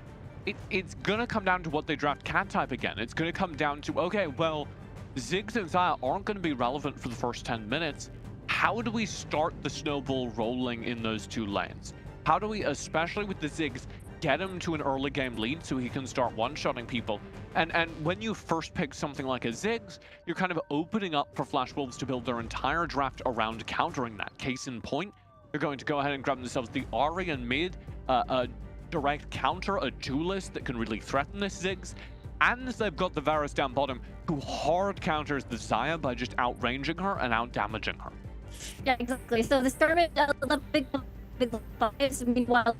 It's gonna come down to what they draft cat type again. It's gonna come down to, okay, well, Ziggs and Zaya aren't gonna be relevant for the first 10 minutes. How do we start the snowball rolling in those two lanes? How do we, especially with the Ziggs, get him to an early game lead so he can start one-shotting people? And when you first pick something like a Ziggs, you're kind of opening up for Flash Wolves to build their entire draft around countering that. Case in point, they're going to go ahead and grab themselves the Ahri in mid, a direct counter, a duelist that can really threaten this Ziggs, and they've got the Varus down bottom, who hard counters the Zaya by just outranging her and out-damaging her. Yeah, exactly. So this tournament, the big fives, meanwhile,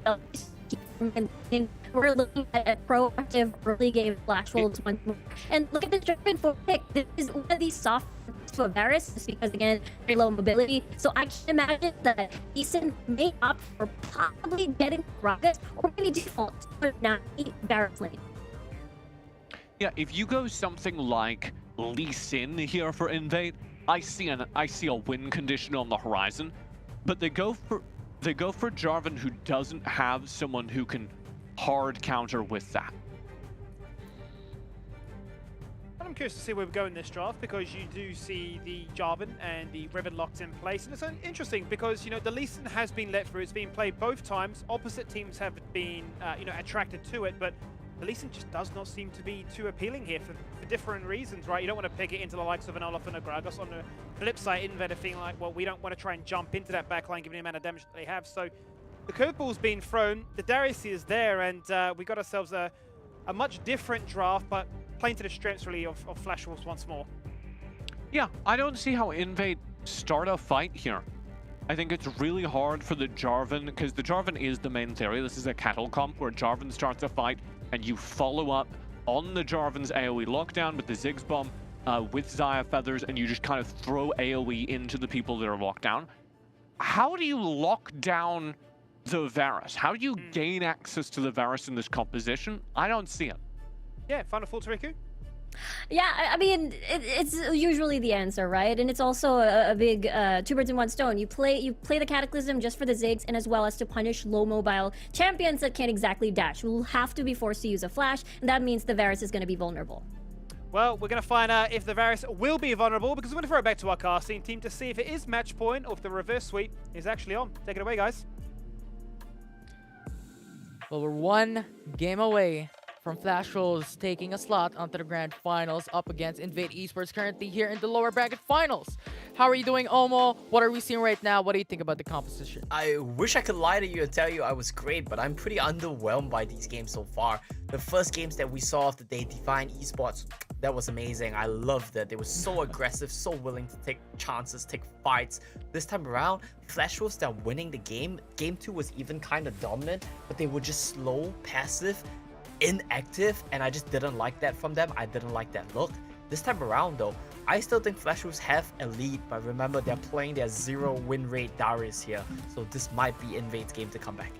we're looking at a proactive early game Flash Wolves once more. And look at the German for pick. This is one of these soft to a Varus, just because, again, very low mobility. So I can imagine that Eason may opt for possibly getting Gragas or maybe default for now Varus lane. Yeah, if you go something like Lee Sin here for Invade, I see a win condition on the horizon, but they go for Jarvan, who doesn't have someone who can hard counter with that. I'm curious to see where we go in this draft, because you do see the Jarvan and the Riven locked in place, and it's interesting because, you know, the Lee Sin has been let through. It's been played both times. Opposite teams have been you know, attracted to it, but the Lee Sin just does not seem to be too appealing here for different reasons, right? You don't want to pick it into the likes of an Olaf and a Gragas. On the flip side, Invade are feeling like, well, we don't want to try and jump into that backline given the amount of damage that they have. So the curveball's been thrown, the Darius is there, and we got ourselves a much different draft, but playing to the strengths really of Flash Wolves once more. Yeah, I don't see how Invade start a fight here. I think it's really hard for the Jarvan, because the Jarvan is the main theory. This is a cattle comp where Jarvan starts a fight and you follow up on the Jarvan's AoE lockdown with the Ziggs bomb, with Zaya feathers, and you just kind of throw AoE into the people that are locked down. How do you lock down the Varus? How do you gain access to the Varus in this composition? I don't see it. Yeah, final thoughts, Riku? Yeah, I mean, it's usually the answer, right? And it's also a big two birds in one stone. You play the Cataclysm just for the Ziggs, and as well as to punish low mobile champions that can't exactly dash. We'll have to be forced to use a flash, and that means the Varus is going to be vulnerable. Well, we're going to find out if the Varus will be vulnerable, because we're going to throw it back to our casting team to see if it is match point or if the reverse sweep is actually on. Take it away, guys. Well, we're one game away from Flash Wolves taking a slot onto the grand finals up against Invate Esports, currently here in the lower bracket finals. How are you doing, Omo? What are we seeing right now? What do you think about the composition? I wish I could lie to you and tell you I was great, but I'm pretty underwhelmed by these games so far. The first games that we saw of the day, Divine Esports, that was amazing. I loved it. They were so aggressive, so willing to take chances, take fights. This time around, Flash Wolves, they're winning the game. Game 2 was even kind of dominant, but they were just slow, passive, inactive, and I just didn't like that from them. I didn't like that look. This time around though, I still think Flash Wolves have a lead, but remember they're playing their 0 win rate Darius here, so this might be Invade's game to come back.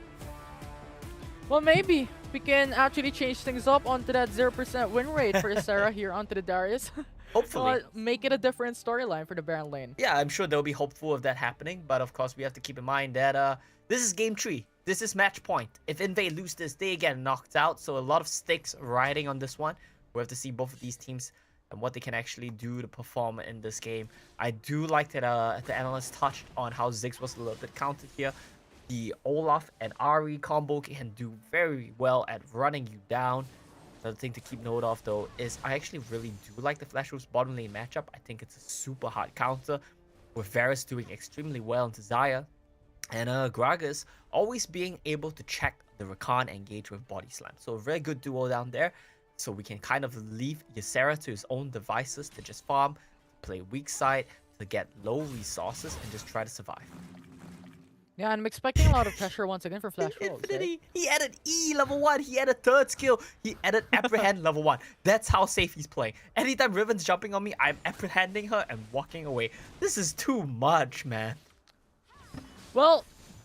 Well, maybe we can actually change things up onto that 0% win rate for Sarah here onto the Darius. Hopefully. Make it a different storyline for the Baron lane. Yeah, I'm sure they'll be hopeful of that happening, but of course we have to keep in mind that this is game 3. This is match point. If Invade lose this, they get knocked out, so a lot of stakes riding on this one. We have to see both of these teams and what they can actually do to perform in this game. I do like that the analyst touched on how Ziggs was a little bit counted here. The Olaf and Ahri combo can do very well at running you down. Another thing to keep note of though is I actually really do like the Flash Wolves bottom lane matchup. I think it's a super hard counter with Varus doing extremely well into Zaya. And Gragas always being able to check the Rakan and engage with Body Slam. So a very good duo down there. So we can kind of leave Ysera to his own devices to just farm, play weak side, to get low resources and just try to survive. Yeah, and I'm expecting a lot of pressure once again for Flash Wolves. Infinity, Right? he added E level 1, he added third skill, he added apprehend level 1. That's how safe he's playing. Anytime Riven's jumping on me, I'm apprehending her and walking away. This is too much, man. Well,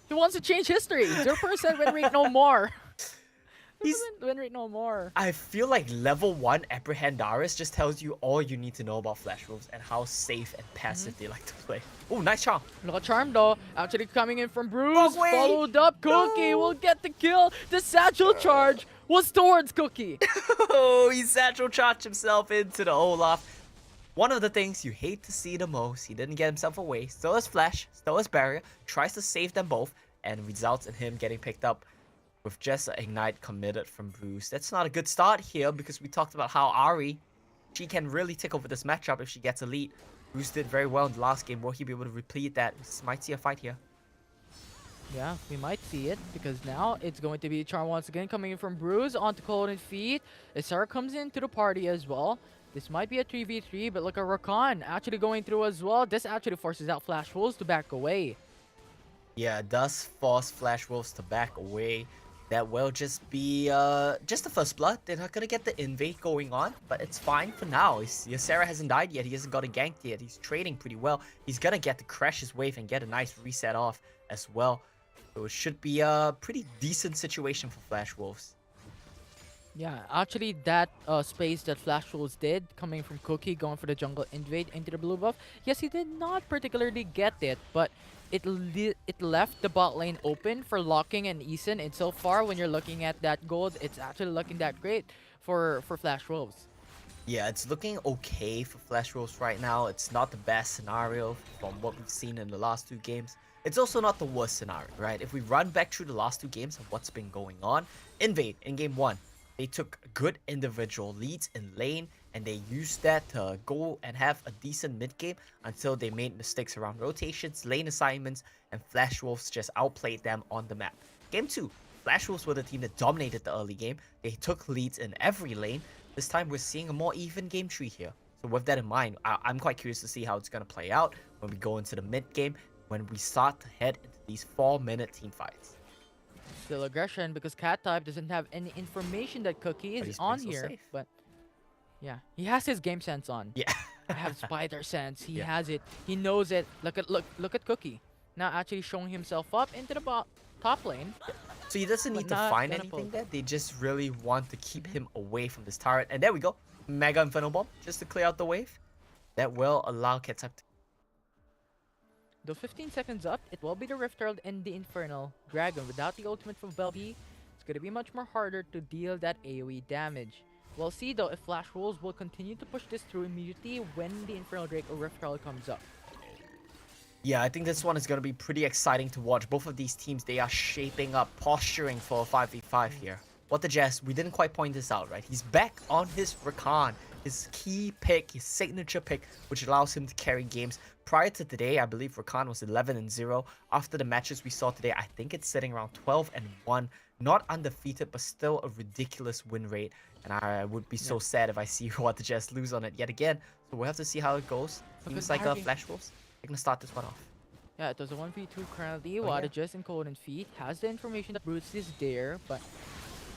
he wants to change history. 0% win rate no more. He's- win rate no more. I feel like level 1 Apprehend Darius just tells you all you need to know about Flash Wolves and how safe and passive they like to play. Oh, nice charm. Look at Charm though, actually coming in from Bruce, Away! followed up Cookie No! will get the kill. The satchel charge was towards Cookie. Oh, he satchel charged himself into the Olaf. One of the things you hate to see the most, he didn't get himself away. Still has Flash, still has Barrier, tries to save them both, and results in him getting picked up with just an Ignite committed from Bruce. That's not a good start here because we talked about how Ari, she can really take over this matchup if she gets a lead. Bruce did very well in the last game. Will he be able to repeat that? We might see a fight here. Yeah, we might see it because now it's going to be Charm once again coming in from Bruce onto Cold and Feet. Isara comes into the party as well. This might be a 3v3, but look at Rakan actually going through as well. This actually forces out Flash Wolves to back away. Yeah, it does force Flash Wolves to back away. That will just be just the first blood. They're not gonna get the invade going on, but it's fine for now. Ysera hasn't died yet. He hasn't got a gank yet. He's trading pretty well. He's gonna get to crash his wave and get a nice reset off as well. So it should be a pretty decent situation for Flash Wolves. Yeah, actually that space that Flash Wolves did, coming from Cookie, going for the jungle invade into the blue buff, yes, he did not particularly get it, but it left the bot lane open for Locking and Eason, and so far when you're looking at that gold, it's actually looking that great for Flash Wolves. Yeah, it's looking okay for Flash Wolves right now. It's not the best scenario from what we've seen in the last 2 games. It's also not the worst scenario, right? If we run back through the last 2 games of what's been going on, Invade in game 1, they took good individual leads in lane and they used that to go and have a decent mid game until they made mistakes around rotations, lane assignments, and Flash Wolves just outplayed them on the map. Game 2, Flash Wolves were the team that dominated the early game. They took leads in every lane. This time we're seeing a more even game tree here. So with that in mind, I'm quite curious to see how it's going to play out when we go into the mid game, when we start to head into these 4-minute team fights. Still aggression because Cat type doesn't have any information that Cookie But is he's on playing so here, safe. but yeah, he has his game sense on. Yeah. I have spider sense. He Yeah. has it. He knows it. Look at Cookie. Now actually showing himself up into the top lane. So he doesn't But need to not find gonna anything poke. there. They just really want to keep him away from this turret. And there we go. Mega Inferno Bomb just to clear out the wave. That will allow Ketchup to... Though 15 seconds up, it will be the Rift Herald and the Infernal Dragon. Without the ultimate from Belby, it's going to be much more harder to deal that AoE damage. We'll see though if Flash Wolves will continue to push this through immediately when the Infernal Drake or Rift Herald comes up. Yeah, I think this one is going to be pretty exciting to watch. Both of these teams, they are shaping up, posturing for a 5v5 here. What the Jazz, we didn't quite point this out, right? He's back on his Rakan, his key pick, his signature pick, which allows him to carry games. Prior to today, I believe Rakan was 11-0. After the matches we saw today, I think it's sitting around 12-1. Not undefeated, but still a ridiculous win rate. And I would be so sad if I see What the Jazz lose on it yet again. So we'll have to see how it goes. Seems like Flash Wolves, they're going to start this one off. Yeah, it was a 1v2 currently. Oh, What yeah. just in Cold and Feet has the information that Bruce is there, but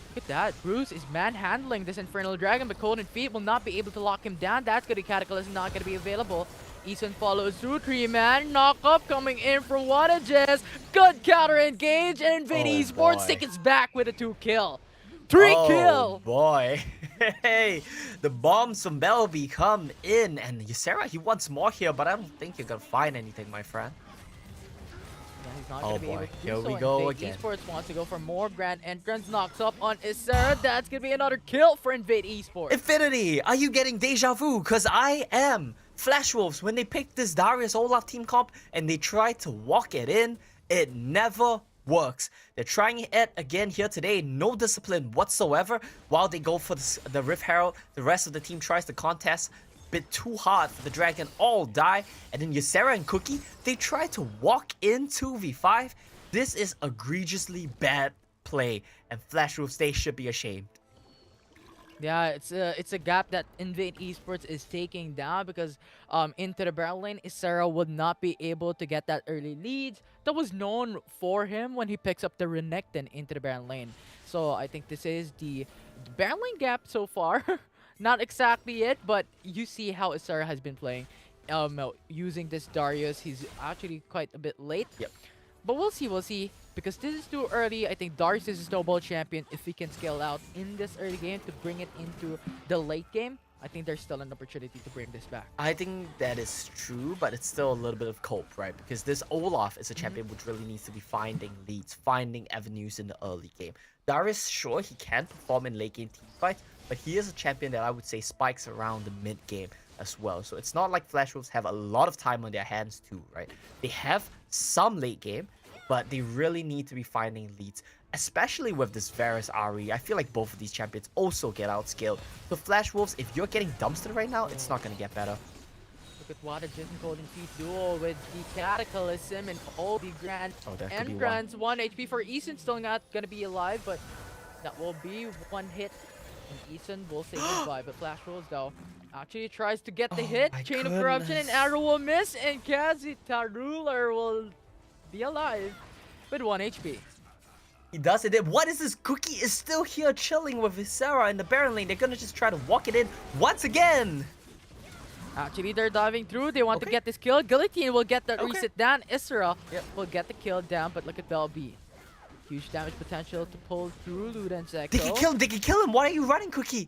look at that. Bruce is manhandling this Infernal Dragon, but Cold and Feet will not be able to lock him down. That's going to be Cataclysm, not going to be available. Eason follows through, 3-man knock up coming in from Wadages. Good counter engage, and Invade Oh, Esports boy. takes back with a 2-kill. 3-kill! Boy. Hey, the bombs from Belby come in, and Ysera, he wants more here, but I don't think you're gonna find anything, my friend. Yeah, he's not Oh, gonna be able boy. to do Here so. we go Invade again. Esports wants to go for more grand entrance, knocks up on Isera. That's gonna be another kill for Invade Esports. Infinity, are you getting deja vu? Cause I am. Flash Wolves, when they picked this Darius Olaf team comp and they tried to walk it in, it never works. They're trying it again here today, no discipline whatsoever. While they go for the Rift Herald, the rest of the team tries to contest. Bit too hard for the Dragon, all die. And then Ysera and Cookie, they try to walk in 2v5. This is egregiously bad play, and Flash Wolves, they should be ashamed. Yeah, it's a gap that Invade Esports is taking down because into the barrel lane, Isera would not be able to get that early lead that was known for him when he picks up the Renekton into the barrel lane. So I think this is the barrel lane gap so far. Not exactly it, but you see how Isera has been playing. Using this Darius, he's actually quite a bit late. Yep. But we'll see. because this is too early. I think Darius is a snowball champion. If he can scale out in this early game to bring it into the late game, I think there's still an opportunity to bring this back. I think that is true, but it's still a little bit of cope, right? Because this Olaf is a champion which really needs to be finding leads, finding avenues in the early game. Darius, sure, he can perform in late game team fights, but he is a champion that I would say spikes around the mid game as well. So it's not like Flash Wolves have a lot of time on their hands too, right? They have some late game, but they really need to be finding leads, especially with this Varus Ari. I feel like both of these champions also get outscaled. So Flash Wolves, if you're getting dumpstered right now, it's not going to get better. Look at what a Jin Golden Feet duo with the Cataclysm and all the Grand Entrance. 1 HP for Eason, still not going to be alive, but that will be one hit. And Eason will say goodbye, but Flash Wolves though actually tries to get the hit. Chain of Corruption and Arrow will miss, and Kazita Ruler will be alive with 1 HP. He does it. What is this? Cookie is still here chilling with his Sarah in the Baron lane. They're gonna just try to walk it in once again. Actually, they're diving through. They want to get this kill. Guillotine will get the reset down. Isra will get the kill down, but look at Bell B. Huge damage potential to pull through Luden's Echo. They can kill him. They can kill him. Why are you running, Cookie?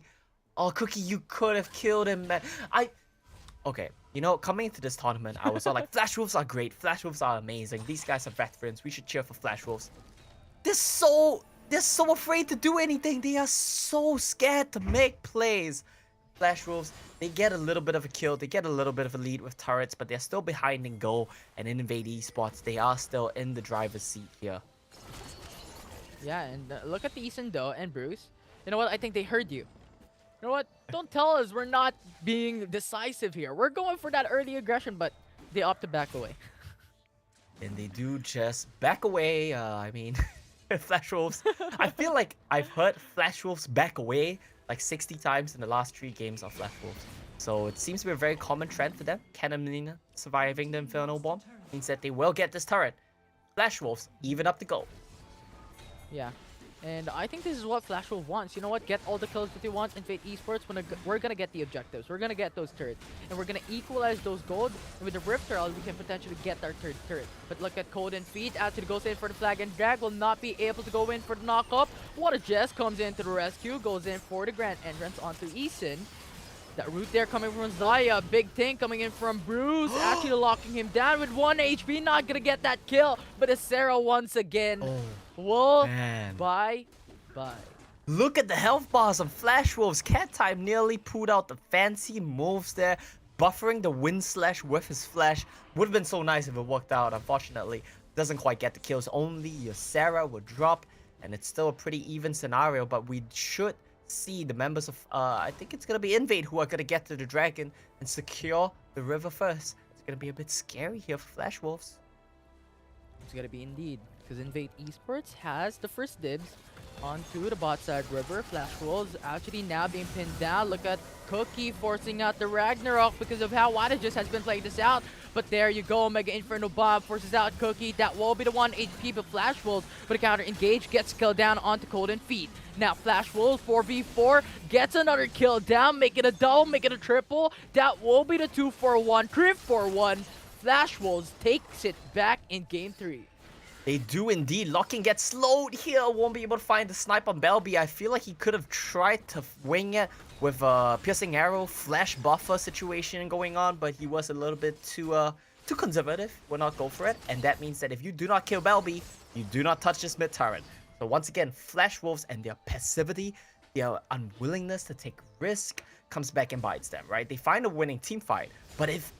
Oh, Cookie, you could have killed him, man. Okay, you know, coming into this tournament, I was all like, Flash Wolves are great. Flash Wolves are amazing. These guys are veterans. We should cheer for Flash Wolves. They're so afraid to do anything. They are so scared to make plays. Flash Wolves, they get a little bit of a kill. They get a little bit of a lead with turrets, but they're still behind in goal. And in Invade Esports, they are still in the driver's seat here. Yeah, and look at the Eason though, and Bruce. You know what? I think they heard you. You know what? Don't tell us we're not being decisive here. We're going for that early aggression, but they opt to back away. And they do just back away. I mean, Flash Wolves. I feel like I've heard Flash Wolves back away like 60 times in the last 3 games of Flash Wolves. So it seems to be a very common trend for them. Canonina surviving the Inferno Bomb means that they will get this turret. Flash Wolves even up the goal. Yeah. And I think this is what Flash Wolf wants. You know what? Get all the kills that they want. Invade Esports. We're going to get the objectives. We're going to get those turrets. And we're going to equalize those gold. And with the Rift Herald, we can potentially get our third turret. But look at Code and Feet. Actually goes in for the flag. And Drag will not be able to go in for the knock-up. What a Jess comes in to the rescue. Goes in for the Grand Entrance onto Eason. That root there coming from Zaya. Big thing coming in from Bruce. Actually locking him down with 1 HP. Not going to get that kill. But it's Sarah once again. Whoa. Bye. Look at the health bars of Flash Wolves. Cat Time nearly pulled out the fancy moves there. Buffering the wind slash with his flash. Would have been so nice if it worked out. Unfortunately, doesn't quite get the kills. Only your Sarah will drop. And it's still a pretty even scenario. But we should see the members of, I think it's going to be Invade who are going to get to the dragon and secure the river first. It's going to be a bit scary here for Flash Wolves. It's going to be indeed. Because Invade Esports has the first dibs onto the bot side river. Flash Wolves actually now being pinned down. Look at Cookie forcing out the Ragnarok because of how Wadages has been playing this out. But there you go, Mega Inferno Bomb forces out Cookie. That will be the 1 HP, but Flash Wolves with a counter engage gets killed down onto Cold and Feet. Now Flash Wolves 4v4 gets another kill down, make it a double, make it a triple. That will be the 2-4-1, 3-4-1. Flash Wolves takes it back in game 3. They do indeed. Locking gets slowed here. Won't be able to find the snipe on Belby. I feel like he could have tried to wing it with a piercing arrow, flash buffer situation going on, but he was a little bit too conservative. Will not go for it. And that means that if you do not kill Belby, you do not touch this mid turret. So once again, Flash Wolves and their passivity, their unwillingness to take risk comes back and bites them, right? They find a winning team fight, but if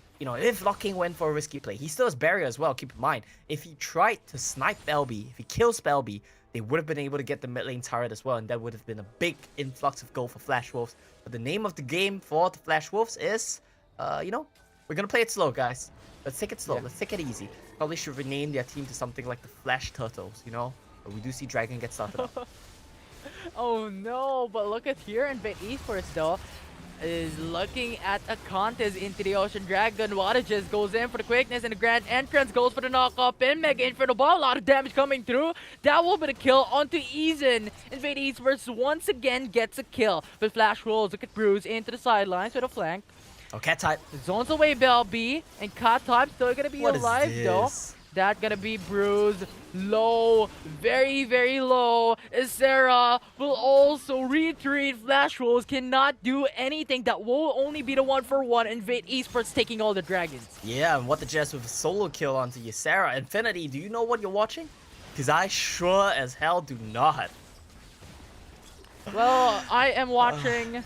Locking went for a risky play, he still has barrier as well, keep in mind. If he tried to snipe Belby, if he kills Belby, they would have been able to get the mid lane turret as well, and that would have been a big influx of gold for Flash Wolves. But the name of the game for the Flash Wolves is, we're gonna play it slow, guys. Let's take it slow, let's take it easy. Probably should rename their team to something like the Flash Turtles, But we do see Dragon get started up. Oh no, but look at here, Invade Esports though is looking at a contest into the Ocean Dragon. Water just goes in for the quickness, and the Grand Entrance goes for the knock-up in. Mega Inferno Ball, a lot of damage coming through. That will be the kill onto Eason. Invade Esports once again gets a kill. But Flash Wolves, look at Bruce into the sidelines with a flank. Oh, Cat Type. Zones away Bell B, and Cat Type still gonna be alive though. That gonna be Bruce. Low, very, very low. Isera will also retreat. Flash Wolves cannot do anything. That will only be the 1-for-1. Invade Esports taking all the dragons. Yeah, and what the Jazz with a solo kill onto Ysera. Infinity, do you know what you're watching? Because I sure as hell do not. Well, I am watching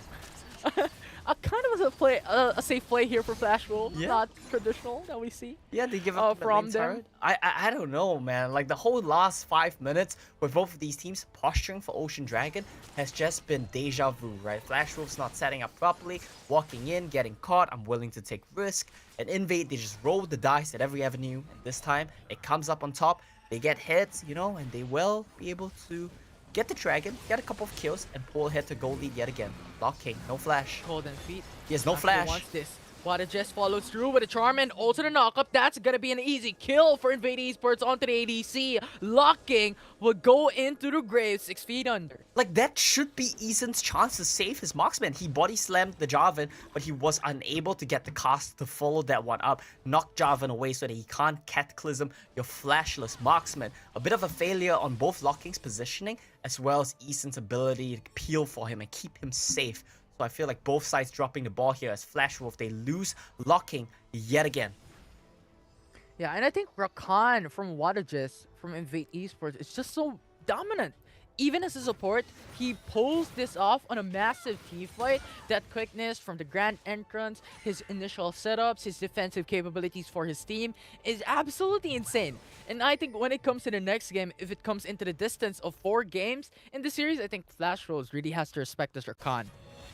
a kind of a safe play here for Flash Wolves. Yeah. Not traditional that we see. Yeah, they give up the from main them. turret. I don't know, man. Like the whole last 5 minutes with both of these teams posturing for Ocean Dragon has just been deja vu, right? Flash Wolves not setting up properly, walking in, getting caught. I'm willing to take risk. And Invade, they just roll the dice at every avenue. And this time, it comes up on top. They get hits, you know, and they will be able to get the dragon, get a couple of kills, and pull ahead to gold lead yet again. Lock King, no flash. Golden Feet. He has no Actually flash. wants this. Wada just follows through with a charm and also the knockup. That's gonna be an easy kill for Invade Esports onto the ADC. Locking will go into the grave 6 feet under. Like, that should be Eason's chance to save his marksman. He body slammed the Jarvan, but he was unable to get the cast to follow that one up. Knock Jarvan away so that he can't cataclysm your flashless marksman. A bit of a failure on both Locking's positioning, as well as Eason's ability to peel for him and keep him safe. So I feel like both sides dropping the ball here as Flash Wolf, they lose Locking yet again. Yeah, and I think Rakan from Wadajis from Invade Esports is just so dominant. Even as a support, he pulls this off on a massive team fight. That quickness from the grand entrance, his initial setups, his defensive capabilities for his team is absolutely insane. And I think when it comes to the next game, if it comes into the distance of 4 games in the series, I think Flash Rose really has to respect this Rakan.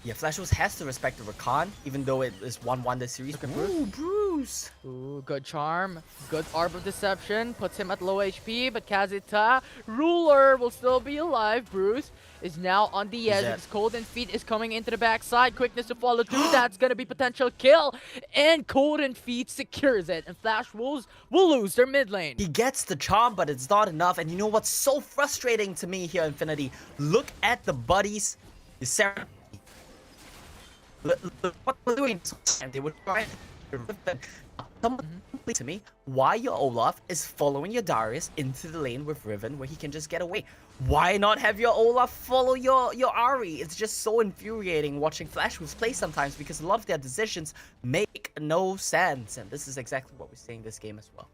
Yeah, Flash Wolves has to respect the Rakan, even though it is 1-1 this series. Ooh, Bruce! Ooh, good charm. Good Orb of Deception. Puts him at low HP, but Kazita, Ruler will still be alive. Bruce is now on the edge. His Golden Feet is coming into the backside. Quickness to follow through. That's going to be potential kill. And Golden Feet secures it. And Flash Wolves will lose their mid lane. He gets the charm, but it's not enough. And you know what's so frustrating to me here, Infinity? Look at the buddies. Ysera. Look what they're doing. And they would try someone to me why your Olaf is following your Darius into the lane with Riven where he can just get away. Why not have your Olaf follow your Ahri? It's just so infuriating watching Flash Wolves play sometimes because a lot of their decisions make no sense. And this is exactly what we're seeing this game as well.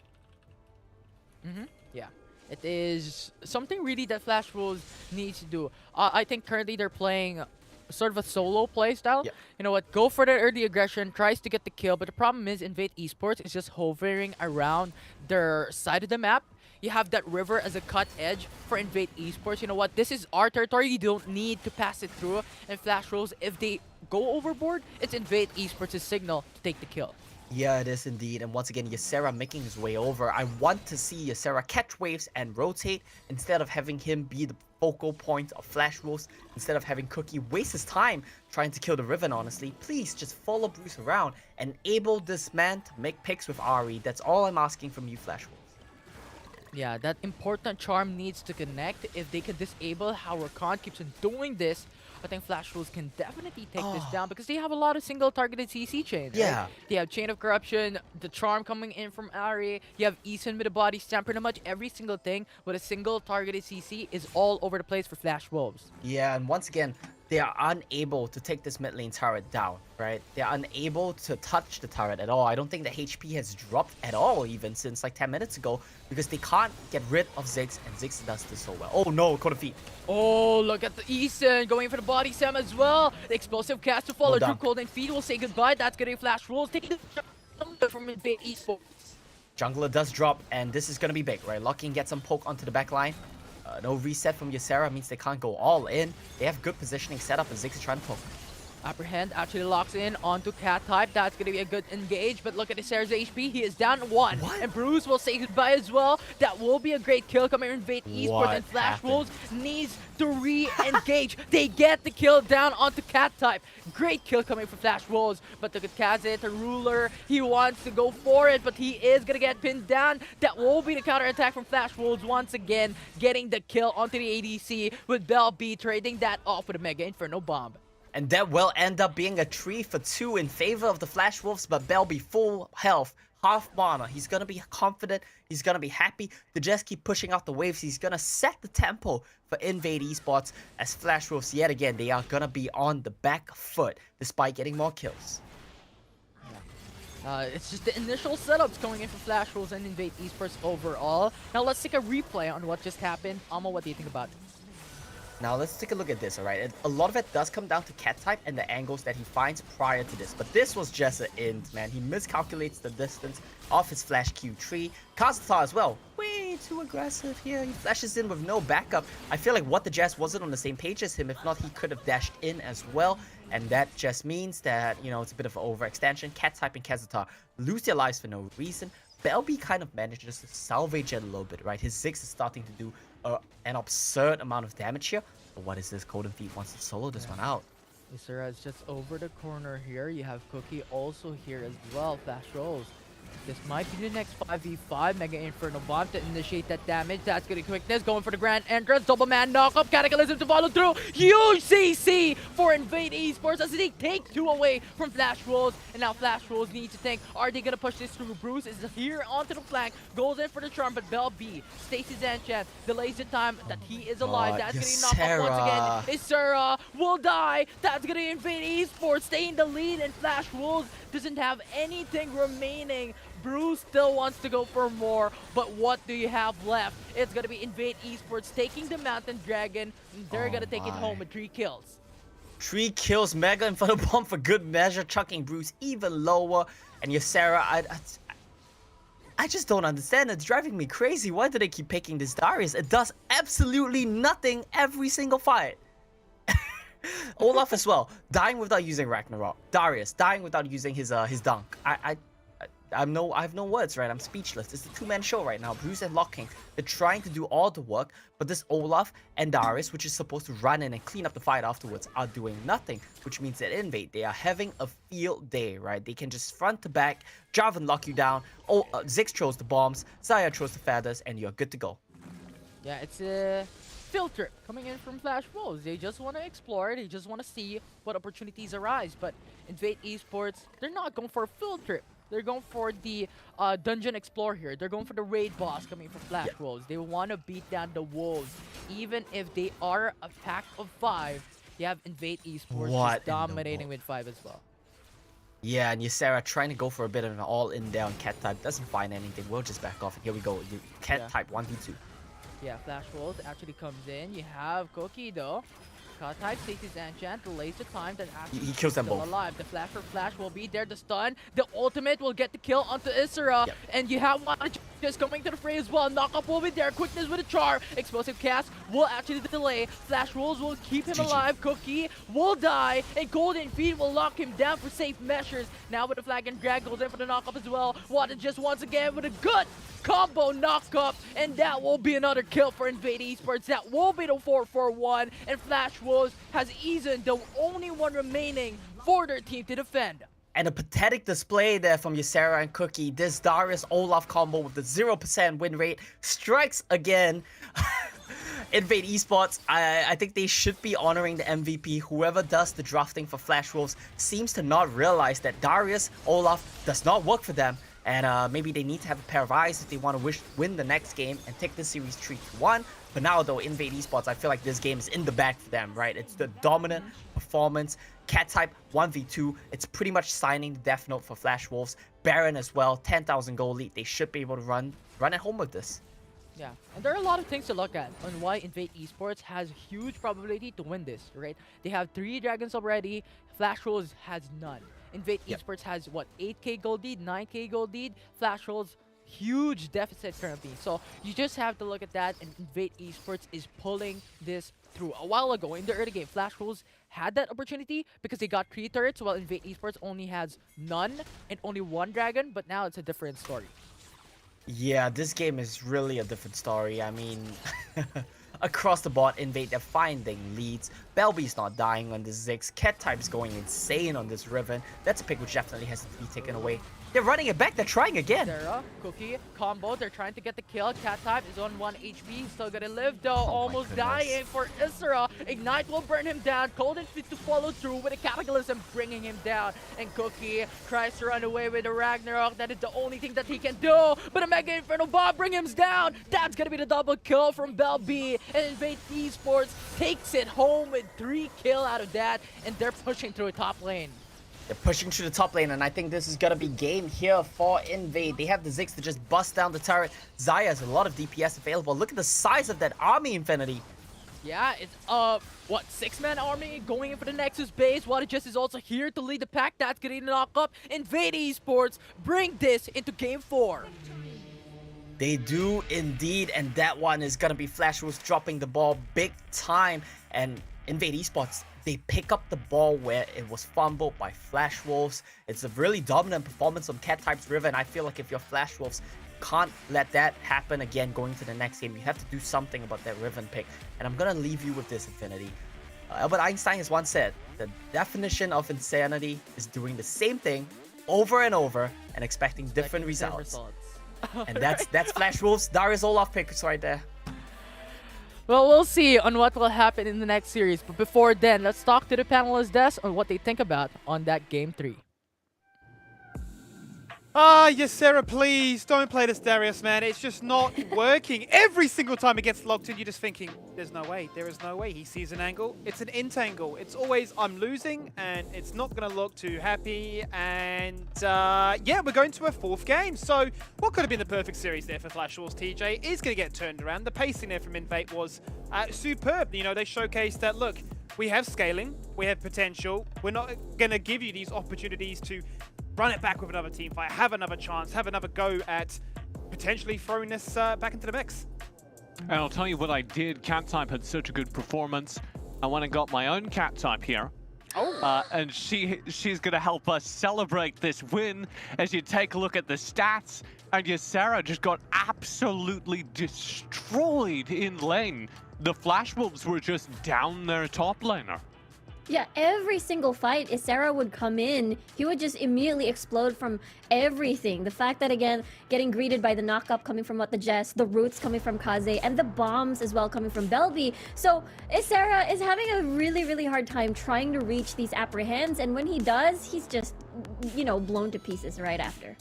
Yeah. It is something really that Flash Wolves needs to do. I think currently they're playing sort of a solo play style. Yep. You know what? Go for the early aggression, tries to get the kill, but the problem is Invade Esports is just hovering around their side of the map. You have that river as a cut edge for Invade Esports. You know what? This is our territory. You don't need to pass it through. And Flash Wolves, if they go overboard, it's Invade Esports' signal to take the kill. Yeah, it is indeed. And once again, Ysera making his way over. I want to see Ysera catch waves and rotate instead of having him be the focal point of Flash Wolves, instead of having Cookie waste his time trying to kill the Riven, honestly. Please just follow Bruce around and enable this man to make picks with Ahri. That's all I'm asking from you, Flash Wolves. Yeah, that important charm needs to connect. If they can disable how Rakan keeps on doing this, I think Flash Wolves can definitely take this down because they have a lot of single targeted CC chains. Yeah. Right? They have Chain of Corruption, the charm coming in from Ahri, you have Eason with a body stamp. Pretty much every single thing with a single targeted CC is all over the place for Flash Wolves. Yeah, and once again, they are unable to take this mid lane turret down, right? They are unable to touch the turret at all. I don't think the HP has dropped at all even since like 10 minutes ago because they can't get rid of Ziggs, and Ziggs does this so well. Oh no, Code of Feet. Oh, look at the Eason going for the body slam as well. The explosive cast to follow Well through. done. Golden Feet will say goodbye. That's going to be Flash Wolves taking the from Invade Esports. Jungler does drop, and this is going to be big, right? Locking gets some poke onto the back line. No reset from Ysera means they can't go all in. They have good positioning set up, and Ziggs is trying to poke. Apprehend actually locks in onto Cat type. That's going to be a good engage, but look at Ysera's HP. He is down 1. What? And Bruce will say goodbye as well. That will be a great kill coming in Invade Esports. What And Flash happened? Wolves needs to re-engage. They get the kill down onto Cat type. Great kill coming from Flash Wolves. But look at Kazit, the Ruler. He wants to go for it, but he is going to get pinned down. That will be the counterattack from Flash Wolves once again, getting the kill onto the ADC with Bell B trading that off with a Mega Inferno Bomb. And that will end up being a 3-for-2 in favor of the Flash Wolves, but Bell be full health. half mana. He's gonna be confident. He's gonna be happy to just keep pushing out the waves. He's gonna set the tempo for Invade Esports as Flash Wolves, yet again, they are gonna be on the back foot despite getting more kills. It's just the initial setups going in for Flash Wolves and Invade Esports overall. Now let's take a replay on what just happened. Amo, what do you think about it? Now let's take a look at this, alright? A lot of it does come down to cat type and the angles that he finds prior to this. But this was just an int, man. He miscalculates the distance of his flash Q3. Kazatar as well. Way too aggressive here. He flashes in with no backup. I feel like What the Jazz wasn't on the same page as him. If not, he could have dashed in as well. And that just means that, you know, it's a bit of an overextension. Cat type and Kazatar lose their lives for no reason. Belby kind of manages to salvage it a little bit, right? His Ziggs is starting to do an absurd amount of damage here. But what is this? Golden Feet wants to solo this one out. Isra is just over the corner here. You have Cookie also here as well. Flash rolls. This might be the next 5v5. Mega Inferno Bomb to initiate that damage. That's good quickness. Going for the Grand Entrance. Double man knock-up. Cataclysm to follow through. Huge CC for Invade Esports as they take 2 away from Flash Wolves. And now Flash Wolves need to think, are they going to push this through? Bruce is here onto the flank. Goes in for the charm, but Bell B stays his enchant. Delays the time that he is alive. That's going to knock up once again. Isra will die. That's going to Invade Esports. Stay in the lead, and Flash Wolves doesn't have anything remaining. Bruce still wants to go for more, but what do you have left? It's going to be Invade Esports taking the Mountain Dragon, and they're going to take it home with 3 kills. 3 kills, Mega Inferno Bomb for good measure, chucking Bruce even lower. And Ysera, I just don't understand. It's driving me crazy. Why do they keep picking this Darius? It does absolutely nothing every single fight. Olaf as well, dying without using Ragnarok. Darius dying without using his dunk. I have no words, right? I'm speechless. It's a 2-man show right now. Bruce and Locking, they're trying to do all the work, but this Olaf and Darius, which is supposed to run in and clean up the fight afterwards, are doing nothing, which means that Invade, they are having a field day, right? They can just front to back, drive and lock you down. Oh, Ziggs throws the bombs, Zaya throws the feathers, and you're good to go. Yeah, it's a field trip coming in from Flash Wolves. They just want to explore. They just want to see what opportunities arise. But Invade Esports, they're not going for a field trip. They're going for the dungeon explore here. They're going for the raid boss coming from Flash Wolves. They want to beat down the wolves. Even if they are a pack of 5, you have Invade Esports just dominating with 5 as well. Yeah, and Ysera trying to go for a bit of an all-in there on cat type. Doesn't find anything. We'll just back off. Here we go. Cat type 1v2. Yeah, Flash Wolves actually comes in. You have Cookie though. Cat type takes his enchant, delays the time that actually he kills them both. Alive. The flash for Flash will be there. The stun, the ultimate will get the kill onto Isra, and you have one just coming to the fray as well. Knock up will be there. Quickness with a charm. Explosive cast will actually delay. Flash Wolves will keep him alive. Cookie will die, and Golden Feet will lock him down for safe measures. Now with the flag and drag goes in for the knockup as well. Water just once again with a good combo knock-up, and that will be another kill for Invade Esports. That will be the 4-4-1, and Flash Wolves has Eason, the only one remaining for their team to defend. And a pathetic display there from Ysera and Cookie. This Darius Olaf combo with the 0% win rate strikes again. Invade Esports, I think they should be honoring the MVP. Whoever does the drafting for Flash Wolves seems to not realize that Darius Olaf does not work for them. And maybe they need to have a pair of eyes if they want to win the next game and take the series 3-1. But now, though, Invade Esports, I feel like this game is in the bag for them, right? It's the dominant performance. Cat type 1v2. It's pretty much signing the death note for Flash Wolves. Baron as well, 10,000 gold lead. They should be able to run at home with this. Yeah, and there are a lot of things to look at on why Invade Esports has huge probability to win this, right? They have 3 dragons already. Flash Wolves has none. Invade Esports has, what, 8k gold lead, 9k gold lead. Flash Wolves, huge deficit currently. So you just have to look at that, and Invade Esports is pulling this through. A while ago in the early game, Flash Wolves had that opportunity because they got 3 turrets, while Invade Esports only has none and only 1 dragon, but now it's a different story. Yeah, this game is really a different story. I mean, across the board, Invade, they're finding leads. Belby's not dying on this Ziggs. Cat type's going insane on this Riven. That's a pick which definitely has to be taken away. They're running it back. They're trying again. Sarah, Cookie, combo. They're trying to get the kill. Cat type is on 1 HP. He's still gonna live though. Oh my Almost goodness. dying for Isra. Ignite will burn him down. Cold and Fit to follow through with a Cataclysm bringing him down. And Cookie tries to run away with a Ragnarok. That is the only thing that he can do. But a Mega Inferno Bomb brings him down. That's gonna be the double kill from Belby. And Invate Esports takes it home with 3 kills out of that. And they're pushing through a top lane. They're pushing through the top lane, and I think this is gonna be game here for Invade. They have the Ziggs to just bust down the turret. Xayah has a lot of DPS available. Look at the size of that army, Infinity. Yeah, it's what, 6-man army going in for the Nexus base. Water Just is also here to lead the pack. That's gonna knock up. Invade Esports bring this into game 4. They do indeed, and that one is gonna be Flash Wolves dropping the ball big time. And Invade Esports, they pick up the ball where it was fumbled by Flash Wolves. It's a really dominant performance from Cat Type's River, and I feel like if you're Flash Wolves, can't let that happen again going to the next game. You have to do something about that Riven pick. And I'm gonna leave you with this, Infinity. Albert Einstein has once said, the definition of insanity is doing the same thing over and over and expecting different results. And that's Flash Wolves, Darius Olaf picks right there. Well, we'll see on what will happen in the next series. But before then, let's talk to the panelists' desk on what they think about on that game 3. Yes, Sarah, please don't play this Darius, man. It's just not working. Every single time it gets locked in, you're just thinking, there's no way. There is no way. He sees an angle. It's an int angle. It's always, I'm losing, and it's not going to look too happy. And yeah, we're going to a 4th game. So what could have been the perfect series there for Flash Wolves, TJ, is going to get turned around. The pacing there from Invate was superb. You know, they showcased that, look, we have scaling. We have potential. We're not going to give you these opportunities to run it back with another team fight, have another chance, have another go at potentially throwing this back into the mix. And I'll tell you what I did. Cat type had such a good performance. I went and got my own cat type here. Oh. And she's going to help us celebrate this win. As you take a look at the stats, and your Sarah just got absolutely destroyed in lane. The Flash Wolves were just down their top laner. Yeah, every single fight, if Sarah would come in, he would just immediately explode from everything. The fact that, again, getting greeted by the knock-up coming from the Jess, the roots coming from Kaze, and the bombs as well coming from Belby. So, Sarah is having a really, really hard time trying to reach these apprehends, and when he does, he's just, you know, blown to pieces right after.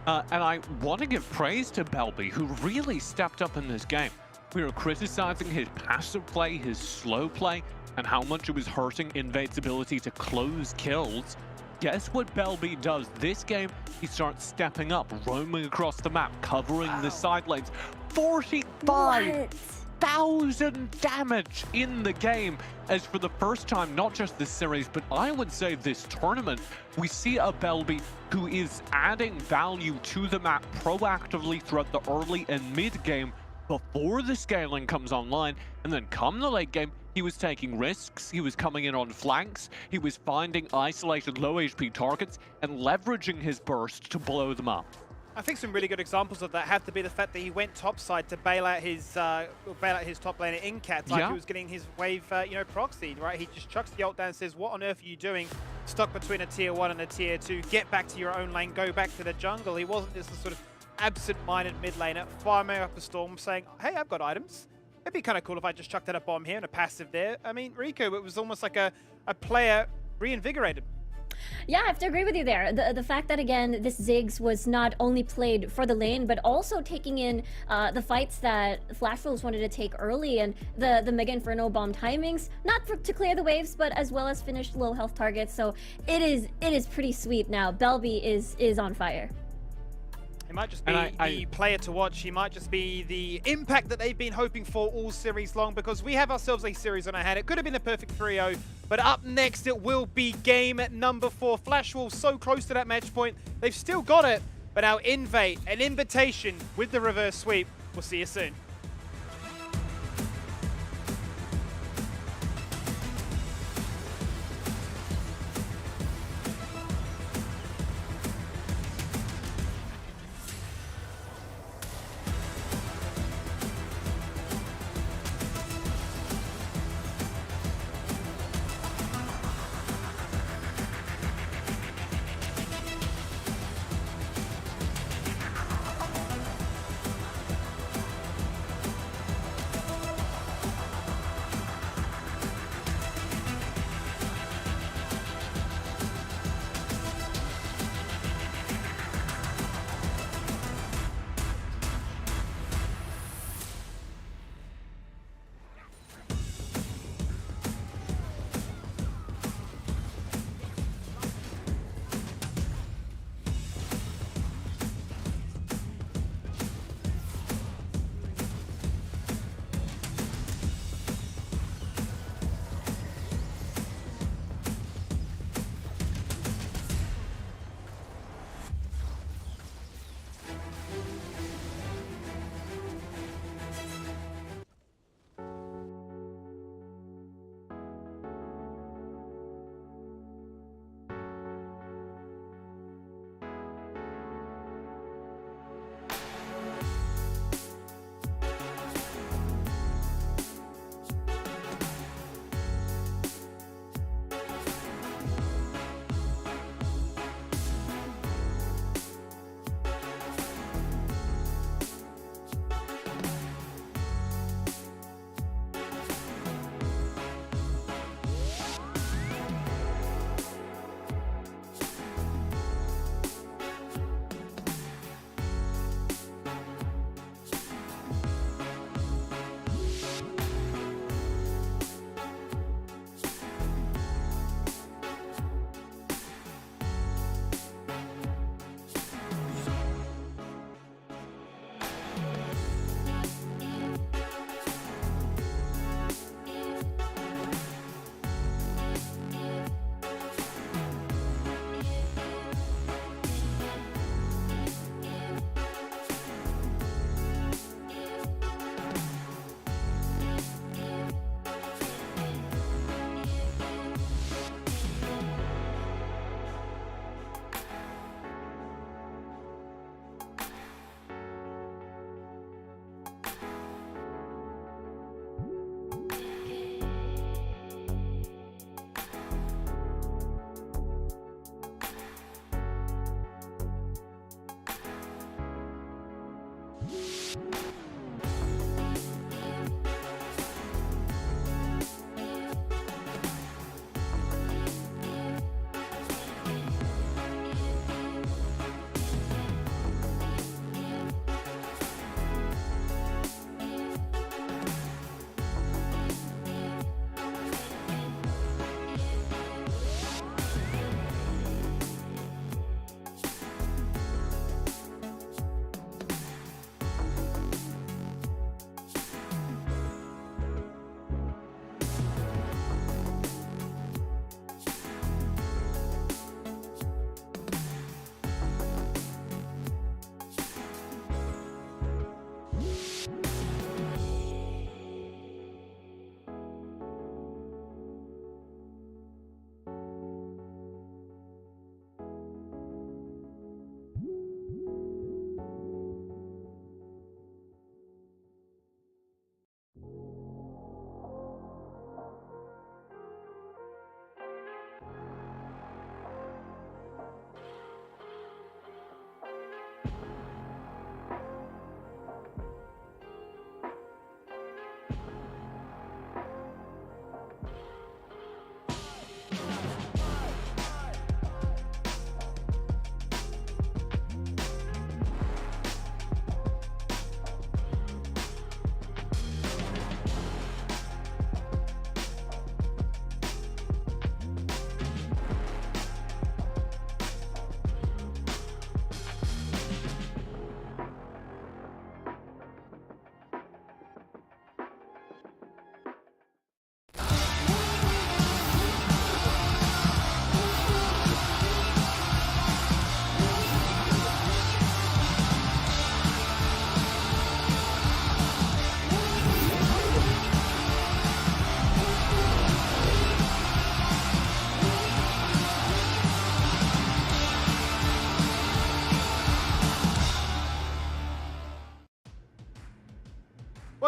And I want to give praise to Belby, who really stepped up in this game. We were criticizing his passive play, his slow play, and how much it was hurting Invade's ability to close kills. Guess what Belby does this game? He starts stepping up, roaming across the map, covering the side lanes. 45,000 damage in the game. As for the first time, not just this series, but I would say this tournament, we see a Belby who is adding value to the map proactively throughout the early and mid game before the scaling comes online, and then come the late game, he was taking risks, he was coming in on flanks, he was finding isolated low HP targets and leveraging his burst to blow them up. I think some really good examples of that have to be the fact that he went topside to bail out his top laner in Cat type. He was getting his wave, you know, proxied, right? He just chucks the ult down and says, what on earth are you doing? Stuck between a tier 1 and a tier 2, get back to your own lane, go back to the jungle. He wasn't just a sort of absent-minded mid laner, farming up a storm, saying, hey, I've got items. It'd be kind of cool if I just chucked out a bomb here and a passive there. I mean, Rico, it was almost like a player reinvigorated. Yeah, I have to agree with you there. The fact that, again, this Ziggs was not only played for the lane, but also taking in the fights that Flash Wolves wanted to take early, and the Mega Inferno bomb timings, not to clear the waves, but as well as finish low health targets. So it is pretty sweet now. Belby is on fire. He might just be the player to watch. He might just be the impact that they've been hoping for all series long, because we have ourselves a series on our hand. It could have been a perfect 3-0, but up next it will be game number 4. Flash Wolves so close to that match point. They've still got it, but now Invate, an invitation with the reverse sweep. We'll see you soon.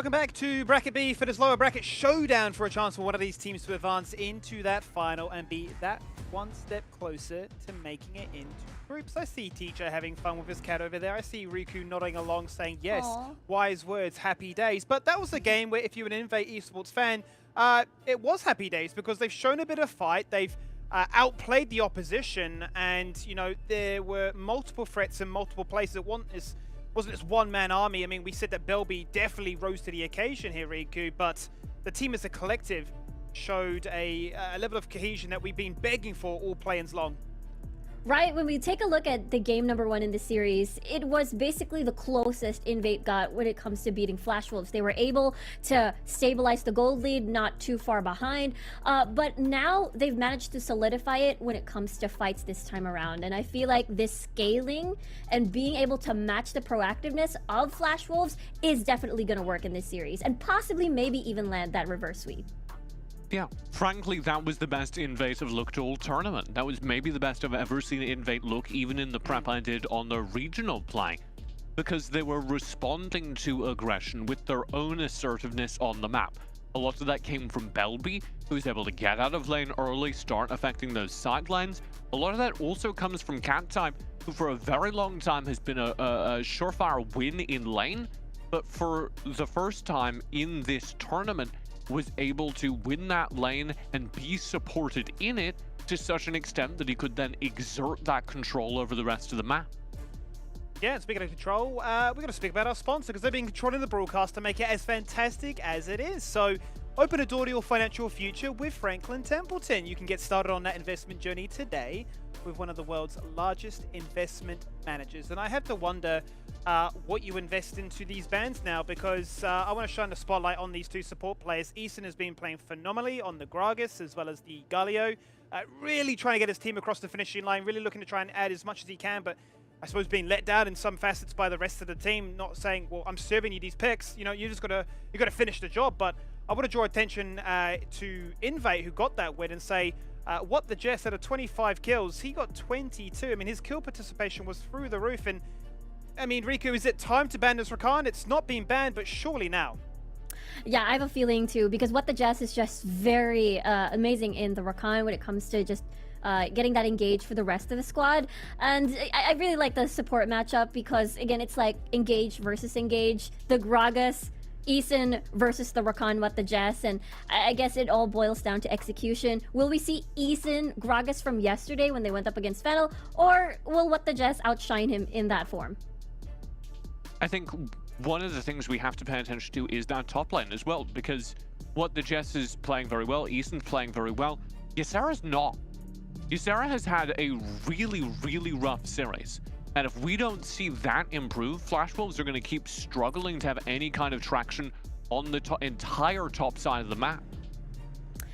Welcome back to Bracket B for this lower bracket showdown for a chance for one of these teams to advance into that final and be that one step closer to making it into groups. I see Teacher having fun with his cat over there. I see Riku nodding along saying, yes, Aww. wise words, happy days. But that was a game where if you're an Invate Esports fan, it was happy days because they've shown a bit of fight. They've outplayed the opposition and, you know, there were multiple threats in multiple places. It wasn't this one-man army. I mean, we said that Belby definitely rose to the occasion here, Riku, but the team as a collective showed a level of cohesion that we've been begging for all play-ins long. Right, when we take a look at the game number 1 in the series, it was basically the closest Invate got when it comes to beating Flash Wolves. They were able to stabilize the gold lead, not too far behind, but now they've managed to solidify it when it comes to fights this time around. And I feel like this scaling and being able to match the proactiveness of Flash Wolves is definitely going to work in this series, and possibly maybe even land that reverse sweep. Yeah, frankly, that was the best Invate have looked all tournament. That was maybe the best I've ever seen Invate look, even in the prep I did on the regional play. Because they were responding to aggression with their own assertiveness on the map. A lot of that came from Belby, who was able to get out of lane early, start affecting those side lanes. A lot of that also comes from Cat-Type, who for a very long time has been a surefire win in lane. But for the first time in this tournament, was able to win that lane and be supported in it to such an extent that he could then exert that control over the rest of the map. Yeah, and speaking of control, we're going to speak about our sponsor because they've been controlling the broadcast to make it as fantastic as it is. So open a door to your financial future with Franklin Templeton. You can get started on that investment journey today with one of the world's largest investment managers. And I have to wonder what you invest into these bands now, because I want to shine the spotlight on these two support players. Eason has been playing phenomenally on the Gragas as well as the Galio, really trying to get his team across the finishing line, really looking to try and add as much as he can, but I suppose being let down in some facets by the rest of the team, not saying, well, I'm serving you these picks, you know, you got to finish the job. But I want to draw attention to Invate, who got that win, and say, what the Jess out of 25 kills, he got 22. I mean, his kill participation was through the roof. And I mean, Riku, is it time to ban this Rakan? It's not been banned, but surely now. Yeah, I have a feeling too, because what the Jess is just very amazing in the Rakan when it comes to just getting that engaged for the rest of the squad. And I really like the support matchup because, again, it's like engage versus engage. The Gragas, Eason versus the Rakan, what the Jess, and I guess it all boils down to execution. Will we see Eason Gragas from yesterday when they went up against Fennel, or will what the Jess outshine him in that form? I think one of the things we have to pay attention to is that top lane as well, because what the Jess is playing very well, Eason's playing very well, Ysera's not. Ysera has had a really, really rough series. And if we don't see that improve, Flash Wolves are going to keep struggling to have any kind of traction on the entire top side of the map.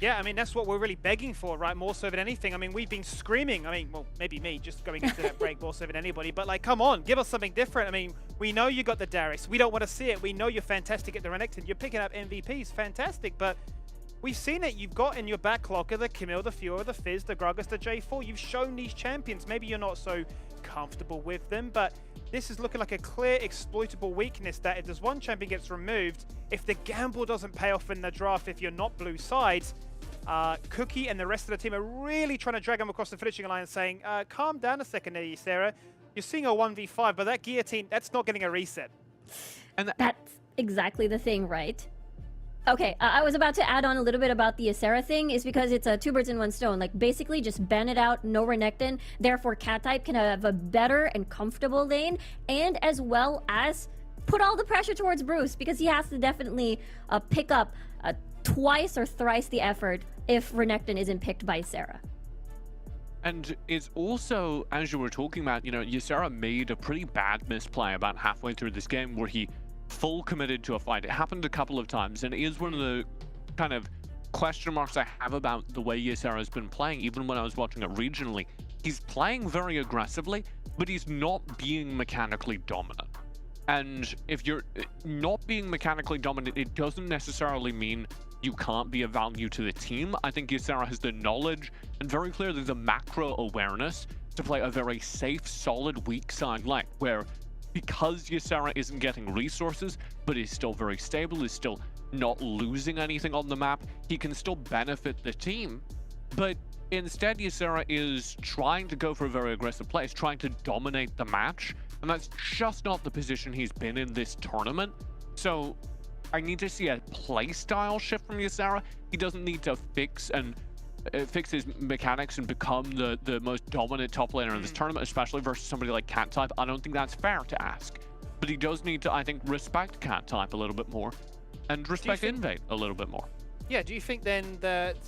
Yeah, I mean, that's what we're really begging for, right? More so than anything. I mean, we've been screaming. I mean, well, maybe me just going into that break more so than anybody. But, like, come on, give us something different. I mean, we know you got the Darius. We don't want to see it. We know you're fantastic at the Renekton. You're picking up MVPs. Fantastic. But we've seen it. You've got in your backlog the Camille, the Fiora, the Fizz, the Gragas, the J4. You've shown these champions. Maybe you're not so comfortable with them, but this is looking like a clear exploitable weakness that if there's one champion gets removed, if the gamble doesn't pay off in the draft, if you're not blue sides, Cookie and the rest of the team are really trying to drag him across the finishing line, saying, calm down a second there, Sarah. You're seeing a 1v5, but that guillotine, that's not getting a reset. And that's exactly the thing, right? Okay, I was about to add on a little bit about the Ysera thing, is because it's a two birds in one stone. Like, basically just ban it out, no Renekton, therefore Cat-Type can have a better and comfortable lane, and as well as put all the pressure towards Bruce, because he has to definitely pick up twice or thrice the effort if Renekton isn't picked by Ysera. And it's also, as you were talking about, you know, Ysera made a pretty bad misplay about halfway through this game where he full committed to a fight. It happened a couple of times, and it is one of the kind of question marks I have about the way Ysera has been playing, even when I was watching it regionally. He's playing very aggressively, but he's not being mechanically dominant. And if you're not being mechanically dominant, it doesn't necessarily mean you can't be of value to the team. I think Ysera has the knowledge and very clearly the macro awareness to play a very safe, solid, weak side lane, where because Ysera isn't getting resources, but is still very stable, is still not losing anything on the map, he can still benefit the team. But instead, Ysera is trying to go for a very aggressive play, is trying to dominate the match, and that's just not the position he's been in this tournament. So I need to see a playstyle shift from Ysera. He doesn't need to fix his mechanics and become the most dominant top laner in this tournament, especially versus somebody like Cat type. I don't think that's fair to ask. But he does need to, I think, respect Cat type a little bit more and respect Invate a little bit more. Yeah, do you think then that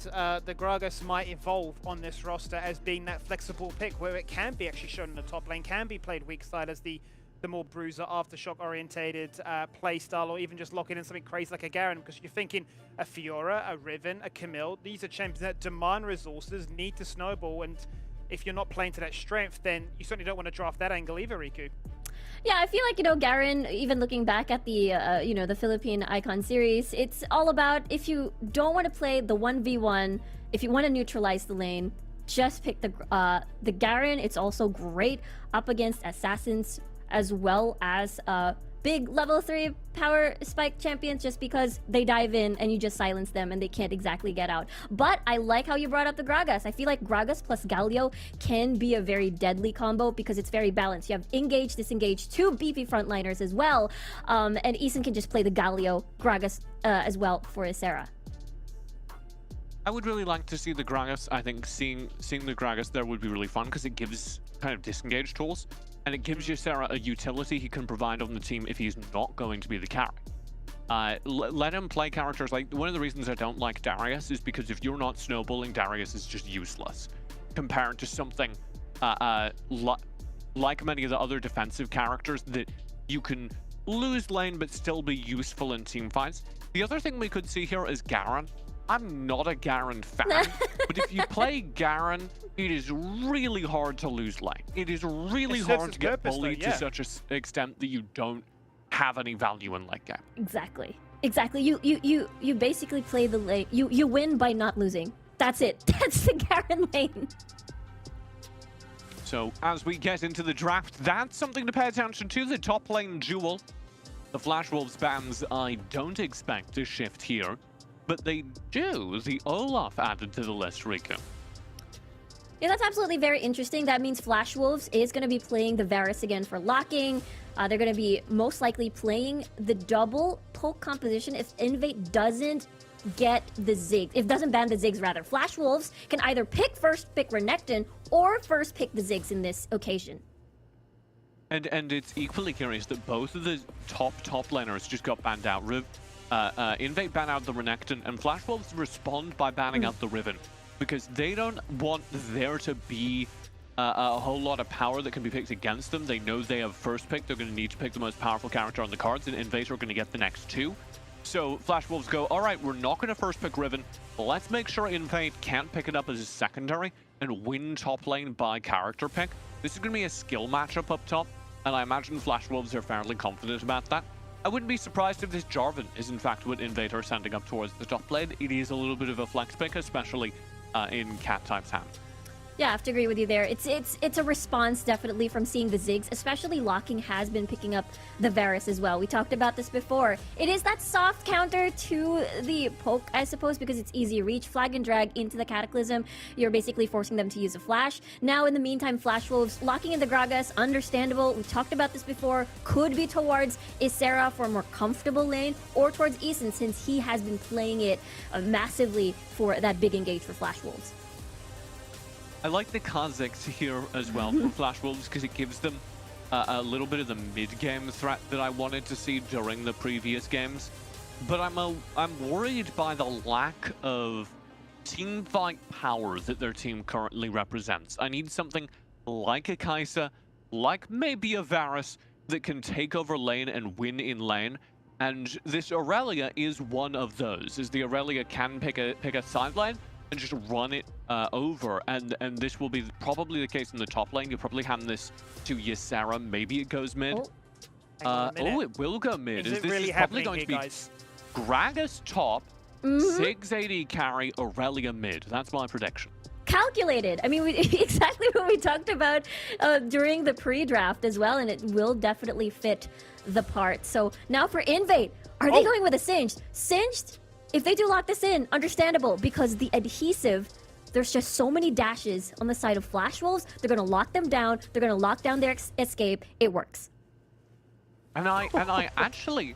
the Gragas might evolve on this roster as being that flexible pick where it can be actually shown in the top lane, can be played weak side as the more bruiser, aftershock orientated play style, or even just locking in something crazy like a Garen? Because you're thinking a Fiora, a Riven, a Camille, these are champions that demand resources, need to snowball, and if you're not playing to that strength, then you certainly don't want to draft that angle either, Riku. Yeah, I feel like, Garen, even looking back at the, the Philippine Icon series, it's all about if you don't want to play the 1v1, if you want to neutralize the lane, just pick the Garen. It's also great up against assassins as well as big level 3 power spike champions, just because they dive in and you just silence them and they can't exactly get out. But I like how you brought up the Gragas. I feel like Gragas plus Galio can be a very deadly combo because it's very balanced. You have engage, disengage, 2 beefy frontliners as well, and Eason can just play the Galio Gragas as well for Ysera. I would really like to see the Gragas. I think seeing the Gragas there would be really fun because it gives kind of disengage tools. And it gives Ysera a utility he can provide on the team if he's not going to be the carry. Let him play characters like... One of the reasons I don't like Darius is because if you're not snowballing, Darius is just useless. Compared to something like many of the other defensive characters that you can lose lane but still be useful in team fights. The other thing we could see here is Garen. I'm not a Garen fan, but if you play Garen, it is really hard to lose lane. It is really hard to get bullied to such an extent that you don't have any value in late game. Exactly. You basically play the lane. You win by not losing. That's it. That's the Garen lane. So as we get into the draft, that's something to pay attention to. The top lane duel. The Flash Wolves bans I don't expect to shift here. But they do. The Olaf added to the list, Riku. Yeah, that's absolutely very interesting. That means Flash Wolves is going to be playing the Varus again for locking. They're going to be most likely playing the double poke composition if Invate doesn't get the Ziggs. If doesn't ban the Ziggs, rather. Flash Wolves can either first pick Renekton or first pick the Ziggs in this occasion. And it's equally curious that both of the top laners just got banned out. Invate ban out the Renekton, and Flash Wolves respond by banning out the Riven, because they don't want there to be a whole lot of power that can be picked against them. They know they have first pick. They're going to need to pick the most powerful character on the cards, and Invate are going to get the next 2. So Flash Wolves go, all right, we're not going to first pick Riven. Let's make sure Invate can't pick it up as a secondary and win top lane by character pick. This is going to be a skill matchup up top, and I imagine Flash Wolves are fairly confident about that. I wouldn't be surprised if this Jarvan is in fact what Invate are sending up towards the top lane. It is a little bit of a flex pick, especially in Cat type's hand. Yeah, I have to agree with you there. It's a response definitely from seeing the Ziggs, especially locking has been picking up the Varus as well. We talked about this before. It is that soft counter to the poke, I suppose, because it's easy reach. Flag and drag into the Cataclysm. You're basically forcing them to use a flash. Now, in the meantime, Flash Wolves locking in the Gragas, understandable. We talked about this before. Could be towards Ysera for a more comfortable lane, or towards Eason since he has been playing it massively for that big engage for Flash Wolves. I like the Kha'Zix here as well for Flash Wolves because it gives them a little bit of the mid-game threat that I wanted to see during the previous games. But I'm worried by the lack of team fight power that their team currently represents. I need something like a Kai'Sa, like maybe a Varus that can take over lane and win in lane. And this Aurelia is one of those, as the Aurelia can pick a side lane and just run it over, and this will be probably the case in the top lane. You'll probably hand this to Ysera. Maybe it goes mid. It will go mid. Is it this really is probably happening going here, to be guys? Gragas top, 680 carry, Aurelia mid. That's my prediction. calculated. I mean, exactly what we talked about during the pre-draft as well, and it will definitely fit the part. So now for Invate, are they going with a Singed? Singed, if they do lock this in, understandable, because the adhesive, there's just so many dashes on the side of Flash Wolves. They're going to lock them down. They're going to lock down their escape. It works. And I actually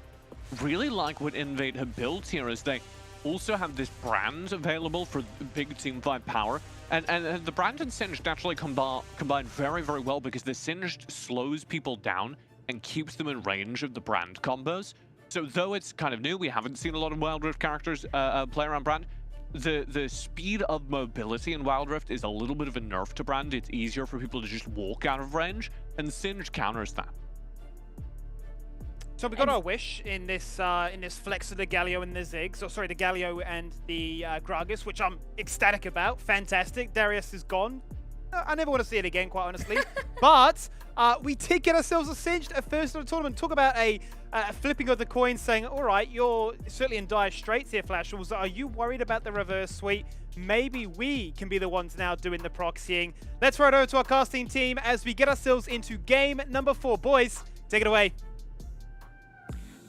really like what Invate have built here, is they also have this brand available for big team fight power. And the brand and Singed actually combine very, very well, because the Singed slows people down and keeps them in range of the brand combos. So though it's kind of new, we haven't seen a lot of Wild Rift characters play around brand, the speed of mobility in Wild Rift is a little bit of a nerf to brand. It's easier for people to just walk out of range, and Singed counters that. So we got our wish in this flex of the Galio and the Ziggs, or sorry, the Galio and the Gragas, which I'm ecstatic about. Fantastic. Darius is gone. I never want to see it again, quite honestly. But we did get ourselves a Singed at first of the tournament. Talk about a flipping of the coin, saying, all right, you're certainly in dire straits here, Flash Wolves. Are you worried about the reverse sweep? Maybe we can be the ones now doing the proxying. Let's ride over to our casting team as we get ourselves into game number 4. Boys, take it away.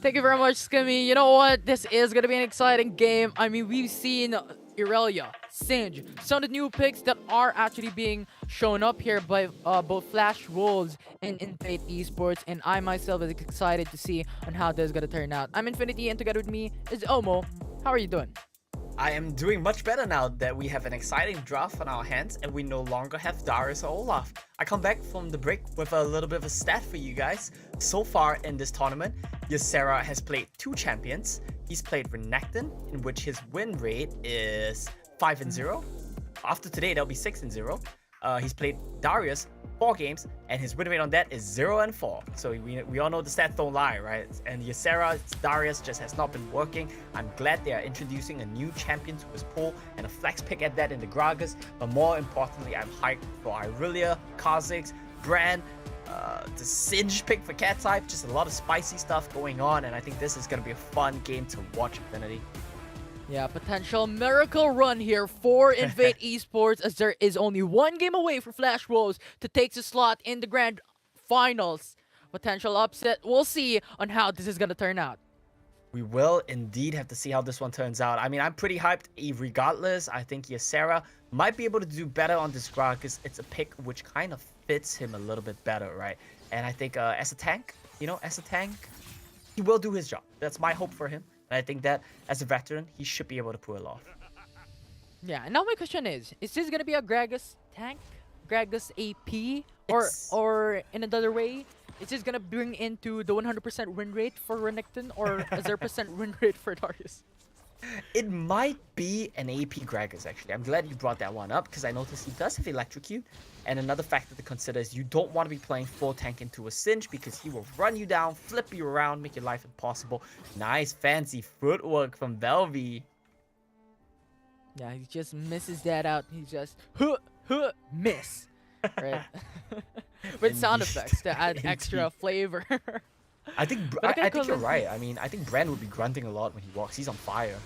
Thank you very much, Skimmy. You know what? This is going to be an exciting game. I mean, we've seen Irelia, Singe, some of the new picks that are actually being shown up here by both Flash Wolves and Invate Esports, and I myself is excited to see on how this is going to turn out. I'm Infinity, and together with me is Omo. How are you doing? I am doing much better now that we have an exciting draft on our hands and we no longer have Darius or Olaf. I come back from the break with a little bit of a stat for you guys. So far in this tournament, Ysera has played 2 champions. He's played Renekton, in which his win rate is 5-0. After today, that'll be 6-0. He's played Darius 4 games, and his win rate on that is 0-4. So we all know the stats don't lie, right? And Ysera, Darius just has not been working. I'm glad they are introducing a new champion to his pool, and a flex pick at that in the Gragas. But more importantly, I'm hyped for Irelia, Kha'Zix, Bran, the Singe pick for cat type. Just a lot of spicy stuff going on, and I think this is going to be a fun game to watch, Infinity. Yeah, potential miracle run here for Invate Esports, as there is only 1 game away for Flash Wolves to take the slot in the grand finals. Potential upset. We'll see on how this is going to turn out. We will indeed have to see how this one turns out. I mean, I'm pretty hyped regardless. I think Ysera might be able to do better on this Grog, because it's a pick which kind of fits him a little bit better, right? And I think as a tank, he will do his job. That's my hope for him. And I think that as a veteran, he should be able to pull it off. Yeah, and now my question is this going to be a Gragas tank? Gragas AP? Or in another way, is this going to bring into the 100% win rate for Renekton, or a 0% win rate for Darius? It might be an AP Gragas, actually. I'm glad you brought that one up, because I noticed he does have Electrocute. And another factor to consider is you don't want to be playing full tank into a Singe, because he will run you down, flip you around, make your life impossible. Nice fancy footwork from Velvy. Yeah, he just misses that out. He just miss. Right? With sound effects to add extra flavor. I think you're right. I mean, I think Bran would be grunting a lot when he walks. He's on fire.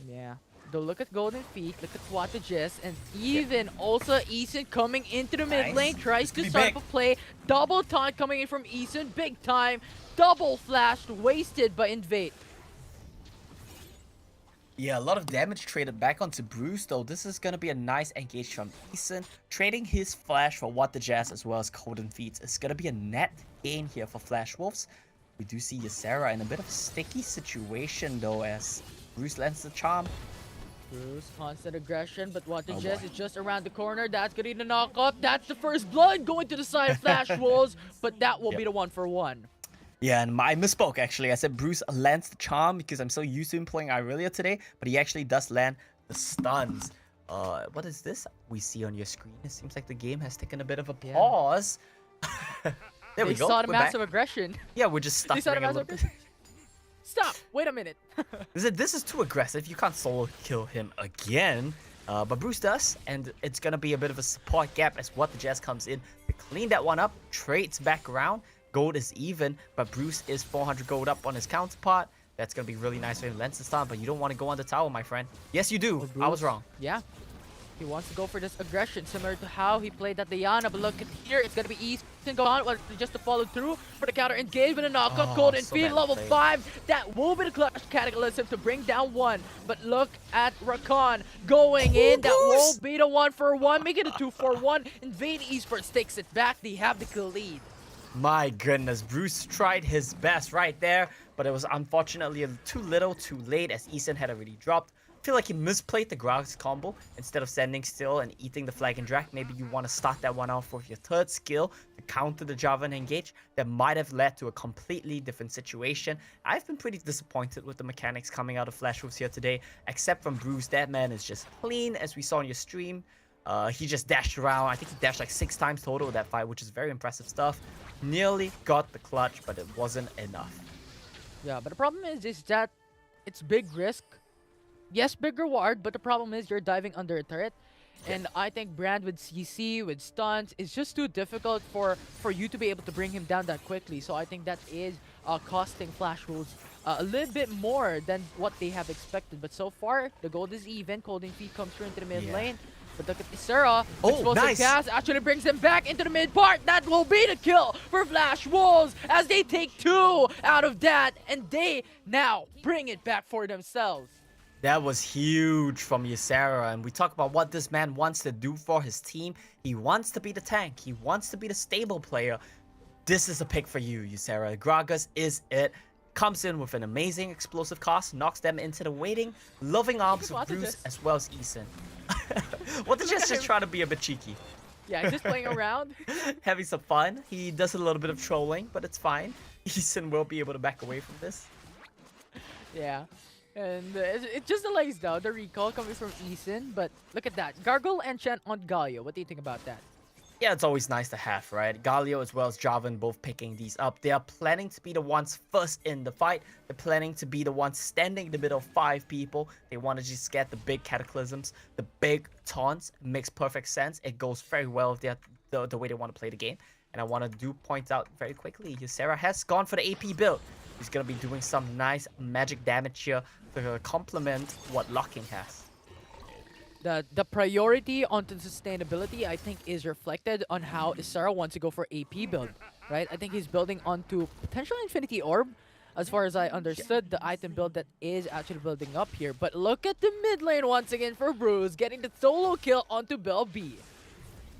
Yeah. Though look at Golden Feet, look at what the Jess, and even also Eason coming into the mid lane, tries to start up a play. Double taunt coming in from Eason, big time. Double flashed, wasted by Invate. Yeah, a lot of damage traded back onto Bruce, though. This is going to be a nice engage from Eason. Trading his flash for What the Jazz as well as Golden Feet is going to be a net gain here for Flash Wolves. We do see Ysera in a bit of a sticky situation, though, as Bruce lands the charm. Bruce, constant aggression, but What the Jazz is just around the corner. That's going to be the knock up. That's the first blood going to the side of Flash Wolves, but that will be the 1-for-1. Yeah, and I misspoke, actually. I said Bruce lands the charm because I'm so used to him playing Irelia today, but he actually does land the stuns. What is this we see on your screen? It seems like the game has taken a bit of a pause. There we go. They saw the massive aggression. Yeah, we're just stuck a little bit. Stop! Wait a minute. This is too aggressive. You can't solo kill him again. But Bruce does, and it's going to be a bit of a support gap as What the Jazz comes in to clean that one up, trades back around. Gold is even, but Bruce is 400 gold up on his counterpart. That's going to be really nice for him. Lens the stun, but you don't want to go on the tower, my friend. Yes, you do. I was wrong. Yeah. He wants to go for this aggression, similar to how he played at Diana. But look at here, it's gonna be easy to go on just to follow through for the counter engagement and knockup. Golden so Feed bad level played. 5. That will be the clutch catalysm to bring down one. But look at Rakan going in. That will be the 1-for-1, making it a 2-for-1. Invade Esports takes it back. They have the kill lead. My goodness, Bruce tried his best right there, but it was unfortunately too little, too late, as Eason had already dropped. I feel like he misplayed the Gragas combo. Instead of standing still and eating the flag and drag, maybe you want to start that one off with your third skill to counter the Java and engage. That might have led to a completely different situation. I've been pretty disappointed with the mechanics coming out of Flash Wolves here today, except from Bruce. That man is just clean, as we saw on your stream. He just dashed around. I think he dashed like 6 times total that fight, which is very impressive stuff. Nearly got the clutch, but it wasn't enough. Yeah, but the problem is that it's big risk. Yes, big reward, but the problem is you're diving under a turret. And I think Brand with CC, with stunts, is just too difficult for you to be able to bring him down that quickly. So I think that is costing Flash Wolves a little bit more than what they have expected. But so far, the gold is even. Golden Feet comes through into the mid lane. But look at Isera. Explosive nice. Gas actually brings him back into the mid part. That will be the kill for Flash Wolves as they take 2 out of that. And they now bring it back for themselves. That was huge from Ysera, and we talk about what this man wants to do for his team. He wants to be the tank. He wants to be the stable player. This is a pick for you, Ysera. Gragas is it. Comes in with an amazing explosive cost, knocks them into the waiting, loving arms of Bruce as well as Eason. What did just try to be a bit cheeky? Yeah, he's just playing around. Having some fun. He does a little bit of trolling, but it's fine. Eason will be able to back away from this. Yeah. And it just delays though, the recall coming from Eason. But look at that. Gargle enchant on Galio. What do you think about that? Yeah, it's always nice to have, right? Galio as well as Jarvan both picking these up. They are planning to be the ones first in the fight. They're planning to be the ones standing in the middle of 5 people. They want to just get the big cataclysms, the big taunts. Makes perfect sense. It goes very well with the way they want to play the game. And I want to point out very quickly, Ysera has gone for the AP build. He's going to be doing some nice magic damage here to complement what Locking has. The priority onto sustainability, I think, is reflected on how Isara wants to go for AP build, right? I think he's building onto potential Infinity Orb, as far as I understood, the item build that is actually building up here. But look at the mid lane once again for Bruce, getting the solo kill onto Bell B.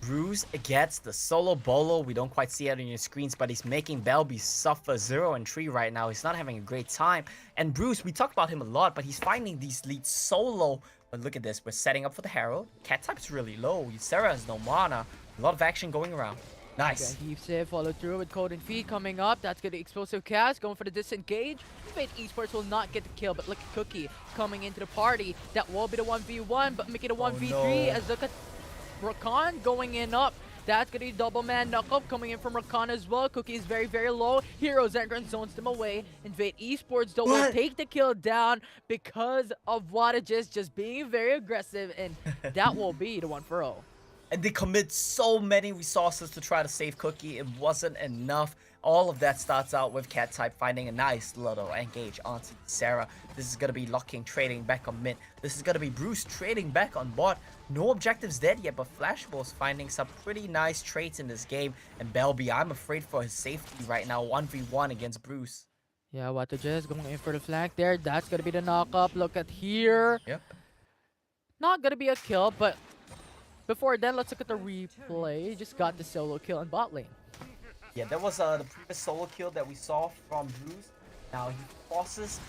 Bruce gets the solo bolo. We don't quite see it on your screens, but he's making Belby suffer 0 and 3 right now. He's not having a great time. And Bruce, we talk about him a lot, but he's finding these leads solo. But look at this. We're setting up for the Herald. Cat type's really low. Ysera has no mana. A lot of action going around. Nice. Okay, heaps it, follow through with Golden Feet coming up. That's good explosive cast, going for the disengage. Invate Esports will not get the kill, but look at Cookie coming into the party. That will be the 1v1, but make it a 1v3 as look at Rakan going in up. That's gonna be double man knuckle coming in from Rakan as well. Cookie is very, very low. Heroes entrance zones them away. Invade Esports though will take the kill down because of Wattages just being very aggressive, and that will be the 1-for-0. And they commit so many resources to try to save Cookie. It wasn't enough. All of that starts out with Cat type finding a nice little engage onto Sarah. This is going to be Locking trading back on mid. This is going to be Bruce trading back on bot. No objectives dead yet, but Flashball's finding some pretty nice traits in this game. And Belby, I'm afraid for his safety right now, 1v1 against Bruce. Yeah, Wattages going in for the flank there. That's going to be the knock-up. Look at here. Yep. Not going to be a kill, but before then, let's look at the replay. He just got the solo kill in bot lane. Yeah, that was the previous solo kill that we saw from Bruce. Now he forces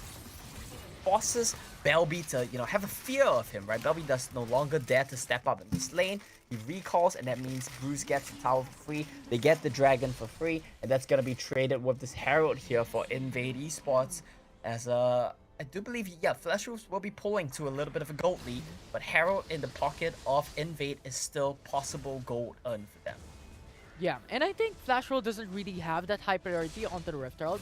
Belby to, have a fear of him, right? Belby does no longer dare to step up in this lane. He recalls, and that means Bruce gets the tower for free. They get the dragon for free, and that's gonna be traded with this Herald here for Invade Esports. As I do believe, Flash Wolves will be pulling to a little bit of a gold lead, but Herald in the pocket of Invade is still possible gold earned for them. Yeah, and I think Flash Roll doesn't really have that high priority onto the Rift Herald,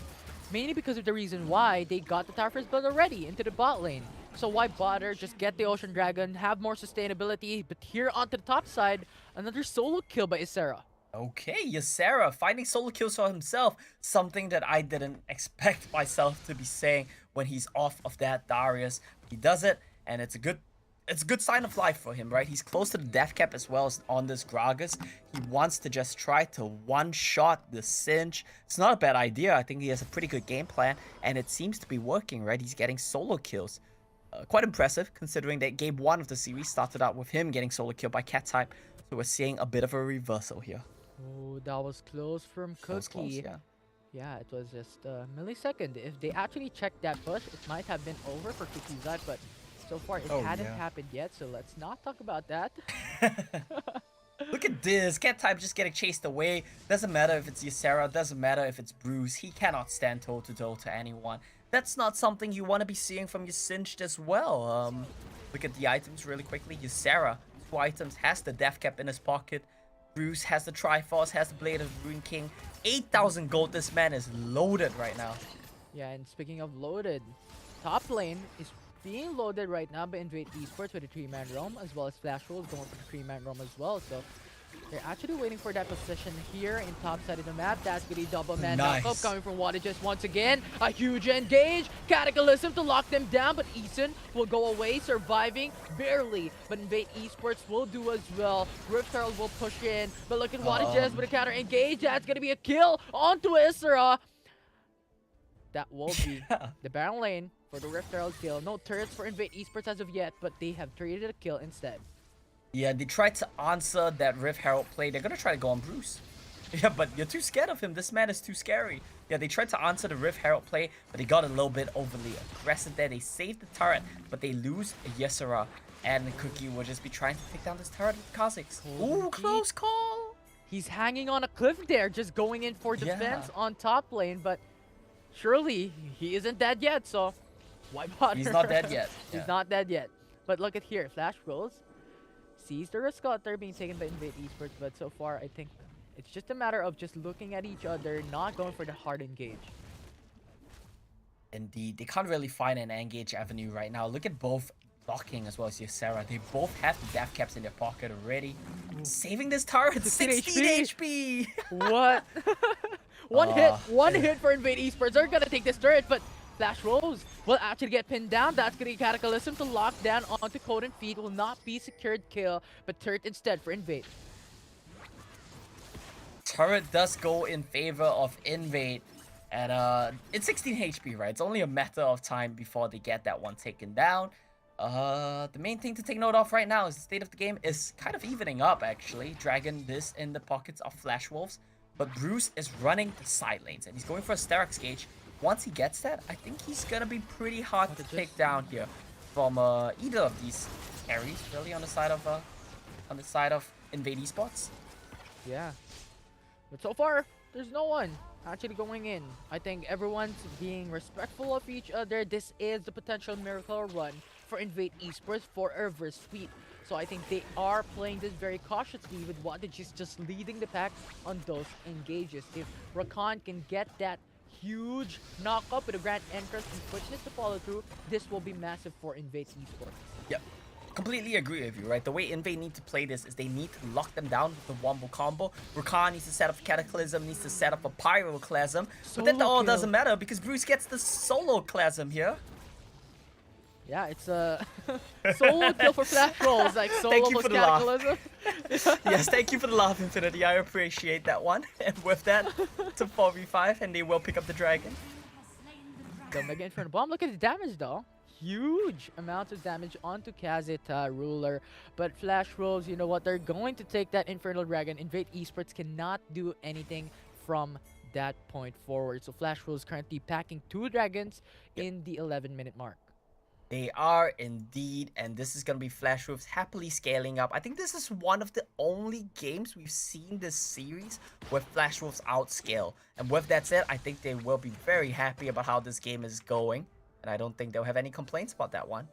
mainly because of the reason why they got the Tower First build already into the bot lane. So why bother, just get the Ocean Dragon, have more sustainability, but here onto the top side, another solo kill by Isera. Okay, Ysera finding solo kills for himself, something that I didn't expect myself to be saying when he's off of that Darius. He does it, and it's a good it's a good sign of life for him, right? He's close to the death cap as well as on this Gragas. He wants to just try to one-shot the Cinch. It's not a bad idea. I think he has a pretty good game plan, and it seems to be working, right? He's getting solo kills. Quite impressive, considering that game 1 of the series started out with him getting solo killed by Cat-type. So we're seeing a bit of a reversal here. Oh, that was close from Cookie. That was close, yeah. Yeah, it was just a millisecond. If they actually checked that push, it might have been over for Cookie's side, but so far it hadn't happened yet, so let's not talk about that. Look at this, Cat-type just getting chased away. Doesn't matter if it's Ysera, doesn't matter if it's Bruce. He cannot stand toe-to-toe to anyone. That's not something you want to be seeing from your Cinched as well. Look at the items really quickly. Ysera, 2 items, has the death cap in his pocket. Bruce has the Triforce, has the Blade of the Rune King. 8,000 gold, this man is loaded right now. Yeah, and speaking of loaded, top lane is being loaded right now by Invate Esports with a 3-man roam, as well as Flash Wolves going for the 3-man roam as well. So they're actually waiting for that position here in top side of the map. That's gonna be double man knockup coming from Wadages once again. A huge engage, Cataclysm to lock them down, but Eason will go away, surviving barely. But Invade Esports will do as well. Rift Herald will push in, but look at Wadages with a counter engage. That's gonna be a kill onto Isra. That will be the Baron lane for the Rift Herald kill. No turrets for Invade Esports as of yet, but they have traded a kill instead. Yeah, they tried to answer that Rift Herald play. They're gonna try to go on Bruce. Yeah, but you're too scared of him. This man is too scary. Yeah, they tried to answer the Rift Herald play, but they got a little bit overly aggressive there. They saved the turret, but they lose Ysera. And Cookie will just be trying to take down this turret with Kha'Zix. Ooh, close call. He's hanging on a cliff there, just going in for defense on top lane, but surely he isn't dead yet, so why bother? He's not dead yet. He's not dead yet. But look at here, Flash rolls. Sees the risk out there being taken by Invade Esports, but so far I think it's just a matter of just looking at each other, not going for the hard engage. Indeed, they can't really find an engage avenue right now. Look at both blocking as well as Ysera. They both have the death caps in their pocket already. Saving this turret, 16 HP! What? One hit for Invade Esports. They're gonna take this turret, but Flash Rose will actually get pinned down. That's gonna be Cataclysm to lock down onto Code and Feed. Will not be secured kill, but turret instead for Invade. Turret does go in favor of Invade. And it's 16 HP, right? It's only a matter of time before they get that one taken down. The main thing to take note of right now is the state of the game is kind of evening up, actually. Dragon this in the pockets of Flash Wolves. But Bruce is running the side lanes, and he's going for a Sterak's Gauge. Once he gets that, I think he's gonna be pretty hard to take down here from either of these carries, really, on the side of Invade Esports. Yeah, but so far there's no one actually going in. I think everyone's being respectful of each other. This is the potential miracle run for Invade Esports for a reverse sweep. So I think they are playing this very cautiously with Wadages just leading the pack on those engages. If Rakan can get that huge knock-up with a grand entrance and quickness to follow through, this will be massive for Invade Esports. Yep. Completely agree with you, right? The way Invade need to play this is they need to lock them down with the wombo combo. Rakan needs to set up Cataclysm, needs to set up a Pyroclasm. But then all doesn't matter because Bruce gets the solo Clasm here. Yeah, it's a solo kill for Flash Rolls, like solo plus Cataclysm. Yes, thank you for the laugh, Infinity. I appreciate that one. And with that, it's a 4v5, and they will pick up the dragon. The Mega Inferno Bomb. Look at the damage, though. Huge amounts of damage onto Kha'Zix Ruler. But Flash Rolls, you know what? They're going to take that Infernal Dragon. Invade Esports cannot do anything from that point forward. So Flash Rolls currently packing 2 dragons in the 11-minute mark. They are indeed, and this is going to be Flash Wolves happily scaling up. I think this is one of the only games we've seen this series where Flash Wolves outscale. And with that said, I think they will be very happy about how this game is going. And I don't think they'll have any complaints about that one.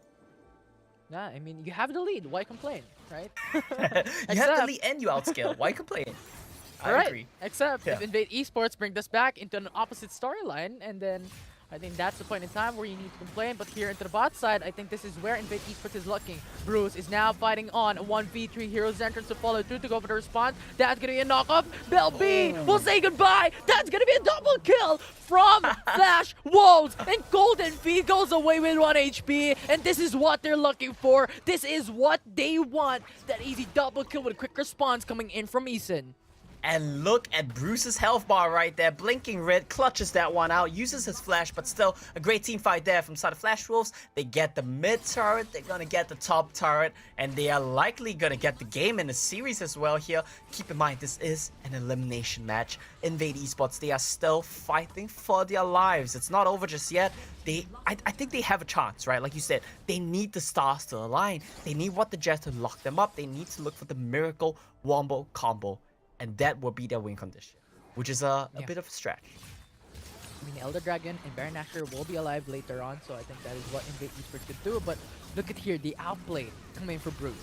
Nah, I mean, you have the lead. Why complain, right? You have the lead and you outscale. Why complain? I agree. Except if Invade Esports bring us back into an opposite storyline, and then I think that's the point in time where you need to complain, but here into the bot side, I think this is where Invate Esports is looking. Bruce is now fighting on a 1v3 Heroes entrance to follow through to go for the response. That's gonna be a knock-up. Bell B will say goodbye. That's gonna be a double kill from Flash Wolves, and Golden Feed goes away with 1 HP, and this is what they're looking for. This is what they want. That easy double kill with a quick response coming in from Eason. And look at Bruce's health bar right there. Blinking red, clutches that one out, uses his flash, but still a great team fight there from side of Flash Wolves. They get the mid turret, they're gonna get the top turret, and they are likely gonna get the game in the series as well here. Keep in mind, this is an elimination match. Invade Esports, they are still fighting for their lives. It's not over just yet. I think they have a chance, right? Like you said, they need the stars to align. They need what the Jets to lock them up. They need to look for the miracle wombo combo. And that will be their win condition, which is a bit of a stretch. I mean, Elder Dragon and Baron Nashor will be alive later on, so I think that is what Invade Esports could do. But look at here, the outplay coming for Bruce.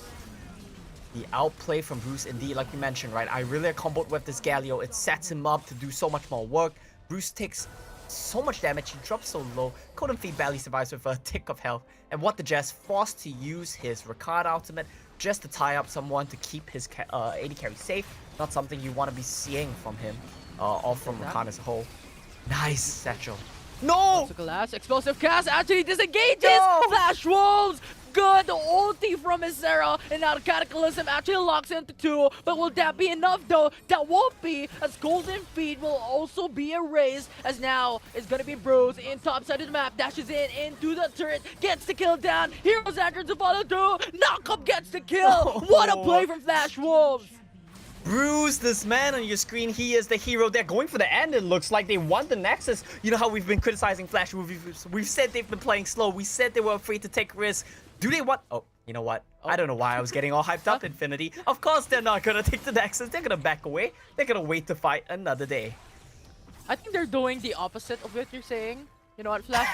The outplay from Bruce, indeed, like you mentioned, right? I really comboed with this Galio. It sets him up to do so much more work. Bruce takes so much damage, he drops so low. Golden Feed barely survives with a tick of health. And what the Jazz forced to use his Ricard ultimate just to tie up someone to keep his AD carry safe. Not something you want to be seeing from him, or from Ricard as a whole. Nice satchel. No! Explosive cast actually disengages! No! Flash Wolves! Good ulti from Isera, and now the Cataclysm actually locks into 2. But will that be enough though? That won't be, as Golden Feed will also be erased, as now it's gonna be Bruce in top side of the map, dashes in into the turret, gets the kill down, Heroes entrance to follow through, Knockup gets the kill! What a play from Flash Wolves! Bruce, this man on your screen, he is the hero. They're going for the end, it looks like. They want the Nexus. You know how we've been criticizing Flash movies. We've said they've been playing slow. We said they were afraid to take risks. Do they want... Oh, you know what? I don't know why I was getting all hyped up, Infinity. Of course they're not going to take the Nexus. They're going to back away. They're going to wait to fight another day. I think they're doing the opposite of what you're saying. You know what, Flash,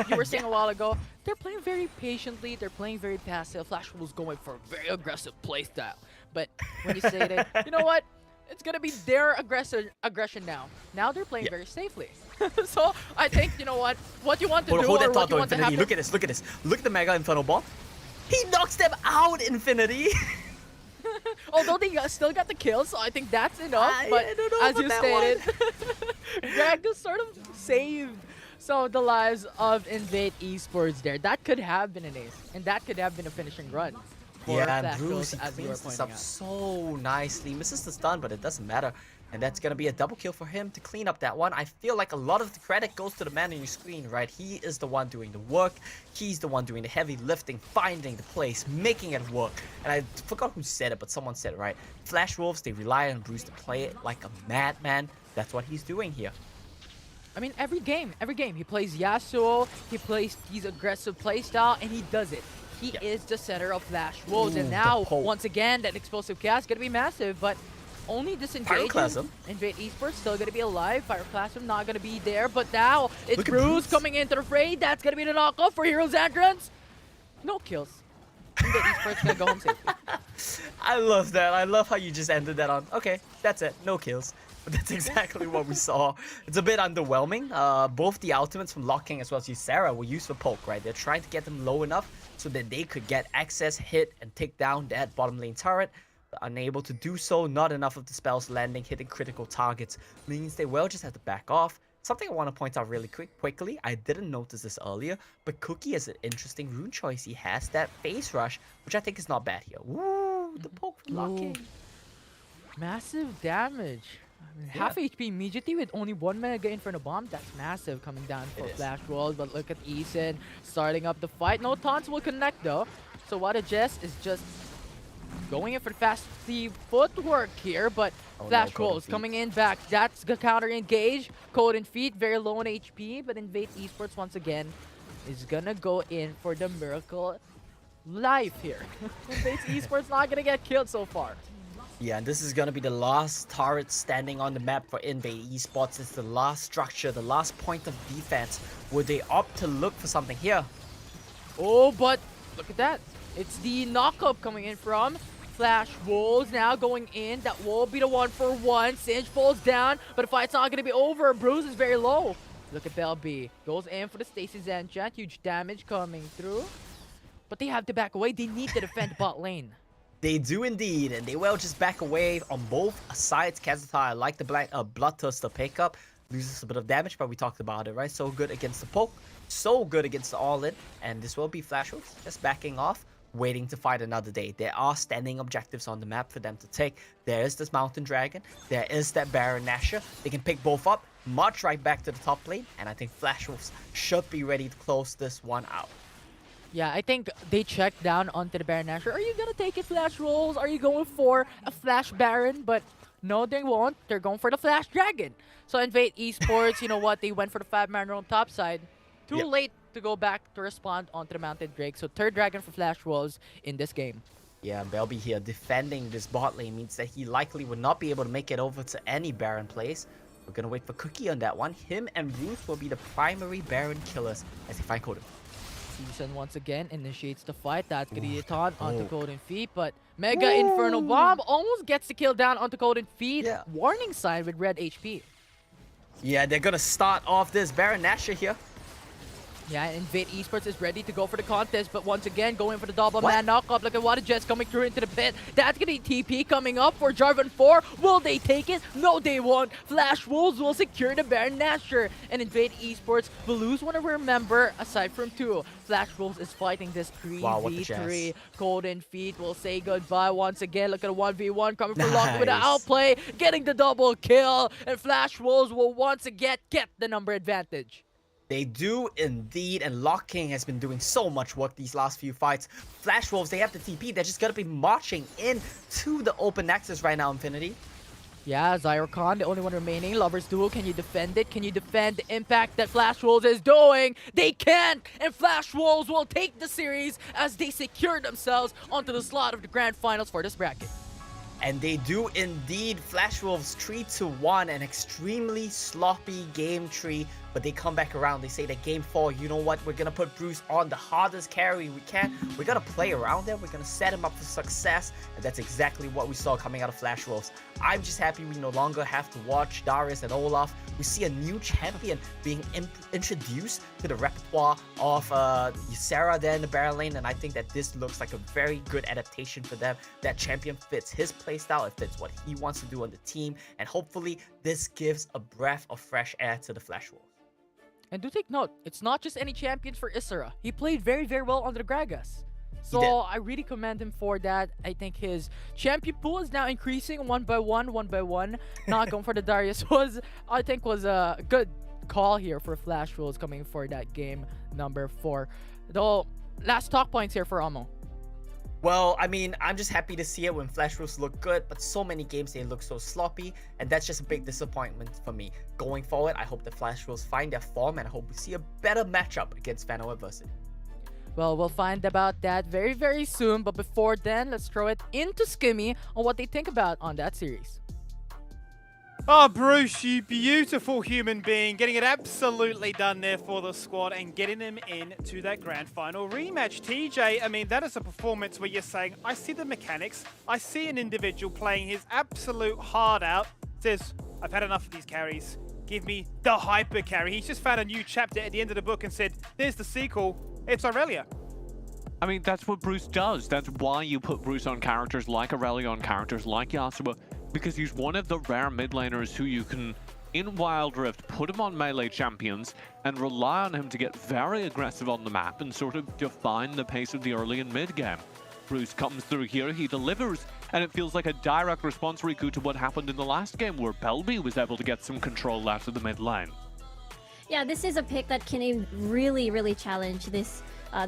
you were saying a while ago, they're playing very patiently, they're playing very passive. Flash was going for a very aggressive playstyle. But when you say it, you know what? It's gonna be their aggression now. Now they're playing very safely. So I think, you know what you want to do, hold that or thought what you though, want to Infinity. happen. Look at this, look at this. Look at the Mega Infernal Bomb. He knocks them out, Infinity. Although they still got the kill, so I think that's enough. But I don't know as you stated, Greg just sort of saved some of the lives of Invade Esports there. That could have been an ace, and that could have been a finishing run. Yeah, and Bruce, he cleans this up so nicely. Misses the stun, but it doesn't matter. And that's going to be a double kill for him to clean up that one. I feel like a lot of the credit goes to the man on your screen, right? He is the one doing the work. He's the one doing the heavy lifting, finding the place, making it work. And I forgot who said it, but someone said it, right? Flash Wolves, they rely on Bruce to play it like a madman. That's what he's doing here. I mean, every game, he plays Yasuo, he plays his aggressive playstyle, and he does it. He is the center of Flash Wolves, and now, once again, that explosive cast is going to be massive, but only disengaging. Invade Esports still going to be alive. Pyroclasm not going to be there, but now it's Bruce coming into the fray. That's going to be the knockoff for Heroes entrance. No kills. Invade Esports going to go home safely. I love that. I love how you just ended that on, okay, that's it, no kills. But that's exactly what we saw. It's a bit underwhelming. Both the ultimates from Locking as well as Ysera were used for poke, right? They're trying to get them low enough so that they could get access, hit, and take down that bottom lane turret. But unable to do so, not enough of the spells landing, hitting critical targets, means they will just have to back off. Something I want to point out really quickly, I didn't notice this earlier, but Cookie has an interesting rune choice. He has that face rush, which I think is not bad here. Woo, the poke from Locking. Massive damage. I mean, half HP immediately with only 1 Mega Inferno Bomb. That's massive coming down for Flash Wolves. But look at Eason starting up the fight. No taunts will connect though. So Wada Jess is just going in for the fast footwork here. But Flash Wolves coming in back. That's the counter engage. Golden Feet very low on HP. But Invade Esports once again is gonna go in for the miracle life here. Invade Esports not gonna get killed so far. Yeah, and this is going to be the last turret standing on the map for Invade Esports. It's the last structure, the last point of defense. Would they opt to look for something here? Oh, but look at that. It's the knockup coming in from Flash Wolves now going in. That will be the 1-for-1. Singe falls down, but the fight's not going to be over. Bruce is very low. Look at Bell B. Goes in for the Stasis Enchant. Huge damage coming through. But they have to back away. They need to defend bot lane. They do indeed, and they will just back away on both sides. Kazuta, I like the Bloodthirster pickup. Loses a bit of damage, but we talked about it, right? So good against the poke, so good against the all-in, and this will be Flash Wolves just backing off, waiting to fight another day. There are standing objectives on the map for them to take. There is this Mountain Dragon, there is that Baron Nashor. They can pick both up, march right back to the top lane, and I think Flash Wolves should be ready to close this one out. Yeah, I think they checked down onto the Baron Nashor. Are you gonna take it, Flash Wolves? Are you going for a Flash Baron? But no, they won't. They're going for the Flash Dragon. So Invate Esports, you know what? They went for the 5-man roam top side. Too late to go back to respond onto the Mountain Drake. So third Dragon for Flash Wolves in this game. Yeah, Belby here defending this bot lane means that he likely would not be able to make it over to any Baron plays. We're gonna wait for Cookie on that one. Him and Bruce will be the primary Baron killers as they find Koden. Season once again initiates the fight. That's Griaton onto Golden Feet, but Mega Inferno Bomb almost gets the kill down onto Golden Feet. Yeah. Warning sign with red HP. Yeah, they're gonna start off this Baron Nashor here. Yeah, Invade Esports is ready to go for the contest, but once again, going for the double man knockup. Look at Water Jets coming through into the pit. That's gonna be TP coming up for Jarvan 4. Will they take it? No, they won't. Flash Wolves will secure the Baron Nashor, and Invade Esports will lose one of their member aside from 2. Flash Wolves is fighting this 3v3. Golden Feet will say goodbye once again. Look at a 1v1 coming for Lock with an outplay, getting the double kill, and Flash Wolves will once again get the number advantage. They do indeed, and Lock King has been doing so much work these last few fights. Flash Wolves, they have the TP. They're just gonna be marching in to the open access right now, Infinity. Yeah, Zyrocon, the only one remaining. Lovers Duel, can you defend it? Can you defend the impact that Flash Wolves is doing? They can't! And Flash Wolves will take the series as they secure themselves onto the slot of the grand finals for this bracket. And they do indeed. Flash Wolves 3-1, an extremely sloppy game 3, but they come back around. They say that game 4, you know what, we're gonna put Bruce on the hardest carry we can. We're gonna play around there, we're gonna set him up for success, and that's exactly what we saw coming out of Flash Wolves. I'm just happy we no longer have to watch Darius and Olaf. We see a new champion being introduced to the repertoire of Ysera there in the Baron lane, and I think that this looks like a very good adaptation for them. That champion fits his playstyle, it fits what he wants to do on the team, and hopefully this gives a breath of fresh air to the Flash Wolves. And do take note, it's not just any champions for Ysera. He played very, very well under the Gragas. So I really commend him for that. I think his champion pool is now increasing one by one. Not going for the Darius I think was a good call here for Flash Wolves coming for that game number 4. Though, last talk points here for Amo. Well, I mean, I'm just happy to see it when Flash Wolves look good, but so many games they look so sloppy, and that's just a big disappointment for me. Going forward, I hope the Flash Wolves find their form, and I hope we see a better matchup against Fano Adversity. Well, we'll find about that very, very soon, but before then, let's throw it into Skimmy on what they think about on that series. Oh, Bruce, you beautiful human being, getting it absolutely done there for the squad and getting them into that grand final rematch. TJ, I mean, that is a performance where you're saying, I see the mechanics, I see an individual playing his absolute heart out, says, I've had enough of these carries, give me the hyper carry. He's just found a new chapter at the end of the book and said, there's the sequel, it's Aurelia. I mean, that's what Bruce does. That's why you put Bruce on characters like Aurelia, on characters like Yasuo, because he's one of the rare mid laners who you can, in Wild Rift, put him on melee champions and rely on him to get very aggressive on the map and sort of define the pace of the early and mid game. Bruce comes through here, he delivers, and it feels like a direct response, Riku, to what happened in the last game where Belby was able to get some control out of the mid lane. Yeah, this is a pick that can really, really challenge this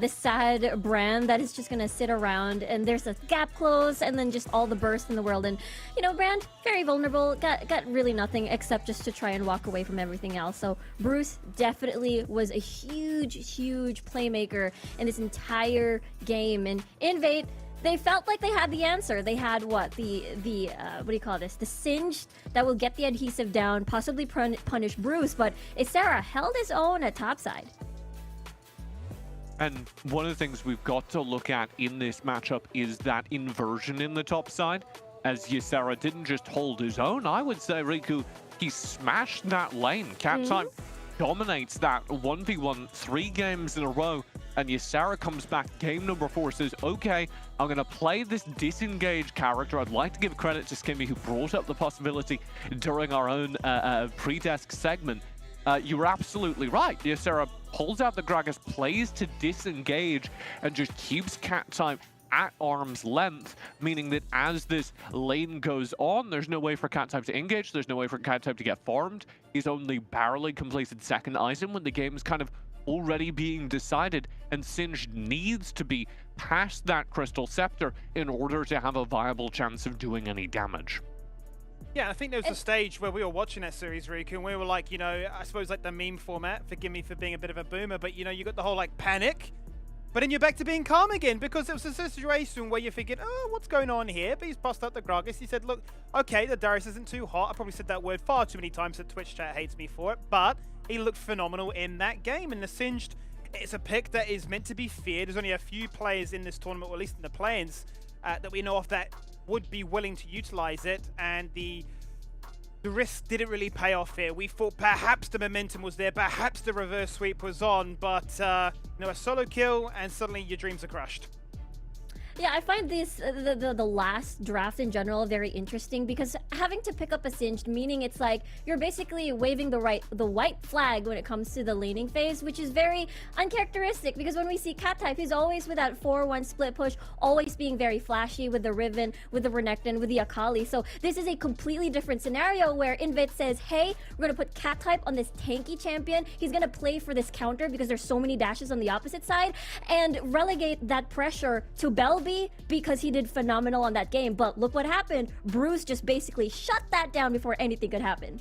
sad Brand that is just gonna sit around, and there's a gap close and then just all the burst in the world. And you know, Brand very vulnerable, got really nothing except just to try and walk away from everything else. So Bruce definitely was a huge playmaker in this entire game. And Invate, they felt like they had the answer. They had what, the what do you call this, the singe that will get the adhesive down, possibly punish Bruce. But Ysera held his own at topside. And one of the things we've got to look at in this matchup is that inversion in the top side, as Ysera didn't just hold his own. I would say, Riku, he smashed that lane. Cat time dominates that 1v1 3 games in a row, and Ysera comes back game number 4, says, okay, I'm going to play this disengaged character. I'd like to give credit to Skimmy, who brought up the possibility during our own pre-desk segment. You were absolutely right. Ysera pulls out the Gragas, plays to disengage, and just keeps cat time at arm's length, meaning that as this lane goes on, there's no way for cat type to engage, there's no way for cat type to get farmed. He's only barely completed second item when the game is kind of already being decided, and Singed needs to be past that Crystal Scepter in order to have a viable chance of doing any damage. Yeah, I think there was a stage where we were watching that series, Riku, and we were like, you know, I suppose like the meme format, forgive me for being a bit of a boomer, but you know, you got the whole like panic, but then you're back to being calm again, because it was a situation where you're thinking, oh, what's going on here? But he's bust out the Gragas. He said, look, okay, the Darius isn't too hot. I probably said that word far too many times that Twitch chat hates me for it, but he looked phenomenal in that game. And the Singed, it's a pick that is meant to be feared. There's only a few players in this tournament, or at least in the play-ins, that we know of that would be willing to utilize it, and the risk didn't really pay off here. We thought perhaps the momentum was there, perhaps the reverse sweep was on, but you know, a solo kill and suddenly your dreams are crushed. Yeah, I find this the last draft in general very interesting, because having to pick up a Singed, meaning it's like you're basically waving the white flag when it comes to the laning phase, which is very uncharacteristic, because when we see cat type, he's always with that 4-1 split push, always being very flashy with the Riven, with the Renekton, with the Akali. So this is a completely different scenario where Invate says, hey, we're gonna put cat type on this tanky champion. He's gonna play for this counter because there's so many dashes on the opposite side, and relegate that pressure to Bell because he did phenomenal on that game. But look what happened. Bruce just basically shut that down before anything could happen.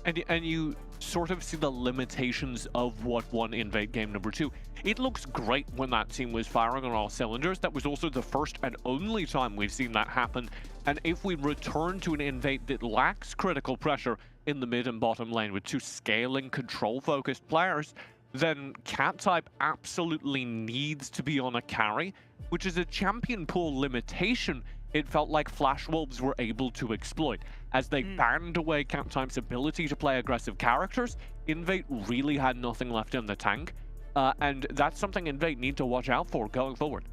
And you sort of see the limitations of what won Invade game number 2. It looks great when that team was firing on all cylinders. That was also the first and only time we've seen that happen. And if we return to an Invade that lacks critical pressure in the mid and bottom lane with 2 scaling, control-focused players, then cat type absolutely needs to be on a carry, which is a champion pool limitation it felt like Flash Wolves were able to exploit. As they banned away cat type's ability to play aggressive characters, Invate really had nothing left in the tank, and that's something Invate need to watch out for going forward.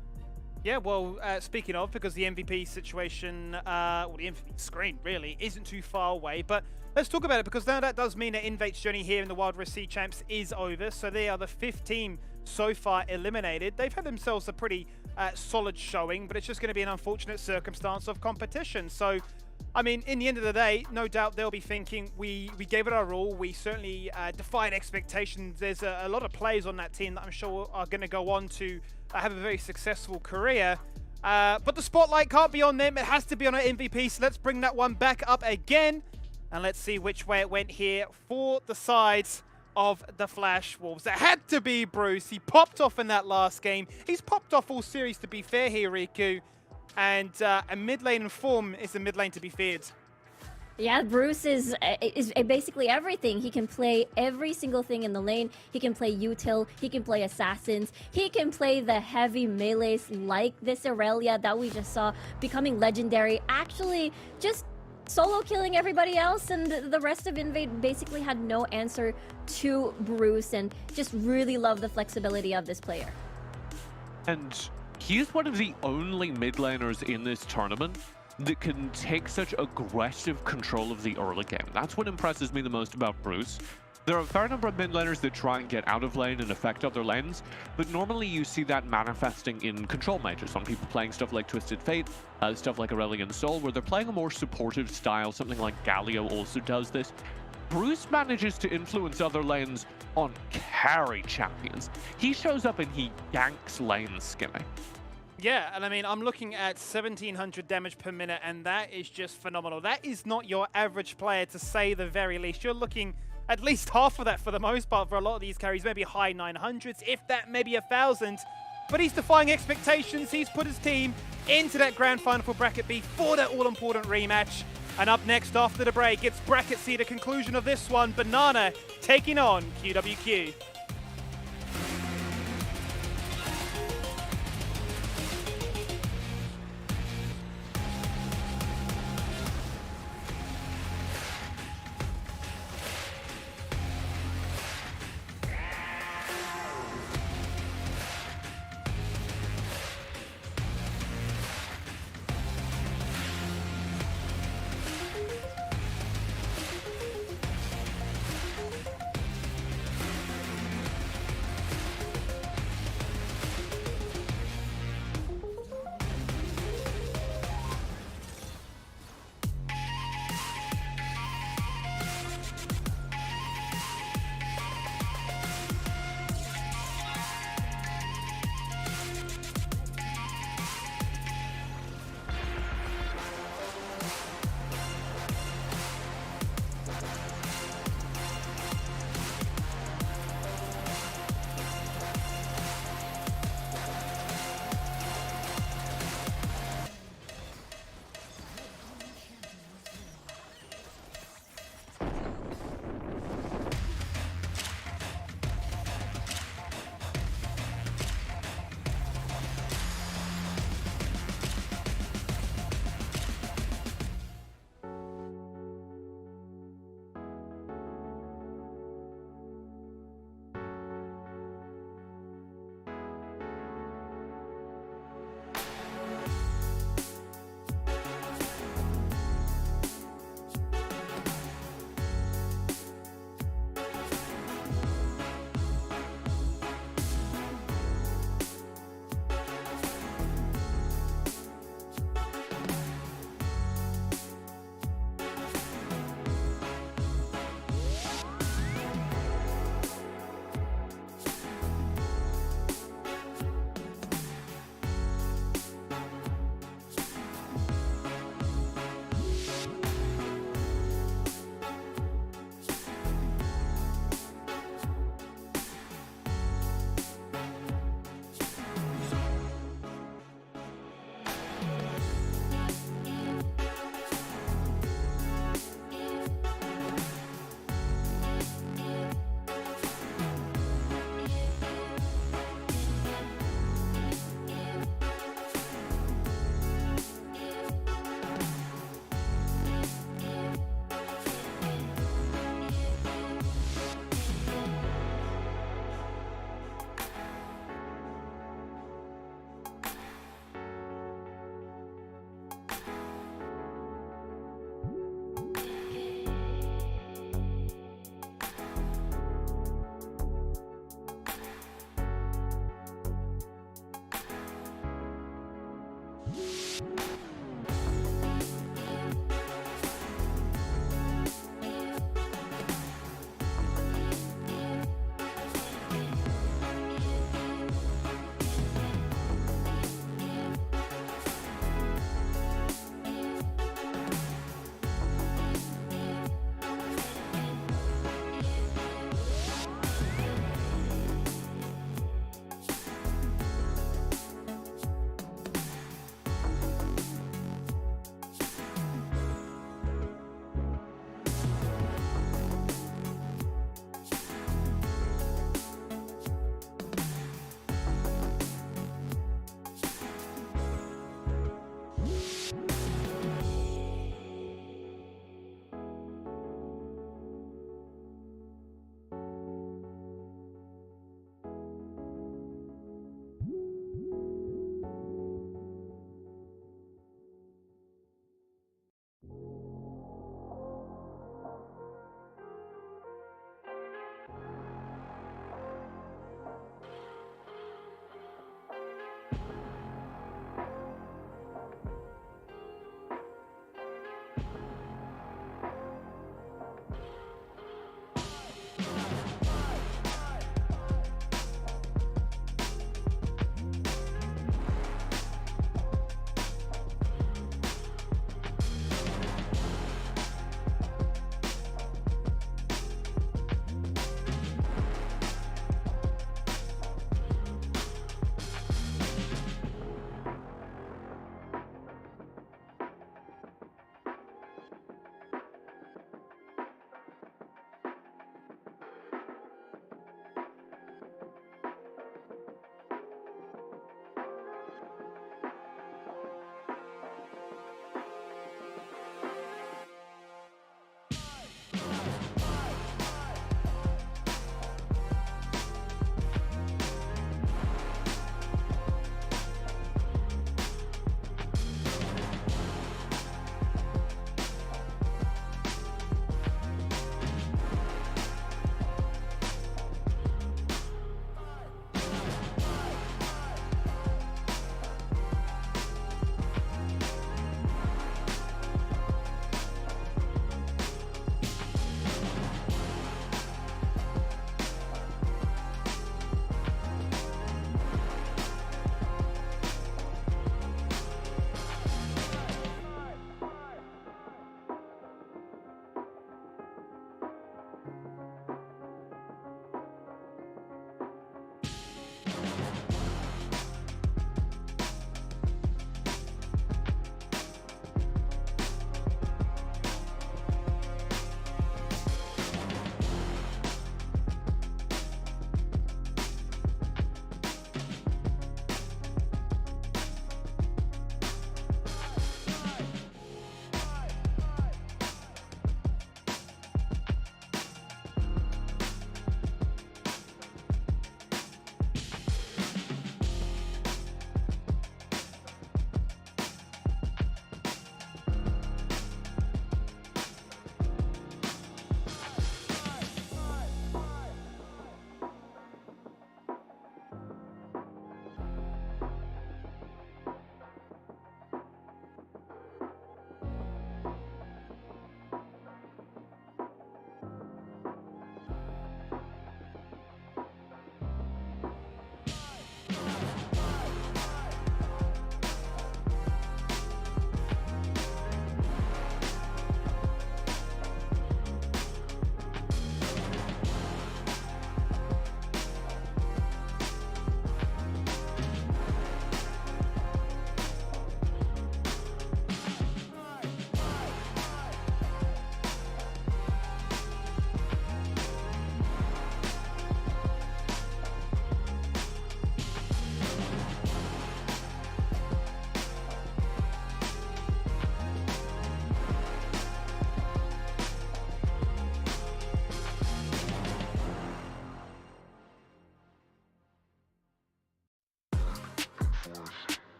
Yeah, well, speaking of, because the MVP situation, well, the MVP screen really isn't too far away, but let's talk about it, because now that does mean that Invate's journey here in the Wild Rift Sea Champs is over, so they are the 5th team so far eliminated. They've had themselves a pretty solid showing, but it's just going to be an unfortunate circumstance of competition. So, I mean, in the end of the day, no doubt they'll be thinking, we gave it our all, we certainly defied expectations. There's a lot of players on that team that I'm sure are going to go on to have a very successful career. But the spotlight can't be on them, it has to be on our MVP, so let's bring that one back up again. And let's see which way it went here for the sides of the Flash Wolves. It had to be Bruce. He popped off in that last game. He's popped off all series, to be fair here, Riku. And a mid lane in form is a mid lane to be feared. Yeah, Bruce is basically everything. He can play every single thing in the lane. He can play util, he can play assassins, he can play the heavy melees like this Aurelia that we just saw becoming legendary. Actually, just solo killing everybody else, and the rest of Invade basically had no answer to Bruce, and just really love the flexibility of this player. And he's one of the only mid laners in this tournament that can take such aggressive control of the early game. That's what impresses me the most about Bruce. There are a fair number of mid laners that try and get out of lane and affect other lanes, but normally you see that manifesting in control mages, on people playing stuff like Twisted Fate, stuff like Aurelion Sol, where they're playing a more supportive style. Something like Galio also does this. Bruce manages to influence other lanes on carry champions. He shows up and he yanks lanes, Skimmy. Yeah, and I mean, I'm looking at 1700 damage per minute, and that is just phenomenal. That is not your average player, to say the very least. You're looking at least half of that for the most part for a lot of these carries, maybe high 900s, if that, maybe 1,000. But he's defying expectations. He's put his team into that grand final for Bracket B for that all-important rematch. And up next after the break, it's Bracket C, the conclusion of this one. Banana taking on QWQ.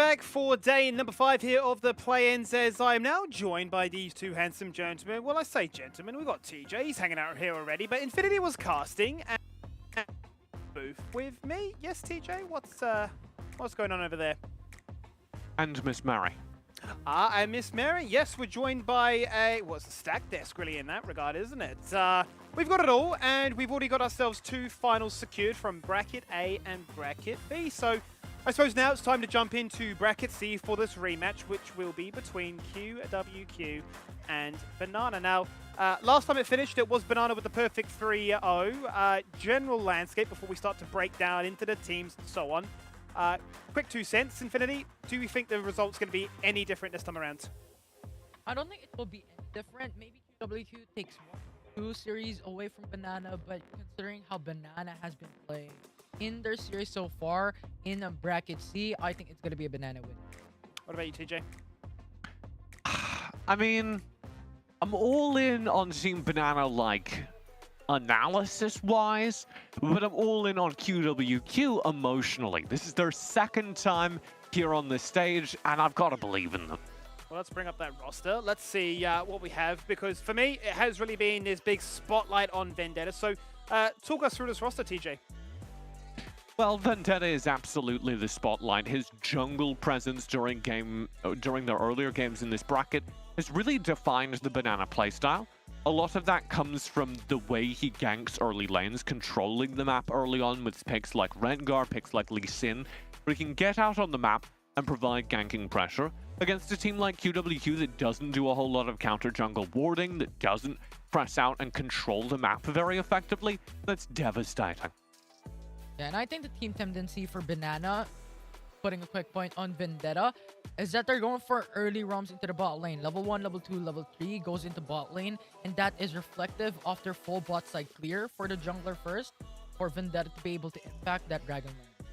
back for day number 5 here of the play-ins, as I am now joined by these two handsome gentlemen. Well, I say gentlemen, we've got TJ, he's hanging out here already, but Infinity was casting and booth with me. Yes, TJ, what's going on over there? And Miss Mary. And Miss Mary, yes, we're joined by a stack desk really in that regard, isn't it? We've got it all, and we've already got ourselves 2 finals secured from Bracket A and Bracket B. So I suppose now it's time to jump into Bracket C for this rematch, which will be between QWQ and Banana. Now, last time it finished, it was Banana with the perfect 3-0. General landscape before we start to break down into the teams and so on. Quick 2 cents, Infinity. Do you think the result's going to be any different this time around? I don't think it will be any different. Maybe QWQ takes 1-2 series away from Banana, but considering how Banana has been playing in their series so far in Bracket C, I think it's going to be a Banana win. What about you, TJ? I mean, I'm all in on Team Banana, like, analysis-wise, but I'm all in on QWQ emotionally. This is their 2nd time here on this stage, and I've got to believe in them. Well, let's bring up that roster. Let's see what we have, because for me, it has really been this big spotlight on Vendetta. So talk us through this roster, TJ. Well, Vendetta is absolutely the spotlight. His jungle presence during the earlier games in this bracket has really defined the Banana playstyle. A lot of that comes from the way he ganks early lanes, controlling the map early on with picks like Rengar, picks like Lee Sin, where he can get out on the map and provide ganking pressure against a team like QWQ that doesn't do a whole lot of counter jungle warding, that doesn't press out and control the map very effectively. That's devastating. Yeah, and I think the team tendency for Banana, putting a quick point on Vendetta, is that they're going for early roams into the bot lane. Level 1, level 2, level 3 goes into bot lane, and that is reflective of their full bot side clear for the jungler first, for Vendetta to be able to impact that dragon lane.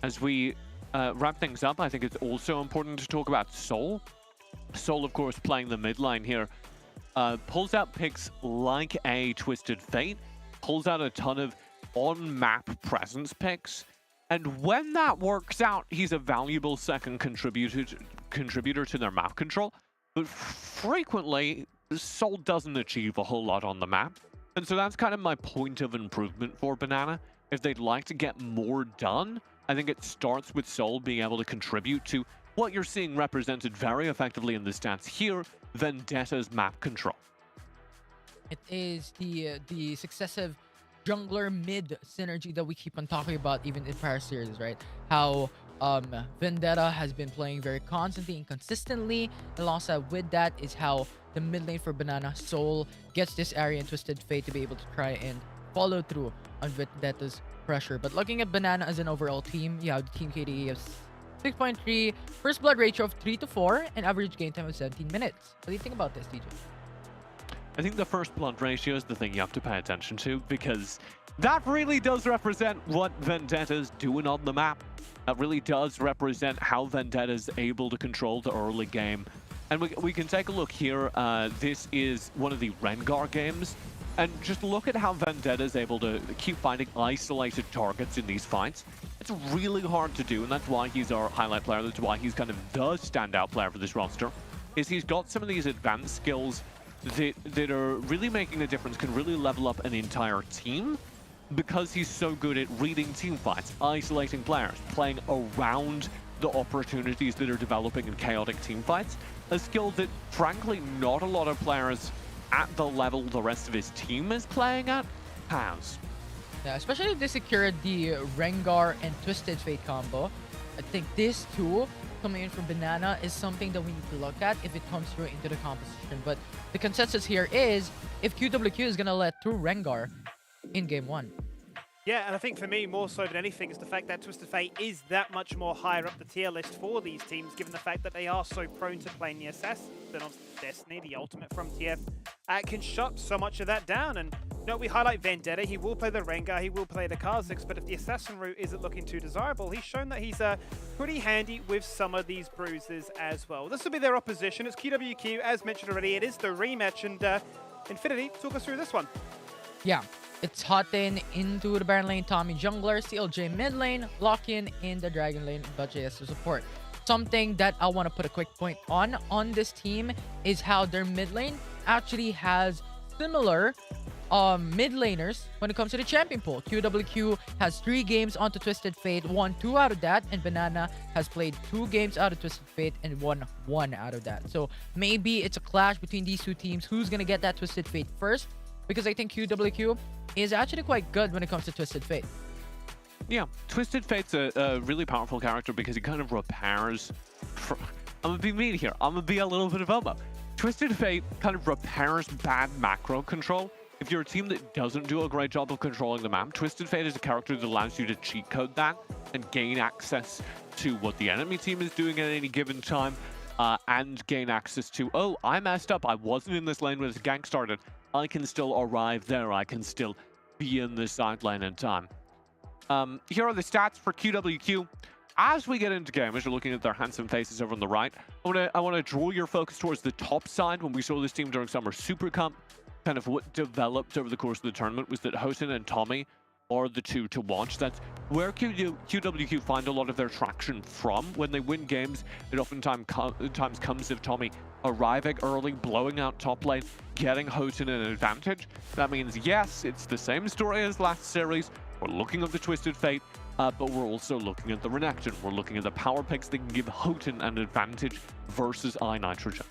As we wrap things up, I think it's also important to talk about Soul. Soul, of course, playing the mid lane here, pulls out picks like a Twisted Fate, pulls out a ton of on-map presence picks, and when that works out, he's a valuable second contributor to their map control. But frequently, Soul doesn't achieve a whole lot on the map, and so that's kind of my point of improvement for Banana. If they'd like to get more done, I think it starts with Soul being able to contribute to what you're seeing represented very effectively in the stats here, Vendetta's map control. It is the successive jungler mid synergy that we keep on talking about even in prior series, right? How Vendetta has been playing very constantly and consistently. Alongside with that is how the mid lane for Banana, Soul, gets this area and Twisted Fate to be able to try and follow through on Vendetta's pressure. But looking at Banana as an overall team, yeah, the team KDA of 6.3, first blood ratio of 3-4, and average game time of 17 minutes. What do you think about this, DJ? I think the first blood ratio is the thing you have to pay attention to, because that really does represent what Vendetta's doing on the map. That really does represent how Vendetta's able to control the early game. And we can take a look here. This is one of the Rengar games. And just look at how Vendetta's able to keep finding isolated targets in these fights. It's really hard to do, and that's why he's our highlight player. That's why he's kind of the standout player for this roster, is he's got some of these advanced skills that are really making a difference, can really level up an entire team, because he's so good at reading team fights, isolating players, playing around the opportunities that are developing in chaotic team fights. A skill that, frankly, not a lot of players at the level the rest of his team is playing at has. Yeah, especially if they secured the Rengar and Twisted Fate combo. I think this too, coming in from Banana, is something that we need to look at if it comes through into the composition. But the consensus here is if QWQ is going to let through Rengar in game 1. Yeah, and I think for me, more so than anything, is the fact that Twisted Fate is that much more higher up the tier list for these teams, given the fact that they are so prone to playing the assassin. Then obviously Destiny, the ultimate from TF, can shut so much of that down. And you know, we highlight Vendetta. He will play the Rengar, he will play the Kha'Zix, but if the assassin route isn't looking too desirable, he's shown that he's pretty handy with some of these bruises as well. This will be their opposition. It's QWQ, as mentioned already. It is the rematch, and Infinity, talk us through this one. Yeah, It's Hotten into the Baron lane, Tommy jungler, CLJ mid lane, Lock-in in the Dragon lane, ButJS to support. Something that I want to put a quick point on this team is how their mid lane actually has similar mid laners when it comes to the champion pool. QWQ has 3 games onto Twisted Fate, won 2 out of that, and Banana has played 2 games out of Twisted Fate and won 1 out of that. So maybe it's a clash between these 2 teams. Who's gonna get that Twisted Fate first? Because I think QWQ is actually quite good when it comes to Twisted Fate. Yeah, Twisted Fate's a really powerful character because he kind of repairs... I'm gonna be mean here. I'm gonna be a little bit of FOMO. Twisted Fate kind of repairs bad macro control. If you're a team that doesn't do a great job of controlling the map, Twisted Fate is a character that allows you to cheat code that and gain access to what the enemy team is doing at any given time, and gain access to, oh, I messed up. I wasn't in this lane when this gank started. I can still arrive there. I can still be in this side lane in time. Here are the stats for QWQ. As we get into game, as you're looking at their handsome faces over on the right, I want to draw your focus towards the top side. When we saw this team during Summer Super Cup, kind of what developed over the course of the tournament was that Hoten and Tommy are the 2 to watch. That's where QWQ find a lot of their traction from. When they win games, it oftentimes comes of Tommy arriving early, blowing out top lane, getting Hoten an advantage. That means, yes, it's the same story as last series. We're looking at the Twisted Fate, but we're also looking at the Renekton. We're looking at the power picks that can give Hoten an advantage versus iNitrogen.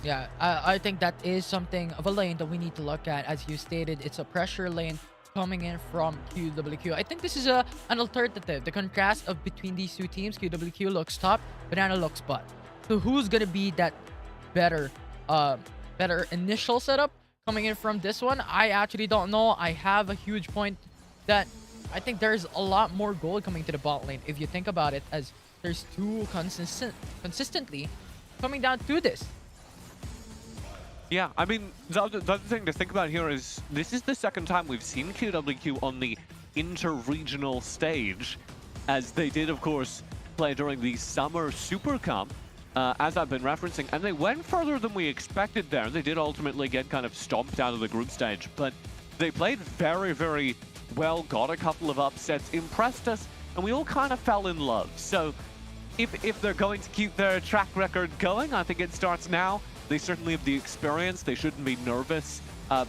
Yeah, I think that is something of a lane that we need to look at. As you stated, it's a pressure lane coming in from QWQ. I think this is an alternative. The contrast of between these 2 teams, QWQ looks top, Banana looks bot. So who's gonna be that better initial setup coming in from this one? I actually don't know. I have a huge point that I think there's a lot more gold coming to the bot lane if you think about it, as there's 2 consistently coming down to this. Yeah, I mean, the other thing to think about here is this is the second time we've seen QWQ on the inter-regional stage, as they did, of course, play during the Summer Super Cup, as I've been referencing, and they went further than we expected there. They did ultimately get kind of stomped out of the group stage, but they played very, very well, got a couple of upsets, impressed us, and we all kind of fell in love. So if they're going to keep their track record going, I think it starts now. They certainly have the experience. They shouldn't be nervous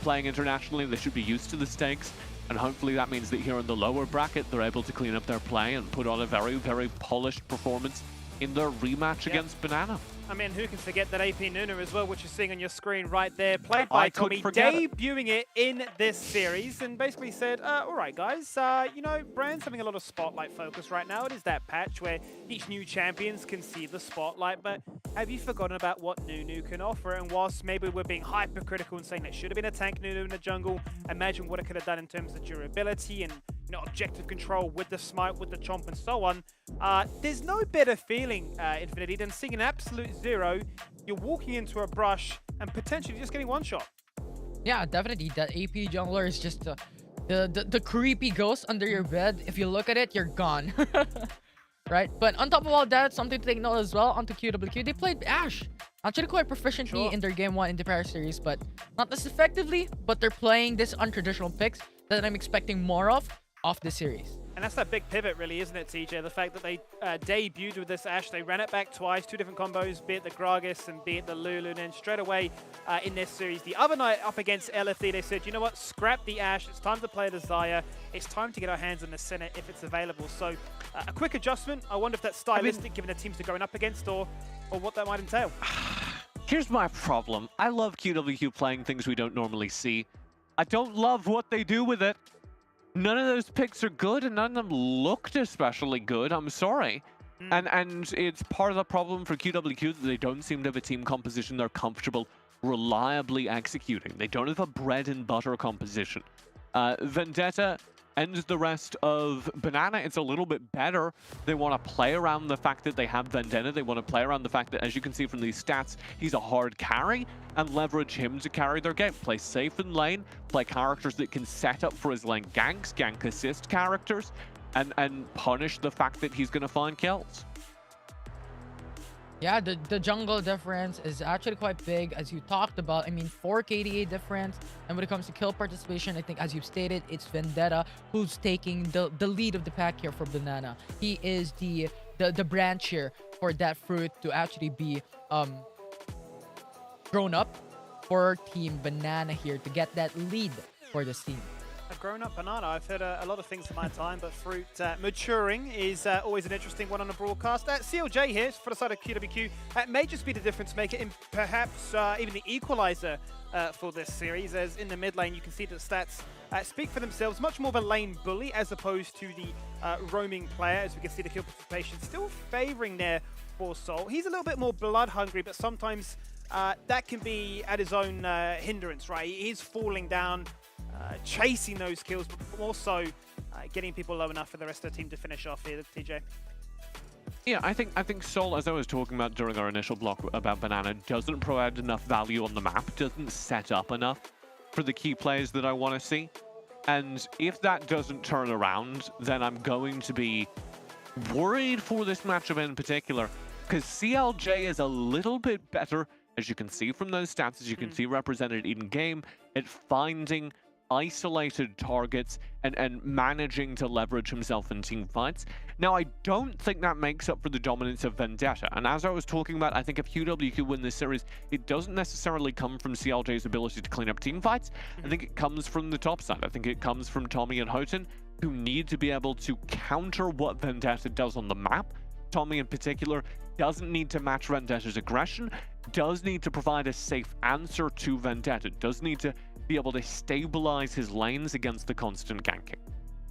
playing internationally. They should be used to the stakes. And hopefully that means that here in the lower bracket, they're able to clean up their play and put on a very, very polished performance in their rematch against Banana. I mean, who can forget that AP Nuna as well, which you're seeing on your screen right there, played by Tommy, debuting it in this series, and basically said, all right, guys, you know, Brand's having a lot of spotlight focus right now. It is that patch where each new champions can see the spotlight, but have you forgotten about what Nunu can offer? And whilst maybe we're being hypercritical and saying that should have been a tank Nunu in the jungle, imagine what it could have done in terms of durability and, you know, objective control with the smite, with the chomp, and so on. There's no better feeling, Infinity, than seeing an absolute 0. You're walking into a brush and potentially just getting 1 shot. Yeah, definitely. That AP jungler is just the creepy ghost under your bed. If you look at it, you're gone. Right? But on top of all that, something to take note as well, onto QWQ, they played Ashe. Actually quite proficiently in their game 1 in the Paris series, but not as effectively. But they're playing this untraditional picks that I'm expecting more of this series. And that's that big pivot, really, isn't it, TJ? The fact that they debuted with this Ashe, they ran it back twice, 2 different combos, be it the Gragas and be it the Lulu, and then straight away in this series, the other night up against LFD, they said, you know what, scrap the Ashe, it's time to play the Xayah, it's time to get our hands on the Senate if it's available. So a quick adjustment. I wonder if that's stylistic, given the teams they're going up against, or what that might entail. Here's my problem. I love QWQ playing things we don't normally see. I don't love what they do with it. None of those picks are good, and none of them looked especially good. I'm sorry. And it's part of the problem for QWQ that they don't seem to have a team composition they're comfortable reliably executing. They don't have a bread and butter composition. Vendetta and the rest of Banana, it's a little bit better. They want to play around the fact that they have Vendetta. They want to play around the fact that, as you can see from these stats, he's a hard carry, and leverage him to carry their game. Play safe in lane, play characters that can set up for his lane ganks, gank assist characters, and punish the fact that he's going to find kills. Yeah, the jungle difference is actually quite big, as you talked about. I mean, 4 KDA difference. And when it comes to kill participation, I think, as you've stated, it's Vendetta who's taking the lead of the pack here for Banana. He is the branch here for that fruit to actually be grown up for Team Banana here to get that lead for this team. A grown-up Banana. I've heard a lot of things in my time, but fruit maturing is always an interesting one on a broadcast. CLJ here for the side of QWQ may just be the difference maker in perhaps even the equalizer for this series, as in the mid lane you can see that stats speak for themselves. Much more of a lane bully as opposed to the roaming player, as we can see the kill participation still favoring there for Soul. He's a little bit more blood hungry, but sometimes that can be at his own hindrance, right? He is falling down, chasing those kills, but also getting people low enough for the rest of the team to finish off here, TJ. Yeah, I think Sol, as I was talking about during our initial block about Banana, doesn't provide enough value on the map, doesn't set up enough for the key players that I want to see. And if that doesn't turn around, then I'm going to be worried for this matchup in particular, because CLJ is a little bit better, as you can see from those stats, as you can see represented in-game, at finding isolated targets and managing to leverage himself in team fights. Now, I don't think that makes up for the dominance of Vendetta. And as I was talking about, I think if QWQ win this series, it doesn't necessarily come from CLJ's ability to clean up team fights. I think it comes from the top side. I think it comes from Tommy and Houghton, who need to be able to counter what Vendetta does on the map. Tommy in particular doesn't need to match Vendetta's aggression, does need to provide a safe answer to Vendetta, does need to be able to stabilize his lanes against the constant ganking.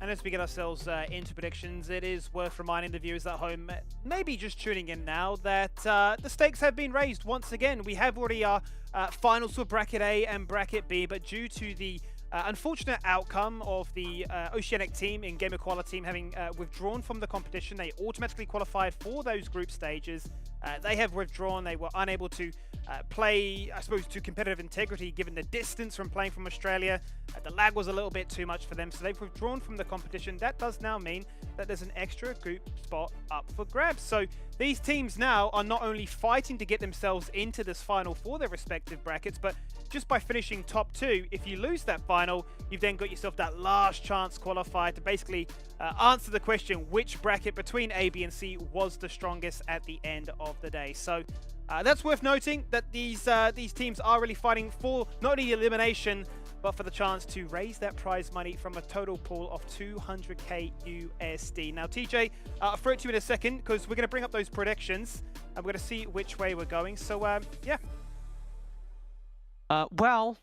And as we get ourselves into predictions, it is worth reminding the viewers at home, maybe just tuning in now, that the stakes have been raised once again. We have already our finals for Bracket A and Bracket B, but due to the unfortunate outcome of the Oceanic team in Game Equality team having withdrawn from the competition, they automatically qualified for those group stages. They have withdrawn. They were unable to play, I suppose, to competitive integrity given the distance from playing from Australia. The lag was a little bit too much for them, so they've withdrawn from the competition. That does now mean that there's an extra group spot up for grabs. So these teams now are not only fighting to get themselves into this final for their respective brackets, but just by finishing top 2, if you lose that final, you've then got yourself that last chance qualified to basically answer the question which bracket between A, B, and C was the strongest at the end of the day. So that's worth noting that these teams are really fighting for not only elimination, but for the chance to raise that prize money from a total pool of 200k USD. Now, TJ, I'll throw it to you in a second because we're going to bring up those predictions and we're going to see which way we're going. So, yeah. Well,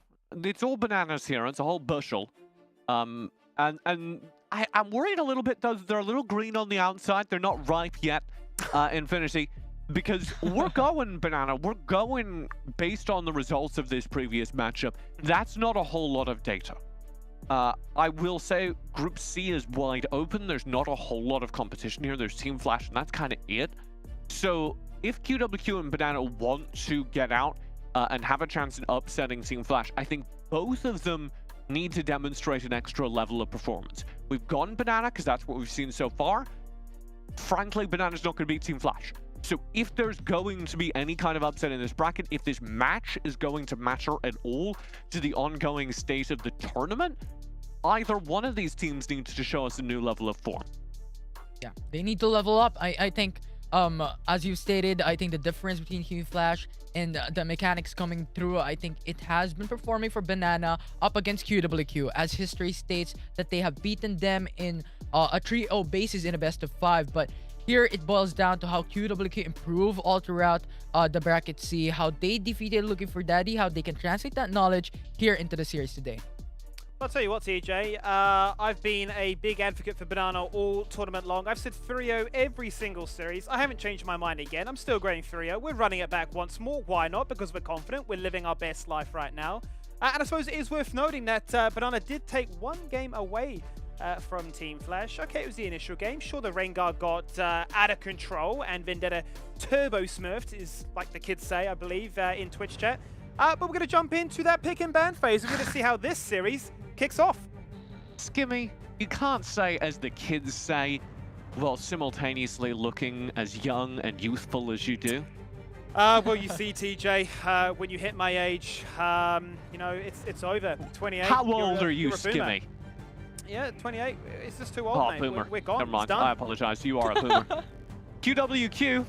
it's all bananas here. It's a whole bushel. And I'm worried a little bit, though. They're a little green on the outside. They're not ripe yet, Infinity. Because we're going Banana, we're going based on the results of this previous matchup. That's not a whole lot of data. I will say Group C is wide open. There's not a whole lot of competition here. There's Team Flash, and that's kind of it. So if QWQ and Banana want to get out and have a chance in upsetting Team Flash, I think both of them need to demonstrate an extra level of performance. We've gone Banana because that's what we've seen so far. Frankly, Banana's not going to beat Team Flash. So if there's going to be any kind of upset in this bracket, if this match is going to matter at all to the ongoing state of the tournament, either one of these teams needs to show us a new level of form. Yeah, they need to level up. I think, as you stated, I think the difference between Team Flash and the mechanics coming through, I think it has been performing for Banana up against QWQ, as history states that they have beaten them in a 3-0 basis in a best of 5, but here it boils down to how QWQ improve all throughout the bracket C, how they defeated Looking for Daddy, how they can translate that knowledge here into the series today. I'll tell you what, TJ, I've been a big advocate for Banana all tournament long. I've said 3-0 every single series. I haven't changed my mind again. I'm still going 3-0. We're running it back once more. Why not? Because we're confident. We're living our best life right now. And I suppose it is worth noting that Banana did take one game away from Team Flash. Okay, it was the initial game. Sure, the Rengar got out of control and Vendetta turbo smurfed, is like the kids say, I believe, in Twitch chat. But we're going to jump into that pick and ban phase. We're going to see how this series kicks off. Skimmy, you can't say as the kids say, while simultaneously looking as young and youthful as you do. Well, you see, TJ, when you hit my age, you know, it's over. 28. How old are you, you're a boomer. Skimmy? Yeah, 28. It's just too old, Oh, mate. boomer. We're gone. Never mind. It's done. I apologize. You are a boomer. QWQ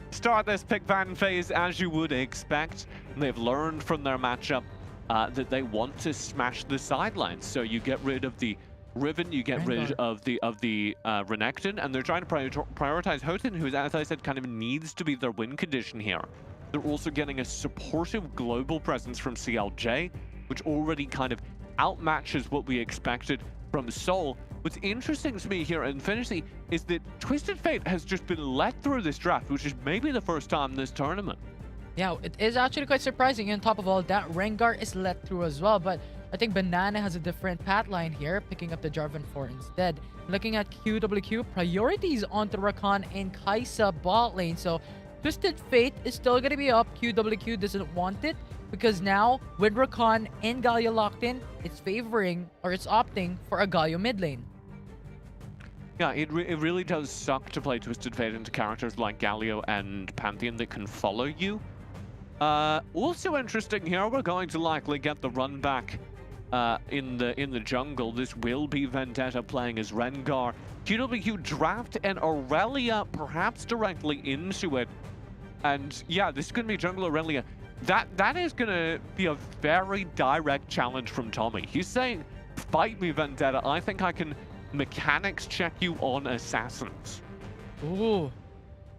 start this pick ban phase as you would expect. They've learned from their matchup that they want to smash the sidelines. So you get rid of the Riven, you get rid of the Renekton, and they're trying to prioritize Houghton, who, as I said, kind of needs to be their win condition here. They're also getting a supportive global presence from CLJ, which already kind of outmatches what we expected from Seoul. What's interesting to me here in Infinity is that Twisted Fate has just been let through this draft, which is maybe the first time in this tournament. Yeah, it is actually quite surprising. On top of all that, Rengar is let through as well, but I think Banana has a different path line here, picking up the Jarvan 4 instead. Looking at QWQ, priorities onto Rakan and Kai'Sa bot lane, so Twisted Fate is still going to be up. QWQ doesn't want it, because now, with Rakan and Galio locked in, it's favoring, or it's opting for a Galio mid lane. Yeah, it really does suck to play Twisted Fate into characters like Galio and Pantheon that can follow you. Also interesting here, we're going to likely get the run back in the jungle. This will be Vendetta playing as Rengar. QWQ draft and Aurelia perhaps directly into it. And yeah, this is going to be jungle Aurelia. That is going to be a very direct challenge from Tommy. He's saying, fight me, Vendetta. I think I can mechanics check you on assassins. Ooh.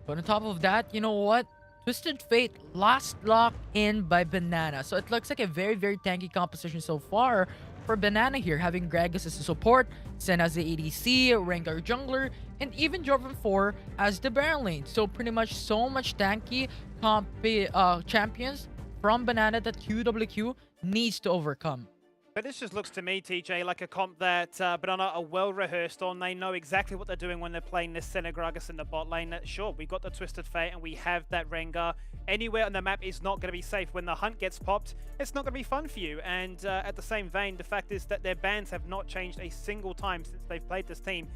But on top of that, you know what? Twisted Fate last locked in by Banana. So it looks like a very, very tanky composition so far for Banana here, having Gragas as a support, Sen as the ADC, Rengar jungler, and even Jarvan 4 as the Baron lane. So pretty much so much tanky champions from Banana that QWQ needs to overcome. But this just looks to me, TJ, like a comp that Banana are well rehearsed on. They know exactly what they're doing when they're playing this Gragas in the bot lane. Sure, we've got the Twisted Fate and we have that Rengar. Anywhere on the map is not going to be safe. When the hunt gets popped, it's not going to be fun for you. And at the same vein, the fact is that their bans have not changed a single time since they've played this team.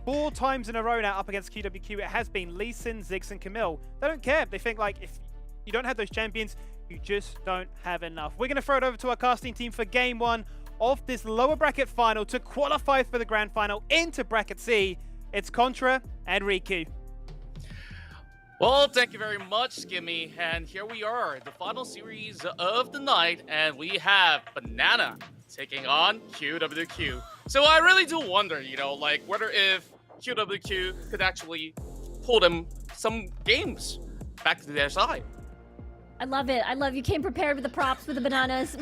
4 times in a row now up against QWQ, it has been Lee Sin, Ziggs, and Camille. They don't care. They think, like, if you don't have those champions, you just don't have enough. We're going to throw it over to our casting team for game 1 of this lower bracket final to qualify for the grand final into bracket C. It's Contra and Riku. Well, thank you very much, Skimmy. And here we are, the final series of the night, and we have Banana taking on QWQ. So I really do wonder, you know, like whether if QWQ could actually pull them some games back to their side. I love it. I love you came prepared with the props with the bananas.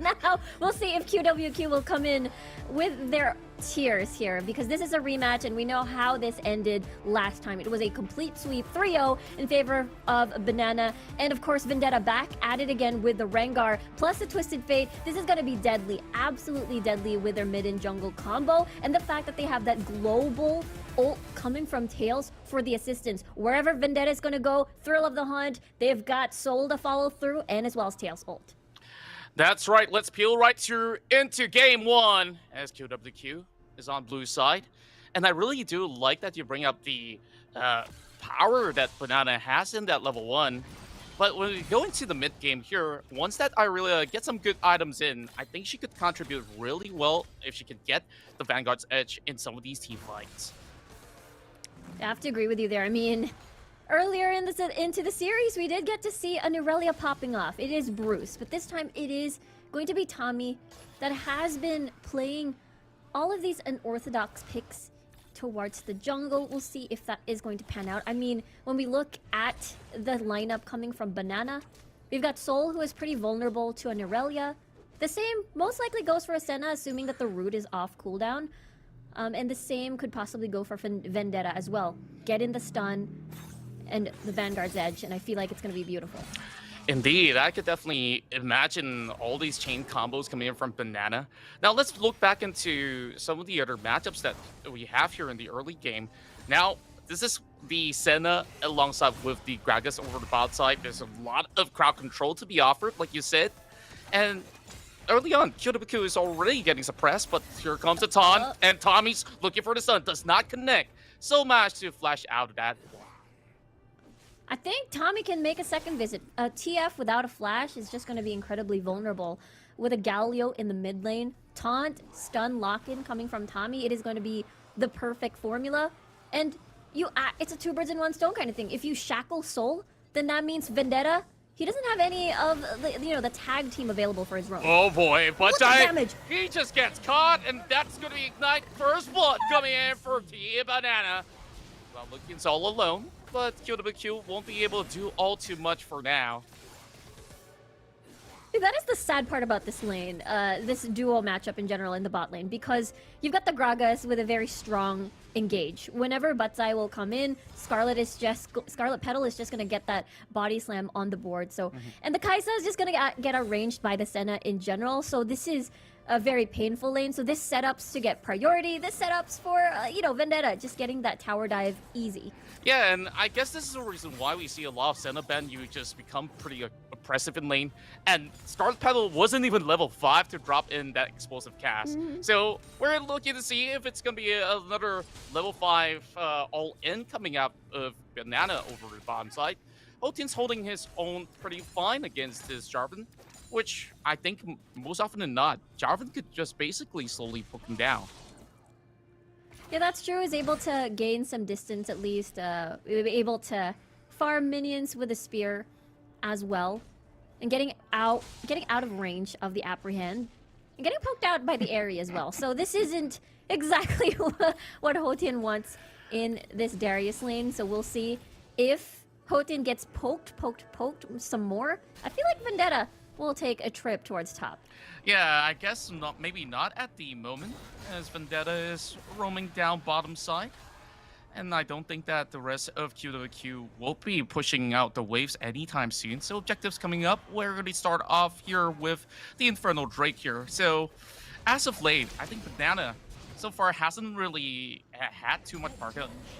Now we'll see if QWQ will come in with their tiers here, because this is a rematch and we know how this ended last time. It was a complete sweep, 3-0 in favor of Banana, and of course Vendetta back at it again with the Rengar plus the Twisted Fate. This is going to be deadly, absolutely deadly with their mid and jungle combo, and the fact that they have that global ult coming from Tails for the assistance. Wherever Vendetta is going to go, Thrill of the Hunt, they've got Soul to follow through, and as well as Tails ult. That's right, let's peel right through into game 1 as QWQ is on blue side. And I really do like that you bring up the power that Banana has in that level 1. But when we go into the mid game here, once that Aurelia gets some good items in, I think she could contribute really well if she could get the Vanguard's edge in some of these team fights. I have to agree with you there. I mean, earlier into the series, we did get to see an Aurelia popping off. It is Bruce, but this time it is going to be Tommy that has been playing all of these unorthodox picks towards the jungle. We'll see if that is going to pan out. I mean, when we look at the lineup coming from Banana, we've got Soul, who is pretty vulnerable to an Aurelia. The same most likely goes for Asena, assuming that the root is off cooldown. And the same could possibly go for Vendetta as well. Get in the stun and the Vanguard's edge, and I feel like it's going to be beautiful. Indeed, I could definitely imagine all these chain combos coming in from Banana. Now let's look back into some of the other matchups that we have here in the early game. Now, this is the Senna alongside with the Gragas over the bot side. There's a lot of crowd control to be offered, like you said. And early on, QWQ is already getting suppressed, but here comes the taunt, and Tommy's looking for the stun. Does not connect. So managed to flash out of that. I think Tommy can make a second visit. TF without a flash is just going to be incredibly vulnerable. With a Galio in the mid lane, taunt, stun, lock-in coming from Tommy, it is going to be the perfect formula. And it's a two birds in one stone kind of thing. If you shackle Soul, then that means Vendetta, he doesn't have any of the tag team available for his roam. Oh boy, but damage. he just gets caught, and that's going to be Ignite. First blood coming in for Team Banana. Well, Lukian's all alone, but QWQ won't be able to do all too much for now. That is the sad part about this lane, this duo matchup in general in the bot lane, because you've got the Gragas with a very strong engage. Whenever Butzai will come in, Scarlet Petal is just gonna get that body slam on the board. So, and the Kaisa is just gonna get arranged by the Senna in general. So this is a very painful lane. So this setups to get priority. This setups for Vendetta just getting that tower dive easy. Yeah, and I guess this is the reason why we see a lot of Senna Ben. You just become pretty oppressive in lane. And Scarlet Petal wasn't even level 5 to drop in that explosive cast. So we're looking to see if it's going to be another level 5 all-in coming out of Banana over the bottom side. Hotin's holding his own pretty fine against his Jarvan, which I think most often than not, Jarvan could just basically slowly poke him down. Yeah, that's true. Is able to gain some distance at least. Able to farm minions with a spear as well, and getting out of range of the apprehend, and getting poked out by the area as well. So this isn't exactly what Hotin wants in this Darius lane. So we'll see if Hotin gets poked some more. I feel like Vendetta will take a trip towards top. Yeah, I guess maybe not at the moment, as Vendetta is roaming down bottom side. And I don't think that the rest of QWQ will be pushing out the waves anytime soon. So objectives coming up, we're going to start off here with the Infernal Drake here. So as of late, I think Banana so far hasn't really had too much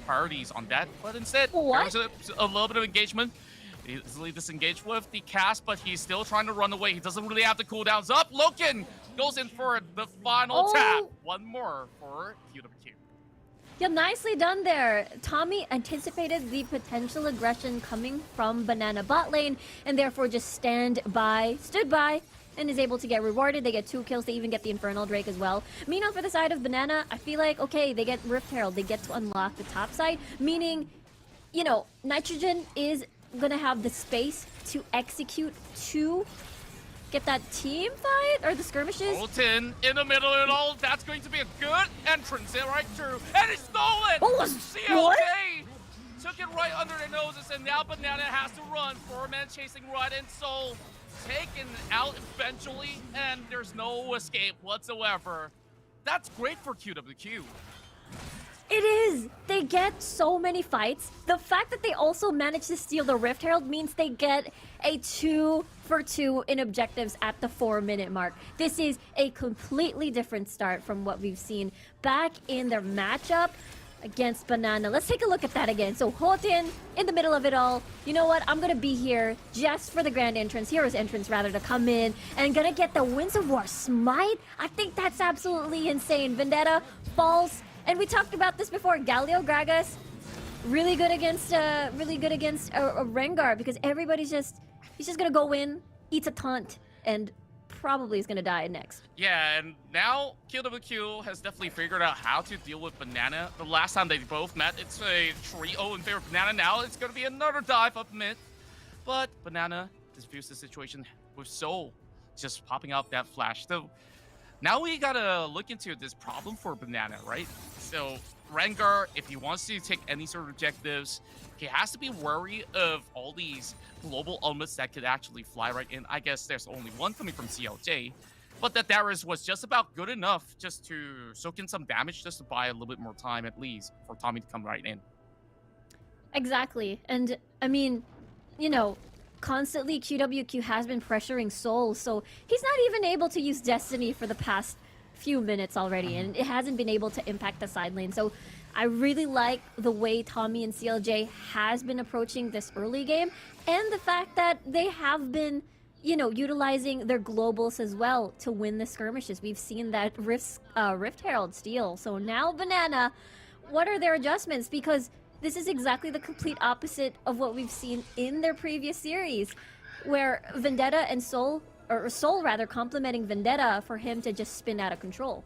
priorities on that. But instead, there's a little bit of engagement. Easily disengaged with the cast, but he's still trying to run away. He doesn't really have the cooldowns up. Loken goes in for the final tap. One more for QWQ. Yeah, nicely done there. Tommy anticipated the potential aggression coming from Banana bot lane, and therefore just stood by, and is able to get rewarded. They get 2 kills. They even get the Infernal Drake as well. Meanwhile, for the side of Banana, I feel like, okay, they get Rift Herald. They get to unlock the top side, meaning, Nitrogen is gonna have the space to execute to get that team fight or the skirmishes. Bolton in the middle of it all. That's going to be a good entrance there right through. And he stole it! CLJ took it right under their noses, and now Banana has to run. 4-man chasing Riot and Soul. Taken out eventually, and there's no escape whatsoever. That's great for QWQ. It is! They get so many fights. The fact that they also managed to steal the Rift Herald means they get a 2 for 2 in objectives at the 4-minute mark. This is a completely different start from what we've seen back in their matchup against Banana. Let's take a look at that again. So Hotin in the middle of it all. You know what? I'm gonna be here just for the grand entrance, hero's entrance rather, to come in and gonna get the Winds of War smite. I think that's absolutely insane. Vendetta falls. And we talked about this before. Galio Gragas, really good against a Rengar, because he's just gonna go in, eats a taunt, and probably is gonna die next. Yeah, and now QWQ has definitely figured out how to deal with Banana. The last time they both met, it's a trio in favor of Banana. Now it's gonna be another dive up mid, but Banana diffused the situation with Soul just popping out that flash. So now we gotta look into this problem for Banana, right? So Rengar, if he wants to take any sort of objectives, he has to be wary of all these global elements that could actually fly right in. I guess there's only one coming from CLJ, but that Darius was just about good enough just to soak in some damage, just to buy a little bit more time at least for Tommy to come right in. Exactly. And I mean, constantly QWQ has been pressuring Soul, so he's not even able to use Destiny for the past few minutes already, and it hasn't been able to impact the side lane. So I really like the way Tommy and CLJ has been approaching this early game, and the fact that they have been, utilizing their globals as well to win the skirmishes. We've seen that Rift Herald steal. So now Banana, what are their adjustments? Because this is exactly the complete opposite of what we've seen in their previous series, where Vendetta and Soul, or Soul rather, complimenting Vendetta for him to just spin out of control.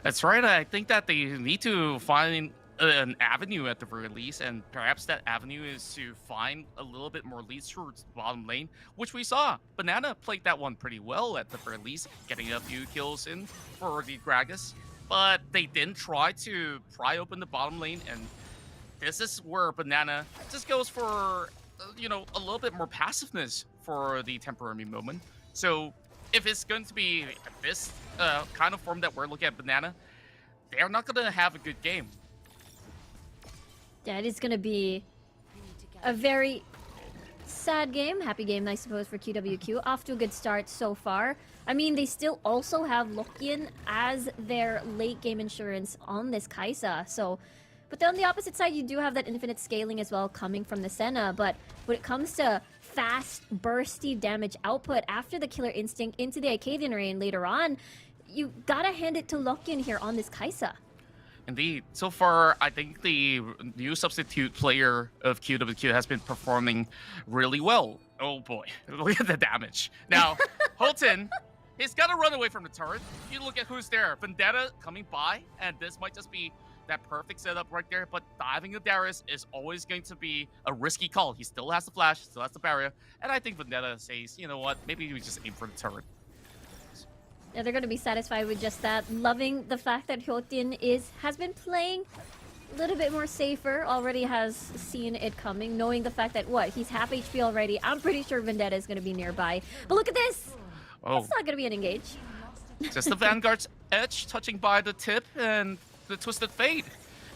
That's right. I think that they need to find an avenue at the very least, and perhaps that avenue is to find a little bit more leads towards the bottom lane, which we saw. Banana played that one pretty well at the very least, getting a few kills in for the Gragas, but they didn't try to pry open the bottom lane, and this is where Banana just goes for, you know, a little bit more passiveness for the temporary moment. So if it's going to be this kind of form that we're looking at Banana, they're not going to have a good game. Yeah, it is going to be a very sad game. Happy game, I suppose, for QWQ. Off to a good start so far. I mean, they still also have Lokian as their late game insurance on this Kai'Sa. So, but then on the opposite side, you do have that infinite scaling as well coming from the Senna. But when it comes to fast, bursty damage output after the Killer Instinct into the Arcadian Rain later on, you gotta hand it to Lokian here on this Kai'Sa. Indeed. So far, I think the new substitute player of QWQ has been performing really well. Oh boy, look at the damage. Now, Houghton, he's got to run away from the turret. You look at who's there. Vendetta coming by, and this might just be that perfect setup right there, but diving the Darius is always going to be a risky call. He still has the flash, still has the barrier, and I think Vendetta says, you know what, maybe we just aim for the turret. Yeah, they're going to be satisfied with just that. Loving the fact that Hyotin has been playing a little bit more safer, already has seen it coming, knowing the fact that, he's half HP already. I'm pretty sure Vendetta is going to be nearby. But look at this! Oh. It's not going to be an engage. Just the Vanguard's edge touching by the tip, and the Twisted Fate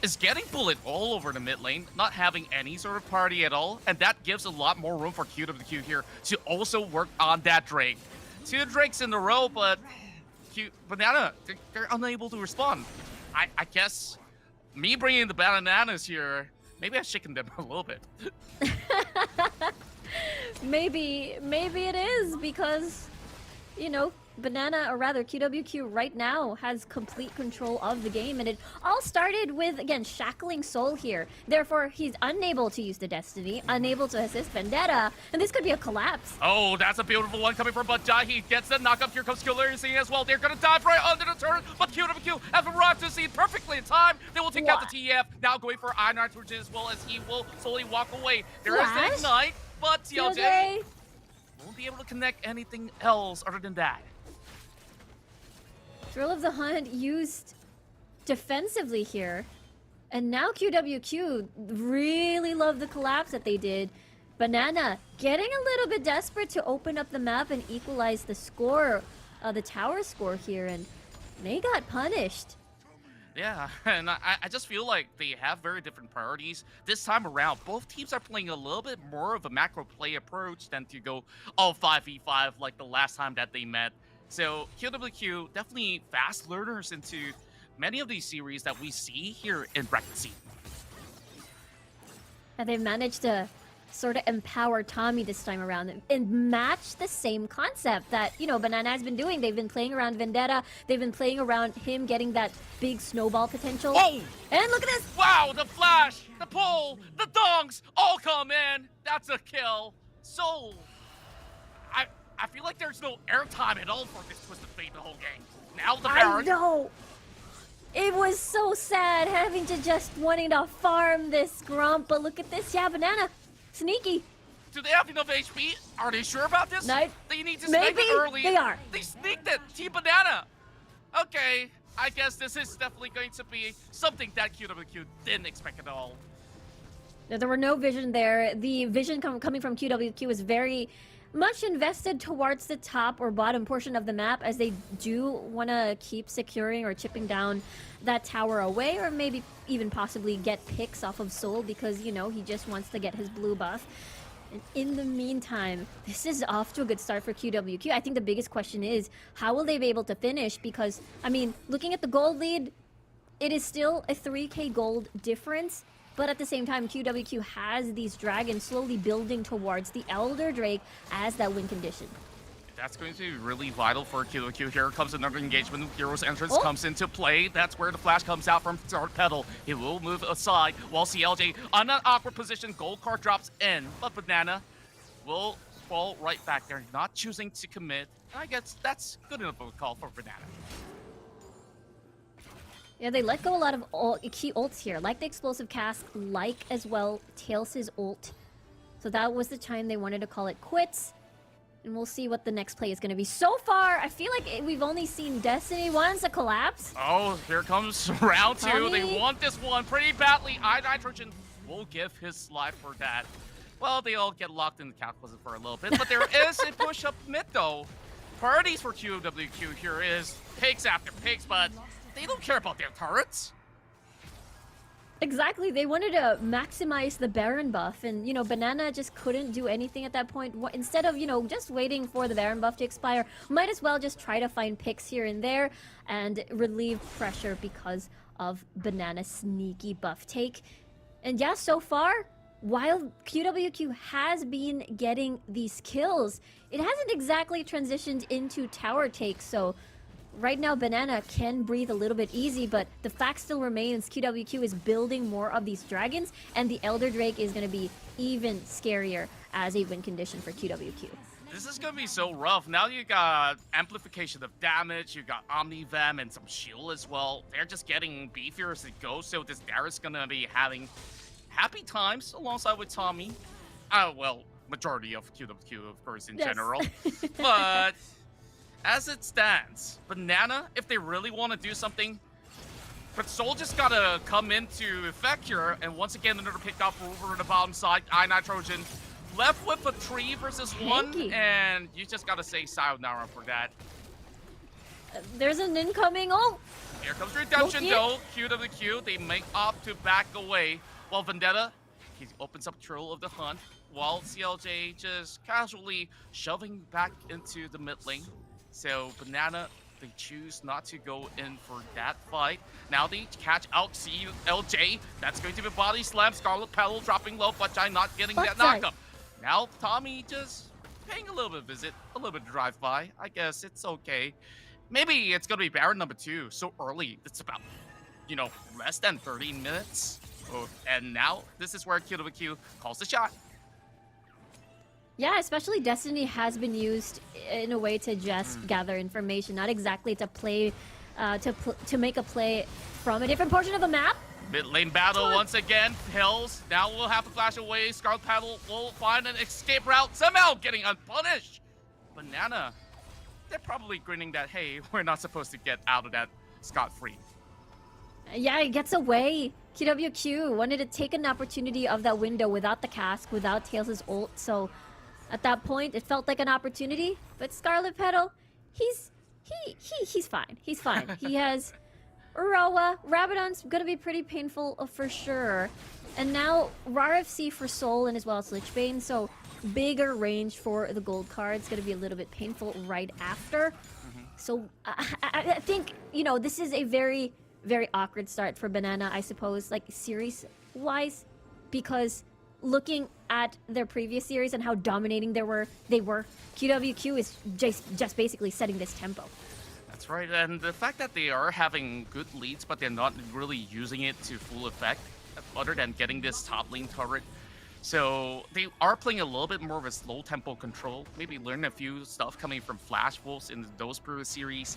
is getting bullet all over the mid lane, not having any sort of party at all, and that gives a lot more room for QWQ here to also work on that Drake. 2 Drakes in a row, but Banana, they're unable to respond. I guess me bringing the bananas here, maybe I shaken them a little bit. Maybe it is because, you know, Banana, or rather QWQ right now has complete control of the game, and it all started with, again, shackling Soul here. Therefore, he's unable to use the Destiny, unable to assist Vendetta, and this could be a collapse. Oh, that's a beautiful one coming from Bajai. He gets the knockup. Here comes Killer as well. They're going to dive right under the turret, but QWQ have arrived to see it perfectly in time. They will take out the TF. Now going for Iron Nitrogen as well, as he will slowly walk away. There is the Ignite, but TLJ won't be able to connect anything else other than that. Thrill of the Hunt used defensively here. And now QWQ really love the collapse that they did. Banana getting a little bit desperate to open up the map and equalize the score, the tower score here, and they got punished. Yeah, and I just feel like they have very different priorities. This time around, both teams are playing a little bit more of a macro play approach than to go all 5v5 like the last time that they met. So QWQ definitely fast learners into many of these series that we see here in Bracket C. And they've managed to sort of empower Tommy this time around and match the same concept that, you know, Banana has been doing. They've been playing around Vendetta. They've been playing around him getting that big snowball potential. Oh! And look at this! Wow, the flash, the pull, the donks all come in. That's a kill. So, I feel like there's no airtime at all for this Twisted Fate the whole game. Now the Baron. I know! It was so sad having to just wanting to farm this Grump, but look at this. Yeah, Banana. Sneaky. Do they have enough HP? Are they sure about this? No. They need to snipe it early. They are. They sneaked it. Team Banana. Okay, I guess this is definitely going to be something that QWQ didn't expect at all. There were no vision there. The vision coming from QWQ was very much invested towards the top or bottom portion of the map, as they do want to keep securing or chipping down that tower away, or maybe even possibly get picks off of Soul, because, you know, he just wants to get his blue buff. And in the meantime, this is off to a good start for QWQ. I think the biggest question is, how will they be able to finish? Because, I mean, looking at the gold lead, it is still a 3k gold difference. But at the same time, QWQ has these dragons slowly building towards the Elder Drake as that win condition. That's going to be really vital for QQ. Here comes another engagement. Hero's entrance comes into play. That's where the flash comes out from Dark Petal. He will move aside while CLJ on an awkward position. Gold card drops in, but Banana will fall right back there, not choosing to commit. I guess that's good enough of a call for Banana. Yeah, they let go a lot of key ults here, like the Explosive Cask, like as well Tails' ult. So that was the time they wanted to call it quits. And we'll see what the next play is going to be. So far, I feel like we've only seen Destiny once a collapse. Oh, here comes round 2. Tommy. They want this one pretty badly. iNitrogen will give his life for that. Well, they all get locked in the calculus for a little bit, but there is a push up mid though. Priorities for QWQ here is pigs after pigs, but they don't care about their turrets. Exactly, they wanted to maximize the Baron buff, and you know, Banana just couldn't do anything at that point. Instead of, you know, just waiting for the Baron buff to expire, might as well just try to find picks here and there and relieve pressure because of Banana's sneaky buff take. And yeah, so far, while QWQ has been getting these kills, it hasn't exactly transitioned into tower takes, so right now, Banana can breathe a little bit easy, but the fact still remains QWQ is building more of these dragons, and the Elder Drake is going to be even scarier as a win condition for QWQ. This is going to be so rough. Now you got amplification of damage, you got Omni-Vem and some shield as well. They're just getting beefier as it goes, so this Darius is going to be having happy times alongside with Tommy. Well, majority of QWQ, of course, in general. But as it stands, Banana, if they really want to do something, but Soul just gotta come into effect here, and once again another pick up over the bottom side. iNitrogen left with a 3 versus 1, and you just gotta say sayonara for that. There's an incoming ult. Here comes Redemption though. QWQ, they make opt to back away, while Vendetta, he opens up control of the hunt, while CLJ just casually shoving back into the mid lane. So Banana, they choose not to go in for that fight. Now they catch out CLJ. That's going to be body slam. Scarlet Petal dropping low, but not getting that knockup. Now Tommy just paying a little bit of visit, a little bit of drive-by. I guess it's okay. Maybe it's going to be Baron number 2 so early. It's about, you know, less than 30 minutes. And now this is where QWQ calls the shot. Yeah, especially Destiny has been used in a way to just gather information, not exactly to play, to make a play from a different portion of the map. Mid lane battle once again. Hills now will have to flash away. Scarlet Petal will find an escape route, somehow getting unpunished. Banana, they're probably grinning that, hey, we're not supposed to get out of that scot-free. Yeah, he gets away. QWQ wanted to take an opportunity of that window without the cask, without Tails' ult, so at that point, it felt like an opportunity, but Scarlet Petal, he's fine. He's fine. He has Roa. Rabadon's gonna be pretty painful for sure. And now RFC for Soul and as well as Lichbane, so bigger range for the gold card. It's gonna be a little bit painful right after. So I think, you know, this is a very, very awkward start for Banana, I suppose, like series-wise, because looking at their previous series and how dominating they were, QWQ is just basically setting this tempo. That's right, and the fact that they are having good leads, but they're not really using it to full effect, other than getting this top lane turret. So they are playing a little bit more of a slow tempo control, maybe learn a few stuff coming from Flash Wolves in those previous series.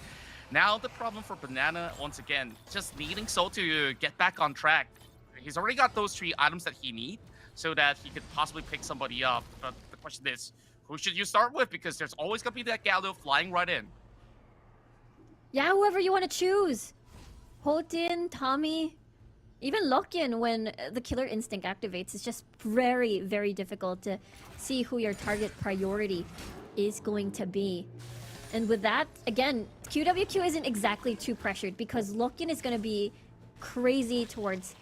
Now the problem for Banana, once again, just needing Soul to get back on track. He's already got those 3 items that he needs, so that he could possibly pick somebody up. But the question is, who should you start with? Because there's always going to be that Gallo flying right in. Yeah, whoever you want to choose. Hotin, Tommy, even Lokian when the killer instinct activates. It's just very, very difficult to see who your target priority is going to be. And with that, again, QWQ isn't exactly too pressured because Lokian is going to be crazy towards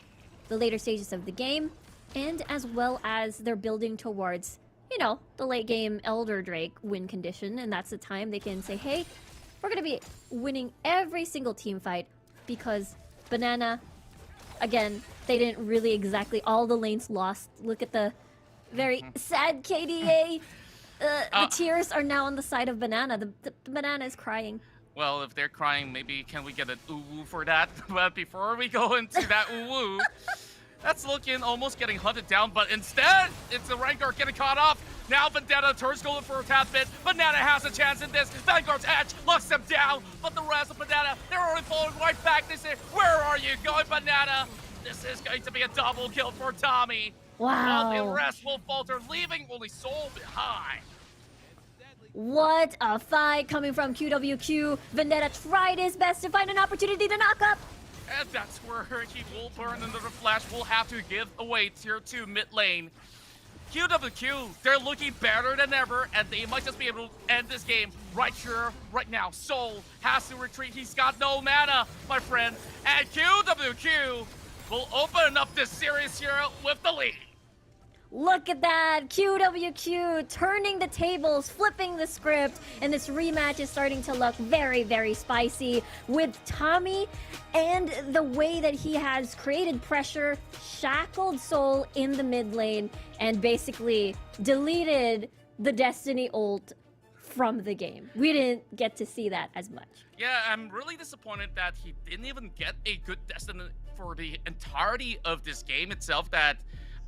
the later stages of the game. And as well as they're building towards, you know, the late game Elder Drake win condition. And that's the time they can say, hey, we're going to be winning every single team fight because Banana, again, they didn't really exactly, all the lanes lost. Look at the very sad KDA. The tears are now on the side of Banana. The Banana is crying. Well, if they're crying, maybe can we get an ooh-woo for that? But before we go into that ooh-woo, that's looking almost getting hunted down, but instead, it's the Rengar getting caught off. Now Vendetta turns going for a tad bit. Banana has a chance in this. Vanguard's edge locks them down, but the rest of Banana, they're already falling right back. They say, where are you going, Banana? This is going to be a double kill for Tommy. Wow. The rest will falter, leaving only Soul behind. What a fight coming from QWQ. Vendetta tried his best to find an opportunity to knock up. And that's where he will burn into the flash. Will have to give away tier 2 mid lane. QWQ, they're looking better than ever, and they might just be able to end this game right here, right now. Soul has to retreat. He's got no mana, my friend. And QWQ will open up this series here with the lead. Look at that. QWQ turning the tables, flipping the script, and this rematch is starting to look very, very spicy with Tommy and the way that he has created pressure, shackled Soul in the mid lane, and basically deleted the Destiny ult from the game. We didn't get to see that as much. Yeah, I'm really disappointed that he didn't even get a good Destiny for the entirety of this game itself. That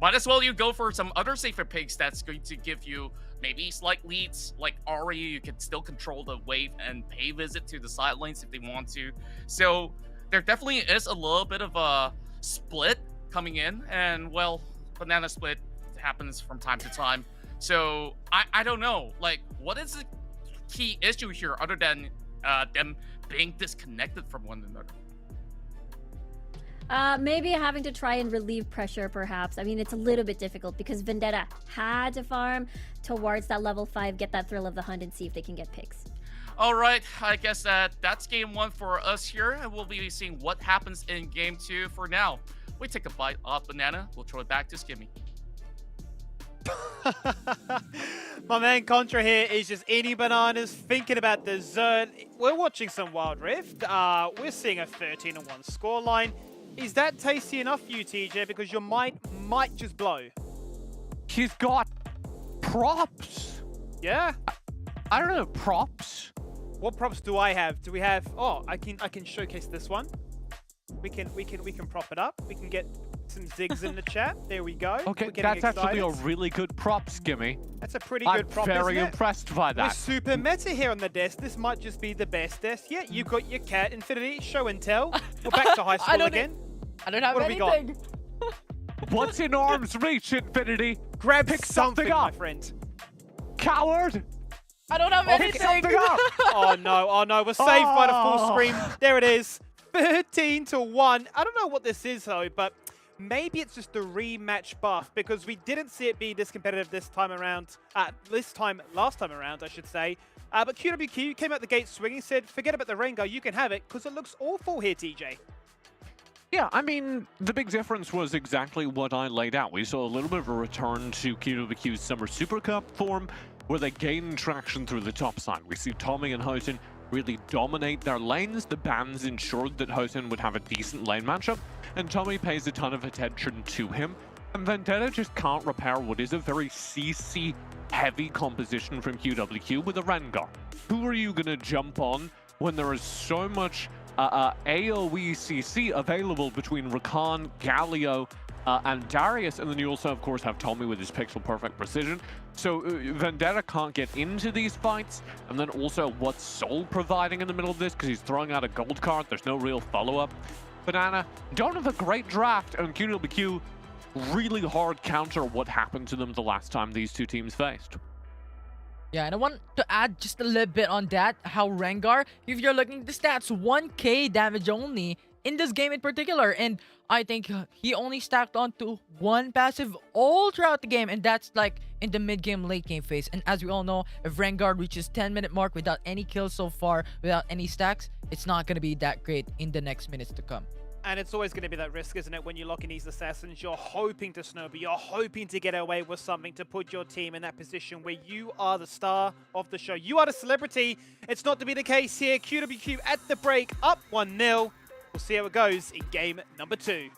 might as well you go for some other safer picks that's going to give you maybe slight leads. Like Ari, you can still control the wave and pay visit to the side lanes if they want to. So there definitely is a little bit of a split coming in, and well, banana split happens from time to time. So I don't know, like, what is the key issue here other than them being disconnected from one another? Maybe having to try and relieve pressure, perhaps. I mean, it's a little bit difficult because Vendetta had to farm towards that level 5, get that thrill of the hunt, and see if they can get picks. All right, I guess that's game 1 for us here, and we'll be seeing what happens in game 2. For now, we take a bite off banana. We'll throw it back to Skimmy. My man Contra here is just eating bananas, thinking about dessert. We're watching some Wild Rift. We're seeing a 13-1 scoreline. Is that tasty enough for you, TJ? Because your might just blow. He's got props. Yeah? I don't know, props? What props do I have? Do we have... Oh, I can showcase this one. We can prop it up. We can get some zigs in the chat. There we go. Okay, that's actually a really good prop, Skimmy. That's a pretty good prop, I'm very isn't it? impressed by that. We're super meta here on the desk. This might just be the best desk. Yeah, you've got your cat Infinity show and tell. We're back to high school again. I don't have What have we got? anything. What's in arm's reach, Infinity? Grab Pick something something my up. friend. Coward! I don't have Pick anything. something up! Oh no, we're saved by the full screen. There it is. 13-1. I don't know what this is though, but maybe it's just a rematch buff because we didn't see it be this competitive this time around. Last time around, I should say. But QWQ came out the gate swinging, said, forget about the Rengar, you can have it, because it looks awful here, TJ. Yeah, I mean, the big difference was exactly what I laid out. We saw a little bit of a return to QWQ's Summer Super Cup form, where they gained traction through the top side. We see Tommy and Houghton really dominate their lanes. The bans ensured that Houghton would have a decent lane matchup, and Tommy pays a ton of attention to him. And Vendetta just can't repair what is a very CC-heavy composition from QWQ with a Rengar. Who are you going to jump on when there is so much AoE CC available between Rakan, Galio, and Darius, and then you also, of course, have Tommy with his pixel-perfect precision. So Vendetta can't get into these fights, and then also what's Soul providing in the middle of this, because he's throwing out a gold card, there's no real follow-up. Banana don't have a great draft, and QWQ really hard counter what happened to them the last time these two teams faced. Yeah, and I want to add just a little bit on that, how Rengar, if you're looking at the stats, 1k damage only in this game in particular, and I think he only stacked onto one passive all throughout the game, and that's like in the mid-game, late-game phase. And as we all know, if Rengar reaches 10-minute mark without any kills so far, without any stacks, it's not going to be that great in the next minutes to come. And it's always going to be that risk, isn't it? When you lock in these assassins, you're hoping to snowball. You're hoping to get away with something to put your team in that position where you are the star of the show. You are the celebrity. It's not to be the case here. QWQ at the break, up 1-0. We'll see how it goes in game number 2.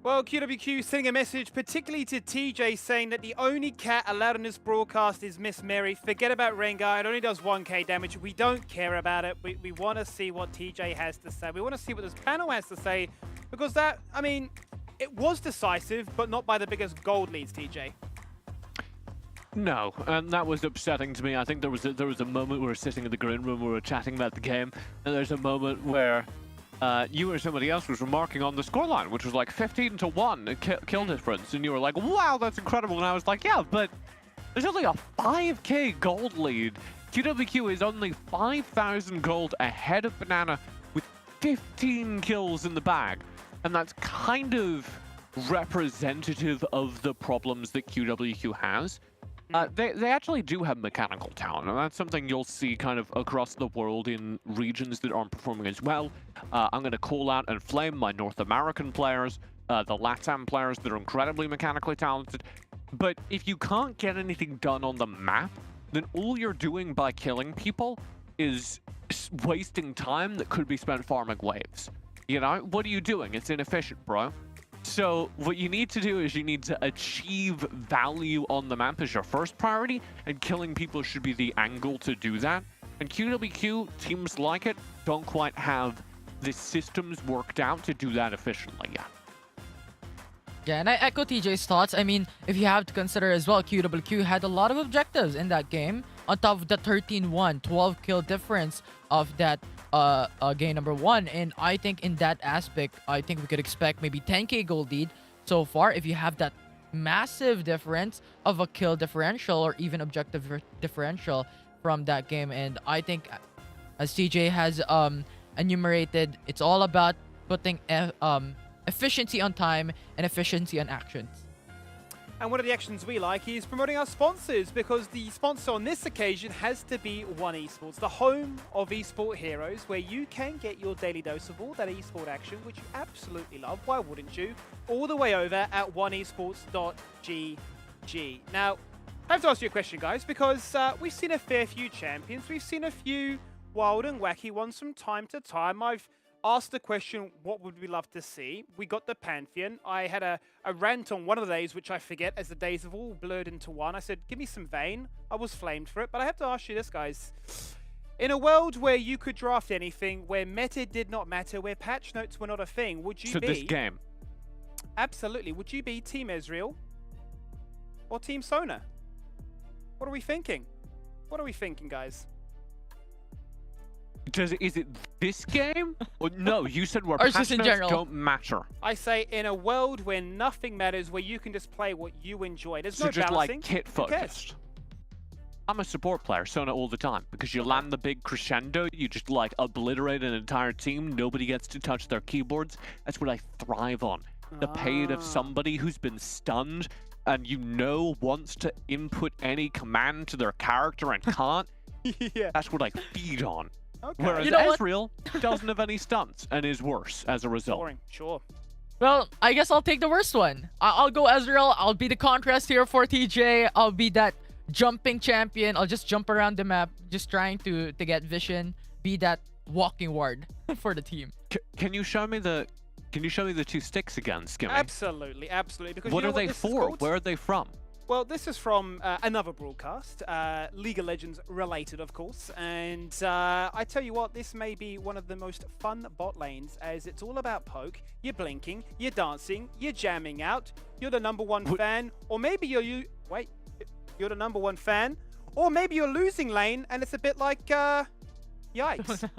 Well, QWQ sending a message, particularly to TJ, saying that the only cat allowed in this broadcast is Miss Mary. Forget about Rengar. It only does 1k damage. We don't care about it. We want to see what TJ has to say. We want to see what this panel has to say, because that, I mean, it was decisive, but not by the biggest gold leads, TJ. No, and that was upsetting to me. I think there was a moment we were sitting in the green room, we were chatting about the game, and there's a moment where you or somebody else was remarking on the scoreline, which was like 15-1 kill difference, and you were like, wow, that's incredible. And I was like, yeah, but there's only a 5k gold lead. QWQ is only 5,000 gold ahead of Banana with 15 kills in the bag. And that's kind of representative of the problems that QWQ has. They actually do have mechanical talent, and that's something you'll see kind of across the world in regions that aren't performing as well. I'm going to call out and flame my North American players, the LATAM players that are incredibly mechanically talented. But if you can't get anything done on the map, then all you're doing by killing people is wasting time that could be spent farming waves. You know, what are you doing? It's inefficient, bro. So what you need to do is you need to achieve value on the map as your first priority, and killing people should be the angle to do that. And QWQ, teams like it, don't quite have the systems worked out to do that efficiently yet. Yeah, and I echo TJ's thoughts. I mean, if you have to consider as well, QWQ had a lot of objectives in that game. On top of the 13-1, 12 kill difference of that game number 1. And I think in that aspect, I think we could expect maybe 10k gold lead so far. If you have that massive difference of a kill differential or even objective differential from that game. And I think, as TJ has enumerated, it's all about putting efficiency on time and efficiency on actions. And one of the actions we like is promoting our sponsors, because the sponsor on this occasion has to be One Esports, the home of esport heroes, where you can get your daily dose of all that esport action, which you absolutely love. Why wouldn't you? All the way over at oneesports.gg. Now, I have to ask you a question, guys, because we've seen a fair few champions. We've seen a few wild and wacky ones from time to time. I've asked the question, what would we love to see? We got the Pantheon. I had a rant on one of the days, which I forget, as the days have all blurred into one. I said, give me some Vayne. I was flamed for it. But I have to ask you this, guys. In a world where you could draft anything, where meta did not matter, where patch notes were not a thing, would you be... this game. Absolutely. Would you be Team Ezreal or Team Sona? What are we thinking? What are we thinking, guys? Is it this game? Or no, you said where Or just patch in notes general? don't matter. I say in a world where nothing matters, where you can just play what you enjoy. There's So no just balancing. like kit Who cares? focused. I'm a support player, Sona all the time, because you land the big crescendo, you just like obliterate an entire team, nobody gets to touch their keyboards. That's what I thrive on. The pain of somebody who's been stunned and wants to input any command to their character and can't. Yeah. That's what I feed on. Okay. Whereas You know what? Ezreal doesn't have any stunts and is worse as a result. Boring. Sure. Well, I guess I'll take the worst one. I'll go Ezreal. I'll be the contrast here for TJ. I'll be that jumping champion. I'll just jump around the map, just trying to get vision. Be that walking ward for the team. Can you show me the two sticks again, Skimmy? Absolutely. Absolutely. Because What you know are they this is for? called? Where are they from? Well, this is from another broadcast, League of Legends related, of course. And I tell you what, this may be one of the most fun bot lanes, as it's all about poke. You're blinking, you're dancing, you're jamming out. You're the #1 fan, or maybe you're the #1 fan, or maybe you're losing lane, and it's a bit like yikes.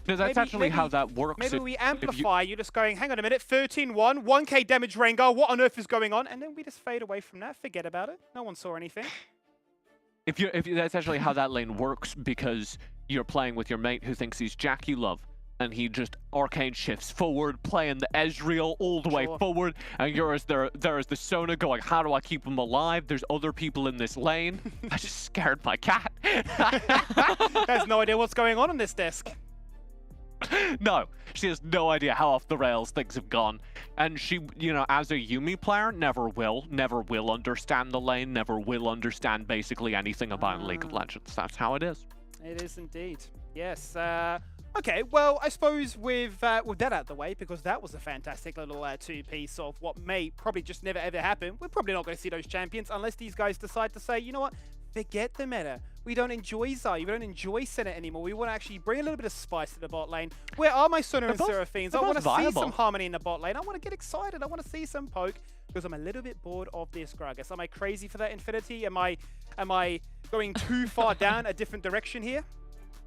No, that's actually how that works. Maybe we amplify. You're just going, hang on a minute, 13-1, 1k damage Rengar, what on earth is going on? And then we just fade away from that, forget about it. No one saw anything. That's actually how that lane works, because you're playing with your mate who thinks he's Jackie Love, and he just arcane shifts forward, playing the Ezreal all the way forward, and there is the Sona going, how do I keep him alive? There's other people in this lane. I just scared my cat. Has no idea what's going on this desk. No, she has no idea how off the rails things have gone. And she, as a Yuumi player, never will understand the lane, never will understand basically anything about League of Legends. That's how it is. It is indeed. Yes. Okay, well, I suppose with that out of the way, because that was a fantastic little two-piece of what may probably just never ever happen. We're probably not going to see those champions unless these guys decide to say, you know what, forget the meta. We don't enjoy Zai. We don't enjoy Senna anymore. We want to actually bring a little bit of spice to the bot lane. Where are my Sona and Seraphines? I want to see some harmony in the bot lane. I want to get excited. I want to see some poke, because I'm a little bit bored of this Gragas. Am I crazy for that Infinity? Am I going too far down a different direction here?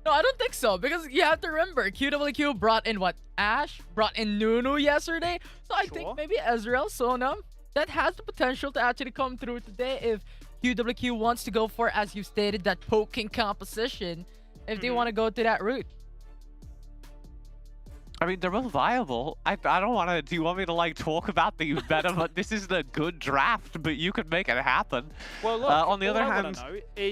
No, I don't think so, because you have to remember, QWQ brought in Ashe, brought in Nunu yesterday. So I think maybe Ezreal, Sona, that has the potential to actually come through today if QWQ wants to go for, as you stated, that poking composition, if they want to go to that route. I mean, they're both viable. I don't want to... Do you want me to, talk about the meta? But this is a good draft, but you could make it happen. Well, look, on the other hand... what I want to know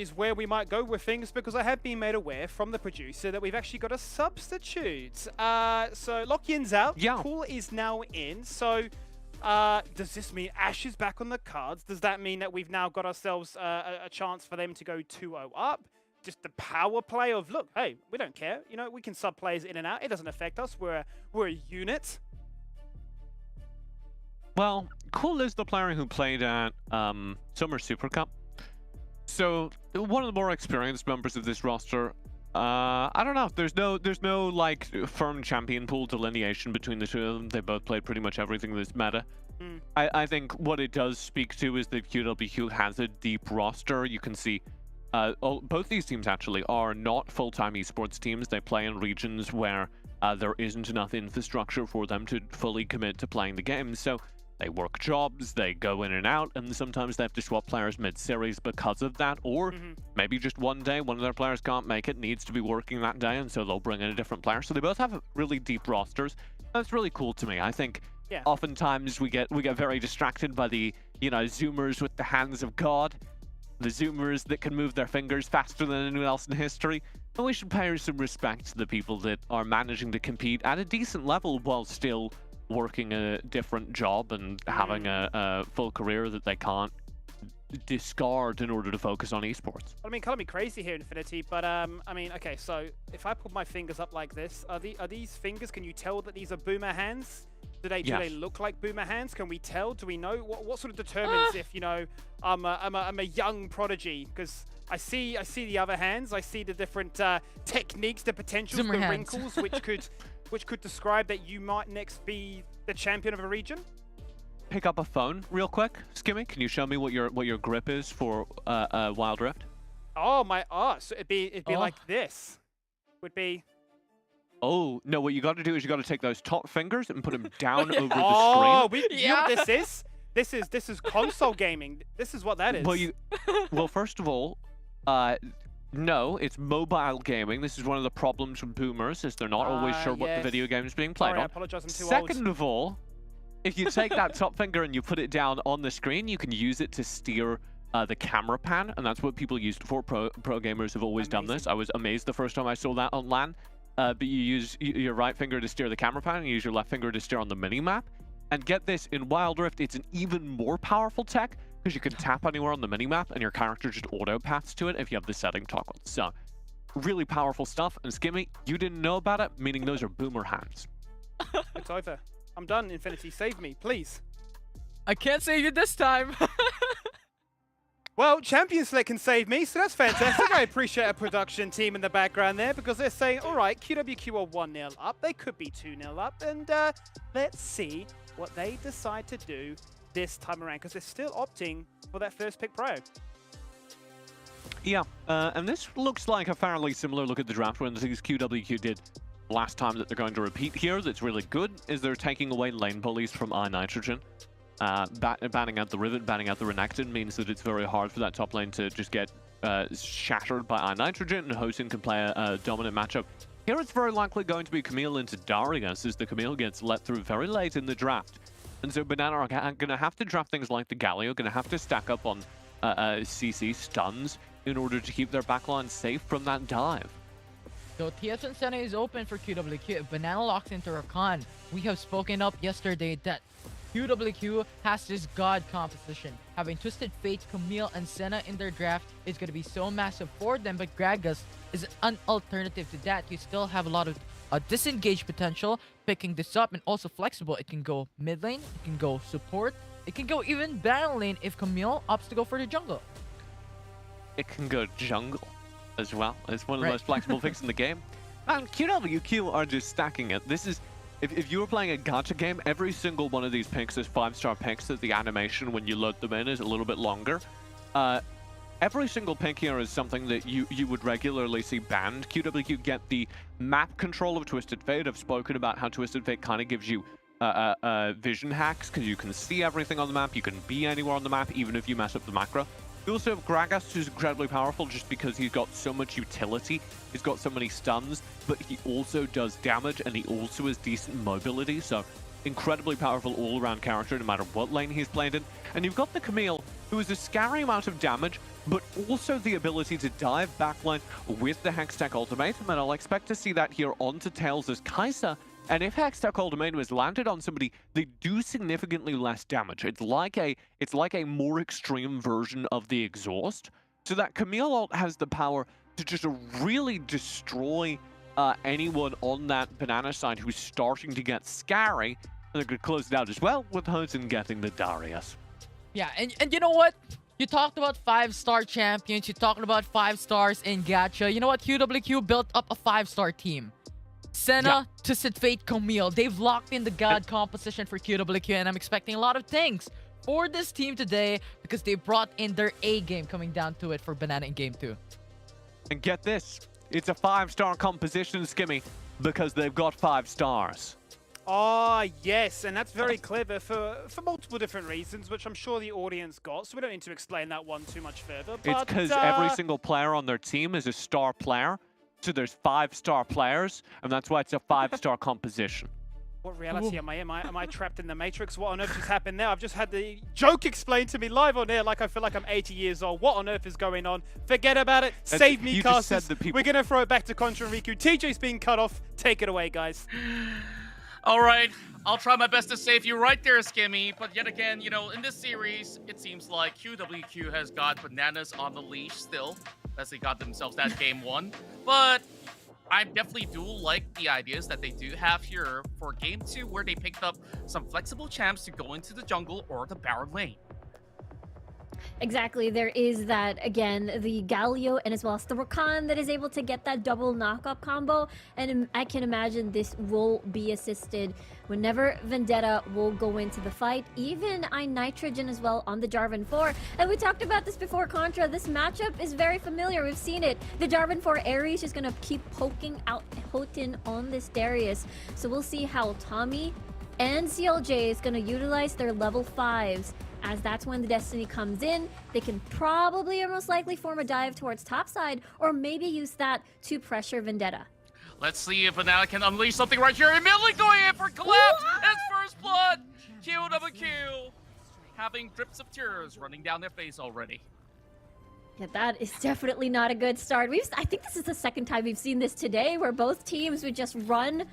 is where we might go with things, because I have been made aware from the producer that we've actually got a substitute. So Lock-in's out. Yeah. Cool is now in. So... does this mean Ashe is back on the cards? Does that mean that we've now got ourselves a chance for them to go 2-0 up? just the power play of, look, hey, we don't care. You know, we can sub players in and out. It doesn't affect us. We're a unit. Well, Cool is the player who played at Summer Super Cup. So one of the more experienced members of this roster. I don't know. There's no like firm champion pool delineation between the two of them. They both played pretty much everything that's meta. I think what it does speak to is that QWQ has a deep roster. You can see both these teams actually are not full-time esports teams. They play in regions where there isn't enough infrastructure for them to fully commit to playing the game. So they work jobs, they go in and out, and sometimes they have to swap players mid-series because of that, or maybe just one day one of their players can't make it, needs to be working that day, and so they'll bring in a different player. So they both have really deep rosters. That's really cool to me. I think oftentimes we get very distracted by the, you know, Zoomers with the hands of God, the Zoomers that can move their fingers faster than anyone else in history. And we should pay some respect to the people that are managing to compete at a decent level while still working a different job and having a full career that they can't discard in order to focus on esports. I mean, call me crazy here, Infinity, but I mean, okay, so if I put my fingers up like this, are these fingers, can you tell that these are boomer hands? Do they look like boomer hands? Can we tell? Do we know? What sort of determines if, you know, I'm a young prodigy? Because I see the other hands, I see the different techniques, the potentials, the wrinkles, which could describe that you might next be the champion of a region. Pick up a phone real quick, Skimmy. Can you show me what your grip is for Wild Rift? Oh my! So it'd be like this. Would be. Oh no! What you got to do is you got to take those top fingers and put them down over the screen. Oh, you know what this is? This is console gaming. This is what that is. Well, first of all, no, it's mobile gaming. This is one of the problems with boomers, is they're not always sure what the video game is being played on. I apologize, I'm too Second of all, if you take that top finger and you put it down on the screen, you can use it to steer the camera pan, and that's what people use for. Pro gamers have always done this. I was amazed the first time I saw that on LAN. But you use your right finger to steer the camera pan, and you use your left finger to steer on the mini-map. And get this, in Wild Rift, it's an even more powerful tech, because you can tap anywhere on the mini-map, and your character just auto-paths to it if you have the setting toggled. So, really powerful stuff. And Skimmy, you didn't know about it, meaning those are boomer hands. It's over. I'm done, Infinity. Save me, please. I can't save you this time. Well, Champion Select can save me, so that's fantastic. I appreciate a production team in the background there, because they're saying, all right, QWQ are 1-0 up. They could be 2-0 up, and let's see what they decide to do this time around, because they're still opting for that first pick pro. Yeah, and this looks like a fairly similar look at the draft when things QWQ did last time that they're going to repeat here. That's really good, is they're taking away lane bullies from iNitrogen. Banning out the Rivet, banning out the Renekton means that it's very hard for that top lane to just get shattered by iNitrogen, and Hosin can play a dominant matchup. Here it's very likely going to be Camille into Darius, as the Camille gets let through very late in the draft. And so Banana are going to have to draft things like the Galio, going to have to stack up on CC stuns in order to keep their backline safe from that dive. So TSN Center is open for QWQ. If Banana locks into Rakan, we have spoken up yesterday that QWQ has this god composition. Having Twisted Fate, Camille, and Senna in their draft is going to be so massive for them, but Gragas is an alternative to that. You still have a lot of disengage potential picking this up, and also flexible. It can go mid lane, it can go support, it can go even battle lane if Camille opts to go for the jungle. It can go jungle as well. It's one of the most flexible picks in the game. And QWQ are just stacking it. This is... If you were playing a gacha game, every single one of these picks is 5-star picks that the animation when you load them in is a little bit longer. Every single pick here is something that you would regularly see banned. QWQ get the map control of Twisted Fate. I've spoken about how Twisted Fate kind of gives you vision hacks, because you can see everything on the map, you can be anywhere on the map, even if you mess up the macro. You also have Gragas, who's incredibly powerful just because he's got so much utility. He's got so many stuns, but he also does damage, and he also has decent mobility. So incredibly powerful all-around character, no matter what lane he's played in. And you've got the Camille, who is a scary amount of damage, but also the ability to dive backline with the Hextech Ultimatum. And I'll expect to see that here onto Tails as Kai'Sa. And if Hextech Ultimatum is landed on somebody, they do significantly less damage. It's like a more extreme version of the exhaust. So that Camille ult has the power to just really destroy anyone on that banana side who's starting to get scary. And they're going to close it out as well with Hosen getting the Darius. Yeah, and you know what? You talked about 5-star champions. You talked about 5 stars in Gacha. You know what? QWQ built up a 5-star team. Senna to Fate Camille. They've locked in the god composition for QWQ, and I'm expecting a lot of things for this team today because they brought in their A game coming down to it for Banana in Game 2. And get this, it's a 5-star composition, Skimmy, because they've got 5 stars. Ah, yes, and that's very clever for multiple different reasons, which I'm sure the audience got, so we don't need to explain that one too much further. But, It's because every single player on their team is a star player, so there's 5-star players, and that's why it's a 5-star composition. What reality am I in? Am I trapped in the Matrix? What on earth just happened now? I've just had the joke explained to me live on air like I feel like I'm 80 years old. What on earth is going on? Forget about it. Save me, casters. We're going to throw it back to Contra and Riku. TJ's being cut off. Take it away, guys. All right, I'll try my best to save you right there, Skimmy. But yet again, you know, in this series, it seems like QWQ has got bananas on the leash still, as they got themselves that game 1. But I definitely do like the ideas that they do have here for game 2, where they picked up some flexible champs to go into the jungle or the Baron lane. Exactly, there is that, again, the Galio and as well as the Rakan that is able to get that double knock-up combo, and I can imagine this will be assisted whenever Vendetta will go into the fight, even iNitrogen as well on the Jarvan 4. And we talked about this before, Contra, this matchup is very familiar, we've seen it. The Jarvan 4 Ares is going to keep poking out Houghton on this Darius, so we'll see how Tommy and CLJ is going to utilize their level 5s. As that's when the Destiny comes in, they can probably or most likely form a dive towards topside, or maybe use that to pressure Vendetta. Let's see if Banana can unleash something right here. Immediately going in for collapse. It's first blood. QWQ having drips of tears running down their face already. Yeah, that is definitely not a good start. I think this is the second time we've seen this today, where both teams would just run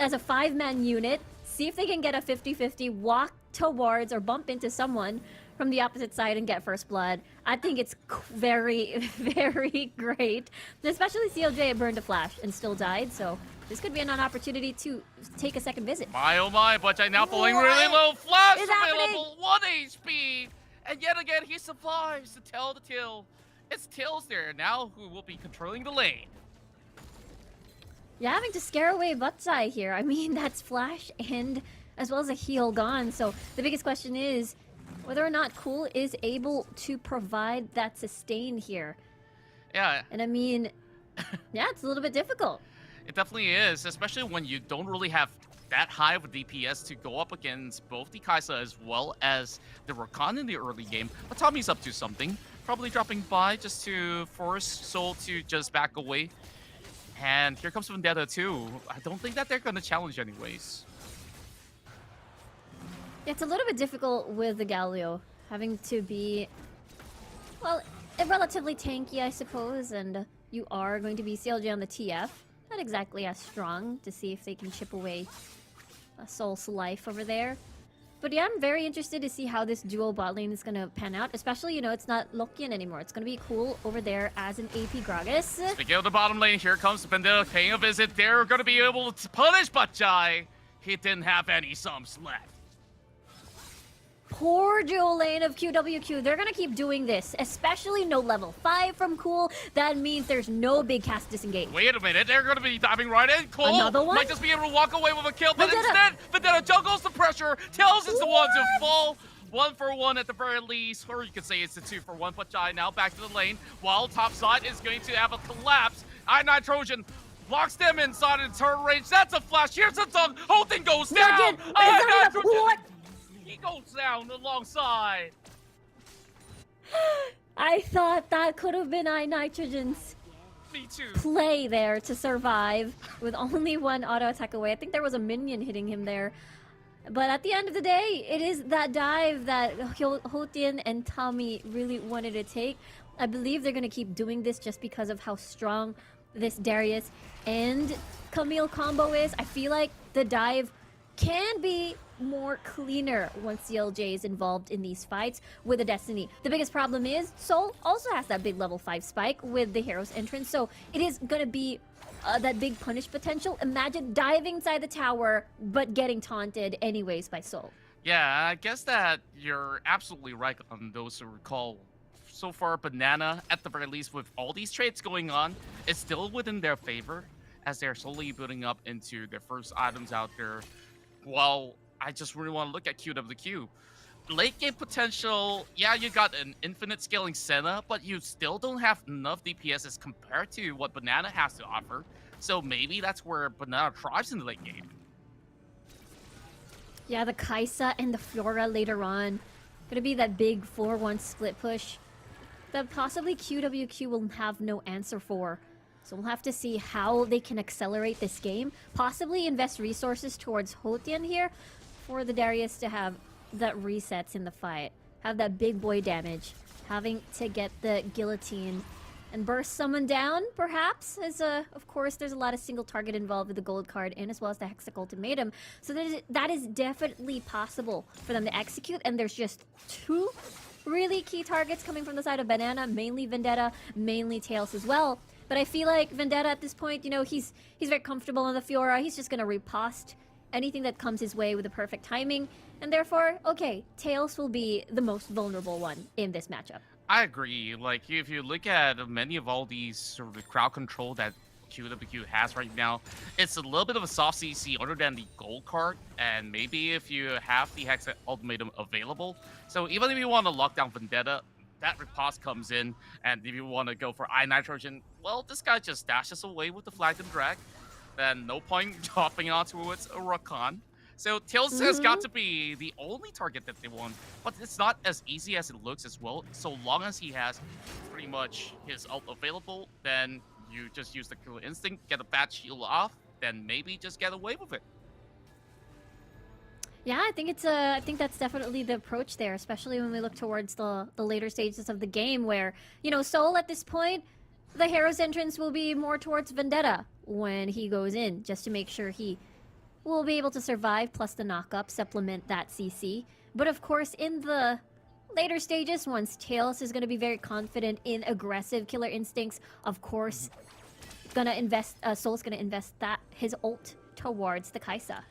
as a 5-man unit, see if they can get a 50-50, walk towards or bump into someone from the opposite side and get first blood. I think it's very, very great. Especially CLJ burned a flash and still died, so this could be an opportunity to take a second visit. My oh my, Butchai now falling really low. Flash is available, 1 HP. And yet again, he survives to tell the Till. It's Till's there now who will be controlling the lane. Yeah, having to scare away Butsai here. I mean, that's flash and as well as a heal gone. So the biggest question is whether or not Cool is able to provide that sustain here. Yeah. And I mean, yeah, it's a little bit difficult. It definitely is, especially when you don't really have that high of a DPS to go up against both the Kaisa as well as the Rakan in the early game. But Tommy's up to something. Probably dropping by just to force Soul to just back away. And here comes Vendetta too. I don't think that they're going to challenge anyways. It's a little bit difficult with the Galio, having to be, well, relatively tanky, I suppose, and you are going to be CLJ on the TF. Not exactly as strong to see if they can chip away Soul's life over there. But yeah, I'm very interested to see how this duo bot lane is going to pan out, especially, you know, it's not Lokian anymore. It's going to be Cool over there as an AP Gragas. Speaking of the bottom lane, here comes Vendetta paying a visit. They're going to be able to punish Butchai. He didn't have any sums left. Poor dual lane of QWQ. They're gonna keep doing this, especially no level 5 from Cool. That means there's no big cast disengage. Wait a minute, they're gonna be diving right in. Cool Another one? might just be able to walk away with a kill, but Vendetta. instead, Vendetta juggles the pressure, tells it's the one to fall. 1 for 1 at the very least, or you could say it's a 2 for 1. Butchai now back to the lane, while topside is going to have a collapse. iNitrogen blocks them inside in turret range. That's a flash. Here's a dunk. Whole thing goes down. What? He goes down alongside. I thought that could have been iNitrogen's Me too. play there to survive with only 1 auto attack away. I think there was a minion hitting him there. But at the end of the day, it is that dive that Hotian and Tommy really wanted to take. I believe they're going to keep doing this just because of how strong this Darius and Camille combo is. I feel like the dive can be more cleaner once CLJ is involved in these fights with the Destiny. The biggest problem is Soul also has that big level 5 spike with the Hero's entrance, so it is gonna be that big punish potential. Imagine diving inside the tower but getting taunted anyways by Soul. Yeah, I guess that you're absolutely right on those who recall. So far, Banana, at the very least, with all these trades going on, is still within their favor, as they're slowly building up into their first items out there. While I just really want to look at QWQ. Late game potential, yeah, you got an infinite scaling Senna, but you still don't have enough DPS as compared to what Banana has to offer. So maybe that's where Banana thrives in the late game. Yeah, the Kaisa and the Fiora later on. Gonna be that big 4-1 split push that possibly QWQ will have no answer for. So we'll have to see how they can accelerate this game. Possibly invest resources towards Hotian here for the Darius to have that resets in the fight. Have that big boy damage. Having to get the guillotine and burst someone down, perhaps, as of course there's a lot of single target involved with the gold card and as well as the Hextech ultimatum. So that is definitely possible for them to execute, and there's just 2 really key targets coming from the side of Banana, mainly Vendetta, mainly Tails as well. But I feel like Vendetta at this point, you know, he's very comfortable on the Fiora. He's just gonna riposte anything that comes his way with the perfect timing. And therefore, okay, Tails will be the most vulnerable one in this matchup. I agree. Like, if you look at many of all these sort of crowd control that QWQ has right now, it's a little bit of a soft CC other than the gold card, and maybe if you have the Hex ultimatum available. So even if you want to lock down Vendetta, that riposte comes in, and if you want to go for iNitrogen, well, this guy just dashes away with the flag and drag. Then no point hopping onto it a Rakan. So Tails has got to be the only target that they want, but it's not as easy as it looks as well. So long as he has pretty much his ult available, then you just use the Killer Instinct, get a bad shield off, then maybe just get away with it. Yeah, I think that's definitely the approach there, especially when we look towards the later stages of the game where, you know, Soul at this point, the Hero's entrance will be more towards Vendetta when he goes in, just to make sure he will be able to survive, plus the knock-up, supplement that CC. But of course, in the later stages, once Tails is going to be very confident in aggressive Killer Instincts, of course, Soul's gonna invest his ult towards the Kaisa.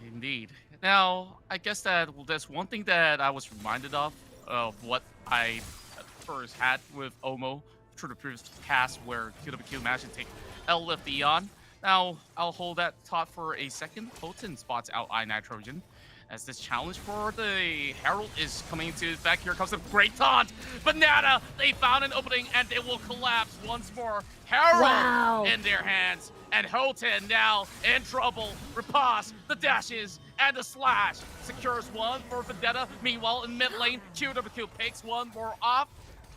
Indeed. Now, I guess that there's one thing that I was reminded of what I first had with Omo through the previous cast where QWQ managed to take L with Eon. Now, I'll hold that thought for a second. Potent spots out iNitrogen as this challenge for the Herald is coming into effect. Here comes a great taunt. Banana, they found an opening and it will collapse once more. Herald in their hands. And Houghton now in trouble. Riposte, the dashes, and the slash. Secures one for Vendetta. Meanwhile, in mid lane, QWQ picks one more off.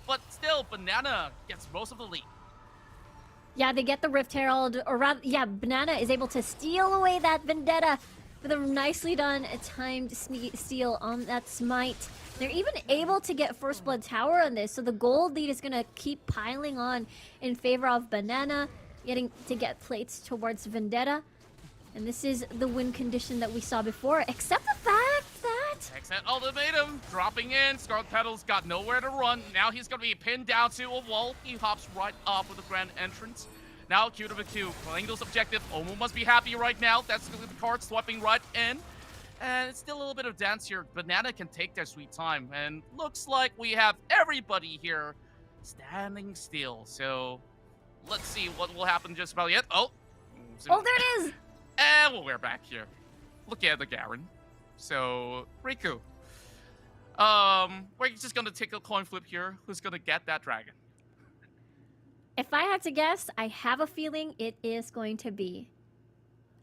But still, Banana gets most of the lead. Yeah, they get the Rift Herald, or rather, yeah, Banana is able to steal away that Vendetta with a nicely done timed steal on that smite. They're even able to get First Blood Tower on this, so the gold lead is going to keep piling on in favor of Banana, getting to get plates towards Vendetta. And this is the win condition that we saw before, except the fact that... Except ultimatum dropping in. Scarlet Petals got nowhere to run. Now he's going to be pinned down to a wall. He hops right off with a grand entrance. Now QWQ playing those objectives. Omo must be happy right now. That's the card swiping right in. And it's still a little bit of dance here. Banana can take their sweet time. And looks like we have everybody here standing still. So let's see what will happen just about yet. Oh, there it is! And we're back here. Look at the Garen. So, Riku. We're just gonna take a coin flip here. Who's gonna get that dragon? If I had to guess, I have a feeling it is going to be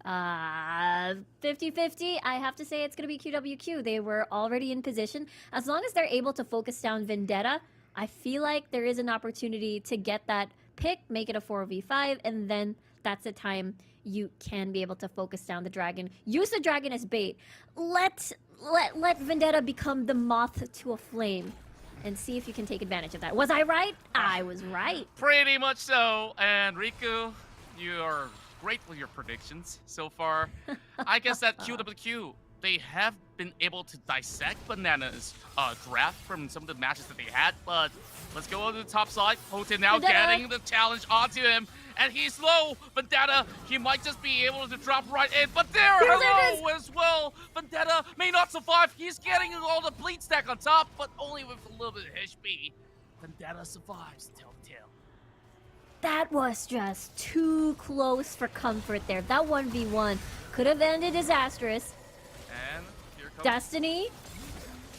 50-50. I have to say it's going to be QWQ. They were already in position. As long as they're able to focus down Vendetta, I feel like there is an opportunity to get that pick, make it a 4v5, and then that's the time you can be able to focus down the dragon. Use the dragon as bait. Let Vendetta become the moth to a flame. And see if you can take advantage of that. Was I right? I was right. Pretty much so. And Riku, you are great with your predictions so far. I guess that QWQ, they have been able to dissect Banana's draft from some of the matches that they had, but let's go on to the top side. Hoten now getting the challenge onto him, and he's low. Vendetta, he might just be able to drop right in, but hello as well. Vendetta may not survive. He's getting all the bleed stack on top, but only with a little bit of HP. Vendetta survives, telltale. That was just too close for comfort there. That 1v1 could have ended disastrous. And here comes Destiny.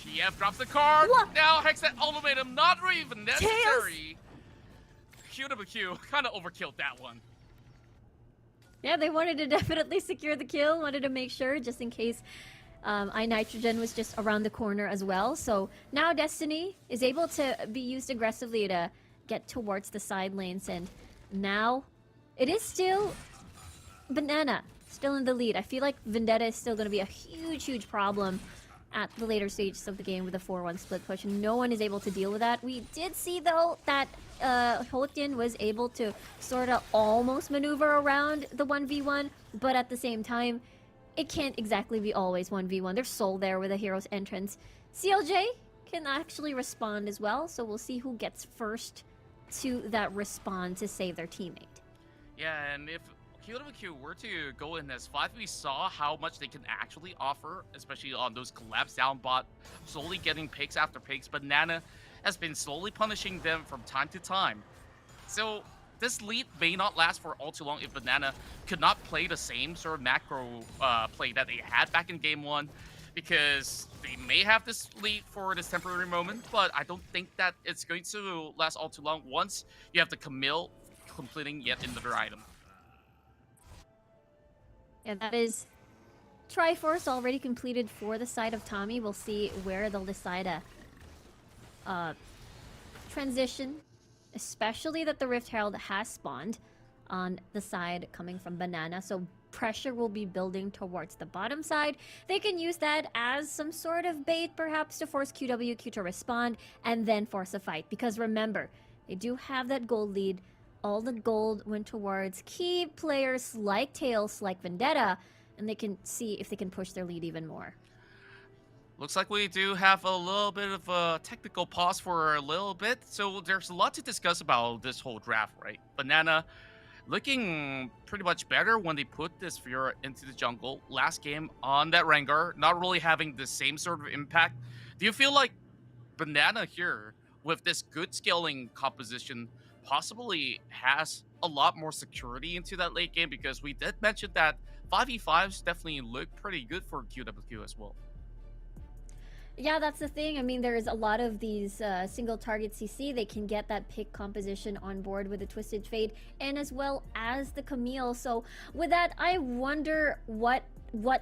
TF drops the card. What? Now Hexet ultimatum, not even necessary. QWQ kind of overkilled that one. Yeah, they wanted to definitely secure the kill, wanted to make sure just in case iNitrogen was just around the corner as well. So now Destiny is able to be used aggressively to get towards the side lanes, and now it is still Banana still in the lead. I feel like Vendetta is still going to be a huge problem at the later stages of the game with a 4-1 split push, and no one is able to deal with that. We did see though that Hoten was able to sort of almost maneuver around the 1v1, but at the same time it can't exactly be always 1v1. There's Soul there with a hero's entrance. CLJ can actually respond as well, so we'll see who gets first to that respond to save their teammate. Yeah, and if QWQ were to go in as 5, we saw how much they can actually offer, especially on those collapse down bot, slowly getting picks after picks. Banana has been slowly punishing them from time to time. So this lead may not last for all too long if Banana could not play the same sort of macro play that they had back in game 1, because they may have this lead for this temporary moment, but I don't think that it's going to last all too long once you have the Camille completing yet another item. Yeah, that is Triforce already completed for the side of Tommy. We'll see where they'll decide a transition, especially that the Rift Herald has spawned on the side coming from Banana, so pressure will be building towards the bottom side. They can use that as some sort of bait, perhaps, to force QWQ to respond and then force a fight, because remember, they do have that gold lead. All the gold went towards key players like Tails, like Vendetta, and they can see if they can push their lead even more. Looks like we do have a little bit of a technical pause for a little bit, so there's a lot to discuss about this whole draft, right? Banana looking pretty much better when they put this Fiora into the jungle. Last game on that Rengar, not really having the same sort of impact. Do you feel like Banana here, with this good scaling composition, possibly has a lot more security into that late game? Because we did mention that 5v5s definitely look pretty good for QWQ as well. Yeah, that's the thing. I mean, there's a lot of these single target CC. They can get that pick composition on board with the Twisted Fate and as well as the Camille. So with that, I wonder what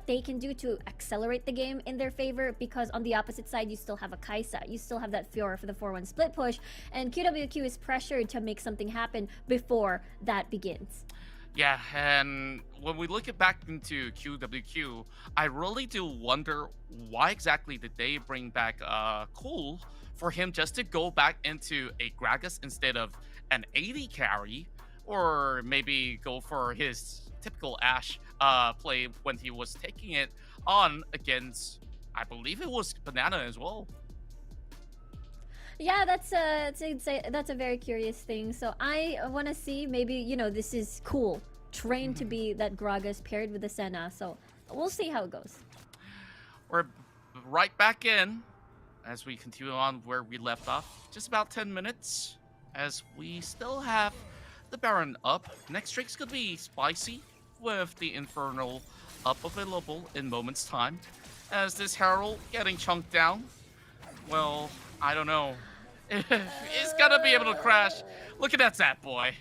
they can do to accelerate the game in their favor, because on the opposite side, you still have a Kaisa. You still have that Fiora for the 4-1 split push, and QWQ is pressured to make something happen before that begins. Yeah, and when we look back into QWQ, I really do wonder why exactly did they bring back Cole for him just to go back into a Gragas instead of an AD carry, or maybe go for his typical Ashe play when he was taking it on against, I believe it was Banana as well. Yeah, that's a very curious thing. So I want to see, maybe, you know, this is cool. Trained to be that Gragas paired with the Senna. So we'll see how it goes. We're right back in as we continue on where we left off. Just about 10 minutes as we still have the Baron up. Next Drake's gonna be spicy with the Infernal up available in moments time. As this Herald getting chunked down, well, I don't know. He's gonna be able to crash. Look at that Zap boy.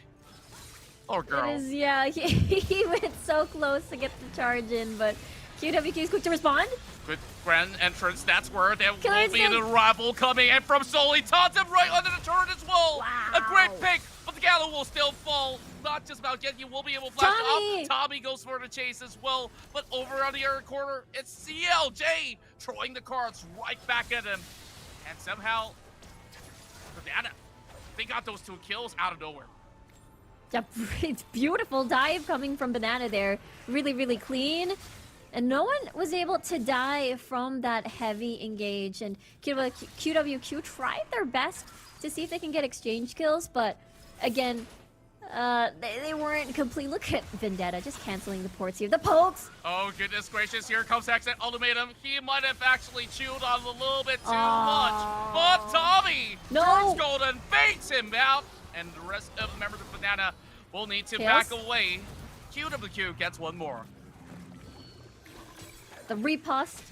Or girl. It is, yeah, he went so close to get the charge in, but QWQ is quick to respond. Good grand entrance. That's where there Killer will be an instinct. arrival coming in from Soli. Taunts him right under the turret as well. Wow. A great pick, but the Gallo will still fall. Not just about yet. You will be able to flash Tommy. up. Tommy goes for the chase as well. But over on the other corner, it's CLJ throwing the cards right back at him. And somehow, Banana, they got those 2 kills out of nowhere. Yeah, it's beautiful dive coming from Banana there. Really, really clean. And no one was able to die from that heavy engage. And QWQ tried their best to see if they can get exchange kills, but again, they weren't complete. Look at Vendetta just canceling the ports here. The pokes! Oh, goodness gracious. Here comes Hexet Ultimatum. He might have actually chewed on a little bit too much. But Tommy turns golden, fakes him out, and the rest of the members of Banana will need to back away. QWQ gets one more. The riposte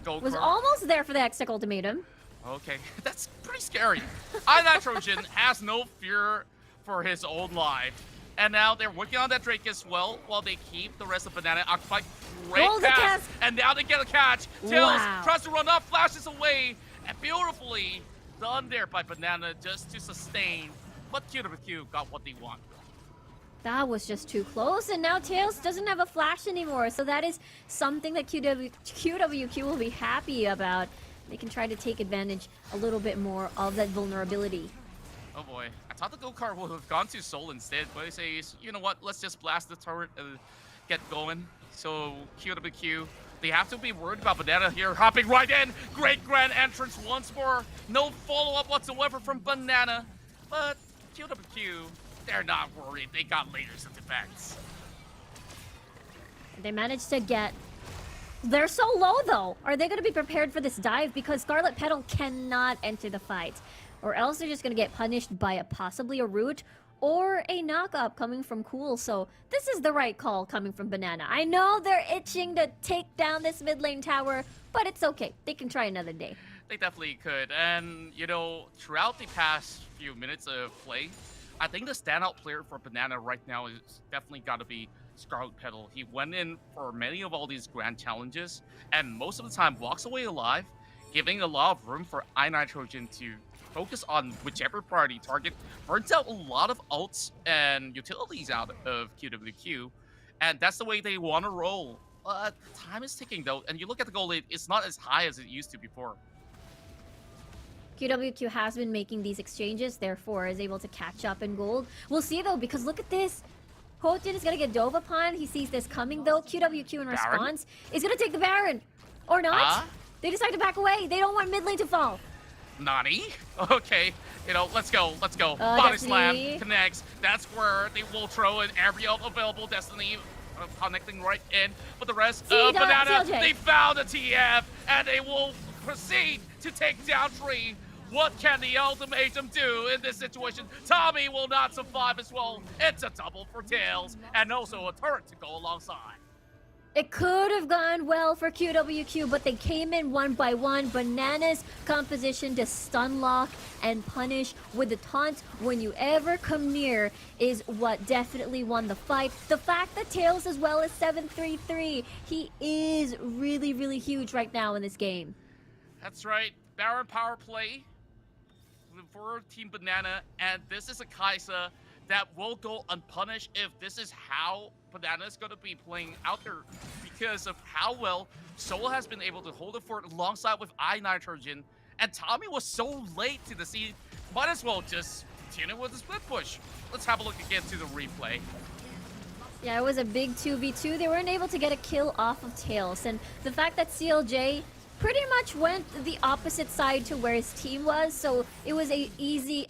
was almost there for the Hextech Ultimatum. Okay, that's pretty scary. iNitrogen has no fear for his own life. And now they're working on that Drake as well, while they keep the rest of Banana occupied. Great pass, and now they get a catch. Tails tries to run up, flashes away, and beautifully done there by Banana just to sustain. But QWQ got what they want. That was just too close, and now Tails doesn't have a flash anymore, so that is something that QWQ will be happy about. They can try to take advantage a little bit more of that vulnerability. Oh boy, I thought the go-kart would have gone to Soul instead, but he says, you know what, let's just blast the turret and get going. So QWQ, they have to be worried about Banana here, hopping right in. Great grand entrance once more. No follow-up whatsoever from Banana, but QWQ, they're not worried. They got lasers in defense. They managed to get... They're so low, though. Are they going to be prepared for this dive? Because Scarlet Petal cannot enter the fight. Or else they're just going to get punished by possibly a root or a knock-up coming from Cool. So this is the right call coming from Banana. I know they're itching to take down this mid lane tower, but it's okay. They can try another day. They definitely could. And, you know, throughout the past few minutes of play, I think the standout player for Banana right now is definitely got to be Scarlet Petal. He went in for many of all these grand challenges, and most of the time walks away alive, giving a lot of room for iNitrogen to focus on whichever priority target, burns out a lot of ults and utilities out of QWQ, and that's the way they want to roll. Time is ticking though, and you look at the goal lead, it's not as high as it used to before. QWQ has been making these exchanges, therefore is able to catch up in gold. We'll see though, because look at this. Hojin is going to get dove upon. He sees this coming though. QWQ in response is going to take the Baron. Or not. They decide to back away. They don't want mid lane to fall. Nani? Okay, you know, let's go. Body slam connects. That's where they will throw in every available Destiny connecting right in. But the rest of Banana, they found a TF, and they will proceed to take down Tree. What can the ultimatum do in this situation? Tommy will not survive as well. It's a double for Tails, and also a turret to go alongside. It could have gone well for QWQ, but they came in one by one. Banana's composition to stun lock and punish with the taunts when you ever come near is what definitely won the fight. The fact that Tails as well as 733, he is really, really huge right now in this game. That's right. Baron power play for Team Banana, and this is a Kaisa that will go unpunished if this is how Banana is going to be playing out there, because of how well Soul has been able to hold it for it alongside with iNitrogen, and Tommy was so late to the scene, might as well just continue with the split push. Let's have a look again to the replay. Yeah, it was a big 2v2. They weren't able to get a kill off of Tails, and the fact that CLJ pretty much went the opposite side to where his team was, so it was an easy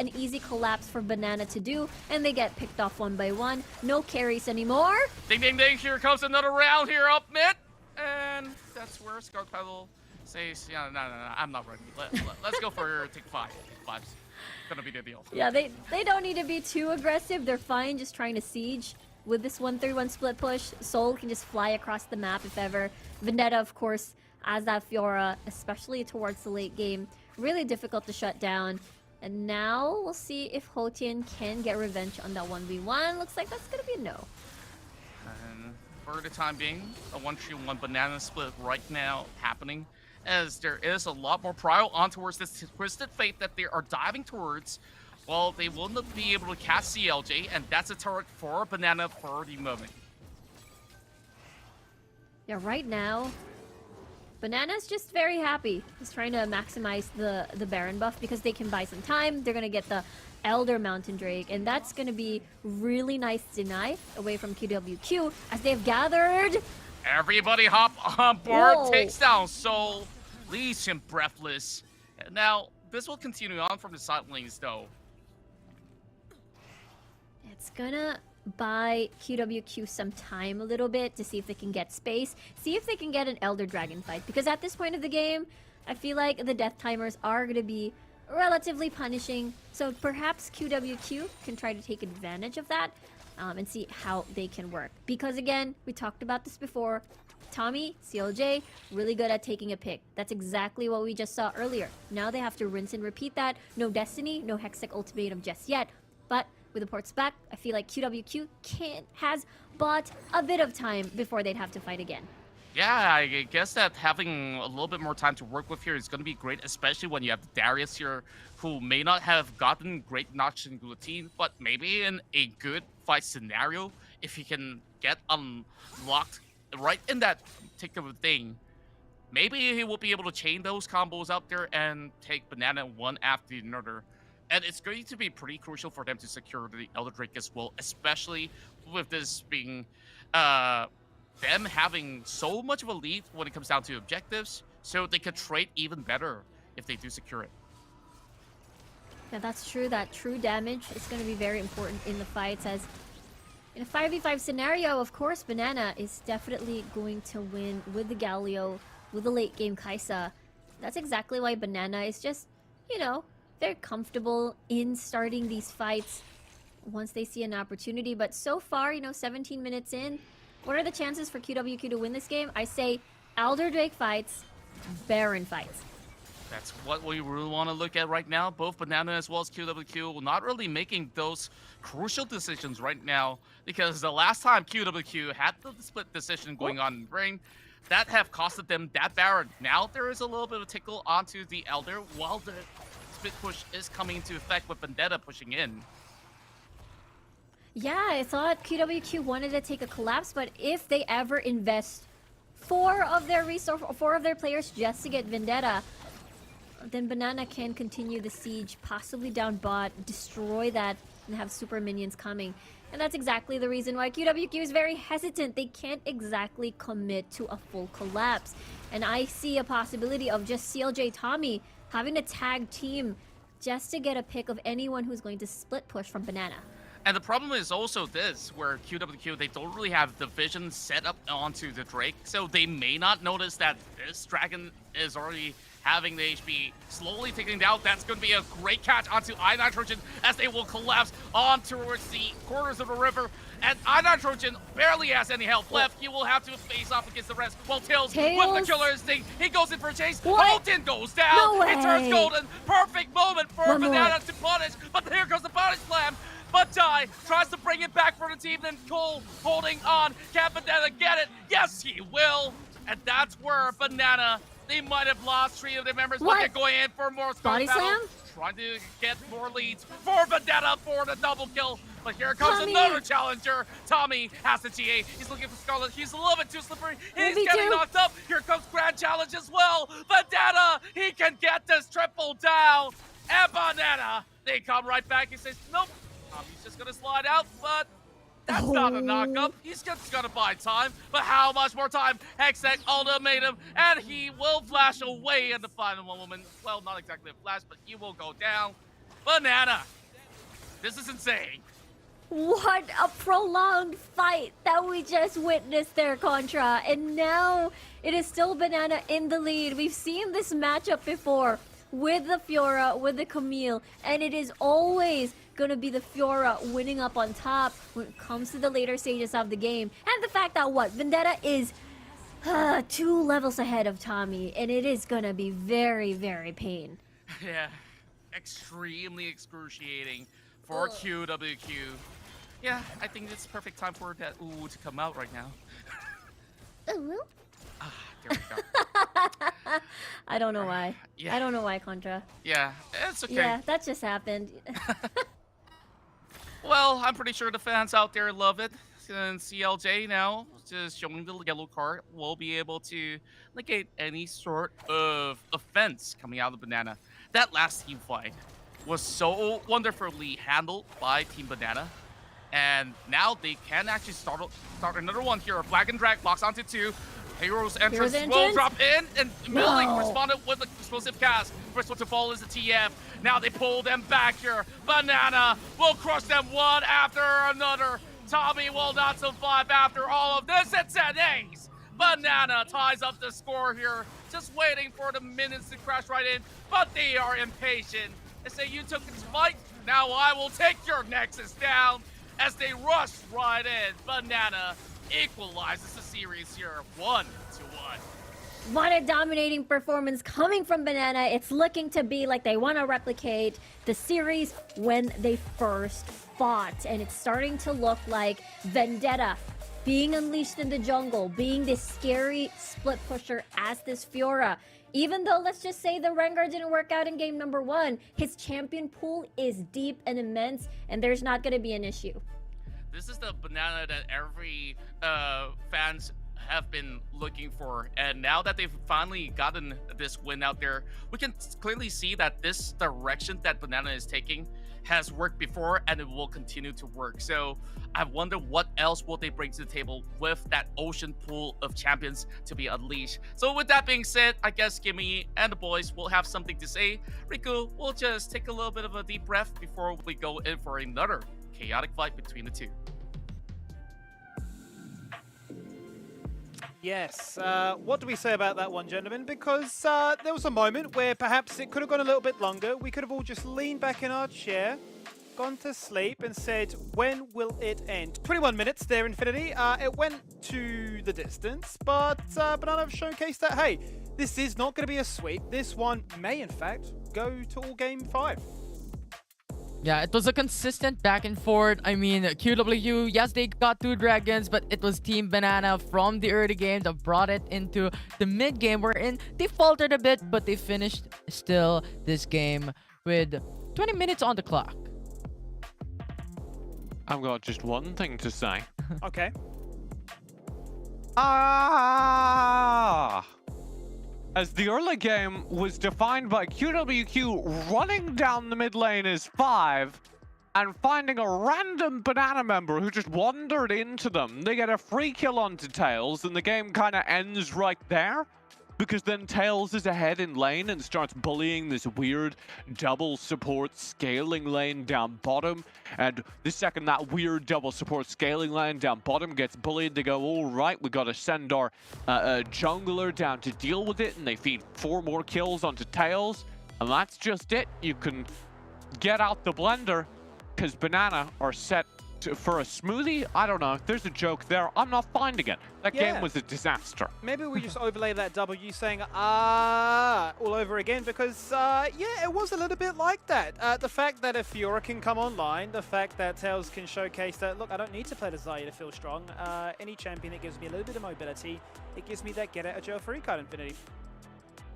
collapse for Banana to do, and they get picked off one by one. No carries anymore. Ding ding ding, here comes another round here up mid, and that's where Scarlet Petal says, yeah, no, I'm not ready. Let's go for take five. Five's gonna be the deal. Yeah, they don't need to be too aggressive. They're fine just trying to siege. With this 1-3-1 split push, Soul can just fly across the map if ever. Vendetta, of course, as that Fiora, especially towards the late game, really difficult to shut down. And now we'll see if Hotian can get revenge on that 1v1. Looks like that's gonna be a no. And for the time being, a 1-3-1 Banana split right now happening, as there is a lot more prio on towards this Twisted Fate that they are diving towards. Well, they will not be able to catch CLJ, and that's a turret for Banana for the moment. Yeah, right now, Banana's just very happy. He's trying to maximize the Baron buff because they can buy some time. They're gonna get the Elder Mountain Drake, and that's gonna be really nice deny away from QWQ as they've gathered. Everybody hop on board. Whoa. Takes down Soul. Leaves him breathless. Now, this will continue on from the side lanes, though. It's gonna buy QWQ some time a little bit to see if they can get space, see if they can get an Elder Dragon fight, because at this point of the game, I feel like the death timers are gonna be relatively punishing, so perhaps QWQ can try to take advantage of that and see how they can work. Because again, we talked about this before, Tommy, CLJ, really good at taking a pick. That's exactly what we just saw earlier. Now they have to rinse and repeat that. No Destiny, no Hextech Ultimatum just yet, but with the ports back, I feel like QWQ has bought a bit of time before they'd have to fight again. Yeah, I guess that having a little bit more time to work with here is going to be great, especially when you have Darius here, who may not have gotten great notch in guillotine, but maybe in a good fight scenario, if he can get unlocked right in that particular thing, maybe he will be able to chain those combos out there and take Banana one after another. And it's going to be pretty crucial for them to secure the Elder Drake as well, especially with this being them having so much of a lead when it comes down to objectives, so they could trade even better if they do secure it. Yeah, that's true. That true damage is going to be very important in the fights, as in a 5v5 scenario, of course, Banana is definitely going to win with the Galio, with the late game Kaisa. That's exactly why Banana is just, you know, they're comfortable in starting these fights once they see an opportunity. But so far, you know, 17 minutes in, what are the chances for QWQ to win this game? I say Elder Drake fights, Baron fights. That's what we really want to look at right now. Both Banana as well as QWQ not really making those crucial decisions right now, because the last time QWQ had the split decision going on in Brain, that have costed them that Baron. Now there is a little bit of a tickle onto the Elder while the split push is coming into effect with Vendetta pushing in. Yeah, I thought QWQ wanted to take a collapse, but if they ever invest 4 of their players just to get Vendetta, then Banana can continue the siege, possibly down bot, destroy that, and have super minions coming. And that's exactly the reason why QWQ is very hesitant. They can't exactly commit to a full collapse. And I see a possibility of just CLJ Tommy having a tag team just to get a pick of anyone who's going to split push from Banana. And the problem is also this, where QWQ, they don't really have the vision set up onto the Drake, so they may not notice that this Dragon is already having the HP slowly ticking down. That's going to be a great catch onto iNitrogen as they will collapse on towards the corners of the river. And iNitrogen barely has any health left. He will have to face off against the rest. While Tails with the killer instinct, he goes in for a chase. Holton goes down. No way. It turns golden. Perfect moment for Banana to punish. But here comes the body slam. But Dai tries to bring it back for the team. Then Cole holding on. Can Banana get it? Yes, he will. And that's where Banana, they might have lost 3 of their members, but they're going in for more body slam. Trying to get more leads for Vendetta for the double kill. But here comes another challenger. Tommy has the TA. He's looking for Scarlet. He's a little bit too slippery. He's getting knocked up. Here comes Grand Challenge as well. Vendetta, he can get this triple down. And Banana, they come right back. He says, nope. Tommy's just going to slide out, but that's not a knock-up. He's just going to buy time. But how much more time? Hextech ultimatum, and he will flash away in the final moment. Well, not exactly a flash, but he will go down. Banana, this is insane. What a prolonged fight that we just witnessed there, Contra. And now it is still Banana in the lead. We've seen this matchup before with the Fiora, with the Camille, and it is always going to be the Fiora winning up on top when it comes to the later stages of the game. And the fact that Vendetta is 2 levels ahead of Tommy, and it is going to be very, very pain. Yeah, extremely excruciating for QWQ. Yeah, I think it's perfect time for that ooh to come out right now. Ooh. There we go. I don't know why. Yeah. I don't know why, Contra. Yeah, it's okay. Yeah, that just happened. Well, I'm pretty sure the fans out there love it. And CLJ now just showing the yellow card will be able to negate any sort of offense coming out of Banana. That last team fight was so wonderfully handled by Team Banana. And now they can actually start another one here. Flag and drag locks onto 2. Heroes entrance will drop in, and Milling responded with an explosive cast. First one to fall is the TF. Now they pull them back here. Banana will crush them one after another. Tommy will not survive after all of this. It's an ace. Banana ties up the score here, just waiting for the minutes to crash right in, but they are impatient. They say, you took this fight, now I will take your Nexus down. As they rush right in, Banana equalizes the series here, 1-1. What a dominating performance coming from Banana. It's looking to be like they want to replicate the series when they first fought. And it's starting to look like Vendetta being unleashed in the jungle, being this scary split pusher as this Fiora. Even though, let's just say, the Rengar didn't work out in game number 1, his champion pool is deep and immense, and there's not going to be an issue. This is the Banana that every fans have been looking for, and now that they've finally gotten this win out there, we can clearly see that this direction that Banana is taking has worked before, and it will continue to work. So I wonder what else will they bring to the table with that ocean pool of champions to be unleashed. So with that being said, I guess Gimme and the boys will have something to say. Riku, we'll just take a little bit of a deep breath before we go in for another chaotic fight between the two. Yes, what do we say about that one, gentlemen? Because there was a moment where perhaps it could have gone a little bit longer. We could have all just leaned back in our chair, gone to sleep, and said, when will it end? 21 minutes there, Infinity. It went to the distance, but Banana have showcased that, hey, this is not going to be a sweep. This one may, in fact, go to all game 5. Yeah, it was a consistent back and forth. I mean, QW, yes, they got 2 dragons, but it was Team Banana from the early game that brought it into the mid game, wherein they faltered a bit, but they finished still this game with 20 minutes on the clock. I've got just one thing to say. Okay. As the early game was defined by QWQ running down the mid lane as 5 and finding a random Banana member who just wandered into them. They get a free kill onto Tails, and the game kind of ends right there, because then Tails is ahead in lane and starts bullying this weird double support scaling lane down bottom. And the second that weird double support scaling lane down bottom gets bullied, they go, all right, we got to send our jungler down to deal with it. And they feed 4 more kills onto Tails. And that's just it. You can get out the blender because Banana are set for a smoothie. I don't know. There's a joke there. I'm not finding it. That game was a disaster. Maybe we just overlay that W saying all over again, because yeah, it was a little bit like that. The fact that a Fiora can come online, the fact that Tails can showcase that, look, I don't need to play the Zarya to feel strong. Any champion that gives me a little bit of mobility, it gives me that get out of jail free card, Infinity.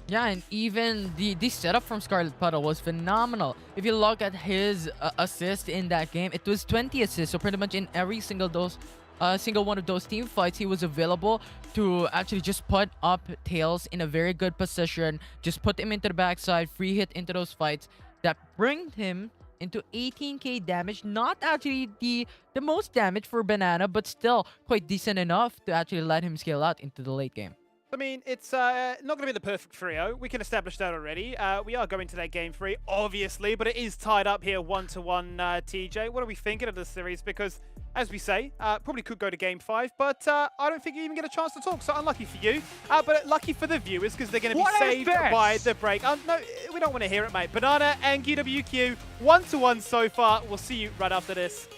Yeah, and even the setup from Scarlet Puddle was phenomenal. If you look at his assist in that game, it was 20 assists. So pretty much in every single one of those team fights, he was available to actually just put up Tails in a very good position, just put him into the backside, free hit into those fights that bring him into 18k damage. Not actually the most damage for Banana, but still quite decent enough to actually let him scale out into the late game. I mean, it's not going to be the perfect trio. We can establish that already. We are going to that game 3, obviously, but it is tied up here 1-1, TJ. What are we thinking of this series? Because, as we say, probably could go to game 5, but I don't think you even get a chance to talk, so unlucky for you. But lucky for the viewers, because they're going to be saved by the break. No, we don't want to hear it, mate. Banana and QWQ, 1-1 so far. We'll see you right after this.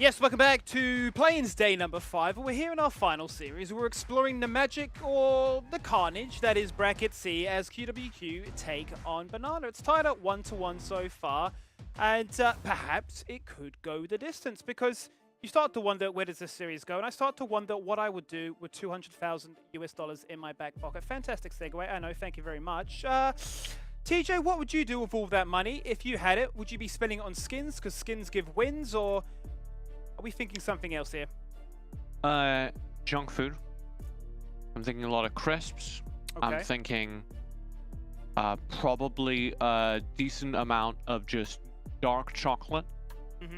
Yes, welcome back to Play-ins Day number 5. We're here in our final series. We're exploring the magic or the carnage that is Bracket C as QWQ take on Banana. It's tied up 1-1 so far, and perhaps it could go the distance because you start to wonder where does this series go, and I start to wonder what I would do with $200,000 in my back pocket. Fantastic segue, I know, thank you very much. TJ, what would you do with all that money if you had it? Would you be spending it on skins because skins give wins, or are we thinking something else here? Junk food. I'm thinking a lot of crisps. Okay. I'm thinking probably a decent amount of just dark chocolate.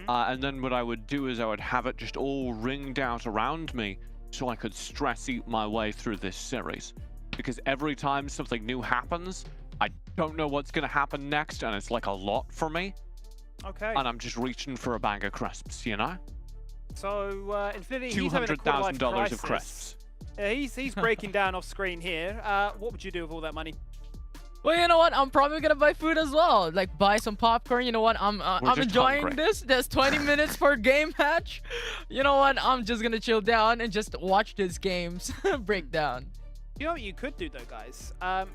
And then what I would do is I would have it just all ringed out around me so I could stress eat my way through this series. Because every time something new happens, I don't know what's going to happen next, and it's like a lot for me. Okay. And I'm just reaching for a bag of crisps, you know? So, Infinity, he's having a quarter-life $200,000 of crisis. crisps. He's breaking down off screen here. What would you do with all that money? Well, you know what? I'm probably gonna buy food as well. Like buy some popcorn. You know what? I'm just enjoying hungry. this. There's 20 minutes per game match. You know what? I'm just gonna chill down and just watch these games break down. You know what you could do, though, guys?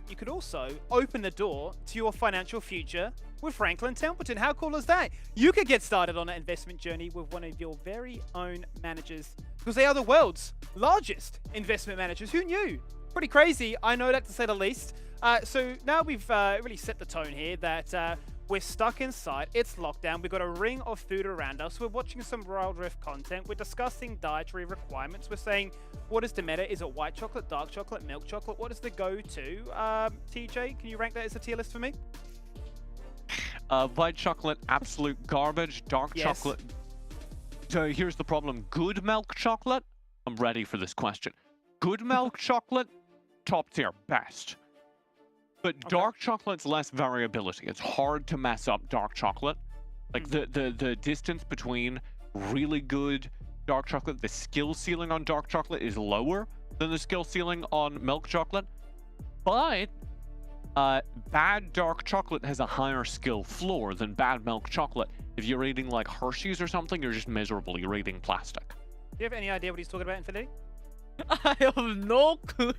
You could also open the door to your financial future with Franklin Templeton. How cool is that? You could get started on an investment journey with one of your very own managers because they are the world's largest investment managers. Who knew? Pretty crazy. I know that, to say the least. So now we've really set the tone here that we're stuck inside. It's lockdown. We've got a ring of food around us. We're watching some Wild Rift content. We're discussing dietary requirements. We're saying, what is the meta? Is it white chocolate, dark chocolate, milk chocolate? What is the go-to? TJ, can you rank that as a tier list for me? White chocolate, absolute garbage. Dark Yes. chocolate. So here's the problem. Good milk chocolate? I'm ready for this question. Good milk chocolate, top tier, best. But dark chocolate's less variability. It's hard to mess up dark chocolate. Like the distance between really good dark chocolate, the skill ceiling on dark chocolate is lower than the skill ceiling on milk chocolate. But bad dark chocolate has a higher skill floor than bad milk chocolate. If you're eating like Hershey's or something, you're just miserable. You're eating plastic. Do you have any idea what he's talking about, Infinity? I have no clue.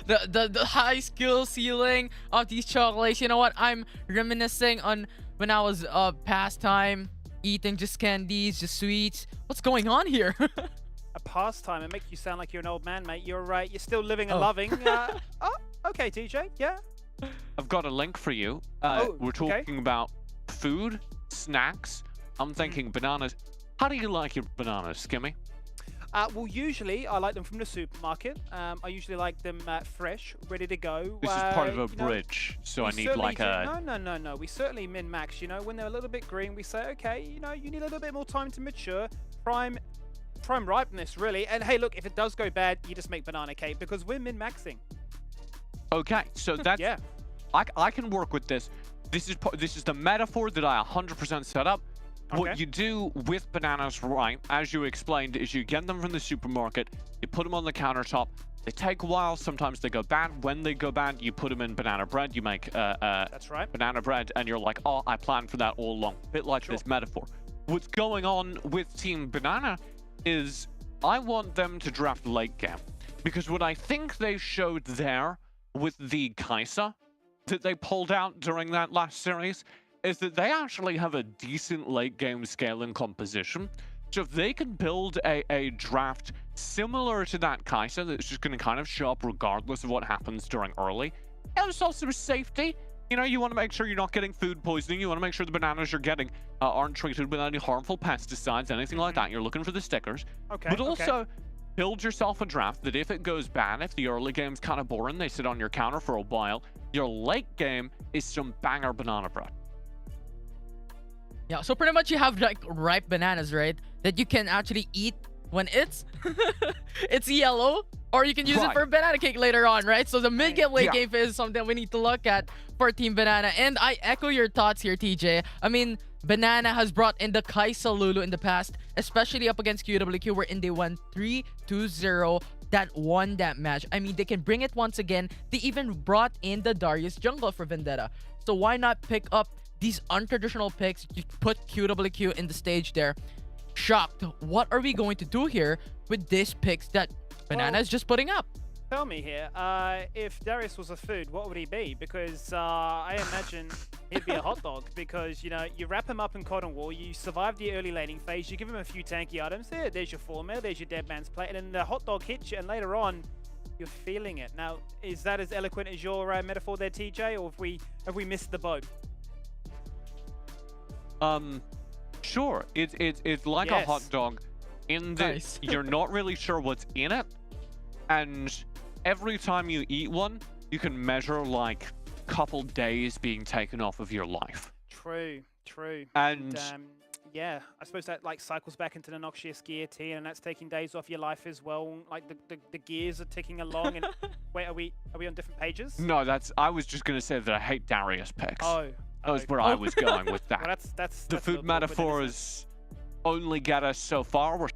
The high skill ceiling of these chocolates. You know what? I'm reminiscing on when I was pastime eating just candies, just sweets. What's going on here? A pastime. It makes you sound like you're an old man, mate. You're right. You're still living and Oh. loving. Okay, TJ. Yeah. I've got a link for you. We're talking about food, snacks. I'm thinking bananas. How do you like your bananas, Skimmy? Well, usually I like them from the supermarket. I usually like them fresh, ready to go. This is part of a you know, bridge, so we I need certainly like do- a... No. We certainly min-max, you know. When they're a little bit green, we say, okay, you know, you need a little bit more time to mature. Prime ripeness, really. And hey, look, if it does go bad, you just make banana cake because we're min-maxing. Okay, so that's... Yeah. I can work with this. This is the metaphor that I 100% set up. What Okay. you do with bananas, right, as you explained, is you get them from the supermarket, you put them on the countertop, they take a while, sometimes they go bad. When they go bad, you put them in banana bread, you make That's right. banana bread, and you're like, oh, I planned for that all along. A bit like this metaphor. What's going on with Team Banana is I want them to draft late game. Because what I think they showed there with the Kai'Sa that they pulled out during that last series is that they actually have a decent late game scaling composition. So if they can build a draft similar to that Kai'Sa that's just going to kind of show up regardless of what happens during early, and it's also safety. You know, you want to make sure you're not getting food poisoning. You want to make sure the bananas you're getting aren't treated with any harmful pesticides, anything like that. You're looking for the stickers. Okay. But also, build yourself a draft that if it goes bad, if the early game's kind of boring, they sit on your counter for a while, your late game is some banger banana bread. Yeah, so pretty much you have like ripe bananas, right? That you can actually eat when it's it's yellow, or you can use it for banana cake later on, right? So the mid-game, late game phase is something we need to look at for Team Banana. And I echo your thoughts here, TJ. I mean, Banana has brought in the Kai'Sa Lulu in the past, especially up against QWQ, wherein they won 3-2-0 that won that match. I mean, they can bring it once again. They even brought in the Darius jungle for Vendetta. So why not pick up these untraditional picks? You put QWQ in the stage there. shocked. What are we going to do here with these picks that Banana is just putting up? Tell me here, if Darius was a food, what would he be? Because I imagine he'd be a hot dog. Because, you know, you wrap him up in cotton wool, you survive the early laning phase, you give him a few tanky items. There's your former, there's your dead man's plate, and then the hot dog hits you, and later on, you're feeling it. Now, is that as eloquent as your metaphor there, TJ, or have we missed the boat? Sure. It's like a hot dog in that Nice. you're not really sure what's in it, and every time you eat one, you can measure like a couple days being taken off of your life. True. And yeah, I suppose that like cycles back into the noxious guillotine, and that's taking days off your life as well. Like the gears are ticking along. And wait, are we on different pages? no, I was just gonna say that I hate Darius picks. Oh, That was where I was going with that. well, that's The a food little bit awkward, isn't it? metaphors only get us so far. We're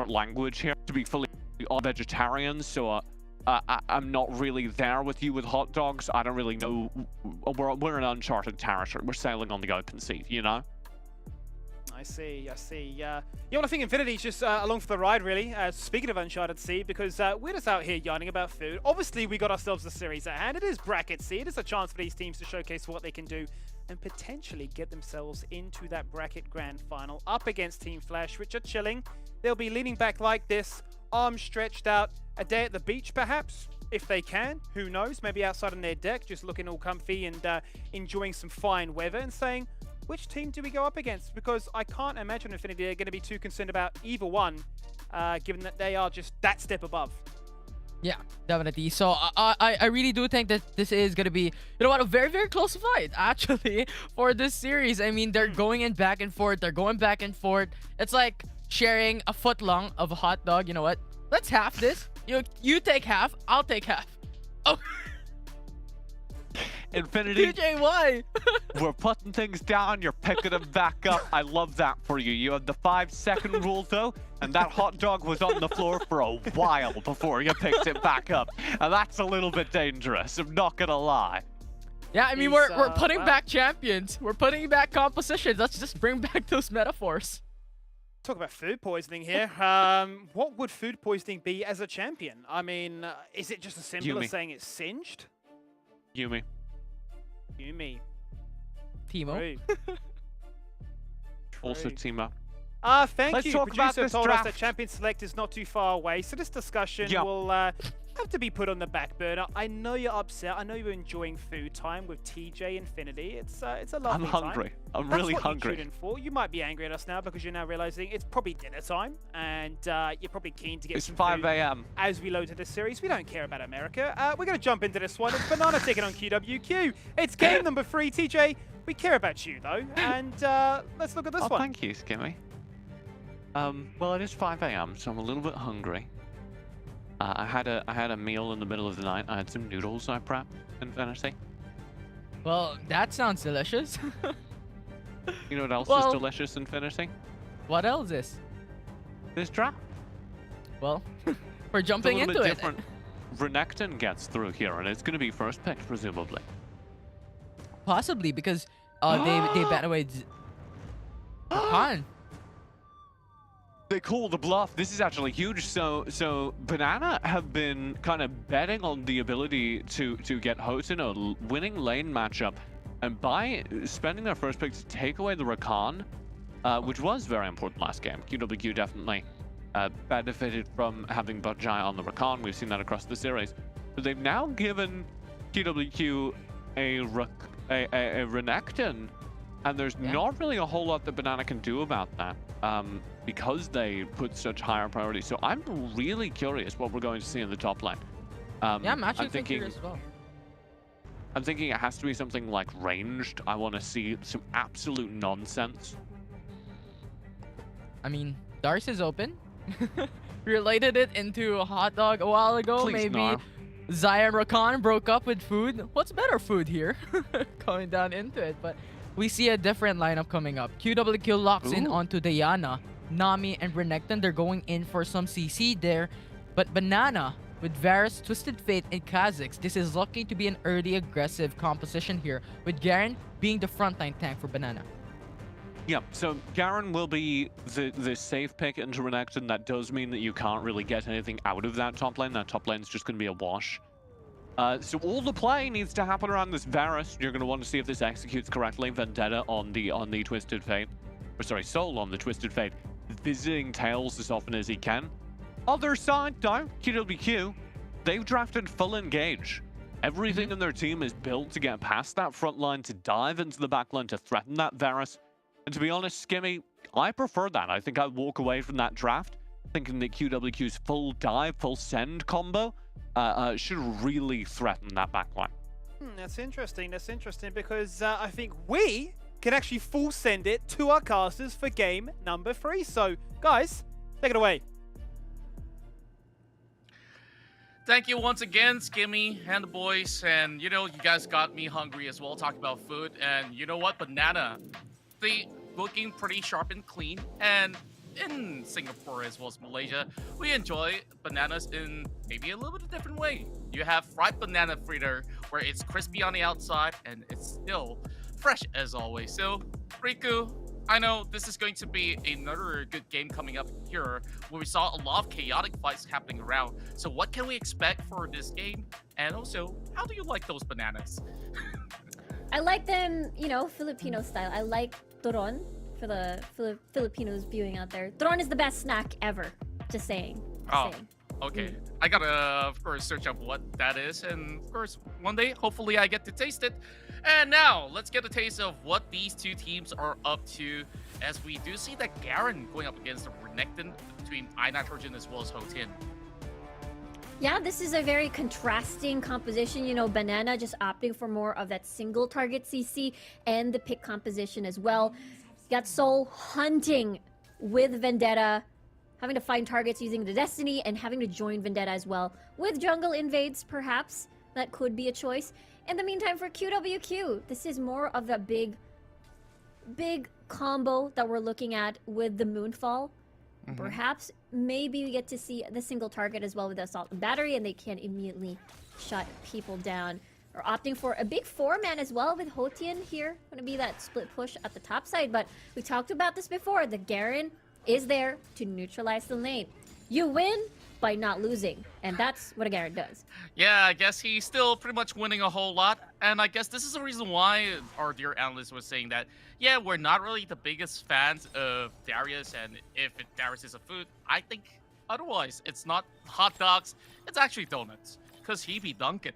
language here to be fully all vegetarians, so I'm not really there with you with hot dogs. I don't really know. We're in uncharted territory. We're sailing on the open sea, you know? I see. Yeah, well, I think Infinity's just along for the ride, really. Speaking of Uncharted Sea, because we're just out here yarning about food. Obviously, we got ourselves a series at hand. It is Bracket C. It is a chance for these teams to showcase what they can do and potentially get themselves into that bracket grand final up against Team Flash, which are chilling. They'll be leaning back like this, arms stretched out, a day at the beach, perhaps, if they can. Who knows? Maybe outside on their deck, just looking all comfy and enjoying some fine weather and saying, which team do we go up against? Because I can't imagine Infinity are going to be too concerned about either one, given that they are just that step above. Yeah, definitely. So I really do think that this is going to be, you know what, a very, very close fight, actually, for this series. I mean, they're going in back and forth. They're going back and forth. It's like sharing a foot long of a hot dog. You know what? Let's half this. You take half. I'll take half. Oh, Infinity, TJ, why? we're putting things down, you're picking them back up. I love that for you. You had the 5-second rule, though, and that hot dog was on the floor for a while before you picked it back up. And that's a little bit dangerous, I'm not gonna lie. Yeah, I mean, He's, we're putting wow. back champions. We're putting back compositions. Let's just bring back those metaphors. Talk about food poisoning here. What would food poisoning be as a champion? I mean, is it just as simple Yumi. as saying it's singed? Yumi. Yumi. Timo. True. Also True. Timo. Thank Let's you. talk about Producer this told us that draft. Champion Select is not too far away, so this discussion Yeah. will have to be put on the back burner. I know you're upset. I know you're enjoying food time with TJ Infinity. It's a I'm lovely time. hungry. I'm That's really what hungry. You tuned in for. You might be angry at us now because you're now realizing it's probably dinner time, and you're probably keen to get It's some 5 food a.m. as we load to this series. We don't care about America. We're going to jump into this one. It's Banana taking on QWQ. It's game number 3. TJ, we care about you, though. And let's look at this Oh, one. thank you, Skimmy. Well, it is 5 a.m., so I'm a little bit hungry. I had a meal in the middle of the night. I had some noodles I prepped in Infinity. Well, that sounds delicious. You know what else Well- is delicious in Infinity? What else is? This draft. Well, we're It's a jumping little into bit it. different. Renekton gets through here, and it's going to be first pick, presumably. Possibly because they bat away Khan. They call the bluff. This is actually huge. So Banana have been kind of betting on the ability to get Host in a winning lane matchup, and by spending their first pick to take away the Rakan, which was very important last game. QWQ definitely benefited from having Budjai on the Rakan. We've seen that across the series. But they've now given QWQ a Renekton, and there's not really a whole lot that Banana can do about that. Because they put such higher priority. So I'm really curious what we're going to see in the top lane. Yeah, I'm actually I'm thinking as well. I'm thinking it has to be something like ranged. I want to see some absolute nonsense. I mean, Darce is open. Related it into a hot dog a while ago. Please, Maybe Nar. Zion Rakan broke up with food. What's better food here? Going down into it, but we see a different lineup coming up. QWQ locks in Ooh. onto Diana, Nami, and Renekton. They're going in for some CC there. But Banana, with Varus, Twisted Fate, and Kha'Zix, this is looking to be an early aggressive composition here, with Garen being the frontline tank for Banana. Yeah, so Garen will be the safe pick into Renekton. That does mean that you can't really get anything out of that top lane. That top lane's just going to be a wash. So all the play needs to happen around this Varus. You're going to want to see if this executes correctly. Vendetta on the Twisted Fate. Or sorry, Soul on the Twisted Fate. Visiting Tails as often as he can. Other side, though, QWQ, they've drafted full engage. Everything in their team is built to get past that front line, to dive into the back line, to threaten that Varus. And to be honest, Skimmy, I prefer that. I think I'd walk away from that draft thinking that QWQ's full dive, full send combo should really threaten that backline. That's interesting. That's interesting because I think we can actually full send it to our casters for game number 3. So, guys, take it away. Thank you once again, Skimmy and the boys. And, you know, you guys got me hungry as well, talking about food. And you know what? Banana, they looking pretty sharp and clean. And in Singapore as well as Malaysia, we enjoy bananas in maybe a little bit of a different way. You have fried banana fritter, where it's crispy on the outside and it's still fresh as always. So, Riku, I know this is going to be another good game coming up here, where we saw a lot of chaotic fights happening around. So what can we expect for this game? And also, how do you like those bananas? I like them, you know, Filipino style. I like turon for the Filipinos viewing out there. Turon is the best snack ever. Just saying. Okay. I gotta, of course, search up what that is. And, of course, one day, hopefully I get to taste it. And now, let's get a taste of what these two teams are up to, as we do see that Garen going up against the Renekton between iNitrogen as well as Hotin. Yeah, this is a very contrasting composition. You know, Banana just opting for more of that single target CC and the pick composition as well. You got Soul hunting with Vendetta, having to find targets using the Destiny and having to join Vendetta as well. With jungle invades, perhaps, that could be a choice. In the meantime, for QWQ, this is more of a big combo that we're looking at with the Moonfall. Perhaps, maybe we get to see the single target as well with the Assault and Battery, and they can immediately shut people down. We're opting for a big 4-man as well with Hotian here. Going to be that split push at the top side, but we talked about this before. The Garen is there to neutralize the lane. You win by not losing, and that's what a Garen does. Yeah, I guess he's still pretty much winning a whole lot, and I guess this is the reason why our dear analyst was saying that, yeah, we're not really the biggest fans of Darius, and if Darius is a food, I think otherwise. It's not hot dogs, it's actually donuts, because he be Dunkin'.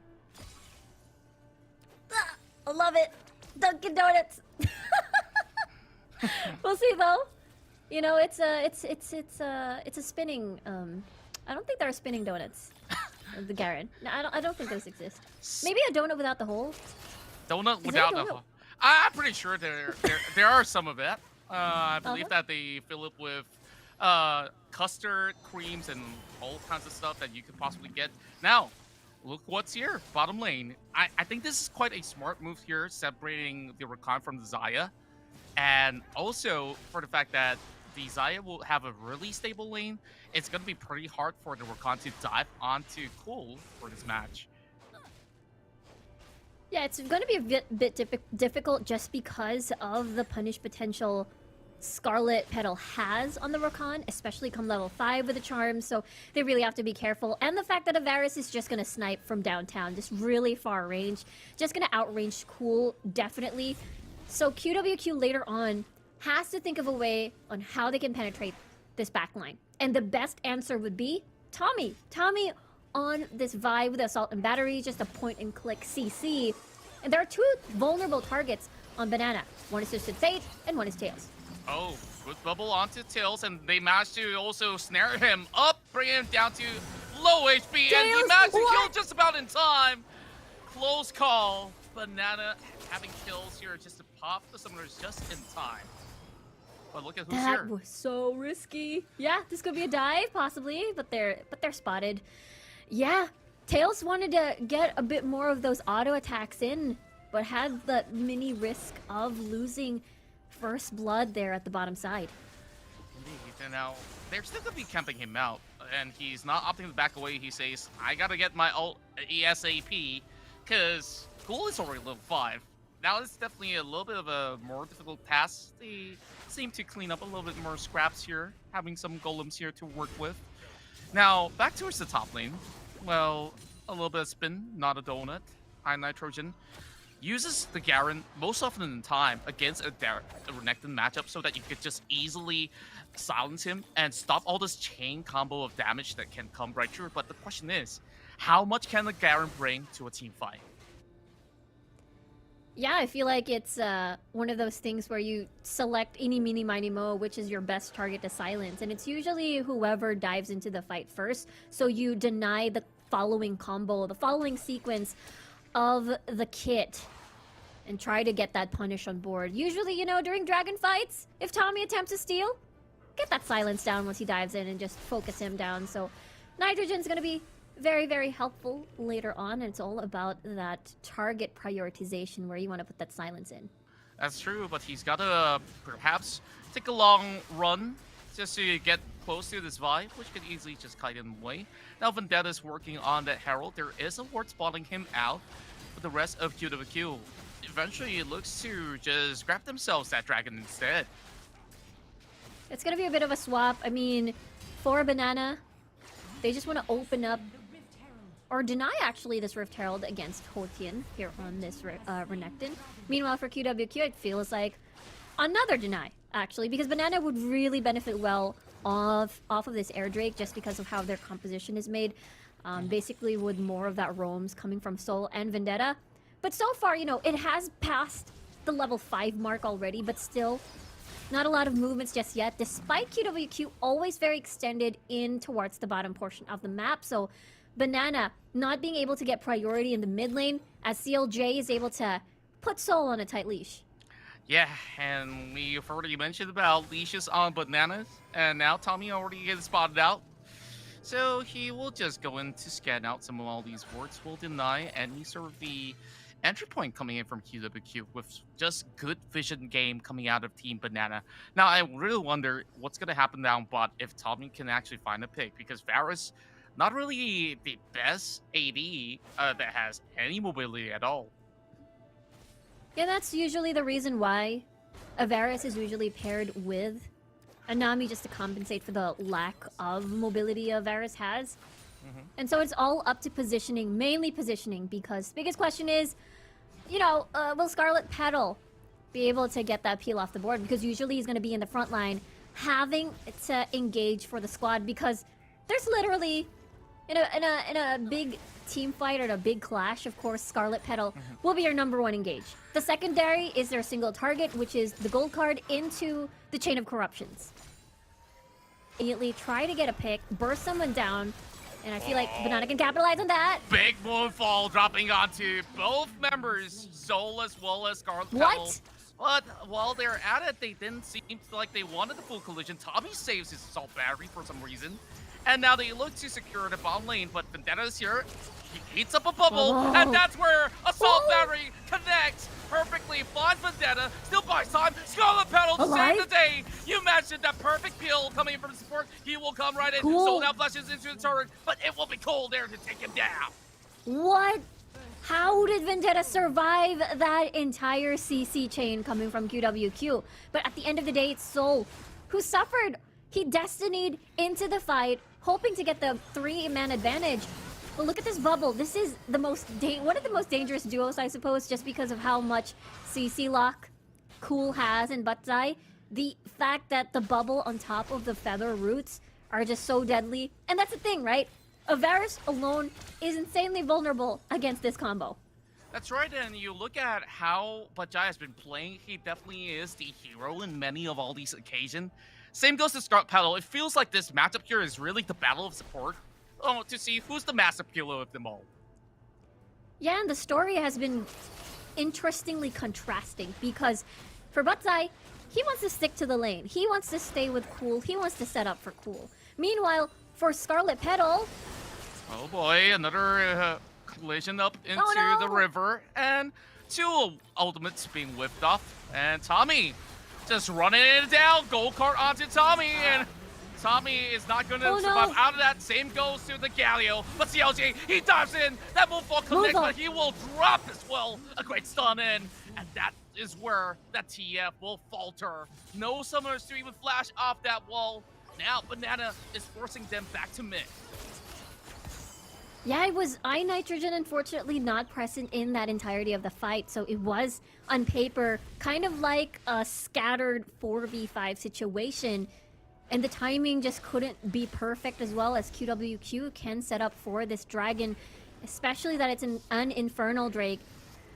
I love it. Dunkin' Donuts. We'll see though. You know, it's a spinning. I don't think there are spinning donuts. The Garen. No, I don't think those exist. Maybe a donut without the hole. Donut without the hole. I'm pretty sure there are some of that. I believe that they fill it with custard creams and all kinds of stuff that you could possibly get. Now, look what's here, bottom lane. I think this is quite a smart move here, separating the Rakan from the Xayah. And also, for the fact that the Xayah will have a really stable lane, it's going to be pretty hard for the Rakan to dive onto Cool for this match. Yeah, it's going to be a bit difficult just because of the punish potential Scarlet Petal has on the Rakan, especially come level 5 with the charm, so they really have to be careful. And the fact that Varus is just going to snipe from downtown, just really far range, just going to outrange Cool, definitely. So QWQ later on has to think of a way on how they can penetrate this backline. And the best answer would be Tommy. Tommy on this Vi with Assault and Battery, just a point-and-click CC. And there are two vulnerable targets on Banana. One is Twisted Fate, and one is Tails. Oh, good bubble onto Tails, and they managed to also snare him up, bring him down to low HP, and he managed to kill just about in time. Close call. Banana having kills here just to pop the summoners just in time. But look at who's here. That was so risky. Yeah, this could be a dive, possibly, but they're spotted. Yeah, Tails wanted to get a bit more of those auto attacks in, but had the mini risk of losing first blood there at the bottom side. Indeed, and now they're still gonna be camping him out, and he's not opting to back away. He says, I gotta get my ult ASAP, because Ghoul is already level 5. now it's definitely a little bit of a more difficult task. They seem to clean up a little bit more scraps here, having some golems here to work with. Now, back towards the top lane. Well, a little bit of spin, not a donut. High Nitrogen uses the Garen most often in time against a Renekton matchup so that you could just easily silence him and stop all this chain combo of damage that can come right through. But the question is, how much can the Garen bring to a team fight? Yeah, I feel like it's one of those things where you select eeny, meeny, miny, mo, which is your best target to silence. And it's usually whoever dives into the fight first. So you deny the following combo, the following sequence of the kit, and try to get that punish on board. Usually, you know, during dragon fights, if Tommy attempts to steal, get that silence down once he dives in and just focus him down. So Nitrogen's going to be very, very helpful later on. And it's all about that target prioritization where you want to put that silence in. That's true, but he's got to perhaps take a long run just to get close to this vibe, which could easily just kite him away. Now Vendetta's working on that Herald. There is a ward spotting him out, but the rest of QWQ eventually looks to just grab themselves that dragon instead. It's going to be a bit of a swap. I mean, for Banana, they just want to open up or deny actually this Rift Herald against Hotian here on this Renekton. Meanwhile, for QWQ, it feels like another deny, actually, because Banana would really benefit well off of this Air Drake just because of how their composition is made. Basically, with more of that roams coming from Soul and Vendetta. But so far, you know, it has passed the level 5 mark already, but still not a lot of movements just yet, despite QWQ always very extended in towards the bottom portion of the map. So Banana not being able to get priority in the mid lane as CLJ is able to put Soul on a tight leash. Yeah, and we've already mentioned about leashes on Bananas, and now Tommy already gets spotted out. So he will just go in to scan out some of all these wards, will deny any sort of the entry point coming in from QWQ with just good vision game coming out of Team Banana. Now, I really wonder what's going to happen down bot if Tommy can actually find a pick, because Varus, not really the best AD that has any mobility at all. Yeah, that's usually the reason why Varus is usually paired with a Nami, just to compensate for the lack of mobility Varus has. And so it's all up to positioning, mainly positioning, because the biggest question is, you know, will Scarlet Petal be able to get that peel off the board? Because usually he's going to be in the front line having to engage for the squad, because there's literally, in a big team fight or a big clash, of course, Scarlet Petal will be your #1 engage. The secondary is their single target, which is the gold card into the Chain of Corruptions. Immediately try to get a pick, burst someone down, and I feel like Banana can capitalize on that. Big moonfall dropping onto both members, Soul as well as Scarlet Petal. What? But while they're at it, they didn't seem like they wanted the full collision. Tommy saves his assault battery for some reason. And now they look to secure the bottom lane, but Vendetta's here. He heats up a bubble, and that's where Assault Battery connects perfectly. Finds Vendetta, still buys time. Scarlet Petal to save the day. You mentioned that perfect peel coming from support. He will come right in. Soul now flashes into the turret, but it will be Cole there to take him down. What? How did Vendetta survive that entire CC chain coming from QWQ? But at the end of the day, it's Soul who suffered. He destinied into the fight, hoping to get the 3-man advantage. But look at this bubble. This is the one of the most dangerous duos, I suppose, just because of how much CC lock Cool has in Butzai. The fact that the bubble on top of the feather roots are just so deadly. And that's the thing, right? Varus alone is insanely vulnerable against this combo. That's right, and you look at how Butzai has been playing, he definitely is the hero in many of all these occasions. Same goes to Scarlet Petal. It feels like this matchup here is really the battle of support. Oh, to see who's the massive killer of them all. Yeah, and the story has been interestingly contrasting, because for Butzai, he wants to stick to the lane. He wants to stay with Cool. He wants to set up for Cool. Meanwhile, for Scarlet Petal... Oh boy, another collision up into the river, and 2 ultimates being whipped off, and Tommy just running it down. Gold card onto Tommy, and Tommy is not going to Oh, survive no. out of that. Same goes to the Galio. But CLG, he dives in. That moonfall connects, Moonfall. but he will drop as well. A great stun in. And that is where that TF will falter. No summoners to even flash off that wall. Now Banana is forcing them back to mid. Yeah, it was iNitrogen, unfortunately not present in that entirety of the fight, so it was, on paper, kind of like a scattered 4v5 situation, and the timing just couldn't be perfect as well as QWQ can set up for this dragon, especially that it's an Infernal Drake,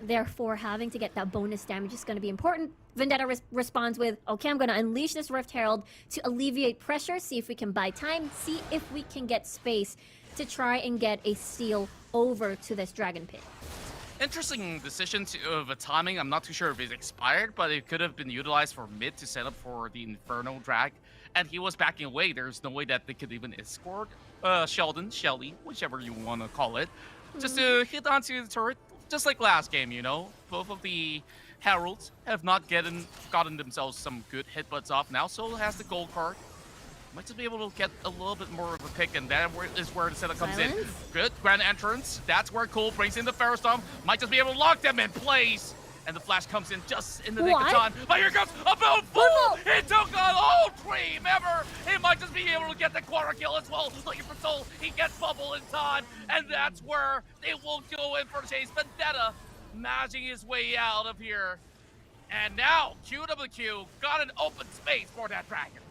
therefore having to get that bonus damage is going to be important. Vendetta responds with, okay, I'm going to unleash this Rift Herald to alleviate pressure, see if we can buy time, see if we can get space to try and get a steal over to this Dragon Pit. Interesting decision of a timing. I'm not too sure if it expired, but it could have been utilized for mid to set up for the Inferno Drag. And he was backing away. There's no way that they could even escort Sheldon, Shelly, whichever you want to call it, just to hit onto the turret, just like last game, you know? Both of the Heralds have not gotten themselves some good hitbutts off. Now Soul has the gold card. Might just be able to get a little bit more of a pick, and that is where the setup comes in. Good grand entrance. That's where Cole brings in the Ferrostorm. Might just be able to lock them in place. And the flash comes in just in the nick of time. But here comes a Moonfall! He took on all three member. He might just be able to get the quarter kill as well. Looking for Soul. He gets Bubble in time. And that's where they will go in for chase. Vendetta managing his way out of here. And now QWQ got an open space for that dragon.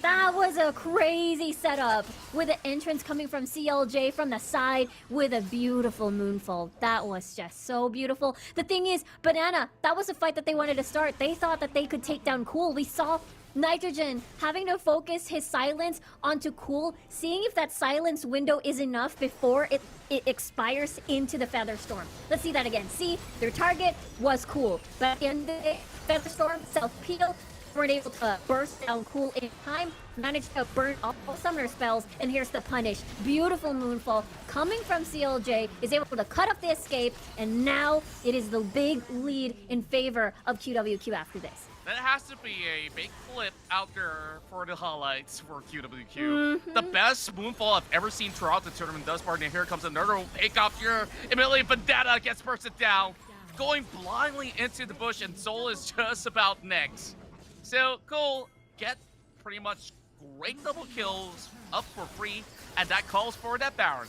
That was a crazy setup with the entrance coming from CLJ from the side with a beautiful moonfall. That was just so beautiful. The thing is, Banana, that was a fight that they wanted to start. They thought that they could take down Cool. We saw Nitrogen having to focus his silence onto Cool, seeing if that silence window is enough before it expires into the Featherstorm. Let's see that again. See, their target was Cool, but at the end of the day, Featherstorm self-peel, weren't able to burst down Cool in time, managed to burn all summoner spells, and here's the punish. Beautiful moonfall coming from CLJ, is able to cut off the escape, and now it is the big lead in favor of QWQ after this. That has to be a big flip out there for the highlights for QWQ. The best moonfall I've ever seen throughout the tournament thus far, and here comes another takeoff here. Immediately Vendetta gets bursted down, going blindly into the bush, and Soul is just about next. So Cole get pretty much great double kills up for free, and that calls for that Baron.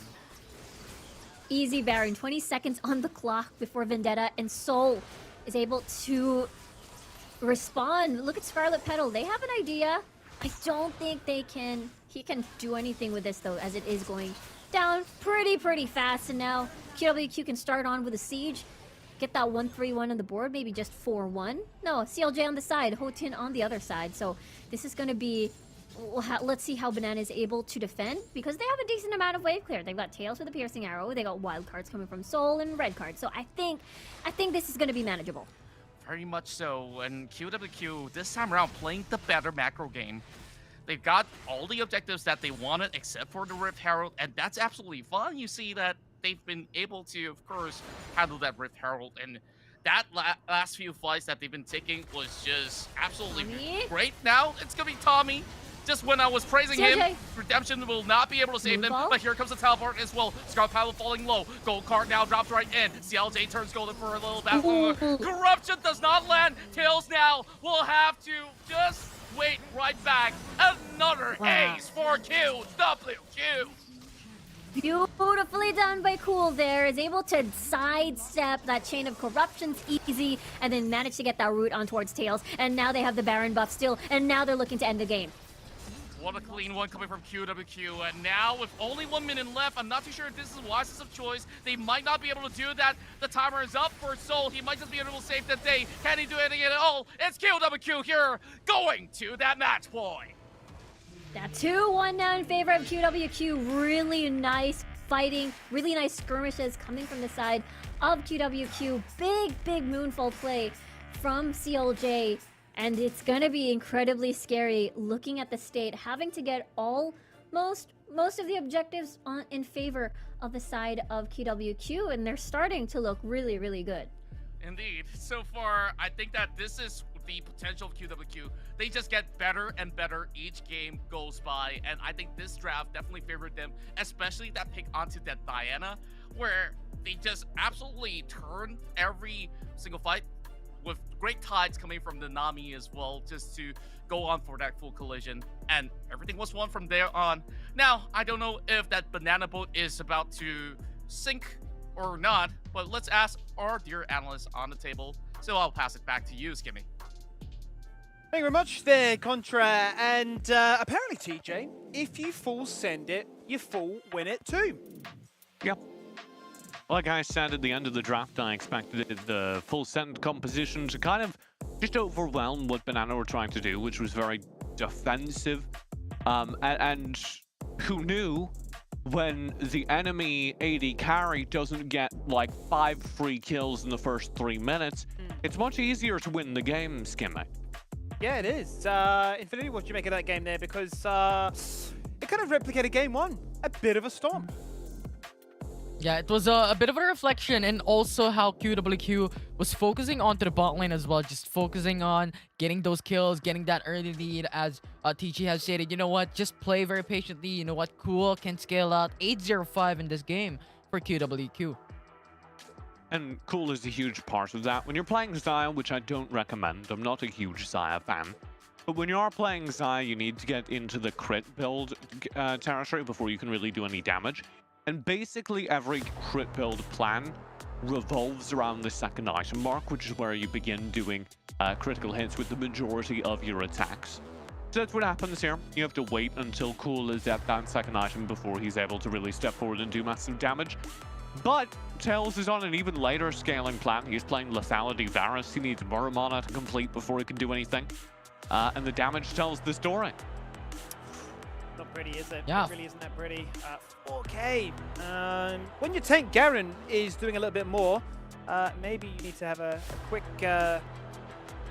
Easy Baron, 20 seconds on the clock before Vendetta, and Soul is able to respond. Look at Scarlet Petal, they have an idea. I don't think he can do anything with this though, as it is going down pretty fast, and now QWQ can start on with a siege. Get that 1-3-1 on the board, maybe just 4-1. No, CLJ on the side, Hotin on the other side. So this is going to be, let's see how Banana is able to defend, because they have a decent amount of wave clear. They've got Tails with a piercing arrow, they got wild cards coming from Soul and red cards. So I think this is going to be manageable. Very much so, and QWQ this time around playing the better macro game. They've got all the objectives that they wanted except for the Rift Herald, and that's absolutely fun. You see that they've been able to, of course, handle that Rift Herald, and that last few flights that they've been taking was just absolutely great. Now it's gonna be Tommy. Just when I was praising him, Redemption will not be able to save them, but here comes the teleport as well. Scarlet Paddle falling low. Gold card now drops right in. CLJ turns golden for a little battle. Corruption does not land. Tails now will have to just wait right back. Another ace for QWQ. Beautifully done by Cool there, is able to sidestep that chain of corruptions easy, and then manage to get that route on towards Tails. And now they have the Baron buff still, and now they're looking to end the game. What a clean one coming from QWQ, and now with only 1 minute left, I'm not too sure if this is wisest of choice. They might not be able to do that. The timer is up for Soul. He might just be able to save the day. Can he do anything at all? It's QWQ here, going to that match point. That 2-1 now in favor of QWQ. Really nice fighting, really nice skirmishes coming from the side of QWQ. Big moonfall play from CLJ. And it's gonna be incredibly scary looking at the state, having to get most of the objectives in favor of the side of QWQ, and they're starting to look really good. Indeed. So far, I think that this is the potential of QWQ. They just get better and better each game goes by, and I think this draft definitely favored them, especially that pick onto that Diana, where they just absolutely turn every single fight with great tides coming from the Nami as well, just to go on for that full collision, and everything was won from there on. Now, I don't know if that banana boat is about to sink or not, but let's ask our dear analysts on the table. So I'll pass it back to you, Skimmy. Thank you very much there, Contra. And apparently, TJ, if you full send it, you full win it too. Yep. Like I said at the end of the draft, I expected the full send composition to kind of just overwhelm what Banana were trying to do, which was very defensive. And who knew when the enemy AD carry doesn't get like 5 free kills in the first 3 minutes, it's much easier to win the game, Skimmy. Yeah, it is. Infinity, what do you make of that game there? Because it kind of replicated game 1. A bit of a stomp. Yeah, it was a bit of a reflection, and also how QWQ was focusing onto the bot lane as well, just focusing on getting those kills, getting that early lead. As TG has stated, you know what, just play very patiently. You know what, Cool can scale out 8-0-5 in this game for QWQ. And Cool is a huge part of that. When you're playing Xayah, which I don't recommend, I'm not a huge Xayah fan, but when you are playing Xayah, you need to get into the crit build territory before you can really do any damage. And basically every crit build plan revolves around the second item mark, which is where you begin doing critical hits with the majority of your attacks. So that's what happens here. You have to wait until Cool is at that second item before he's able to really step forward and do massive damage. But Tails is on an even later scaling plan. He's playing Lethality Varus. He needs Muramana to complete before he can do anything. And the damage tells the story. Not pretty, is it? Yeah. It really isn't that pretty. 4K. When your tank Garen is doing a little bit more, maybe you need to have a quick, well,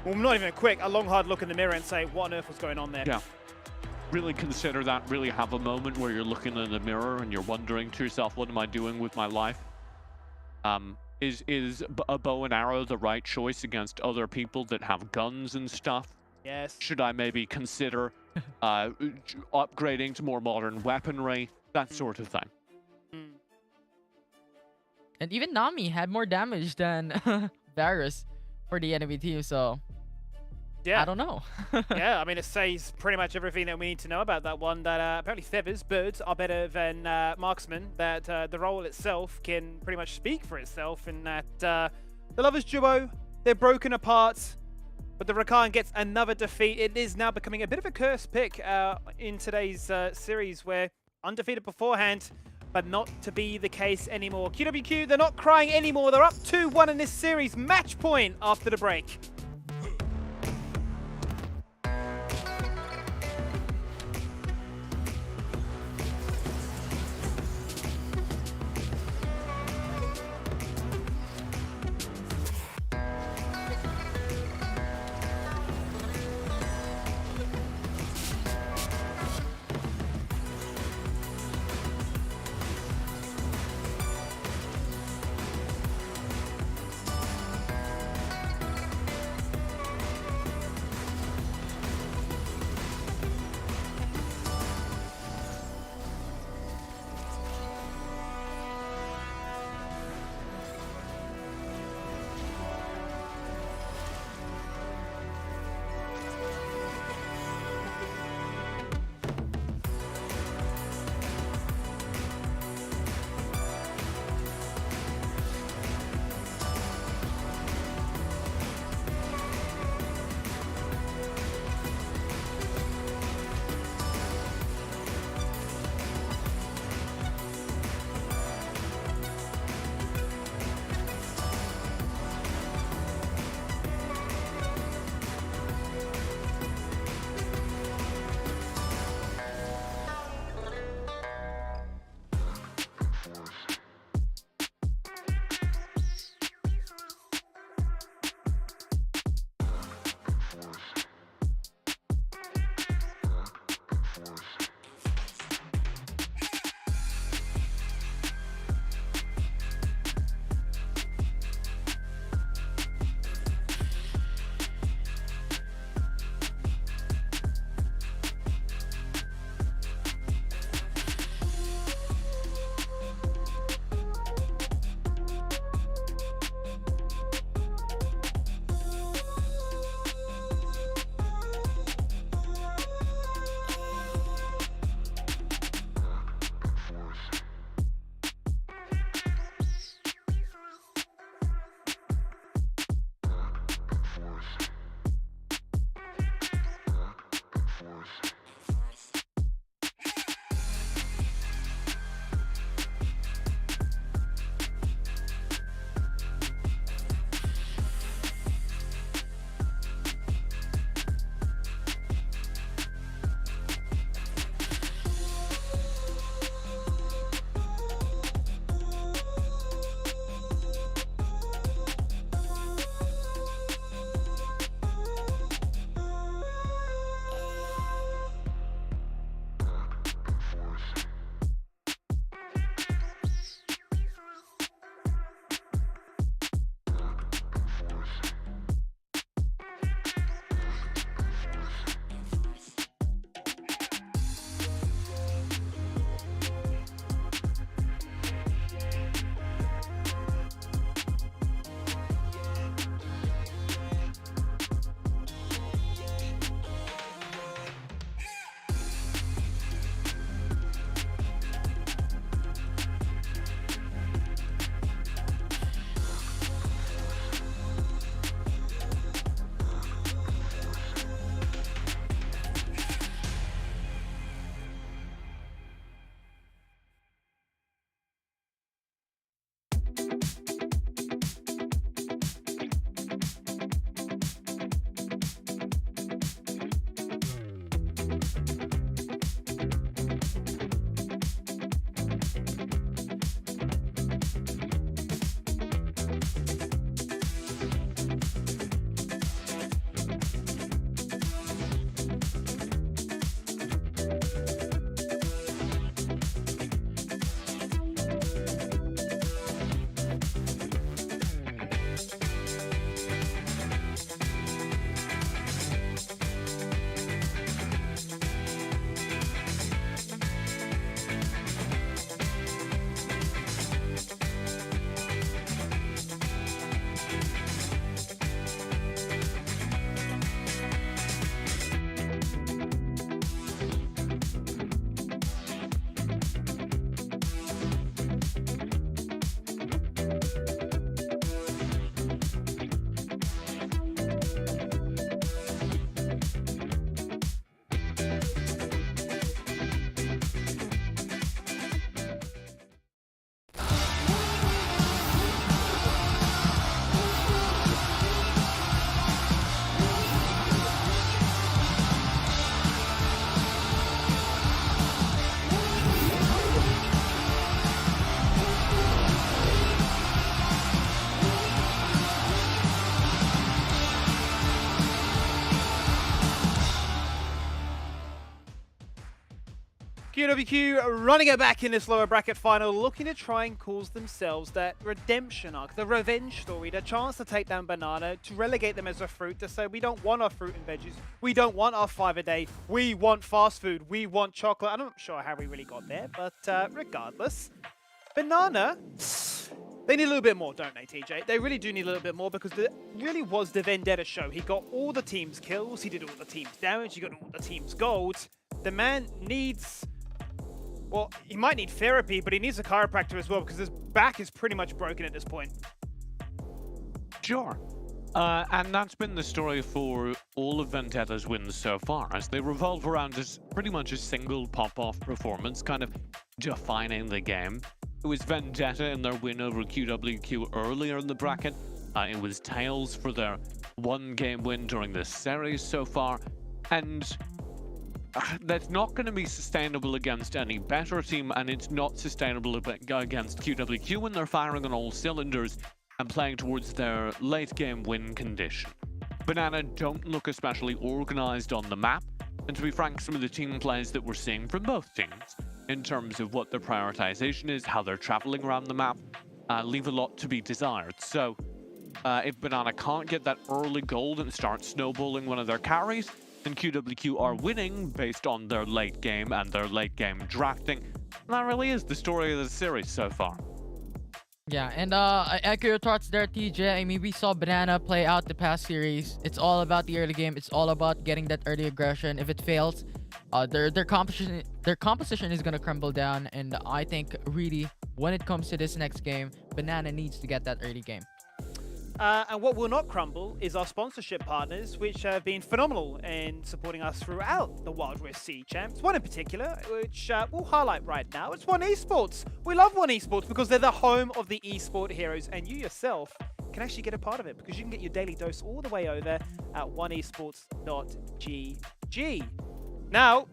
not even a long, hard look in the mirror and say, what on earth was going on there? Yeah. Really consider that. Really have a moment where you're looking in the mirror and you're wondering to yourself, what am I doing with my life? Is a bow and arrow the right choice against other people that have guns and stuff? Yes. Should I maybe consider upgrading to more modern weaponry? That sort of thing. And even Nami had more damage than Varus for the enemy team, so Yeah. I don't know. Yeah, I mean, it says pretty much everything that we need to know about that one, that apparently feathers, birds, are better than marksmen, that the role itself can pretty much speak for itself, and that the Lovers duo, they're broken apart, but the Rakan gets another defeat. It is now becoming a bit of a cursed pick in today's series, where undefeated beforehand, but not to be the case anymore. QWQ, they're not crying anymore. They're up 2-1 in this series. Match point after the break. QWQ running it back in this lower bracket final, looking to try and cause themselves that redemption arc, the revenge story, the chance to take down Banana, to relegate them as a fruit, to say we don't want our fruit and veggies, we don't want our 5 a day, we want fast food, we want chocolate. I'm not sure how we really got there, but regardless, Banana, they need a little bit more, don't they, TJ? They really do need a little bit more because it really was the Vendetta show. He got all the team's kills, he did all the team's damage, he got all the team's gold. The man needs... Well, he might need therapy, but he needs a chiropractor as well because his back is pretty much broken at this point. Sure. And that's been the story for all of Vendetta's wins so far, as they revolve around pretty much a single pop-off performance, kind of defining the game. It was Vendetta in their win over QWQ earlier in the bracket. It was Tails for their one-game win during this series so far. And that's not going to be sustainable against any better team, and it's not sustainable against QWQ when they're firing on all cylinders and playing towards their late-game win condition. Banana don't look especially organized on the map, and to be frank, some of the team plays that we're seeing from both teams, in terms of what their prioritization is, how they're traveling around the map, leave a lot to be desired. So, if Banana can't get that early gold and start snowballing one of their carries, and QWQ are winning based on their late game and their late game drafting. And that really is the story of the series so far. Yeah, and I echo your thoughts there, TJ. I mean, we saw Banana play out the past series. It's all about the early game. It's all about getting that early aggression. If it fails, their composition is gonna crumble down. And I think really, when it comes to this next game, Banana needs to get that early game. And what will not crumble is our sponsorship partners, which have been phenomenal in supporting us throughout the Wild West Sea Champs. One in particular, which we'll highlight right now, it's One Esports. We love One Esports because they're the home of the esport heroes, and you yourself can actually get a part of it because you can get your daily dose all the way over at oneesports.gg. Now,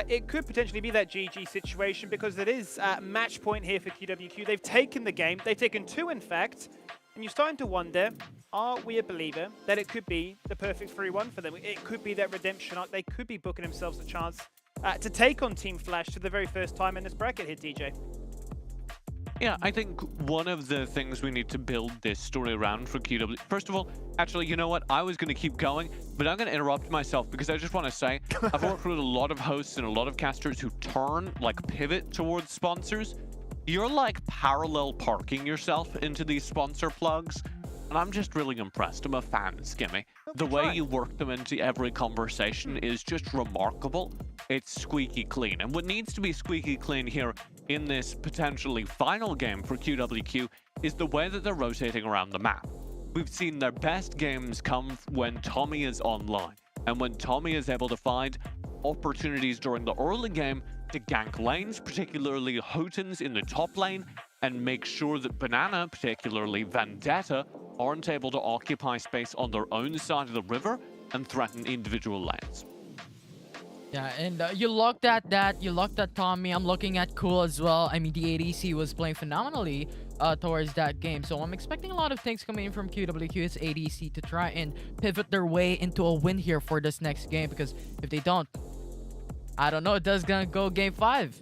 it could potentially be that GG situation because it is match point here for QWQ. They've taken the game. They've taken 2, in fact. And you're starting to wonder, are we a believer that it could be the perfect 3-1 for them? It could be that redemption arc. They could be booking themselves a chance to take on Team Flash for the very first time in this bracket here, TJ. Yeah, I think one of the things we need to build this story around for QW... First of all, actually, you know what? I was going to keep going, but I'm going to interrupt myself because I just want to say I've worked with a lot of hosts and a lot of casters who pivot towards sponsors. You're like parallel parking yourself into these sponsor plugs, and I'm just really impressed. I'm a fan, Skimmy. The way you work them into every conversation is just remarkable. It's squeaky clean, and what needs to be squeaky clean here in this potentially final game for QWQ is the way that they're rotating around the map. We've seen their best games come when Tommy is online, and when Tommy is able to find opportunities during the early game to gank lanes, particularly Hoten's in the top lane, and make sure that Banana, particularly Vendetta, aren't able to occupy space on their own side of the river and threaten individual lanes. Yeah, and you looked at that, you looked at Tommy. I'm looking at Cool as well. I mean, the ADC was playing phenomenally towards that game, so I'm expecting a lot of things coming in from QWQ's ADC to try and pivot their way into a win here for this next game, because if they don't, I don't know, it does gonna go game 5.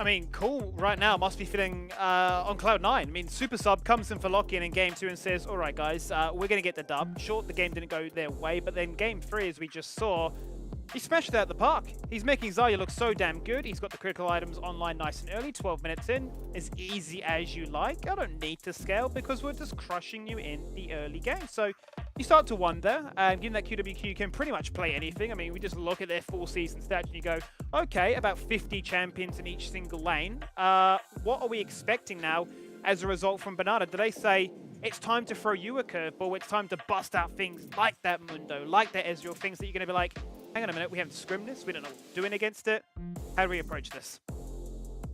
I mean, Cool right now must be feeling on cloud 9. I mean, Super Sub comes in for lock-in in game 2 and says, all right, guys, we're going to get the dub. Sure, the game didn't go their way, but then game 3, as we just saw, he smashed it out the park. He's making Zarya look so damn good. He's got the critical items online nice and early, 12 minutes in. As easy as you like. I don't need to scale because we're just crushing you in the early game. So you start to wonder, given that QWQ can pretty much play anything. I mean, we just look at their full season stats and you go, okay, about 50 champions in each single lane. What are we expecting now as a result from Banana? Do they say, it's time to throw you a curveball, it's time to bust out things like that Mundo, like that Ezreal, things that you're going to be like, hang on a minute, we haven't scrimmed this, we don't know what we're doing against it. How do we approach this?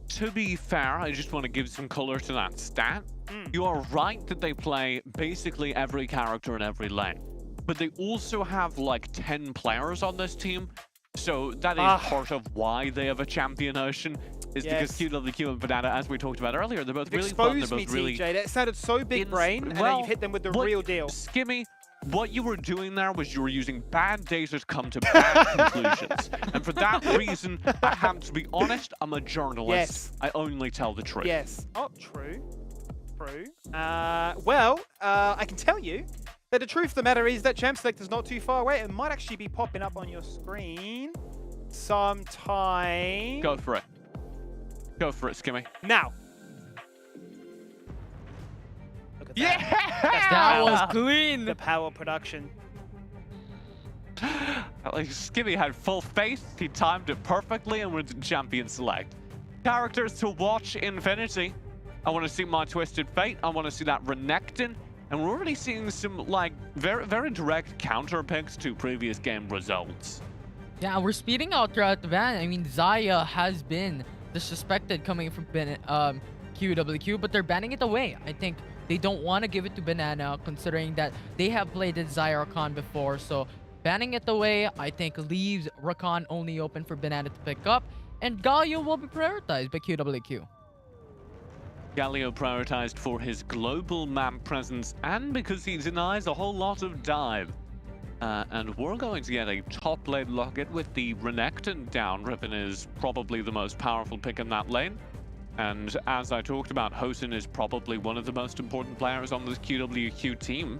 To be fair, I just want to give some color to that stat. You are right that they play basically every character in every lane, but they also have like 10 players on this team, so that is part of why they have a champion ocean, is because QWQ and Banana, as we talked about earlier, they're both really fun, they're both really... TJ. That sounded so big brain, and then you've hit them with the real deal. Skimmy, what you were doing there was you were using bad data to come to bad conclusions. And for that reason, I have to be honest, I'm a journalist. Yes. I only tell the truth. Yes. Oh, true. True. Well, I can tell you that the truth of the matter is that Champ Select is not too far away. It might actually be popping up on your screen sometime. Go for it. Go for it, Skimmy. Now. Look at that. Yeah! That was clean. The power production. Like, Skimmy had full faith, he timed it perfectly, and went to Champion Select. Characters to watch Infinity. I want to see my Twisted Fate. I want to see that Renekton. And we're already seeing some, like, very direct counter picks to previous game results. Yeah, we're speeding out throughout the van. I mean, Xayah has been disrespected coming from QWQ, but they're banning it away. I think they don't want to give it to Banana, considering that they have played it Xayah Rakan before. So banning it away, I think, leaves Rakan only open for Banana to pick up, and Galio will be prioritized by QWQ. Galio prioritized for his global map presence and because he denies a whole lot of dive. And we're going to get a top lane locket with the Renekton down. Riven is probably the most powerful pick in that lane. And as I talked about, Hosen is probably one of the most important players on this QWQ team,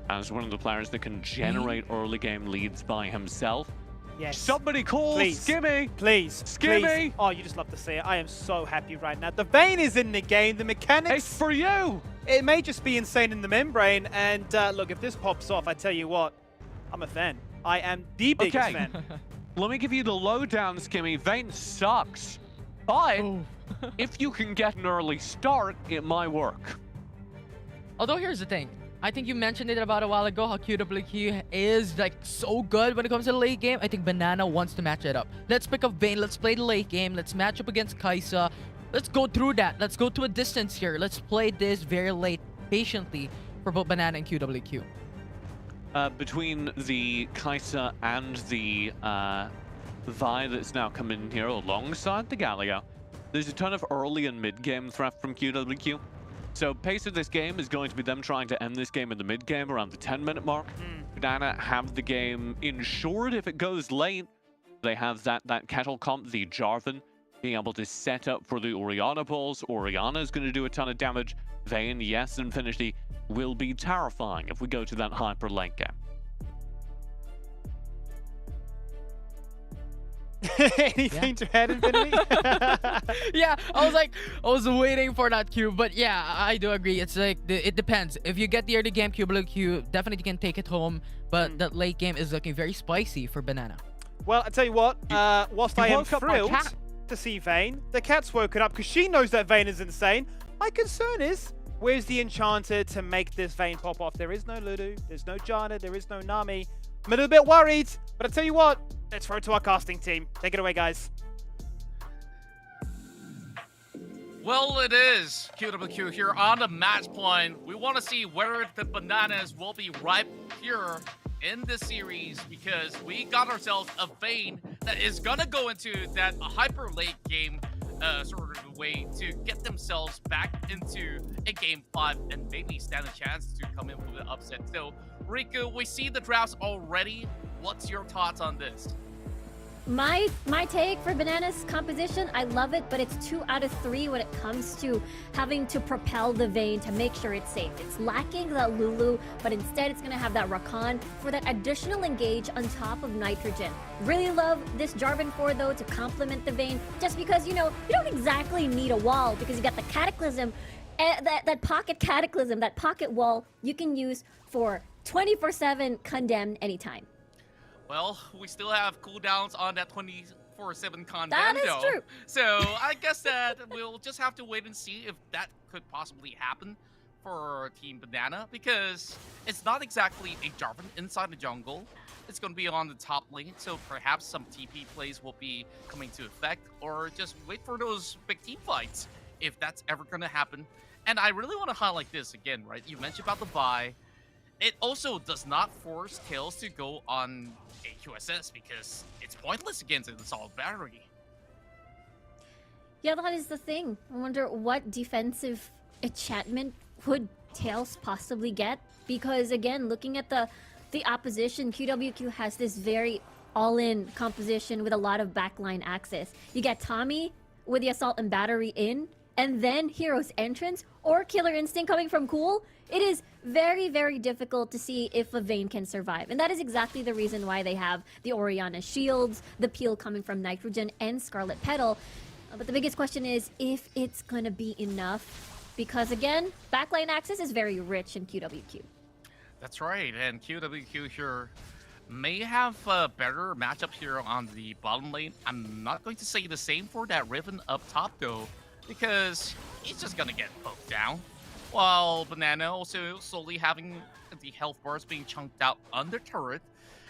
as one of the players that can generate early game leads by himself. Yes. Somebody call Skimmy! Please. Skimmy! Please. Oh, you just love to see it. I am so happy right now. The Vayne is in the game. The mechanics... It's for you! It may just be insane in the membrane. And look, if this pops off, I tell you what, I'm a fan. I am the biggest fan. Let me give you the lowdown, Skimmy. Vayne sucks. But if you can get an early start, it might work. Although here's the thing. I think you mentioned it about a while ago, how QWQ is like so good when it comes to the late game. I think Banana wants to match it up. Let's pick up Vayne. Let's play the late game. Let's match up against Kai'Sa. Let's go through that. Let's go to a distance here. Let's play this very late, patiently, for both Banana and QWQ. Between the Kai'Sa and the Vi that's now come in here alongside the Galio, there's a ton of early and mid-game threat from QWQ. So pace of this game is going to be them trying to end this game in the mid-game around the 10-minute mark. Banana have the game insured if it goes late. They have that Kettle comp, the Jarvan, being able to set up for the Orianna pulls. Orianna's going to do a ton of damage. Vayne, yes, Infinity will be terrifying if we go to that hyper lane game. Anything to add, Infinity? Yeah, I was waiting for that cue, but yeah, I do agree. It's like, it depends. If you get the early game QWQ, definitely can take it home, but that late game is looking very spicy for Banana. Well, I tell you what, whilst I am thrilled to see Vayne, the cat's woken up because she knows that Vayne is insane. My concern is, where's the Enchanter to make this Vayne pop off? There is no Ludu, there's no Janna, there is no Nami. I'm a little bit worried, but I tell you what, let's throw it to our casting team. Take it away, guys. Well, it is QWQ here on the match point. We want to see whether the bananas will be ripe here in this series, because we got ourselves a Vayne that is gonna go into that hyper late game sort of way to get themselves back into a game 5 and maybe stand a chance to come in with an upset. So, Riku, we see the drafts already. What's your thoughts on this? My take for Banana's composition, I love it, but it's 2 out of 3 when it comes to having to propel the Vayne to make sure it's safe. It's lacking that Lulu, but instead it's going to have that Rakan for that additional engage on top of Nitrogen. Really love this Jarvan 4 though to complement the Vayne, just because, you know, you don't exactly need a wall because you got the Cataclysm, that pocket Cataclysm, that pocket wall you can use for 24/7 condemn anytime. Well, we still have cooldowns on that 24/7 condemn. That is true. So I guess that we'll just have to wait and see if that could possibly happen for Team Banana, because it's not exactly a Jarvan inside the jungle. It's going to be on the top lane, so perhaps some TP plays will be coming to effect, or just wait for those big team fights if that's ever going to happen. And I really want to highlight this again, right? You mentioned about the Vi. It also does not force Tails to go on a QSS because it's pointless against the solid battery. Yeah, that is the thing. I wonder what defensive enchantment would Tails possibly get? Because again, looking at the opposition, QWQ has this very all-in composition with a lot of backline access. You get Tommy with the Assault and Battery in, and then Hero's Entrance or Killer Instinct coming from Cool. It is very, very difficult to see if a Vayne can survive. And that is exactly the reason why they have the Orianna Shields, the Peel coming from Nitrogen, and Scarlet Petal. But the biggest question is if it's gonna be enough. Because again, backline access is very rich in QWQ. That's right, and QWQ here may have a better matchup here on the bottom lane. I'm not going to say the same for that Riven up top though, because he's just gonna get poked down. While Banana also slowly having the health bars being chunked out under turret.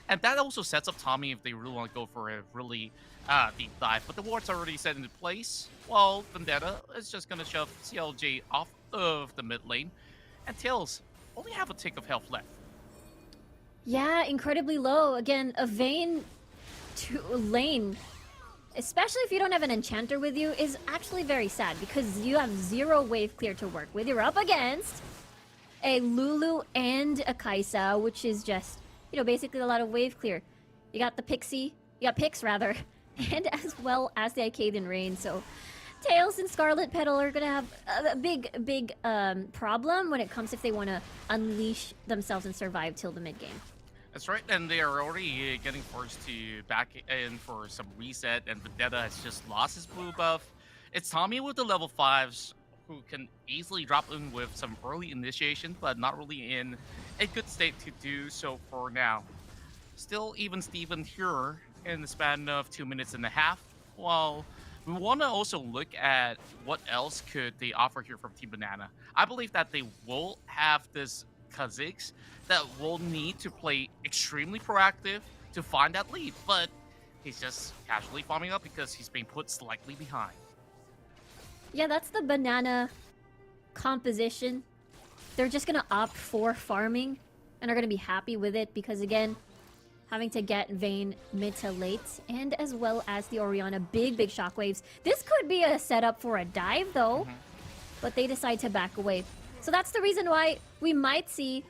And that also sets up Tommy if they really want to go for a really deep dive. But the ward's already set into place, while Vendetta is just gonna shove CLJ off of the mid lane. And Tails only have a tick of health left. Yeah, incredibly low. Again, a Vayne to lane, especially if you don't have an enchanter with you, is actually very sad because you have 0 wave clear to work with. You're up against a Lulu and a Kai'Sa, which is just, you know, basically a lot of wave clear. You got the Pixie, you got Pix rather, and as well as the Icadian Rain. So Tails and Scarlet Petal are gonna have a big problem when it comes if they want to unleash themselves and survive till the mid game. That's right, and they are already getting forced to back in for some reset, and Vendetta has just lost his blue buff. It's Tommy with the level 5s who can easily drop in with some early initiation, but not really in a good state to do so for now. Still even Steven here in the span of 2.5 minutes, while we want to also look at what else could they offer here from Team Banana. I believe that they will have this Kha'Zix that will need to play extremely proactive to find that lead, but he's just casually farming up because he's being put slightly behind. Yeah, that's the Banana composition. They're just gonna opt for farming and are gonna be happy with it because again, having to get Vayne mid to late and as well as the Orianna big shockwaves. This could be a setup for a dive though, but they decide to back away. So that's the reason why we might see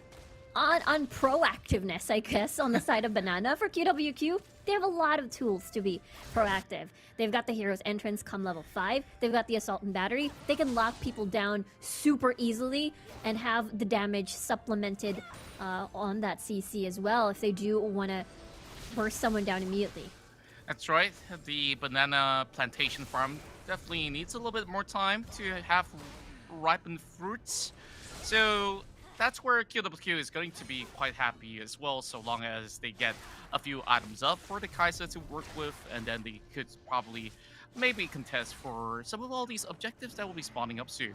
on proactiveness, I guess, on the side of Banana. For QWQ, they have a lot of tools to be proactive. They've got the Hero's Entrance come level 5. They've got the Assault and Battery. They can lock people down super easily and have the damage supplemented on that CC as well if they do want to burst someone down immediately. That's right. The Banana Plantation Farm definitely needs a little bit more time to have ripened fruits. So that's where QWQ is going to be quite happy as well, so long as they get a few items up for the Kai'Sa to work with, and then they could probably maybe contest for some of all these objectives that will be spawning up soon.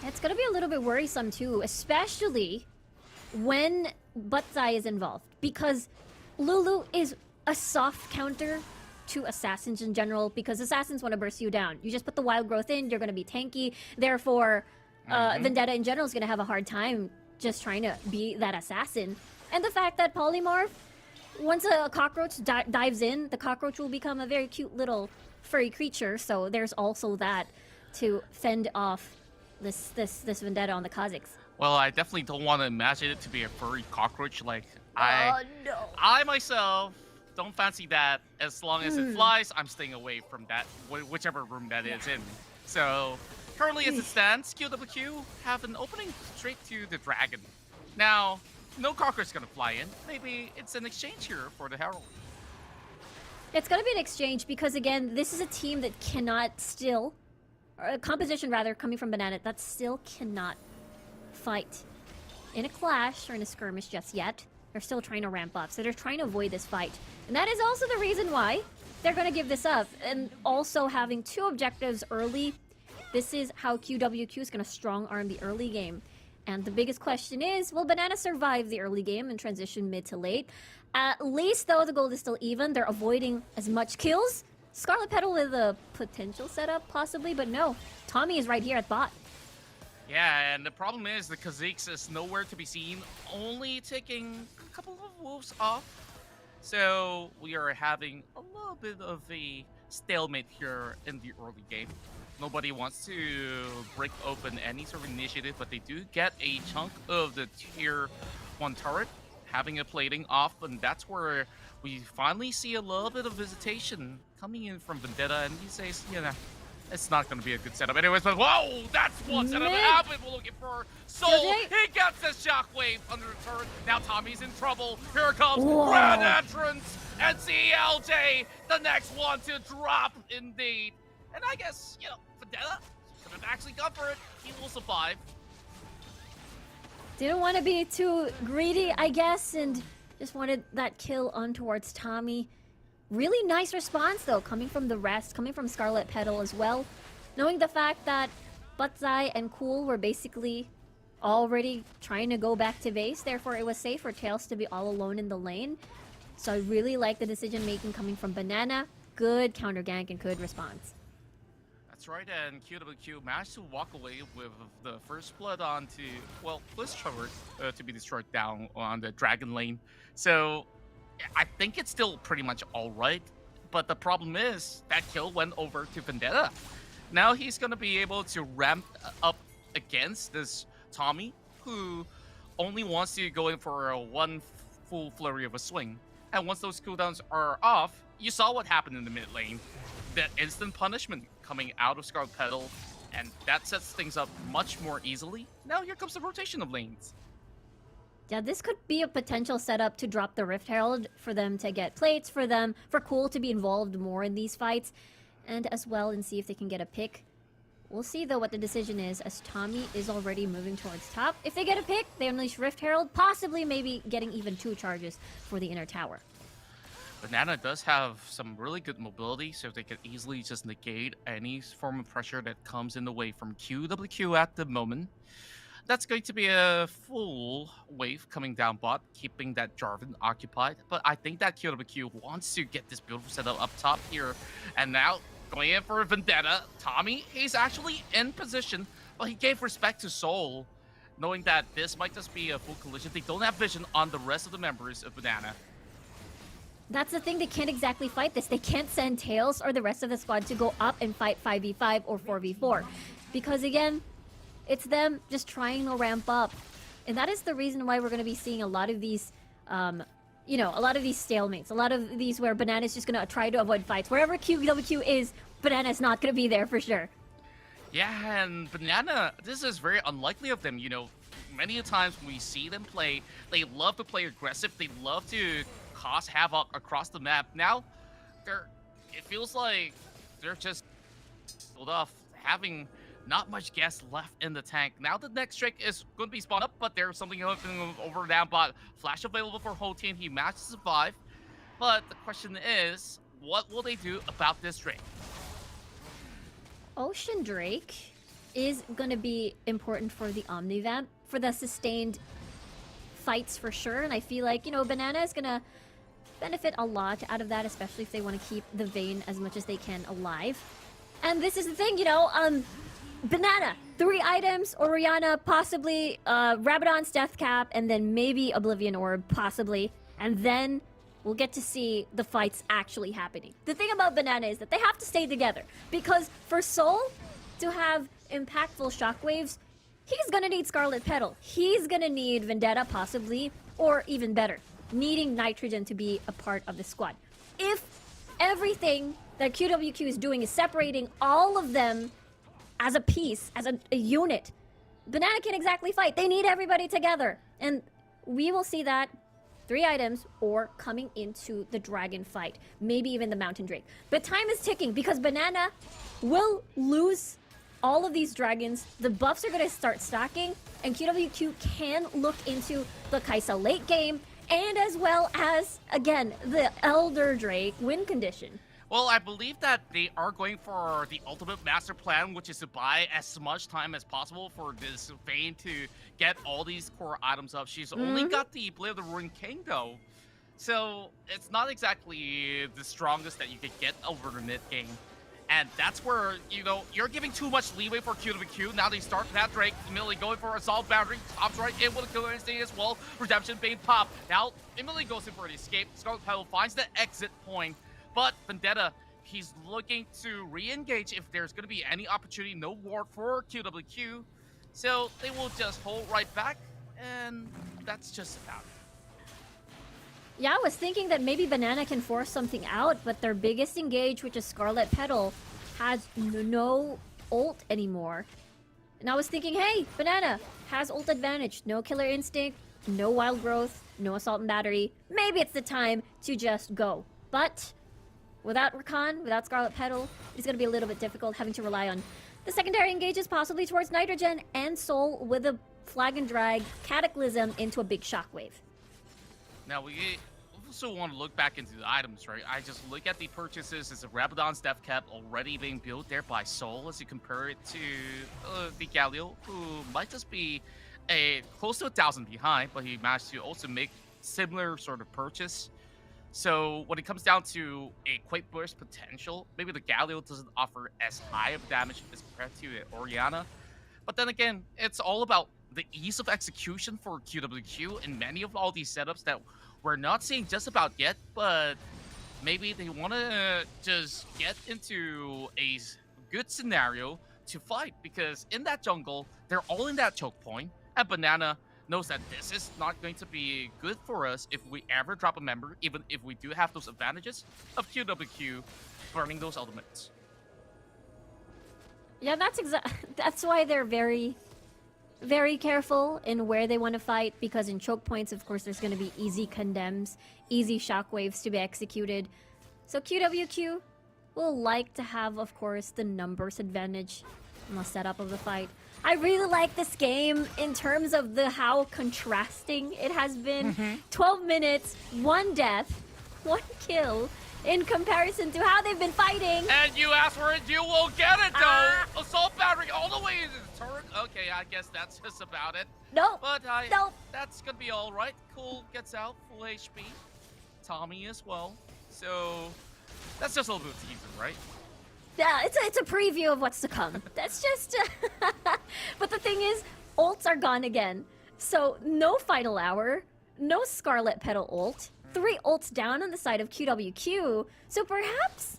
It's gonna be a little bit worrisome too, especially when Butzai is involved, because Lulu is a soft counter to assassins in general, because assassins want to burst you down. You just put the wild growth in, you're gonna be tanky, therefore Vendetta in general is going to have a hard time just trying to be that assassin. And the fact that Polymorph, once a cockroach dives in, the cockroach will become a very cute little furry creature. So there's also that to fend off this Vendetta on the Kha'Zix. Well, I definitely don't want to imagine it to be a furry cockroach. Like, Oh no! I myself don't fancy that. As long as it flies, I'm staying away from that, whichever room that is in. So currently, as it stands, QWQ have an opening straight to the dragon. Now, no cockroach is gonna fly in. Maybe it's an exchange here for the Herald. It's gonna be an exchange because again, this is a team that cannot still, or a composition rather, coming from Banana, that still cannot fight in a clash or in a skirmish just yet. They're still trying to ramp up, so they're trying to avoid this fight. And that is also the reason why they're gonna give this up. And also having 2 objectives early, this is how QWQ is gonna strong arm the early game. And the biggest question is, will Banana survive the early game and transition mid to late? At least, though, the gold is still even. They're avoiding as much kills. Scarlet Petal with a potential setup, possibly, but no. Tommy is right here at bot. Yeah, and the problem is the Kha'Zix is nowhere to be seen, only taking a couple of wolves off. So we are having a little bit of a stalemate here in the early game. Nobody wants to break open any sort of initiative, but they do get a chunk of the tier 1 turret, having a plating off, and that's where we finally see a little bit of visitation coming in from Vendetta, and he says, you know, it's not going to be a good setup anyways, but whoa, that's one setup that happened. We're looking for Soul. He gets the shockwave under the turret. Now Tommy's in trouble. Here comes Grand Entrance and CLJ, the next one to drop indeed. And I guess, you know, Vendetta should have actually gone for it. He will survive. Didn't want to be too greedy, I guess, and just wanted that kill on towards Tommy. Really nice response, though, coming from the rest, coming from Scarlet Petal as well. Knowing the fact that Butzai and Cool were basically already trying to go back to base, therefore it was safe for Tails to be all alone in the lane. So I really like the decision-making coming from Banana. Good counter gank and good response. That's right, and QWQ managed to walk away with the first blood onto, well, Bliss Trevor to be destroyed down on the Dragon lane. So I think it's still pretty much alright, but the problem is that kill went over to Vendetta. Now he's going to be able to ramp up against this Tommy, who only wants to go in for a one full flurry of a swing. And once those cooldowns are off, you saw what happened in the mid lane. That instant punishment coming out of Scarlet Petal, and that sets things up much more easily. Now here comes the rotation of lanes. Yeah, this could be a potential setup to drop the Rift Herald for them to get plates, for Cool to be involved more in these fights, and as well and see if they can get a pick. We'll see though what the decision is, as Tommy is already moving towards top. If they get a pick, they unleash Rift Herald, possibly maybe getting even 2 charges for the inner tower. Banana does have some really good mobility, so they can easily just negate any form of pressure that comes in the way from QWQ at the moment. That's going to be a full wave coming down bot, keeping that Jarvan occupied. But I think that QWQ wants to get this beautiful setup up top here. And now, going in for a Vendetta, Tommy, he's actually in position, but he gave respect to Soul, knowing that this might just be a full collision. They don't have vision on the rest of the members of Banana. That's the thing, they can't exactly fight this. They can't send Tails or the rest of the squad to go up and fight 5v5 or 4v4. Because again, it's them just trying to ramp up. And that is the reason why we're going to be seeing a lot of these, you know, a lot of these stalemates. A lot of these where Banana's just going to try to avoid fights. Wherever QWQ is, Banana's not going to be there for sure. Yeah, and Banana, this is very unlikely of them. You know, many times when we see them play, they love to play aggressive. They love to cause havoc across the map. Now, it feels like they're just pulled off, having not much gas left in the tank. Now the next Drake is going to be spawned up, but there's something over down bot. Flash available for whole team. He managed to survive. But the question is, what will they do about this Drake? Ocean Drake is going to be important for the Omnivamp, for the sustained fights for sure. And I feel like, you know, Banana is going to benefit a lot out of that, especially if they want to keep the Vayne as much as they can alive. And this is the thing, you know, Banana, 3 items, Orianna, possibly Rabadon's Death Cap, and then maybe Oblivion Orb, possibly. And then we'll get to see the fights actually happening. The thing about Banana is that they have to stay together, because for Soul to have impactful shockwaves, he's gonna need Scarlet Petal. He's gonna need Vendetta, possibly, or even better, needing Nitrogen to be a part of the squad. If everything that QWQ is doing is separating all of them as a piece, as a unit, Banana can't exactly fight. They need everybody together. And we will see that 3 items or coming into the dragon fight, maybe even the Mountain Drake. But time is ticking because Banana will lose all of these dragons. The buffs are going to start stacking, and QWQ can look into the Kaisa late game, and as well as, again, the Elder Drake win condition. Well, I believe that they are going for the ultimate master plan, which is to buy as much time as possible for this Vayne to get all these core items up. She's only got the Blade of the Ruined King, though. So it's not exactly the strongest that you could get over the mid game. And that's where, you know, you're giving too much leeway for QWQ. Now they start that Drake, immediately going for Assault Boundary. Hops right in with a killer instinct as well. Redemption Bane pop. Now immediately goes in for the escape. Scarlet Petal finds the exit point. But Vendetta, he's looking to re-engage if there's going to be any opportunity. No ward for QWQ. So they will just hold right back, and that's just about it. Yeah, I was thinking that maybe Banana can force something out, but their biggest engage, which is Scarlet Petal, has no ult anymore. And I was thinking, hey, Banana has ult advantage. No Killer Instinct, no Wild Growth, no Assault and Battery. Maybe it's the time to just go. But without Rakan, without Scarlet Petal, it's going to be a little bit difficult having to rely on the secondary engages possibly towards Nitrogen and Soul with a flag and drag Cataclysm into a big shockwave. Now, we also want to look back into the items, right? I just look at the purchases. It's a Rabadon's Death Cap already being built there by Soul as you compare it to the Galio, who might just be close to 1,000 behind, but he managed to also make similar sort of purchase. So when it comes down to a quick burst potential, maybe the Galio doesn't offer as high of damage as compared to Oriana. But then again, it's all about the ease of execution for QWQ in many of all these setups that we're not seeing just about yet, but maybe they want to just get into a good scenario to fight, because in that jungle, they're all in that choke point, and Banana knows that this is not going to be good for us if we ever drop a member, even if we do have those advantages of QWQ burning those ultimates. Yeah, that's why they're very careful in where they want to fight, because in choke points, of course, there's going to be easy condemns, easy shockwaves to be executed. So QWQ will like to have, of course, the numbers advantage in the setup of the fight. I really like this game in terms of how contrasting it has been. 12 minutes, 1 death, 1 kill, in comparison to how they've been fighting. And you ask for it, you will get it, though. Assault battery all the way into the turret. Okay, I guess that's just about it. Nope. But Nope. that's gonna be all right. Cool gets out, full HP. Tommy as well. So that's just a little bit of teaser, right? Yeah, it's a preview of what's to come. That's just... But the thing is, ults are gone again. So no Final Hour, no Scarlet Petal ult, 3 ults down on the side of QWQ. So perhaps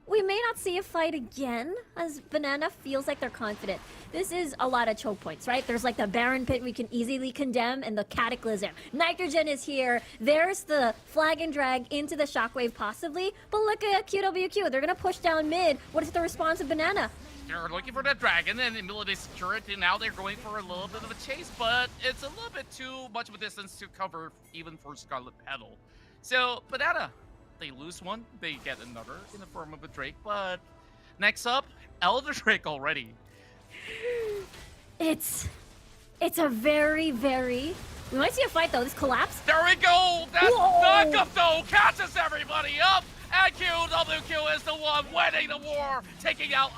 we may not see a fight again, as Banana feels like they're confident. This is a lot of choke points, right? There's like the Baron Pit we can easily condemn, and the Cataclysm. Nitrogen is here. There's the flag and drag into the shockwave possibly. But look at QWQ. They're going to push down mid. What is the response of Banana? They're looking for that dragon, and in the middle of they secure it, and now they're going for a little bit of a chase, but it's a little bit too much of a distance to cover even for Scarlet Petal. So, Banana, they lose one, they get another in the form of a Drake, but next up, Elder Drake already. It's a very... We might see a fight, though. This collapse. There we go! That Whoa! knockup, though, catches everybody up! And QWQ is the one winning the war, taking out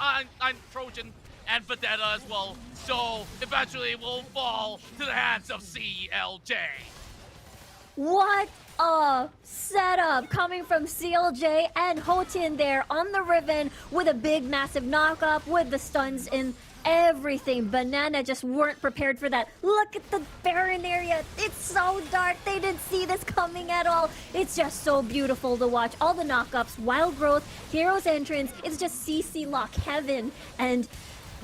Trojan and Vendetta as well. So, eventually it will fall to the hands of CLJ. What a setup coming from CLJ and Hotin there on the Riven with a big, massive knockup with the stuns in everything. Banana just weren't prepared for that. Look at the Baron area. It's so dark. They didn't see this coming at all. It's just so beautiful to watch. All the knockups, Wild Growth, Hero's Entrance. It's just CC lock heaven. And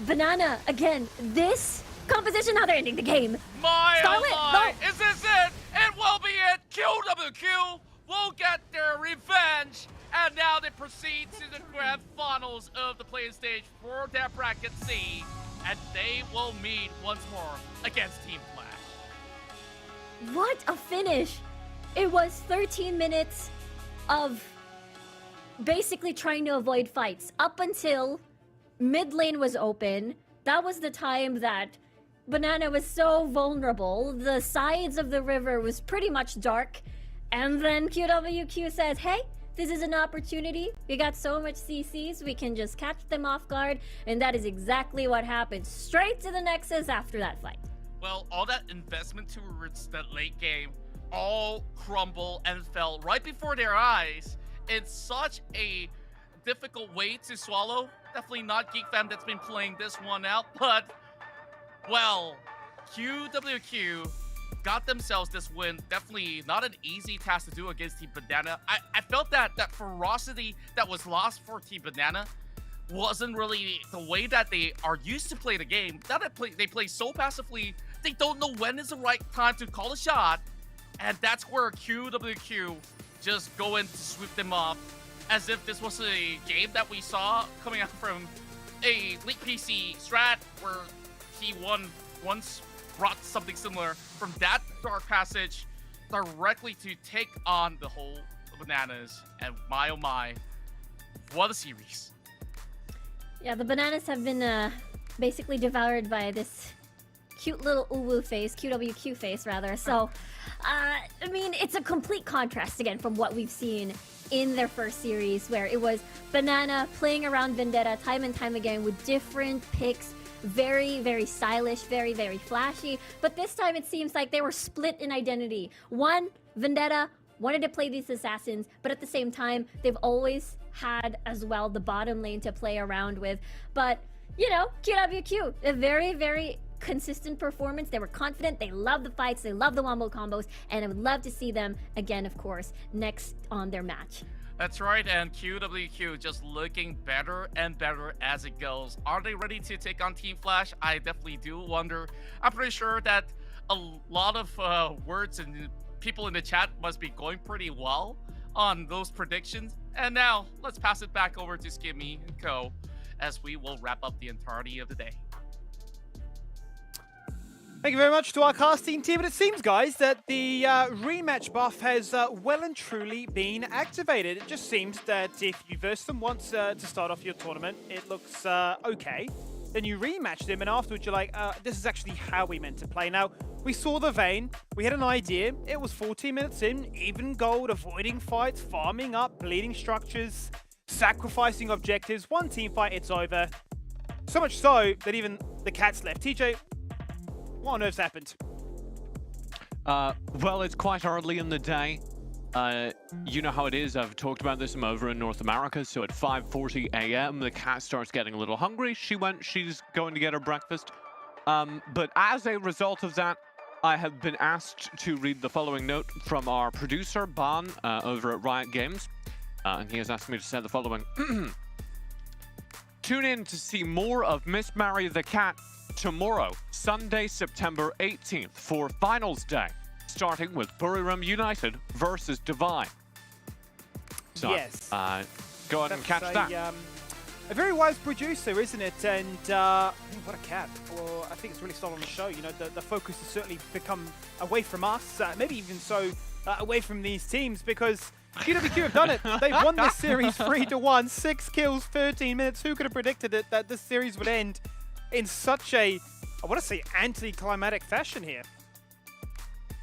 Banana, again, this composition, how they're ending the game. My Scarlet, oh my, no. is this it? It will be it. QWQ will get their revenge. And now they proceed to the grand finals of the play stage for their bracket C. And they will meet once more against Team Flash. What a finish. It was 13 minutes of basically trying to avoid fights up until mid lane was open. That was the time that Banana was so vulnerable. The sides of the river was pretty much dark. And then QWQ says, hey, this is an opportunity. We got so much CCs, we can just catch them off guard. And that is exactly what happened. Straight to the Nexus after that fight. Well, all that investment towards that late game all crumble and fell right before their eyes. It's such a difficult way to swallow. Definitely not Geek Fam that's been playing this one out, but, well, QWQ got themselves this win. Definitely not an easy task to do against Team Banana. I felt that ferocity that was lost for Team Banana wasn't really the way that they are used to play the game. Now that they play so passively, they don't know when is the right time to call a shot. And that's where QWQ just go in to sweep them off, as if this was a game that we saw coming out from a League PC strat where T1 once brought something similar from that dark passage directly to take on the whole Bananas. And my oh my, what a series. Yeah, the Bananas have been basically devoured by this cute little uwu face, QWQ face rather. So, I mean, it's a complete contrast again from what we've seen in their first series, where it was Banana playing around Vendetta time and time again with different picks, very, very stylish, very, very flashy. But this time it seems like they were split in identity. One, Vendetta wanted to play these assassins, but at the same time, they've always had as well the bottom lane to play around with. But, you know, QWQ, a very, very consistent performance. They were confident, they love the fights, they love the wombo combos, and I would love to see them again, of course, next on their match. That's right, and QWQ just looking better and better as it goes. Are they ready to take on Team Flash? I definitely do wonder. I'm pretty sure that a lot of words and people in the chat must be going pretty well on those predictions. And now, let's pass it back over to Skimmy and Co. as we will wrap up the entirety of the day. Thank you very much to our casting team. And it seems, guys, that the rematch buff has well and truly been activated. It just seems that if you verse them once to start off your tournament, it looks okay. Then you rematch them, and afterwards you're like, this is actually how we meant to play. Now, we saw the Vayne. We had an idea. It was 14 minutes in, even gold, avoiding fights, farming up, bleeding structures, sacrificing objectives. One team fight, it's over. So much so that even the cats left. TJ, what on earth's happened? Well, it's quite early in the day. You know how it is. I've talked about this. I'm over in North America, so at 5:40 a.m. the cat starts getting a little hungry. She's going to get her breakfast. But as a result of that, I have been asked to read the following note from our producer, Ban, over at Riot Games. And he has asked me to say the following. Tune in to see more of Miss Mary the Cat tomorrow, Sunday, September 18th, for Finals Day, starting with Buriram United versus Divine. So, yes. Go ahead and catch that. A very wise producer, isn't it? And what a cat. Well, I think it's really stolen the show. You know, the focus has certainly become away from us, maybe even so away from these teams, because QWQ have done it. They've won this series 3-1, 6 kills, 13 minutes. Who could have predicted it, that this series would end in such a, I want to say, anticlimactic fashion here?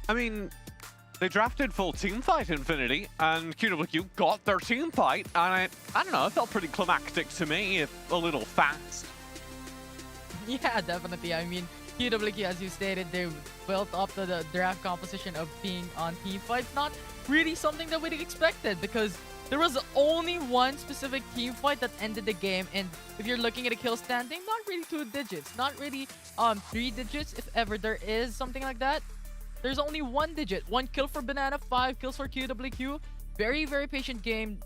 I mean, they drafted full team fight Infinity, and QWQ got their team fight, and I don't know, it felt pretty climactic to me, if a little fast. Yeah, definitely. I mean, QWQ, as you stated, they built up the draft composition of being on team fight. Not really something that we expected, because there was only one specific team fight that ended the game, and if you're looking at a kill standing, not really 2 digits, not really 3 digits, if ever there is something like that. There's only 1 digit. 1 kill for Banana, 5 kills for QWQ. Very, very patient game,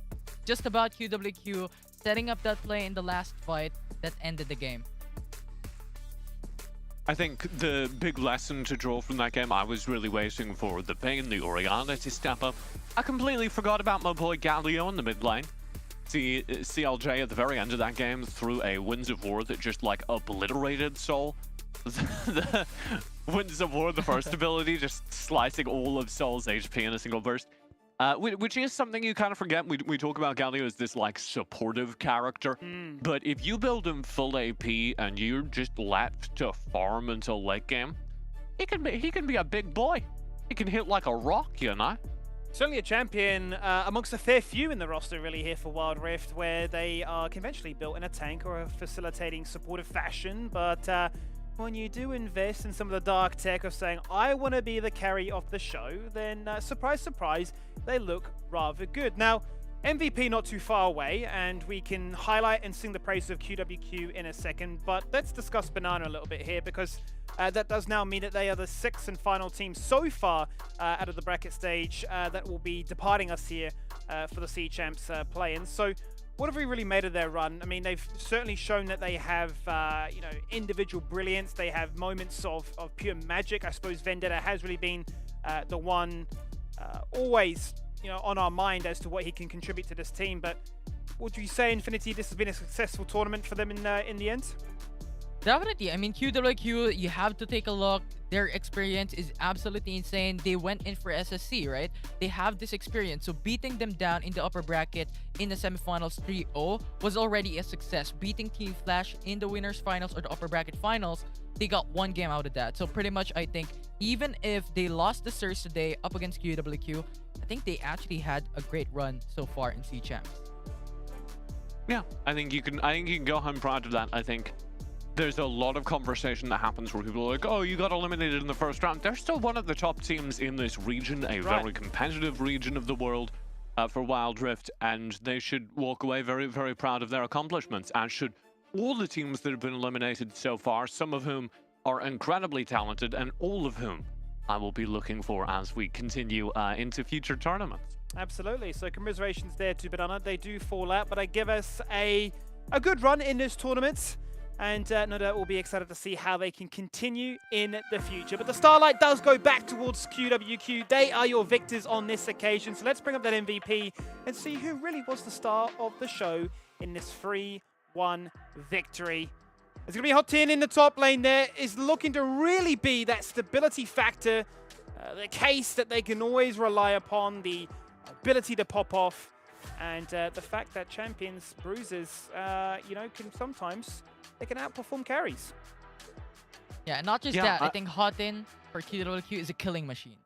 just about QWQ setting up that play in the last fight that ended the game. I think the big lesson to draw from that game, I was really waiting for the Bane, the Oriana to step up. I completely forgot about my boy Galio in the mid lane. CLJ at the very end of that game threw a Winds of War that just like obliterated Soul. The Winds of War, the first ability, just slicing all of Soul's HP in a single burst. Which is something you kind of forget. We talk about Galio as this like supportive character, but if you build him full AP and you're just left to farm until late game, he can be a big boy. He can hit like a rock, you know. Certainly a champion amongst a fair few in the roster really here for Wild Rift, where they are conventionally built in a tank or a facilitating supportive fashion, but when you do invest in some of the dark tech of saying, I want to be the carry of the show, then surprise, surprise, they look rather good. Now, MVP not too far away, and we can highlight and sing the praises of QWQ in a second, but let's discuss Banana a little bit here, because that does now mean that they are the 6th and final team so far out of the bracket stage that will be departing us here for the C Champs play-ins. So what have we really made of their run? I mean, they've certainly shown that they have, you know, individual brilliance. They have moments of pure magic. I suppose Vendetta has really been the one always, you know, on our mind as to what he can contribute to this team. But would you say, Infinity, this has been a successful tournament for them in the end? Definitely. I mean, QWQ, you have to take a look. Their experience is absolutely insane. They went in for SSC, right? They have this experience. So beating them down in the upper bracket in the semifinals 3-0 was already a success. Beating Team Flash in the winners finals or the upper bracket finals, they got one game out of that. So pretty much, I think, even if they lost the series today up against QWQ, I think they actually had a great run so far in C Champs. Yeah, I think you can go home proud of that. I think there's a lot of conversation that happens where people are like, oh, you got eliminated in the first round. They're still one of the top teams in this region, a very competitive region of the world for Wild Rift, and they should walk away very, very proud of their accomplishments, as should all the teams that have been eliminated so far, some of whom are incredibly talented, and all of whom I will be looking for as we continue into future tournaments. Absolutely. So commiserations there to Banana. They do fall out, but they give us a good run in this tournament. And no doubt we'll be excited to see how they can continue in the future. But the Starlight does go back towards QWQ. They are your victors on this occasion. So let's bring up that MVP and see who really was the star of the show in this 3-1 victory. It's going to be Hot Tin in the top lane there. Is looking to really be that stability factor. The case that they can always rely upon. The ability to pop off. And the fact that champions, bruisers, you know, can sometimes... they can outperform carries. Yeah, not just that. I think Hotin for QWQ is a killing machine.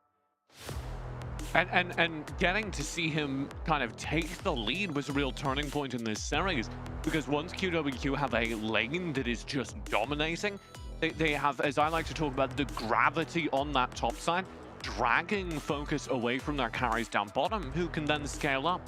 And getting to see him kind of take the lead was a real turning point in this series, because once QWQ have a lane that is just dominating, they have, as I like to talk about, the gravity on that top side, dragging focus away from their carries down bottom, who can then scale up.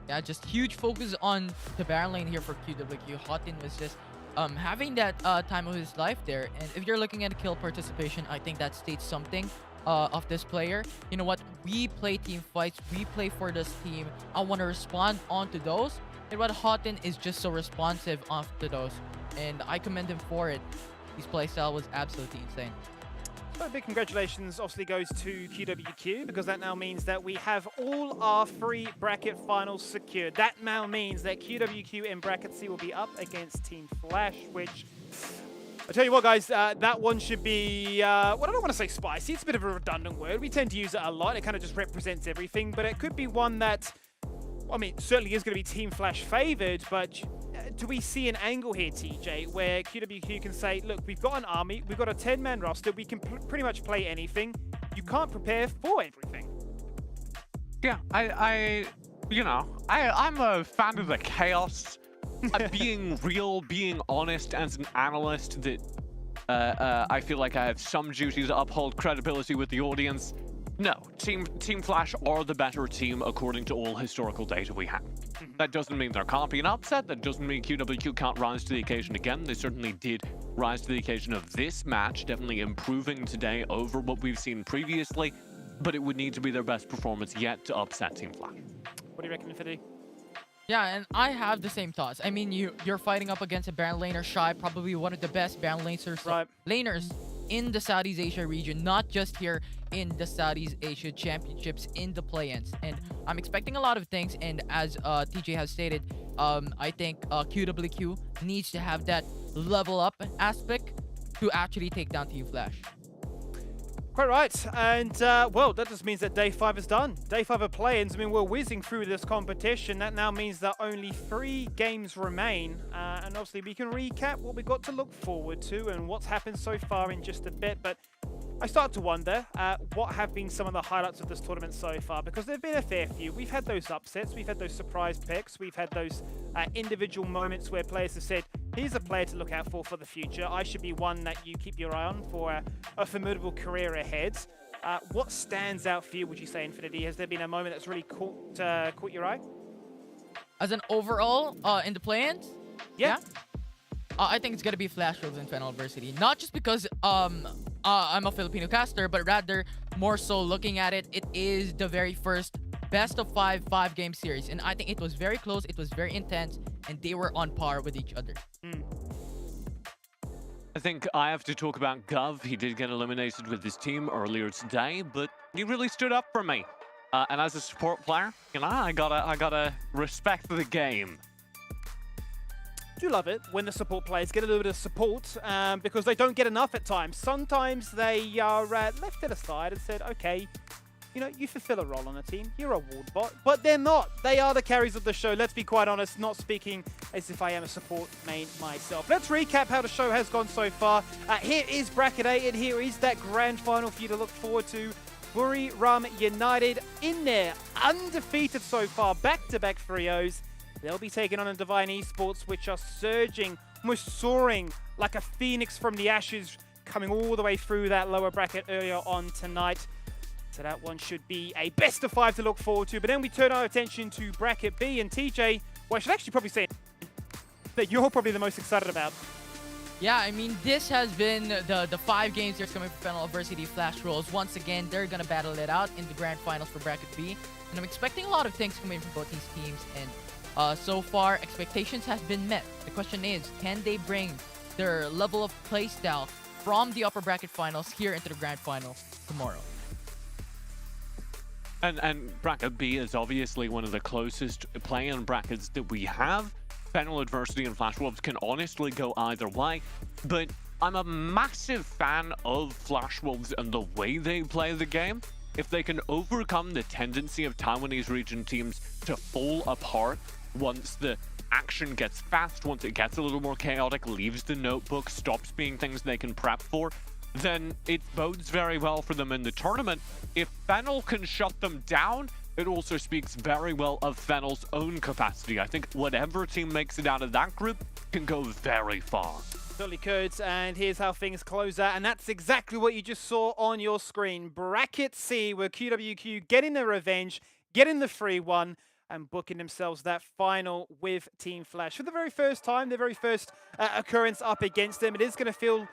Yeah, just huge focus on the Baron lane here for QWQ. Hotin was just having that time of his life there. And if you're looking at kill participation, I think that states something of this player. You know what? We play team fights. We play for this team. I want to respond onto those. And what Hotin is just so responsive onto those. And I commend him for it. His playstyle was absolutely insane. So big congratulations obviously goes to QWQ, because that now means that we have all our 3 bracket finals secured. That now means that QWQ in bracket C will be up against Team Flash, which, I tell you what guys, that one should be, well, I don't want to say spicy, it's a bit of a redundant word. We tend to use it a lot, it kind of just represents everything, but it could be one that, I mean, certainly is going to be Team Flash favored, but do we see an angle here, TJ, where QWQ can say, look, we've got an army, we've got a 10-man roster, we can pretty much play anything. You can't prepare for everything. Yeah, I'm a fan of the chaos. Being real, being honest as an analyst, that I feel like I have some duty to uphold credibility with the audience. No, Team Flash are the better team according to all historical data we have. That doesn't mean there can't be an upset. That doesn't mean QWQ can't rise to the occasion again. They certainly did rise to the occasion of this match, definitely improving today over what we've seen previously, but it would need to be their best performance yet to upset Team Flash. What do you reckon, Fiddy? Yeah, and I have the same thoughts. I mean, you're fighting up against a Baron laner, Shy, probably one of the best Baron laners in the Southeast Asia region, not just here in the Southeast Asia Championships in the play-ins. And I'm expecting a lot of things, and as TJ has stated, I think QWQ needs to have that level up aspect to actually take down Team Flash. Quite right, and well, that just means that day 5 is done. Day 5 of play-ins. I mean, we're whizzing through this competition. That now means that only 3 games remain, and obviously we can recap what we got to look forward to and what's happened so far in just a bit. But I start to wonder what have been some of the highlights of this tournament so far, because there have been a fair few. We've had those upsets, we've had those surprise picks, we've had those individual moments where players have said, here's a player to look out for the future. I should be one that you keep your eye on for a formidable career ahead. What stands out for you, would you say, Infinity? Has there been a moment that's really caught your eye? As an overall, in the play-ins? Yeah. I think it's gonna be Flash Wolves and Final Adversity. Not just because I'm a Filipino caster, but rather more so looking at it, it is the very first best of 5 game series. And I think it was very close, it was very intense, and they were on par with each other. I think I have to talk about Gov. He did get eliminated with his team earlier today, but he really stood up for me. And as a support player, you know, I gotta respect the game. I do love it when the support players get a little bit of support because they don't get enough at times. Sometimes they are left it aside and said, okay, you know, you fulfill a role on a team. You're a ward bot, but they're not. They are the carries of the show. Let's be quite honest, not speaking as if I am a support main myself. Let's recap how the show has gone so far. Here is Bracket 8, and here is that grand final for you to look forward to. Buriram United in there, undefeated so far, back-to-back 3-0s. They'll be taking on a Divine Esports, which are surging, almost soaring like a phoenix from the ashes, coming all the way through that lower bracket earlier on tonight. So that one should be a best of 5 to look forward to. But then we turn our attention to Bracket B, and TJ, well, I should actually probably say that you're probably the most excited about. Yeah, I mean, this has been the 5 games that's coming from Final Adversity Flash Rolls. Once again, they're going to battle it out in the grand finals for Bracket B. And I'm expecting a lot of things coming from both these teams. And so far, expectations have been met. The question is, can they bring their level of playstyle from the upper bracket finals here into the grand final tomorrow? And Bracket B is obviously one of the closest play-in brackets that we have. Final Adversity and Flash Wolves can honestly go either way, but I'm a massive fan of Flash Wolves and the way they play the game. If they can overcome the tendency of Taiwanese region teams to fall apart once the action gets fast, once it gets a little more chaotic, leaves the notebook, stops being things they can prep for, then it bodes very well for them in the tournament. If Fennel can shut them down, it also speaks very well of Fennel's own capacity. I think whatever team makes it out of that group can go very far. Certainly could, and here's how things close out, and that's exactly what you just saw on your screen. Bracket C, where QWQ getting their revenge, getting the 3-1, and booking themselves that final with Team Flash. For the very first time, their very first occurrence up against them, it is going to feel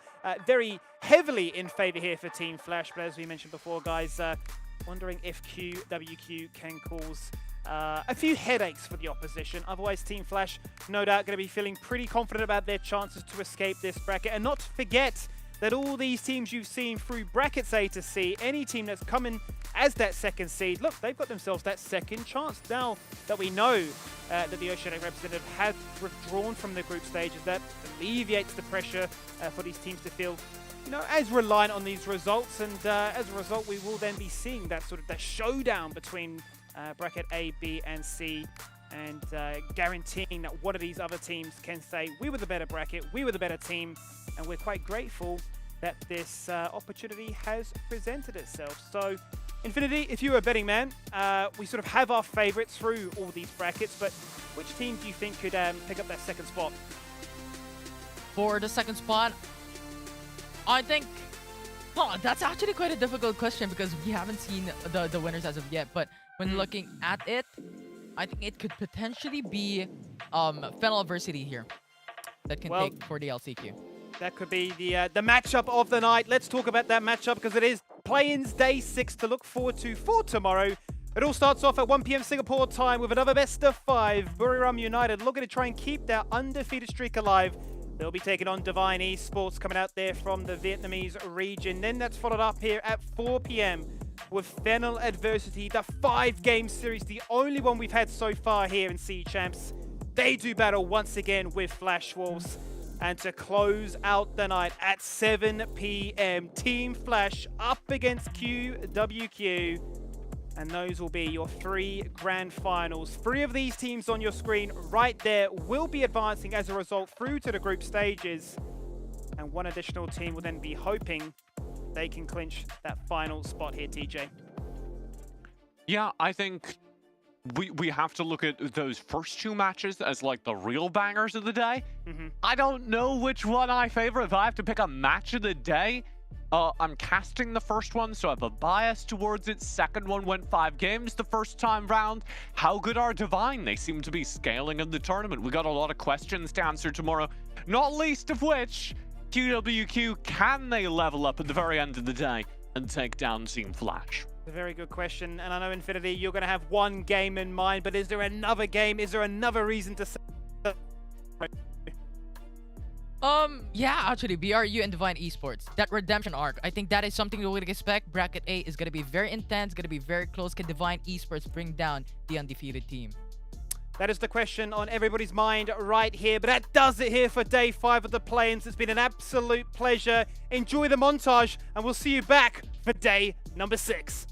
very heavily in favor here for Team Flash, but as we mentioned before, guys, wondering if QWQ can cause a few headaches for the opposition. Otherwise, Team Flash, no doubt, going to be feeling pretty confident about their chances to escape this bracket. And not to forget that all these teams you've seen through brackets A to C, any team that's coming as that second seed, look, they've got themselves that second chance. Now that we know that the Oceanic representative has withdrawn from the group stages, that alleviates the pressure for these teams to feel, you know, as reliant on these results, and as a result, we will then be seeing that sort of that showdown between bracket A, B, and C, and guaranteeing that one of these other teams can say, we were the better bracket, we were the better team, and we're quite grateful that this opportunity has presented itself. So, Infinity, if you were a betting man, we sort of have our favorites through all these brackets, but which team do you think could pick up that second spot? For the second spot, I think, well, that's actually quite a difficult question because we haven't seen the winners as of yet. But when looking at it, I think it could potentially be Final Adversity here that can take for the LCQ. That could be the matchup of the night. Let's talk about that matchup because it is play-ins day 6 to look forward to for tomorrow. It all starts off at 1 PM Singapore time with another best of 5. Buriram United looking to try and keep their undefeated streak alive. They'll be taking on Divine Esports coming out there from the Vietnamese region. Then that's followed up here at 4 PM with Final Adversity, the 5-game series, the only one we've had so far here in Sea Champs. They do battle once again with Flash Wolves. And to close out the night at 7 PM, Team Flash up against QWQ. And those will be your 3 grand finals. 3 of these teams on your screen right there will be advancing as a result through to the group stages. And one additional team will then be hoping they can clinch that final spot here, TJ. Yeah, I think we have to look at those first 2 matches as like the real bangers of the day. I don't know which one I favor. If I have to pick a match of the day, I'm casting the first one, so I have a bias towards it. Second one went 5 games the first time round. How good are Divine? They seem to be scaling in the tournament. We got a lot of questions to answer tomorrow, not least of which, QWQ, can they level up at the very end of the day and take down Team Flash? A very good question, and I know Infinity, you're going to have one game in mind, but is there another game? Is there another reason to say? Yeah, actually, BRU and Divine Esports, that redemption arc, I think that is something we would expect. Bracket A is going to be very intense, going to be very close. Can Divine Esports bring down the undefeated team? That is the question on everybody's mind right here. But that does it here for day 5 of the play-ins. It's been an absolute pleasure. Enjoy the montage, and we'll see you back for day number 6.